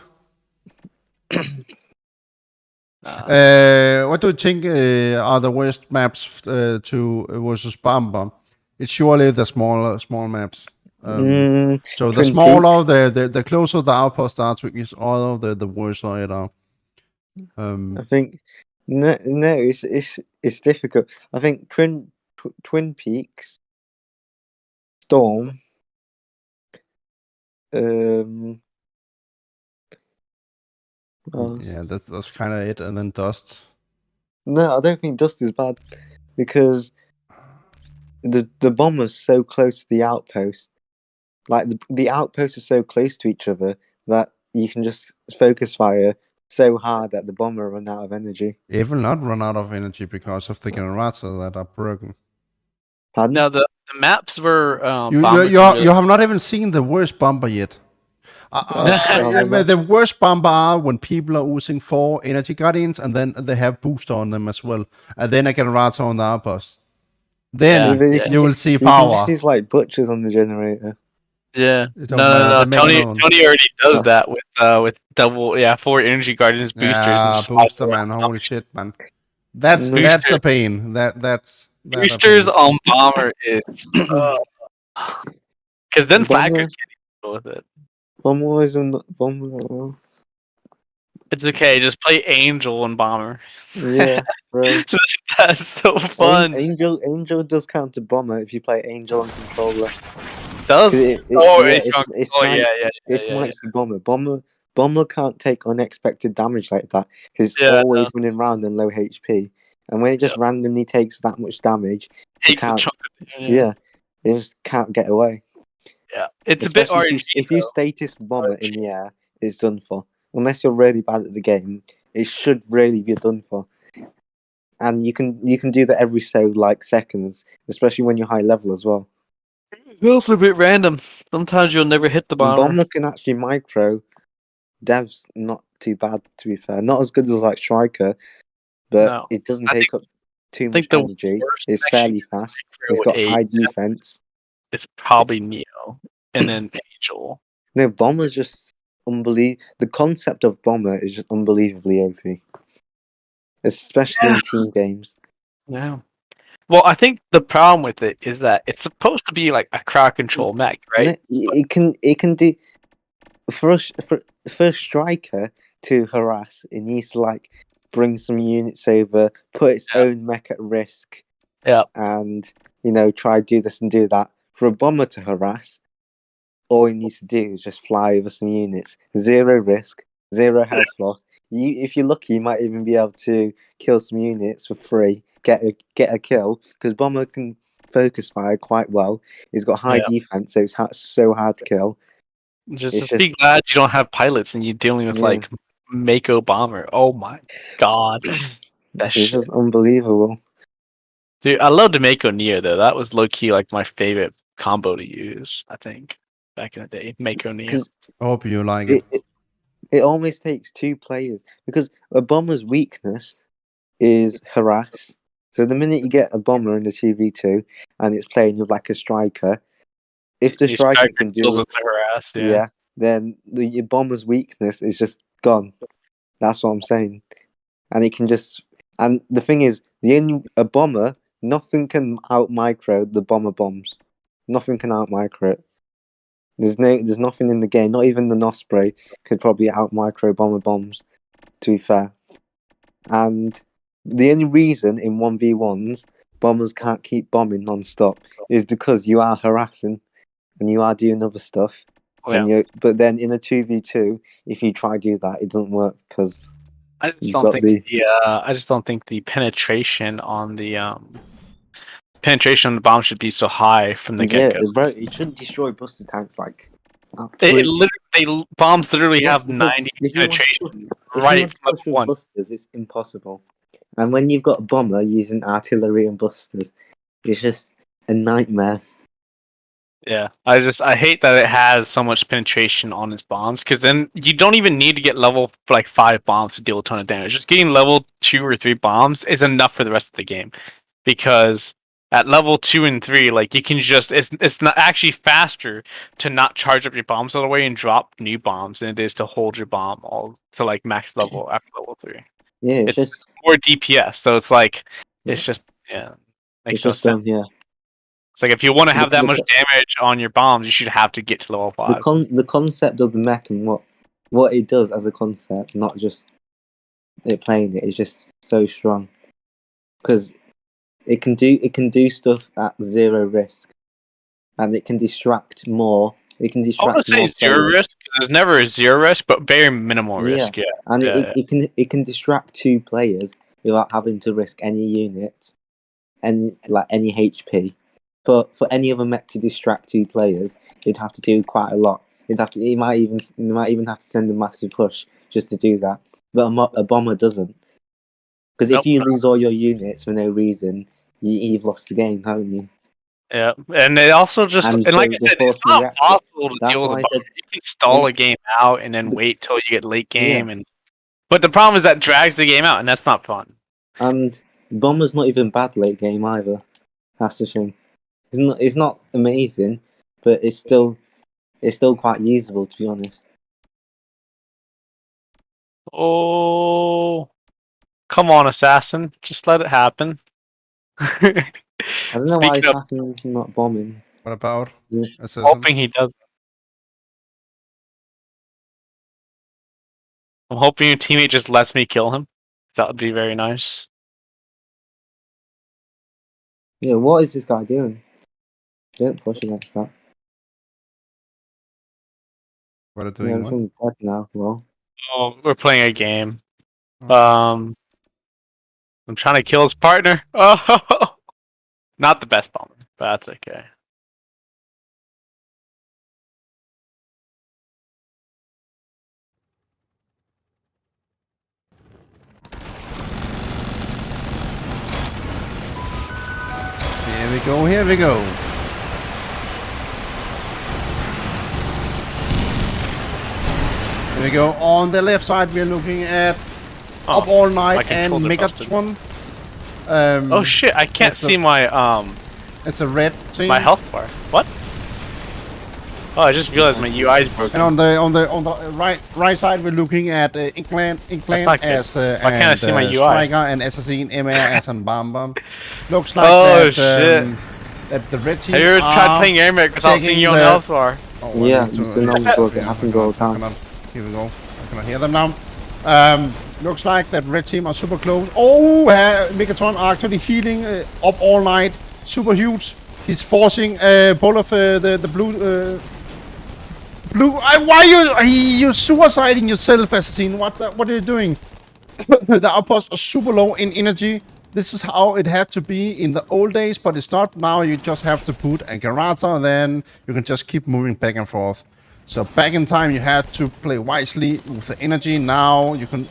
What do you think are the worst maps to versus Bomber? It's surely the small maps. So the smaller, the closer the outpost are to each other, the worse it are. I think no, it's difficult. I think Twin Peaks, Storm, yeah, that's kind of it, and then Dust. No, I don't think Dust is bad because the bomber's so close to the outpost. Like the outposts are so close to each other that you can just focus fire so hard that the bomber run out of energy. It will not run out of energy because of the generators that are broken. Pardon? Now the maps were. You have not even seen the worst bomber yet. The worst bomber are when people are using 4 energy guardians and then they have booster on them as well, and then a generator on the outpost. Then you will see power. She's like butchers on the generator. Yeah. No. Tony already does that with double 4 energy guardians boosters. Yeah, booster, man. Holy shit, man. That's a pain. That's boosters on bomber is Because then Bomber, flaggers can't deal with it. Bomber isn't Bomber. It's okay, just play Angel and Bomber. Yeah, bro. That's so fun. Angel does count to Bomber if you play Angel on controller. Does? It snipes the Bomber. Bomber can't take unexpected damage like that because it's Yeah, always running around on low HP. And when it just randomly takes that much damage, takes a chunk of it, yeah, it just can't get away. Yeah, it's Especially a bit RNG. if you status the Bomber in the air, it's done for. Unless you're really bad at the game, it should really be done for. And you can do that every so like seconds, especially when you're high level as well. It's also a bit random. Sometimes you'll never hit the Bomber. Bomber can actually micro. Dev's not too bad, to be fair. Not as good as like Striker, but it doesn't take up too much energy. It's fairly fast. It's got high defense. It's probably Neo and then Angel. No, Bomber's just unbelievable. The concept of Bomber is just unbelievably OP, especially in team games. Yeah. Well, I think the problem with it is that it's supposed to be like a crowd control mech, right? It can do for a striker to harass. It needs to like bring some units over, put its own mech at risk, and try do this and do that. For a Bomber to harass, all he needs to do is just fly over some units. 0 risk, 0 health loss. If you're lucky, you might even be able to kill some units for free. Get a kill because Bomber can focus fire quite well. He's got high defense, so it's so hard to kill. Just be glad you don't have pilots and you're dealing with like Mako Bomber. Oh my god, It's just unbelievable. Dude, I love the Mako Neo though. That was low key like my favorite combo to use. I think back in the day, Mako Neo. I hope you like it. It almost takes 2 players because a Bomber's weakness is harass. So the minute you get a Bomber in the 2v2 and it's playing with like a striker, if the striker can deal with harass, then your Bomber's weakness is just gone. That's what I'm saying. And it can just, and the thing is, a Bomber, nothing can out micro the Bomber bombs. Nothing can out micro it. There's nothing in the game, not even the Osprey could probably out micro Bomber bombs, to be fair. And the only reason in 1v1s Bombers can't keep bombing non-stop is because you are harassing and you are doing other stuff. But then in a 2v2, if you try to do that, it doesn't work because I just don't think the penetration on the bomb should be so high from the get-go. Yeah, bro, it should destroy buster tanks like. Bombs literally have 90 penetration right from level 1. Busters, it's impossible. And when you've got a Bomber using artillery and busters, it's just a nightmare. Yeah, I hate that it has so much penetration on its bombs because then you don't even need to get level 5 bombs to deal a ton of damage. Just getting level 2 or 3 bombs is enough for the rest of the game because at level 2 and 3, like you can just it's not actually faster to not charge up your bombs all the way and drop new bombs than it is to hold your bomb all to like max level after level 3. Yeah, it's just more DPS, so it's like it's just makes no sense. It's like if you want to have that much damage on your bombs, you should have to get to level 5. The concept of the mech and what it does as a concept, not just it playing it, is just so strong because it can do stuff at 0 risk, and it can distract more. It can distract. I want to say 0 risk. There's never a 0 risk, but very minimal risk. Yeah, and it can distract 2 players without having to risk any units and any HP. For any other mech to distract 2 players, you'd have to do quite a lot. You might even have to send a massive push just to do that. But a Bomber doesn't, because if you lose all your units for no reason, you've lost the game, haven't you? Yeah, and they also just and like I said, it's not possible to deal with a Bomber. You can stall a game out and then wait till you get late game, but the problem is that drags the game out, and that's not fun. And Bomber's not even bad late game either. That's the thing. It's not amazing, but it's still quite usable, to be honest. Oh, come on, Assassin! Just let it happen. I don't know why Assassin's not bombing. What about assassin? Hoping he doesn't. I'm hoping your teammate just lets me kill him. That would be very nice. Yeah, what is this guy doing? Don't push against that. What are doing? Yeah, I'm dead now. Well. Oh, we're playing a game. I'm trying to kill his partner. Oh, not the best bomber, but that's okay. Here we go, here we go. Here we go. On the left side, we're looking at Up All Night and Megatron. Oh shit! I can't see my It's a red team. My health bar. What? Oh, I just realized my UI is broken. And on the right side, we're looking at Inkland as Why can't I see my UI? Striker and Assassin MA as an Bomber. Looks like that the red team. Have you ever tried playing AirMech without seeing your own health bar? Oh, yeah, it's the normal bug. It happens all the time. Here we go. I cannot hear them now. Looks like that red team are super close. Oh, Megatron are actually healing Up All Night. Super huge. He's forcing both of the blue. Why you suiciding yourself, Assassin? What are you doing? The outposts are super low in energy. This is how it had to be in the old days, but it's not now. You just have to put a Garata, then you can just keep moving back and forth. So back in time, you had to play wisely with the energy. Now you can,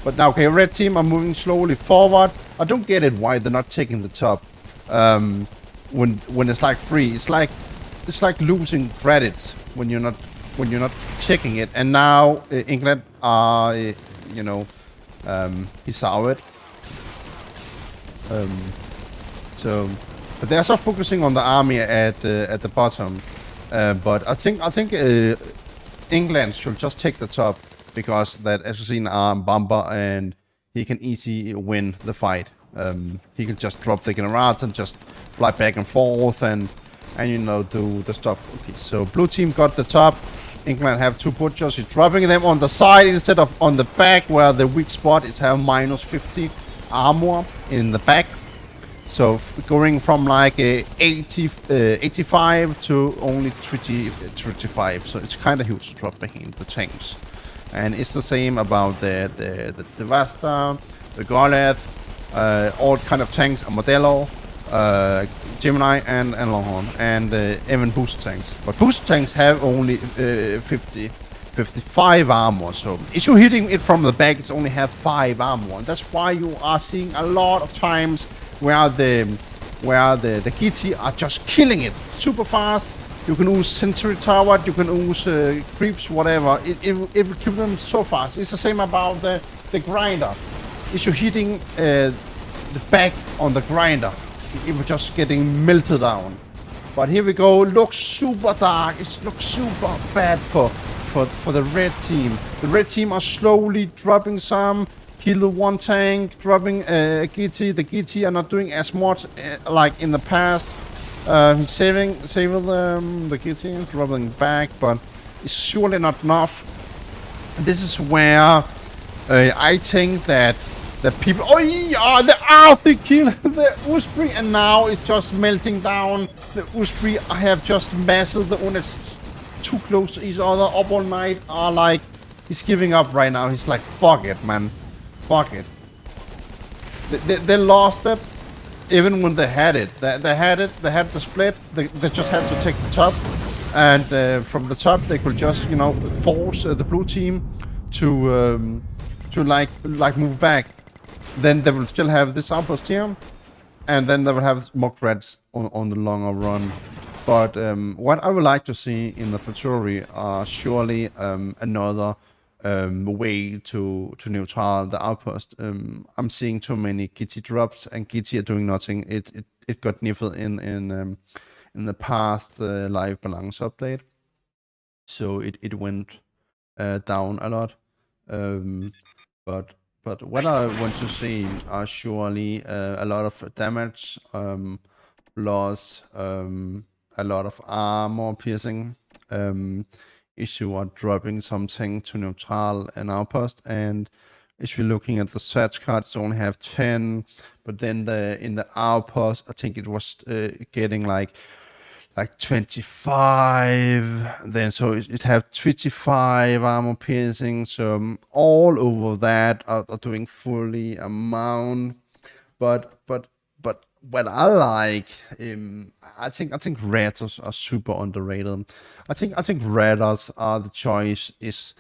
but now okay, red team are moving slowly forward. I don't get it why they're not taking the top. When it's like free, it's like losing credits when you're not checking it. And now England are he saw it. So, but they're also focusing on the army at the bottom. But I think England should just take the top because that Assassin are Bomber and he can easily win the fight. He can just drop the Generat and just fly back and forth and do the stuff. Okay, so blue team got the top. England have 2 butchers. He's dropping them on the side instead of on the back where the weak spot is have minus 50 armor in the back. So going from like 85 to only 35. So it's kind of huge to drop behind the tanks. And it's the same about the Vasta, the Goleth, all kind of tanks, a Modelo, Gemini and Longhorn, and even booster tanks. But booster tanks have only 55 armor, so if you're hitting it from the back, it's only have 5 armor. And that's why you are seeing a lot of times where the Kitty are just killing it super fast. You can use Sentry Tower, you can use creeps, whatever. It will kill them so fast. It's the same about the grinder. If you're hitting the back on the grinder, it was just getting melted down. But here we go. Looks super dark. It looks super bad for the red team. The red team are slowly dropping some. Kill 1 tank, dropping a Gitty. The Gitty are not doing as much like in the past. He's saving the Gitty, dropping back, but it's surely not enough. And this is where I think that the people, they kill the Osprey, and now it's just melting down. The Osprey have just mastered the units too close to each other. Up All Night are like, he's giving up right now. He's like, fuck it, man, fuck it. They lost it, even when they had it. They had the split. They just had to take the top, and from the top they could just force the blue team to like move back. Then they will still have this outpost here, and then they will have more creds on the longer run. But what I would like to see in the Futuri are surely another way to neutral the outpost. I'm seeing too many Kitty drops, and Kitty are doing nothing. It got niffled in the past live balance update, so it went down a lot. But what I want to see are surely a lot of damage, loss, a lot of armor piercing. If you are dropping something to neutral and outpost, and if you're looking at the search cards, only have 10, but then in the outpost, I think it was getting like 25. Then so it have 25 armor piercing. So all over that are doing fully amount. But what I like, I think Raiders are super underrated. I think Raiders are the choice is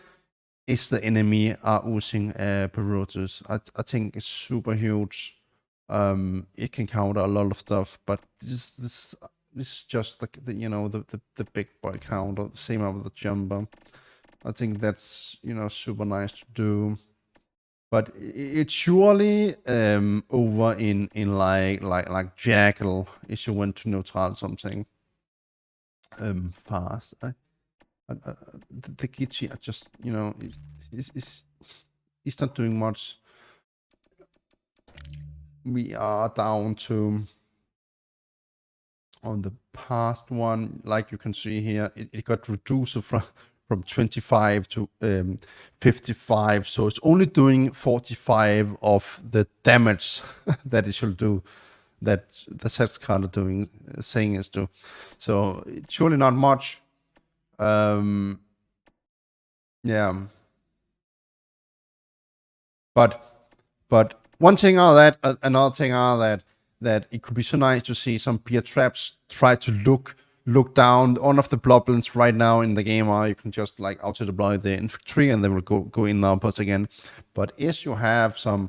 the enemy are using Perotus. I think it's super huge. It can counter a lot of stuff, but this is just the big boy counter. Same with the jumper. I think that's super nice to do. But it's surely over in like Jackal if you want to neutral something fast. The Gitchy are just he's not doing much. We are down to on the past one, like you can see here, it got reduced from 25 to 55, so it's only doing 45 of the damage that it should do, that the set card are saying is do. So it's surely not much. Yeah, but one thing are that another thing are that it could be so nice to see some beer traps try to look down on of the goblins right now in the game, or you can just like auto deploy the infantry and they will go in the outpost again. But if you have some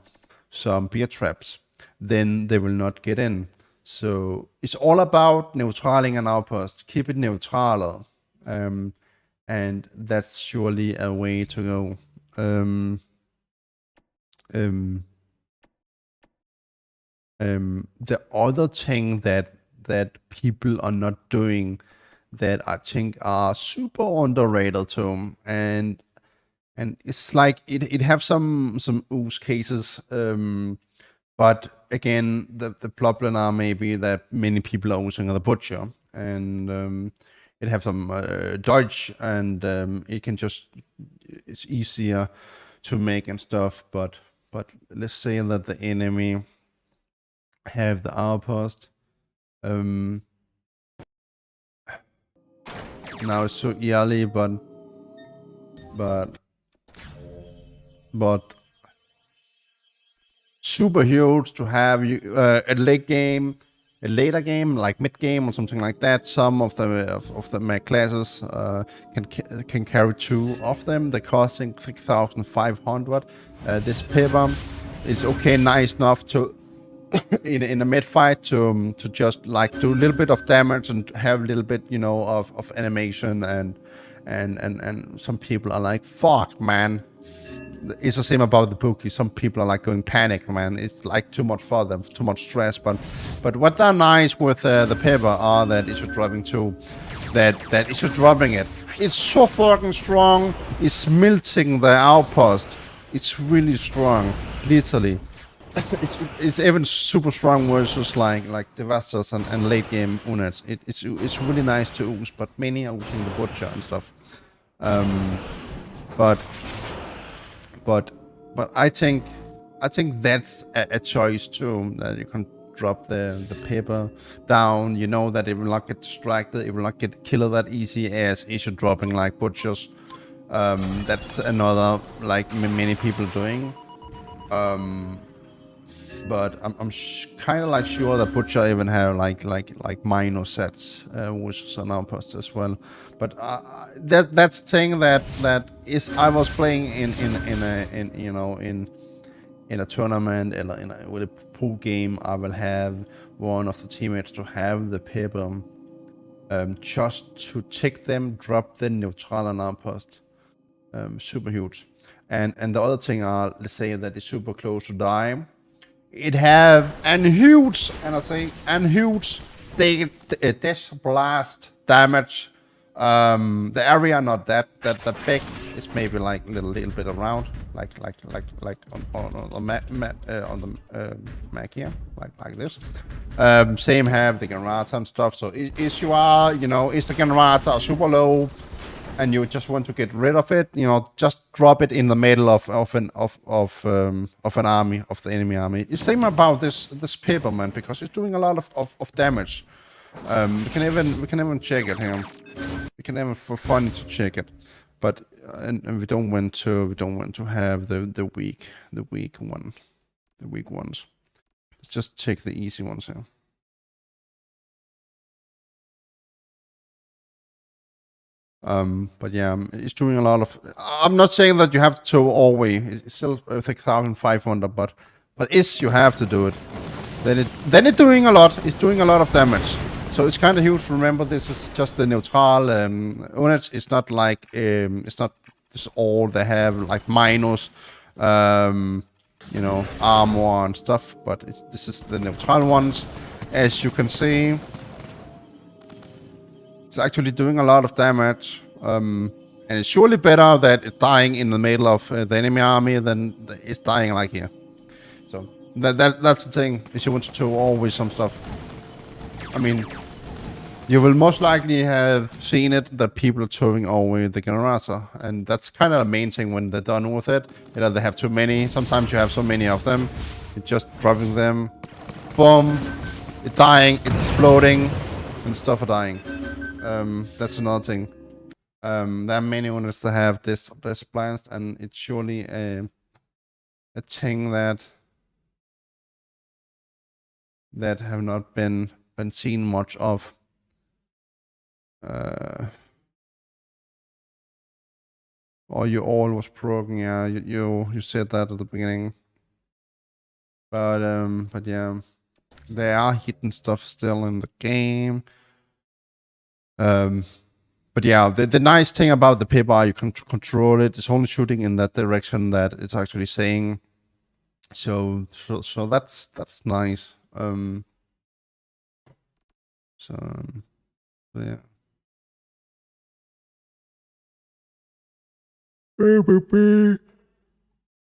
beer traps, then they will not get in. So it's all about neutraling an outpost, keep it neutral, and that's surely a way to go. The other thing that people are not doing that I think are super underrated too, and it's like it have some use cases, but again the problem are maybe that many people are using the butcher, and it have some dodge, and it can just it's easier to make and stuff, but let's say that the enemy have the outpost. Now it's so early, but super huge to have a later game like mid game or something like that. Some of the Mac classes can carry 2 of them. They're costing 3,500. This paper is okay, nice enough to in a mid fight to just like do a little bit of damage and have a little bit of animation, and some people are like, fuck man, it's the same about the Pookie. Some people are like going panic, man. It's like too much for them, too much stress. But what they're nice with the paper are that it's dropping too, that it's dropping it. It's so fucking strong. It's melting the outpost. It's really strong, literally. It's even super strong versus like Devasters and late game units. It's really nice to use, but many are using the butcher and stuff. But I think that's a choice too, that you can drop the paper down. You know that it will not get distracted. It will not get killed that easy as issue dropping like butchers. That's another like many people doing. But I'm kind of like sure that butcher even have like minor sets, which is an outpost as well. But that's the thing that is I was playing in a tournament with a pool game. I will have one of the teammates to have the paper, just to take them, drop the neutral and outpost. Super huge. And the other thing are, let's say that it's super close to die. It have huge death blast damage. The area not that big, it's maybe like a little bit around, like on the map on the Mac here, like this. Same have the generator and stuff. So if you are, is the generator super low, and you just want to get rid of it, just drop it in the middle of an army, of the enemy army. It's same about this paper, man, because it's doing a lot of damage. We can even check it here. We can even for fun to check it, but and we don't want to have the weak ones. Let's just check the easy ones here. But yeah, it's doing a lot of. I'm not saying that you have to always. It's still I think 1,500, but you have to do it. Then it's doing a lot. It's doing a lot of damage. So it's kind of huge. Remember, this is just the neutral units. It's not like it's not this all they have like minus, armor and stuff. But this is the neutral ones, as you can see. It's actually doing a lot of damage, and it's surely better that it's dying in the middle of the enemy army than it's dying like here. So that's the thing. If you want to always some stuff. I mean, you will most likely have seen it that people are throwing away the generator, and that's kind of the main thing when they're done with it. They have too many. Sometimes you have so many of them, you're just dropping them. Boom! It's dying. It's exploding, and stuff are dying. That's another thing. There are many units that have this plans, and it's surely a thing that have not been seen much of. Or you all was broken, yeah. You said that at the beginning. But yeah, there are hidden stuff still in the game. But yeah, the nice thing about the paper, you can control it. It's only shooting in that direction that it's actually saying. So that's nice. So yeah. Other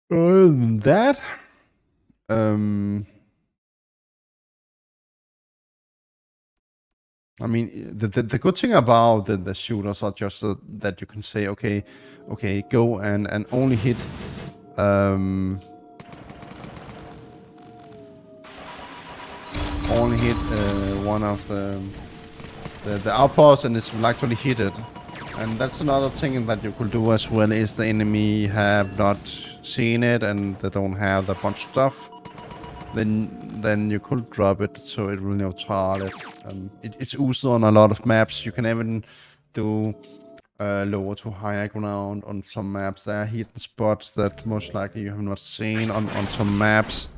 than that, I mean, the good thing about the shooters are just that you can say, okay, go and only hit, one of the outposts, and it will actually hit it. And that's another thing that you could do as well, is the enemy have not seen it and they don't have that bunch of stuff. Then you could drop it, so it will neutral it. It's also on a lot of maps. You can even do lower to higher ground on some maps. There are hidden spots that most likely you have not seen on some maps.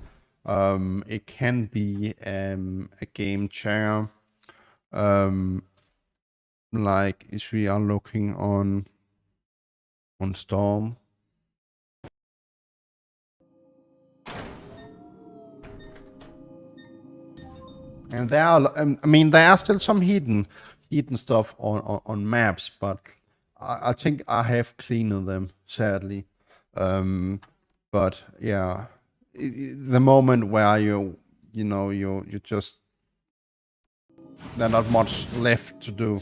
It can be a game changer. Like if we are looking on Storm. And there are still some hidden stuff on maps, but I think I have cleaned them, sadly. But yeah, the moment where you just there's not much left to do,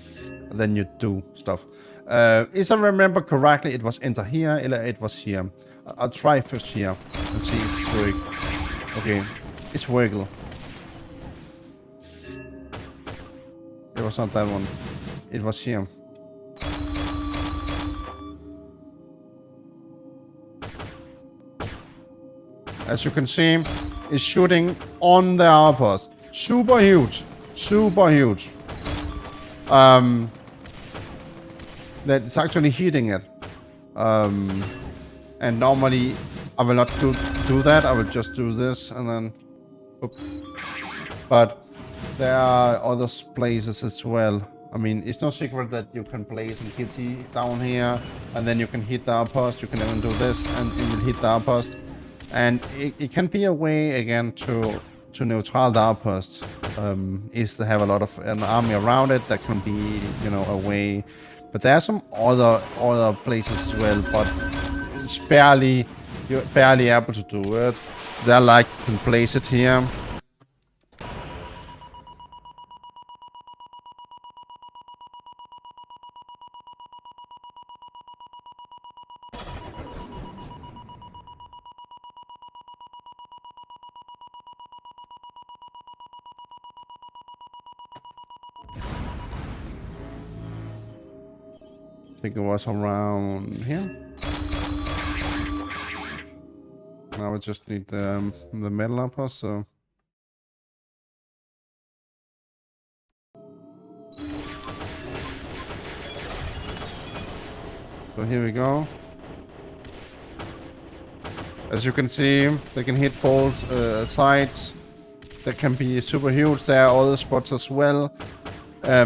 then you do stuff. If I remember correctly, it was enter here, it was here. I'll try first here and see if it's working. Okay, it's working. It was not that one. It was here. As you can see, it's shooting on the outpost. Super huge. Super huge. That it's actually hitting it. And normally I will not do that. I will just do this and then. Oop. But there are other places as well. I mean, it's no secret that you can place a kitty down here, and then you can hit the outpost. You can even do this, and it will hit the outpost. And it can be a way again to neutral the outpost. Is to have a lot of an army around it. That can be, a way But there are some other places as well, but it's you're barely able to do it. They're like, you can place it here. I think it was around here. Now we just need the metal outpost, so. So here we go. As you can see, they can hit both sides. They can be super huge. There are other spots as well. I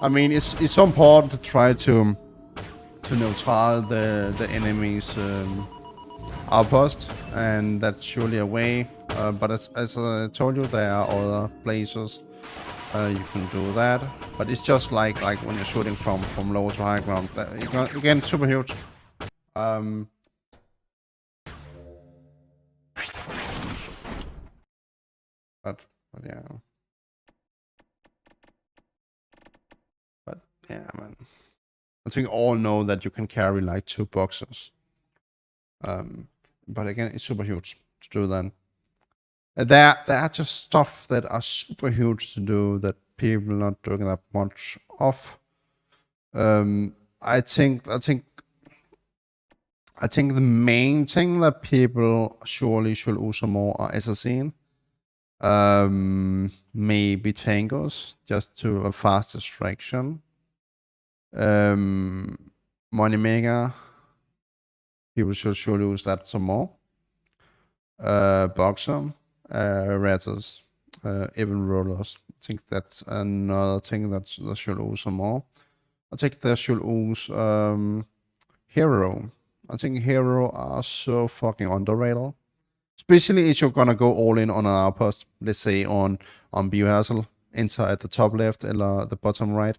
mean, it's so important to try to neutral the enemy's outpost, and that's surely a way. But as I told you, there are other places you can do that. But it's just like when you're shooting from low to high ground. Again, super huge. But yeah. But yeah, man. I think all know that you can carry like 2 boxes. But again, it's super huge to do that. There are just stuff that are super huge to do that people not doing that much of. I think the main thing that people surely should also more are assassin. Maybe tangos, just to a fast distraction. Moneymaker, people should surely use that some more. Boxer, Ratters, even rollers. I think that's another thing that should use some more. I think they should use Hero. I think Hero are so fucking underrated. Especially if you're gonna go all in on an outpost, let's say on Biohazard, enter at the top left or the bottom right.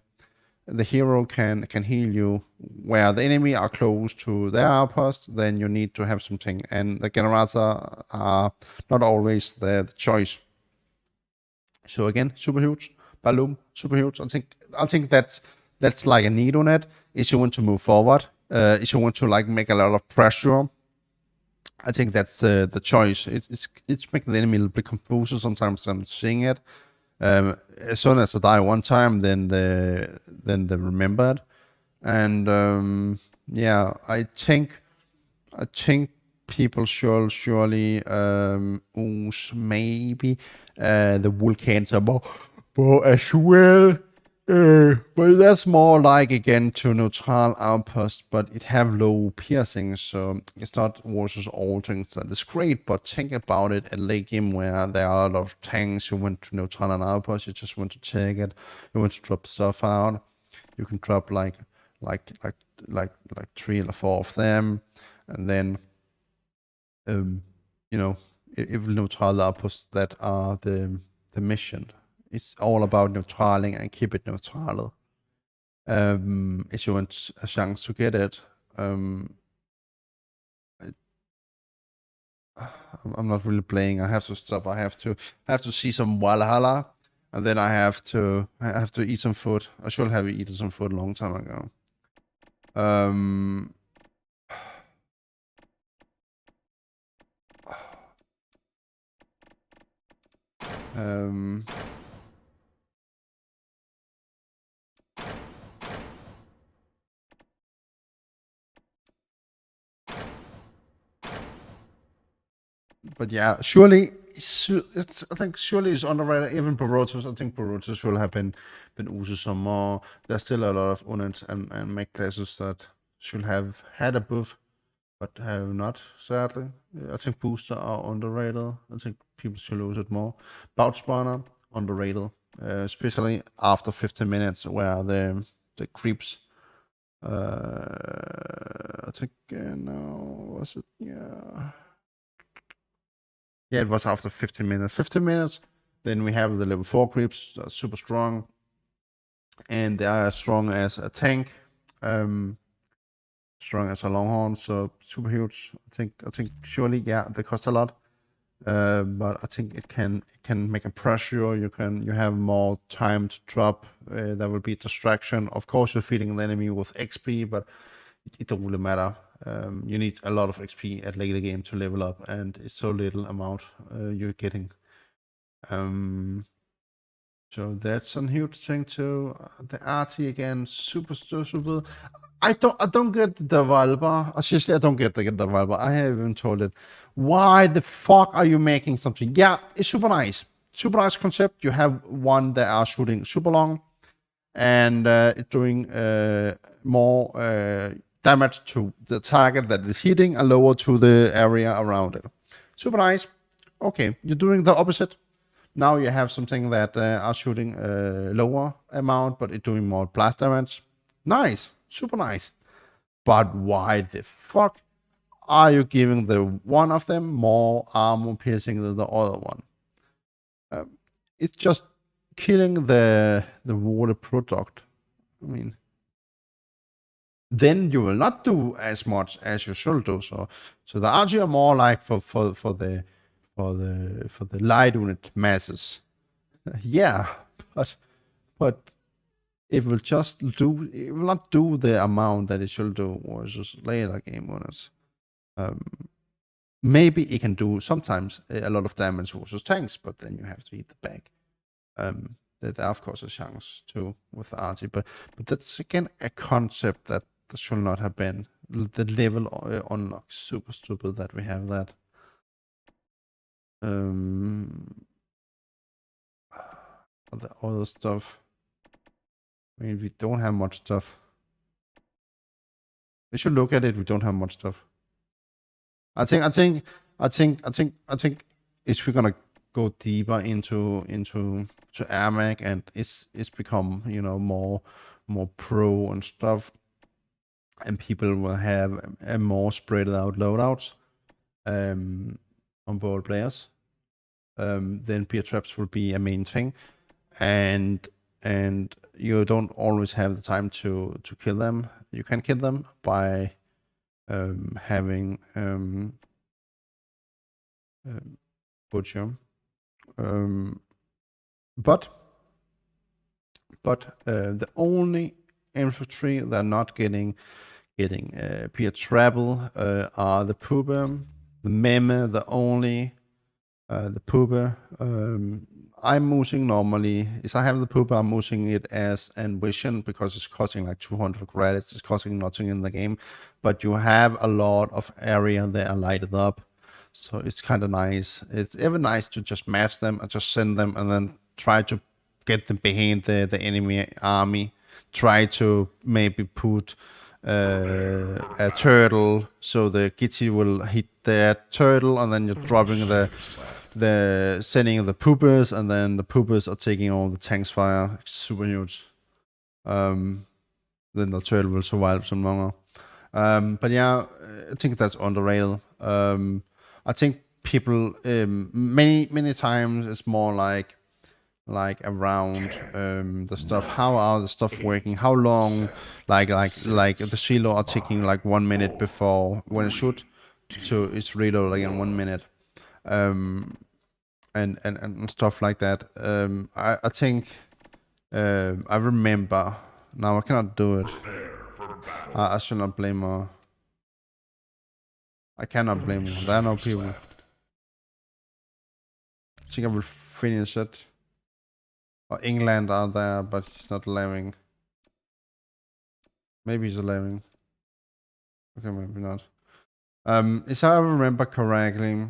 The hero can heal you where the enemy are close to their outpost, then you need to have something. And the generator are not always the choice. So again, super huge. Balloon, super huge. I think that's like a need on it. If you want to move forward, if you want to like make a lot of pressure, I think that's the choice. It's making the enemy a little bit confused sometimes when seeing it. As soon as I die one time, then they remember it. And yeah, I think people should surely use maybe the Vulcan turbo as well. But that's more like, again, to neutral outpost, but it have low piercing, so it's not versus all things that is great. But think about it at late game where there are a lot of tanks. You want to neutral an outpost, you just want to take it, you want to drop stuff out. You can drop like 3 or 4 of them, and then you know, it will neutral outposts that are the mission. It's all about neutraling and keep it neutral. If you want a chance to get it, I'm not really playing. I have to stop. I have to see some Valhalla, and then I have to eat some food. I should have eaten some food a long time ago. But yeah, surely I think surely it's underrated. Even Barotos, I think Barotos should have been used some more. There's still a lot of units and mech classes that should have had a buff, but have not, sadly. I think booster are underrated. I think people should use it more. Bout spawner, underrated. Especially after 15 minutes where the creeps I think no, was it? Yeah. Yeah, it was after 15 minutes. 15 minutes, then we have the level 4 creeps, super strong. And they are as strong as a tank. strong as a longhorn, so super huge. I think surely, yeah, they cost a lot. But I think it can make a pressure. You have more time to drop. There will be distraction. Of course, you're feeding the enemy with XP, but it don't really matter. You need a lot of XP at late in the game to level up, and it's so little amount you're getting. So that's a huge thing too. The RT again, super super. I don't get the developer. Seriously, I don't get the developer. I have even told it. Why the fuck are you making something? Yeah, it's super nice. Super nice concept. You have one that are shooting super long and doing more damage to the target that is hitting and lower to the area around it. Super nice. Okay, you're doing the opposite. Now you have something that are shooting lower amount, but it's doing more blast damage. Nice. Super nice. But why the fuck are you giving the one of them more armor piercing than the other one? It's just killing the water product. I mean, then you will not do as much as you should do. So the RG are more like for the light unit masses. Yeah, but it will not do the amount that it should do versus later game winners. Maybe it can do sometimes a lot of damage versus tanks, but then you have to eat the back. There of course a chance too with the RT, but that's again a concept that should not have been the level unlock. Super stupid that we have that. The other stuff. I mean, we don't have much stuff. We should look at it. We don't have much stuff. I think if we're gonna go deeper into AirMech and it's become more pro and stuff, and people will have a more spread out loadouts on both players. Then peer traps will be a main thing, and you don't always have the time to kill them. You can kill them by having butcher, but the only infantry that are not getting peer travel are the pooper, the meme, the only the pooper. I'm using normally, if I have the pooper, I'm using it as an vision because it's costing like 200 credits. It's costing nothing in the game, but you have a lot of area that are lighted up. So it's kind of nice. It's even nice to just match them and just send them and then try to get them behind the enemy army. Try to maybe put a turtle so the Gitty will hit that turtle and then you're dropping the sending the poopers, and then the poopers are taking all the tanks fire. It's super huge. Then the turtle will survive some longer. But yeah, I think that's underrated. I think people many times it's more like around the stuff. How are the stuff working? How long? Like the silo are taking like 1 minute before when it should, so it's reload like in 1 minute. And stuff like that. I think I remember. Now I cannot do it. I should not blame her. I cannot blame her. There are no people. I think I will finish it. Or England are there, but he's not living. Maybe he's living. Okay, maybe not. If I remember correctly.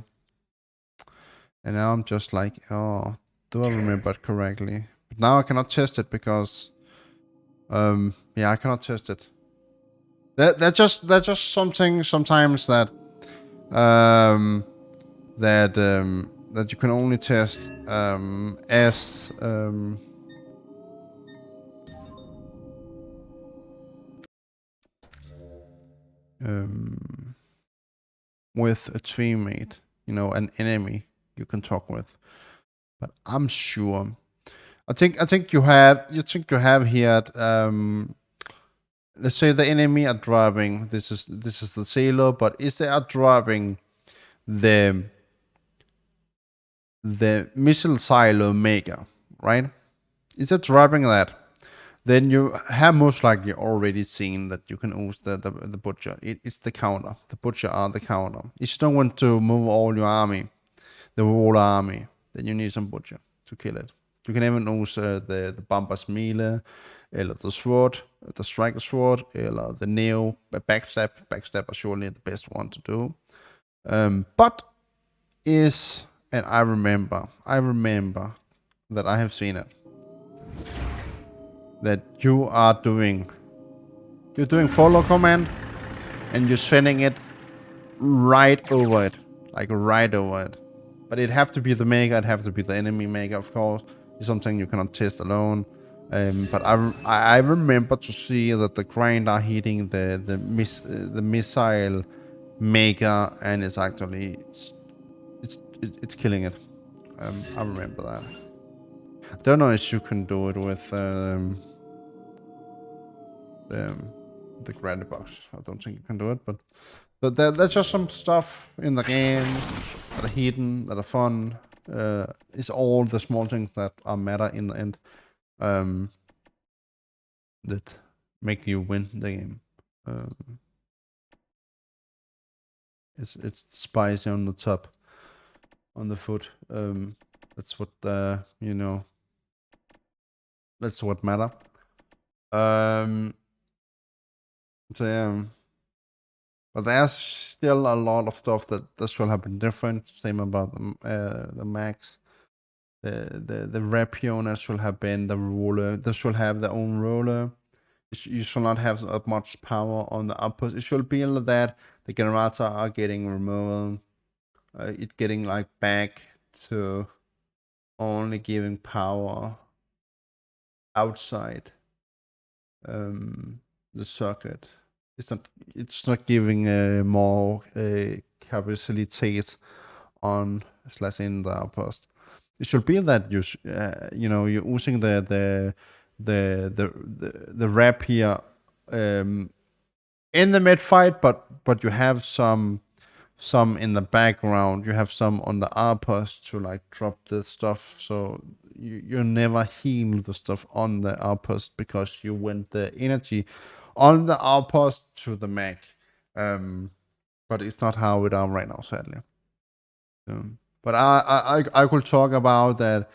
And now I'm just like, oh, do I remember it correctly? But now I cannot test it because, yeah, I cannot test it. That's just something sometimes that, that you can only test as with a teammate, an enemy you can talk with. But I'm sure. I think you have here let's say the enemy are driving. This is the sailor, but is they are driving the missile silo maker, right? Is it driving that? Then you have most likely already seen that you can use the butcher. It's the counter. The butcher are the counter. If you don't want to move all your army, the whole army, then you need some butcher to kill it. You can even use the bombers melee, eller the sword, the striker sword, eller the neo backstab. Backstab are surely the best one to do. But is, and I remember that I have seen it, that you're doing follow command and you're sending it right over it, like right over it. But it have to be the maker, it have to be the enemy maker, of course. It's something you cannot test alone. But I remember to see that the grind are hitting the missile maker, and it's actually it's killing it. I remember that. I don't know if you can do it with the granny box. I don't think you can do it, but there's just some stuff in the game that are hidden, that are fun. It's all the small things that are matter in the end, that make you win the game. It's spicy on the top, on the foot. That's what that's what matter. So yeah. But there's still a lot of stuff that should have been different. Same about the max. The rapier should have been the ruler. They should have their own ruler. You should not have that much power on the outpost. It should be like that. The generator are getting removed. It getting like back to only giving power outside the circuit. It's not giving more capacity on / in the outpost. It should be that you're using the rapier in the mid fight, but you have some in the background. You have some on the outpost to like drop the stuff, so you never heal the stuff on the outpost because you went the energy on the outpost to the mech. But it's not how it are right now, sadly. But I could talk about that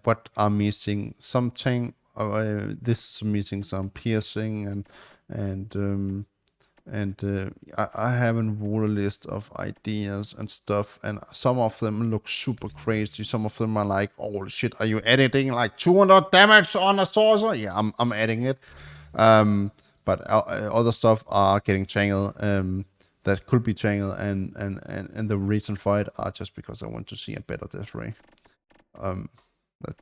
what I'm missing something. This is missing some piercing and I have a whole list of ideas and stuff, and some of them look super crazy. Some of them are like, oh shit, are you editing like 200 damage on a sorcerer? Yeah, I'm adding it. But other stuff are getting channeled. That could be channeled, and the reason for it are just because I want to see a better death ray.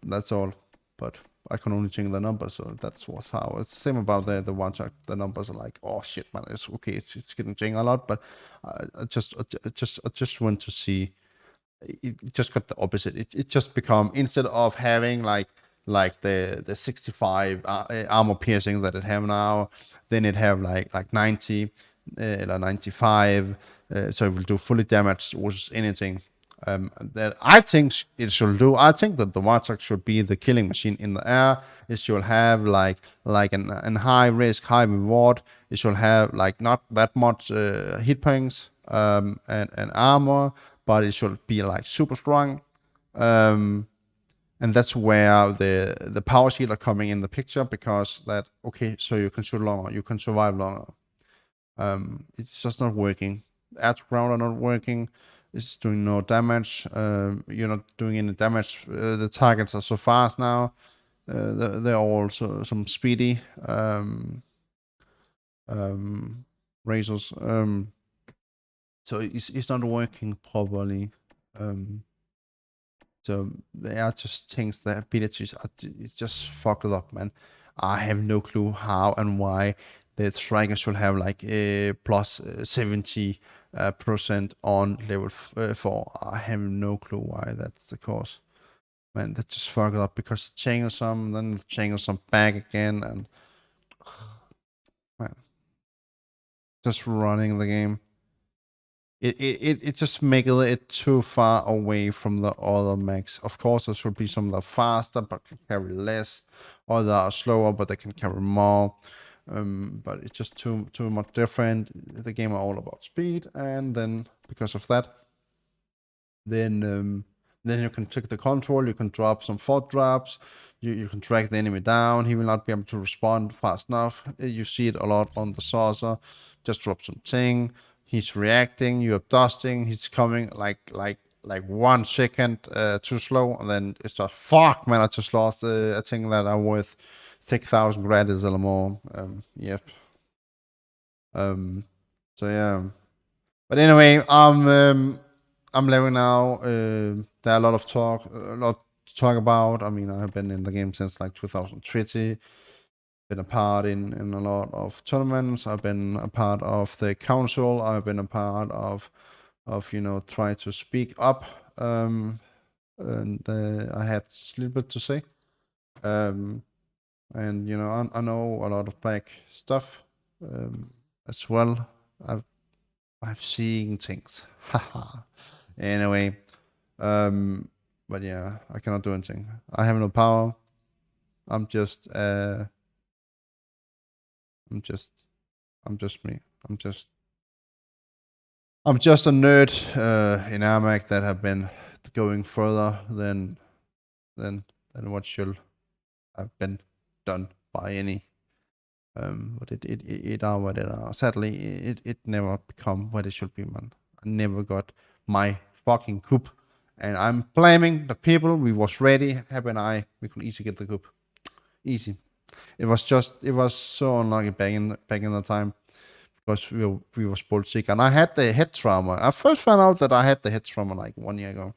That's all. But I can only change the numbers, so that's what's how. It's the same about the one shot. The numbers are like, oh shit, man, it's okay. It's getting changed a lot, but I just want to see. It just got the opposite. It just become, instead of having like the 65 armor piercing that it have now, then it have like 90 or 95. So it will do fully damage versus anything. That I think it should do. I think that the Warthog should be the killing machine in the air. It should have like an high risk, high reward. It should have like not that much hit points and armor, but it should be like super strong. And that's where the power shield are coming in the picture, because that, okay, so you can shoot longer, you can survive longer. It's just not working. Air to ground are not working. It's doing no damage. You're not doing any damage. The targets are so fast now. They're also some speedy razors. So it's not working properly. So there are just things, the abilities are, it's just fucked up, man. I have no clue how and why the striker should have like a plus 70% on level 4. I have no clue why that's the cause. Man, that just fucked up, because it changes some, then it changes some back again, and man, just running the game. It just makes it too far away from the other mechs. Of course, there should be some that are faster but can carry less, or that are slower but they can carry more. But it's just too much different. The game are all about speed, and then because of that, then you can take the control. You can drop some fort drops. You can drag the enemy down. He will not be able to respond fast enough. You see it a lot on the saucer. Just drop something. He's reacting. You're dusting. He's coming like 1 second too slow, and then it's just fuck, man. I just lost a thing that I'm worth 6,000 credits or more. Yep. So yeah. But anyway, I'm level now. There are a lot to talk about. I mean, I have been in the game since like 2020. Been a part in a lot of tournaments. I've been a part of the council. I've been a part of try to speak up. And I had a little bit to say. And I know a lot of black stuff as well. I've seen things. Haha. Anyway, but yeah, I cannot do anything. I have no power. I'm just me. I'm just a nerd in AirMech that have been going further than what should have been done by any. But it are what it are. Sadly, it never become what it should be, man. I never got my fucking coup, and I'm blaming the people. We was ready. Happy and I, we could easily get the coup. Easy. It was so unlucky back in the time because we was both sick, and I had the head trauma. I first found out that I had the head trauma like 1 year ago,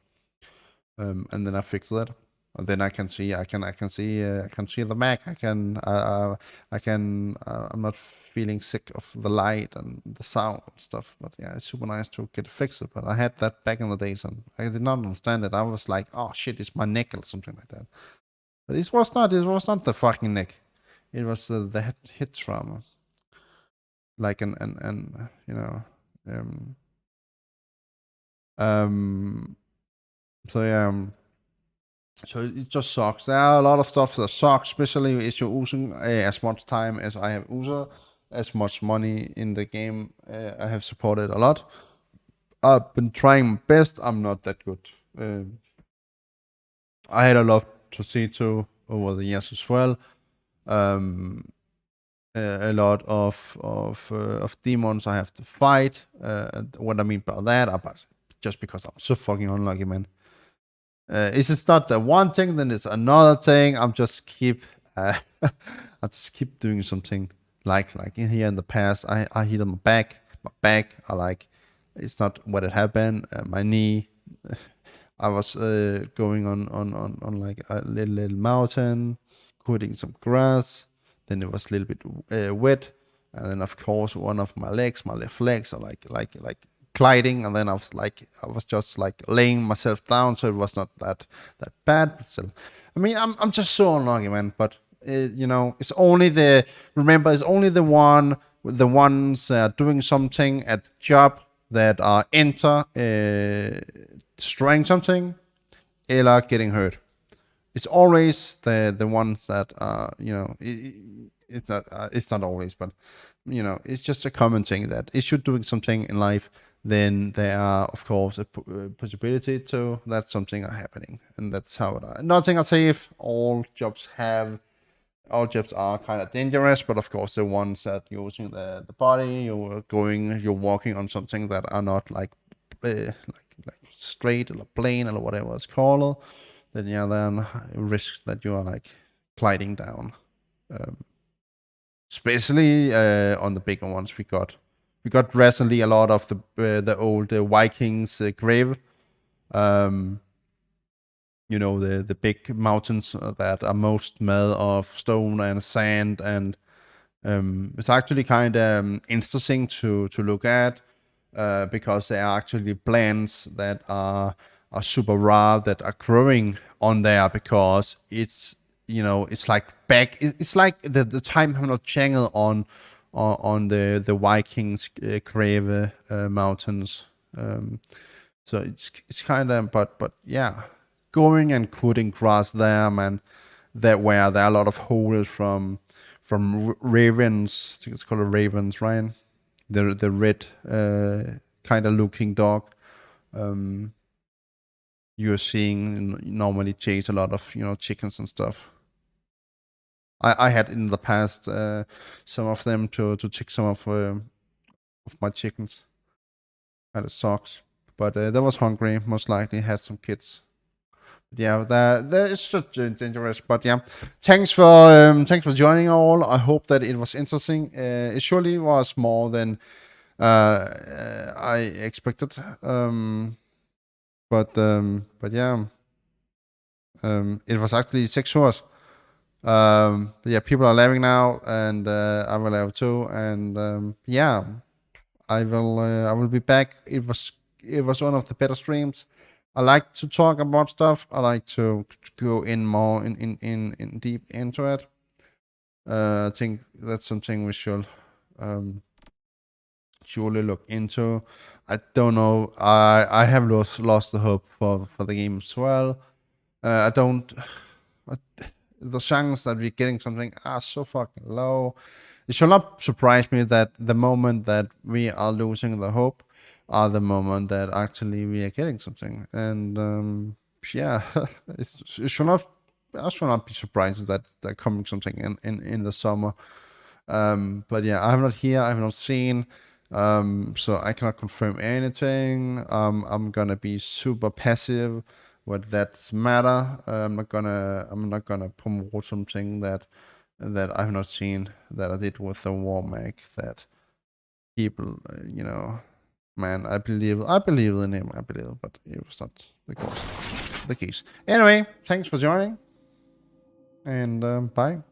and then I fixed that. And then I can see the Mac. I'm not feeling sick of the light and the sound and stuff. But yeah, it's super nice to get it fixed. But I had that back in the days, and I did not understand it. I was like, oh shit, it's my neck or something like that. But it was not the fucking neck. It was the head trauma. Like so yeah. So it just sucks. There are a lot of stuff that sucks, especially if you're using as much time as I have used, as much money in the game. I have supported a lot. I've been trying my best. I'm not that good. I had a lot to see to over the years as well. A lot of demons I have to fight. What I mean by that, just because I'm so fucking unlucky, man. It's not the one thing, then it's another thing. I just keep doing something like in here in the past. I hit on my back. It's not what it happened. My knee. I was going on like a little mountain, cutting some grass. Then it was a little bit wet, and then of course one of my left legs, are like gliding, and then I was just like laying myself down, so it was not that bad, but still, I mean, I'm just so unlucky, man. But it's only the ones that are doing something at the job that are destroying something, or getting hurt. It's always the ones that are it's not always, but it's just a common thing that if you're doing something in life, then there are, of course, a possibility to that something are happening. And that's how it is. Nothing I say if all jobs are kind of dangerous, but of course the ones that you're using the body, you're walking on something that are not like straight or plain or whatever it's called, then risks that you are like gliding down. Especially on the bigger ones we got recently a lot of the old Vikings grave. The big mountains that are most made of stone and sand, and it's actually kind of interesting to look at because there are actually plants that are super rare that are growing on there, because it's like back. It's like the time have not changed on the Vikings Grave mountains. So it's kind of, but yeah, going and cutting grass there, man. Where there are a lot of holes from ravens. I think it's called ravens, right? The red kind of looking dog. You're seeing normally chase a lot of chickens and stuff. I had in the past some of them to check some of my chickens. Kind of sucks, but that was hungry. Most likely had some kids. Yeah, that is just dangerous. But yeah, thanks for joining all. I hope that it was interesting. It surely was more than I expected. But yeah, it was actually 6 hours. Yeah, people are laughing now, and I will laugh too. And yeah, I will be back. It was one of the better streams. I like to talk about stuff. I like to go in more in deep into it. I think that's something we should surely look into. I don't know. I have lost the hope for the game as well. I don't. The chance that we're getting something are so fucking low. It should not surprise me that the moment that we are losing the hope are the moment that actually we are getting something. And yeah, it should not. I should not be surprised that they're coming something in the summer. But yeah, I'm not here. I have not seen. So I cannot confirm anything. I'm gonna be super passive. What that's matter. I'm not gonna promote something that I've not seen, that I did with the AirMech, that people, man, I believe in him. I believe, but it was not the case. Anyway, thanks for joining, and bye.